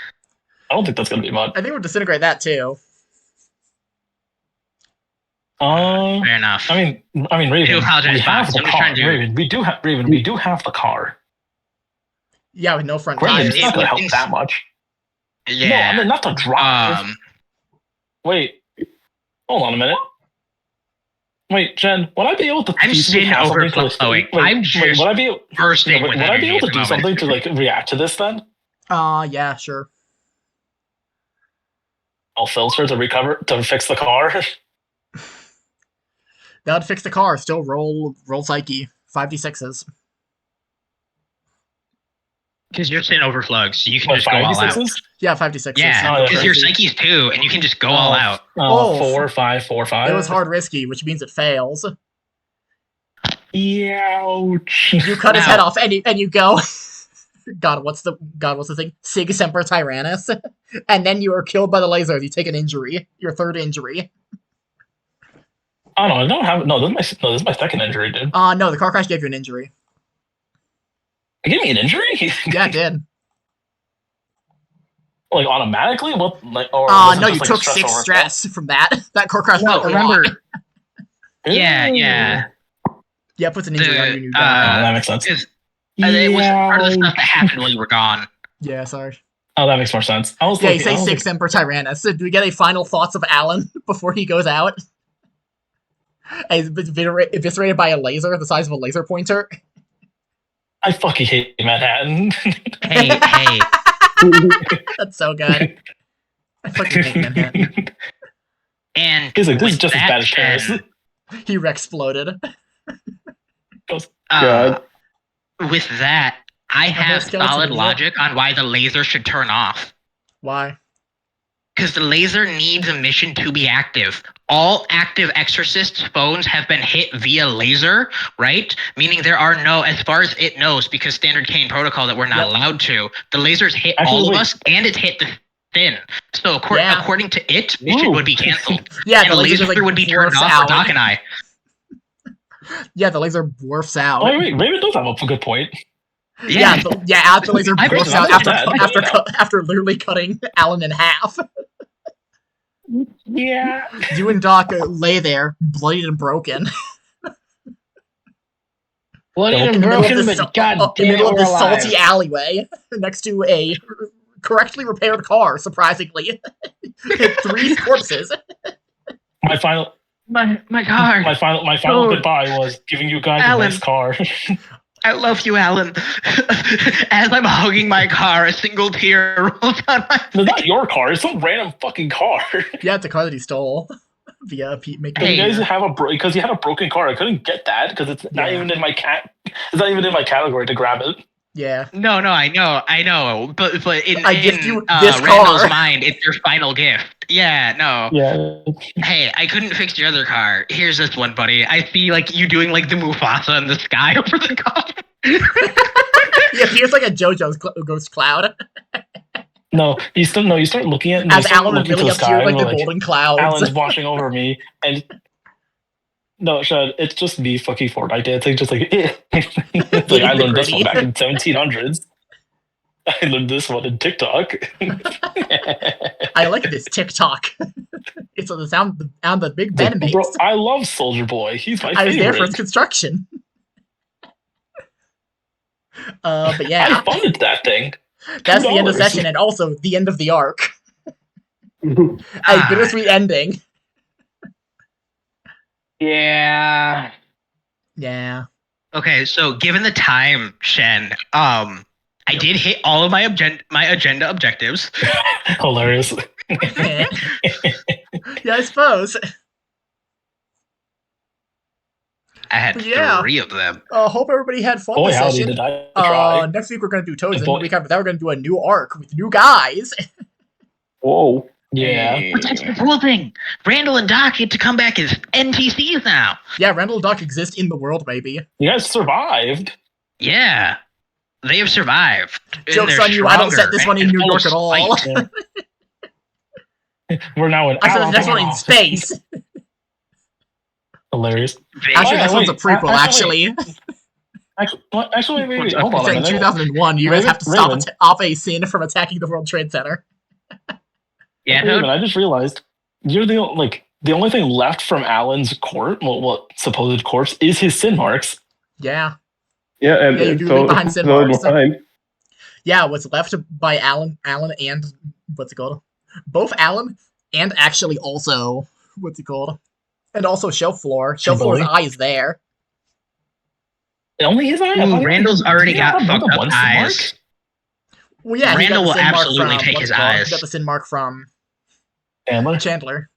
I don't think that's gonna be much. I think we'll disintegrate that too. Fair enough. I mean, Raven, we have the car. Raven, we do have the car. Yeah, with no front Granted, tires. it's not gonna help that much. Yeah. No, I mean not to drive. Wait, hold on a minute. Wait, Jen, would I be able to? I'm sitting overflowing. I'm just would I be bursting with would I be able to do something to like react to this then? Yeah, sure. I'll filter to fix the car. That would fix the car. Still roll psyche. 5d6s. Because you're sitting overflowing, so you can just go all out. Yeah, 5d6s. Yeah, because your psyche's 2, and you can just go all out. 4, 5, 4, 5. It was hard risky, which means it fails. Ouch. You cut his head off, and you go. God, what's the thing? Sig Semper Tyrannis. And then you are killed by the lasers. You take an injury. Your third injury. Oh no, I don't have this is my second injury, dude. No, the car crash gave you an injury. It gave me an injury? Yeah, it did. Like automatically? What? Like, or no, you took 6 stress from that. That core crash. No, remember? Yeah. Yeah, puts an injury on you and you die. That makes sense. It was part of the stuff that happened while you were gone. Yeah, sorry. Oh, that makes more sense. You say 6 Emperor Tyrannus. So do we get a final thoughts of Alan before he goes out? He's eviscerated by a laser the size of a laser pointer. I fucking hate Manhattan. Hey. That's so good. I fucking hate Manhattan. And he's like, this is just as bad as Paris. He exploded. God. With that, I have solid logic on why the laser should turn off. Why? Because the laser needs a mission to be active. All active exorcists' phones have been hit via laser, right? Meaning there are no, as far as it knows, because standard Cain protocol that we're not allowed to, the laser's hit all of us, and it's hit the Thin. So according to it, mission would be canceled. Yeah, and the laser would be turned off for Doc and I. Yeah, the laser dwarfs out. Oh wait, Raven does have a good point. Yeah, the laser dwarfs out after literally cutting Alan in half. Yeah. You and Doc lay there, bloodied and broken. Bloodied and broken, but God damn, in the middle of this alive. salty alleyway next to a correctly repaired car, surprisingly. 3 corpses. My car. My final goodbye was giving you guys Alan. a nice car. I love you, Alan. As I'm hugging my car, a single tear rolls down my face. No, not your car. It's some random fucking car. Yeah, it's a car that he stole via Pete McDaniel. You guys have because you have a broken car. I couldn't get that because it's not even in my It's not even in my category to grab it. Yeah. No, I know. But in this Randall's car. mind, it's your final gift. Yeah, no. Yeah. Hey, I couldn't fix your other car. Here's this one, buddy. I see you doing the Mufasa in the sky over the car. Yeah, he has a JoJo's ghost cloud. No, you start looking at as Alan really appeared the golden clouds. Alan's watching over me, and no, Shad, it's just me fucking Fortnite dancing, just it's I learned this one back in 1700s. I learned this one in TikTok. I like this TikTok. It's on the sound the Big Ben makes. Bro, I love Soldier Boy. He's my favorite. I was there for his construction. But yeah, I funded that thing. That's the end of the session, and also the end of the arc. A bittersweet ending. Yeah. Okay, so given the time, Shen, I did hit all of my agenda objectives. Hilarious. Yeah, I suppose. I had 3 of them. Hope everybody had fun this session. Did I try. Next week we're going to do Toads, and the week after that we're going to do a new arc with new guys. Whoa. Yeah. But that's the cool thing. Randall and Doc get to come back as NPCs now. Yeah, Randall and Doc exist in the world, maybe. You guys survived. Yeah. They have survived. Joke's on you, I don't set this one in New York at all. We're now in I set the next one in space. Hilarious. Actually, this one's a prequel, actually. Actually, wait. Hold It's on a in minute. 2001. You guys have to stop a sin from attacking the World Trade Center. Yeah, Raven, I just realized you're the only thing left from Alan's corpse, what supposed corpse, is his sin marks. Yeah. Yeah, and you do leave behind sin marks. Behind. Yeah, what's left by Alan and what's it called? Both Alan and actually also what's it called? And also Shelf Floor's eye is there. Only his eye? Ooh, Randall's already got fucked up eyes. Well, yeah, Randall will absolutely take his eyes. He got the sin mark from Chandler.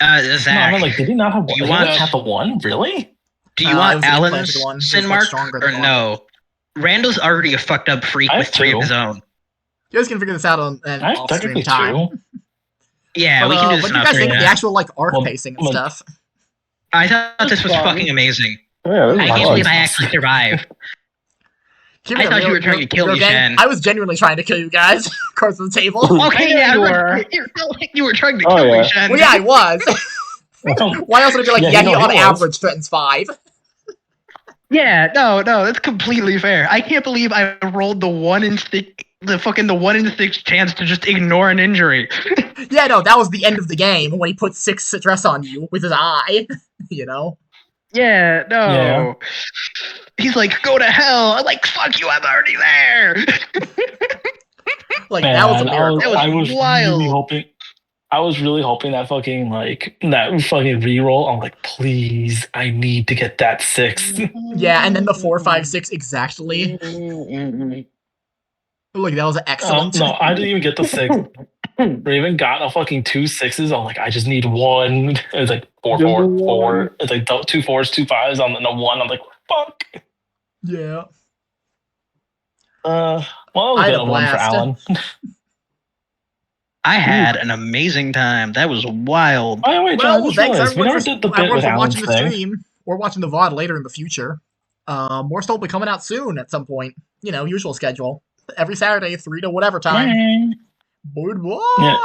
Zach. No, I mean, did he not have one? You want have the one? Really? Do you want Alan's sin mark or no? Randall's already a fucked up freak with 3 of his own. You guys can figure this out on an off-stream time. Yeah, we can do this. What do you guys think of the actual arc pacing and stuff? I thought this was fucking amazing. Yeah, I can't believe I actually survived. I thought you were trying to kill me, Shen. I was genuinely trying to kill you guys across the table. Okay, yeah, you were. You were trying to kill me, Shen. Well, yeah, I was. Why else would it be Yeti on average threatens 5? Yeah, no, that's completely fair. I can't believe I rolled the 1 in 6 chance to just ignore an injury. Yeah, no, that was the end of the game when he put 6 stress on you with his eye. You know? Yeah, no. Yeah. He's like, go to hell. I'm like, fuck you, I'm already there. That was a miracle. That was wild. I was really hoping that fucking reroll. I'm like, please, I need to get that 6. Yeah, and then the 4, 5, 6 exactly. Look, that was excellent. No, I didn't even get the 6. Raven got a fucking 2 6s. I'm like, I just need 1. It's like 4, 4, 4. It's like 2 4s, 2 5s, and then a 1. I'm like, fuck. Yeah. Well, it was a 1 for Alan. I had an amazing time. That was wild. By the way, John, well, thanks everyone for watching the stream or watching the VOD later in the future. More stuff will be coming out soon at some point. Usual schedule. Every Saturday, 3 to whatever time. Bye. Goodbye. Yeah.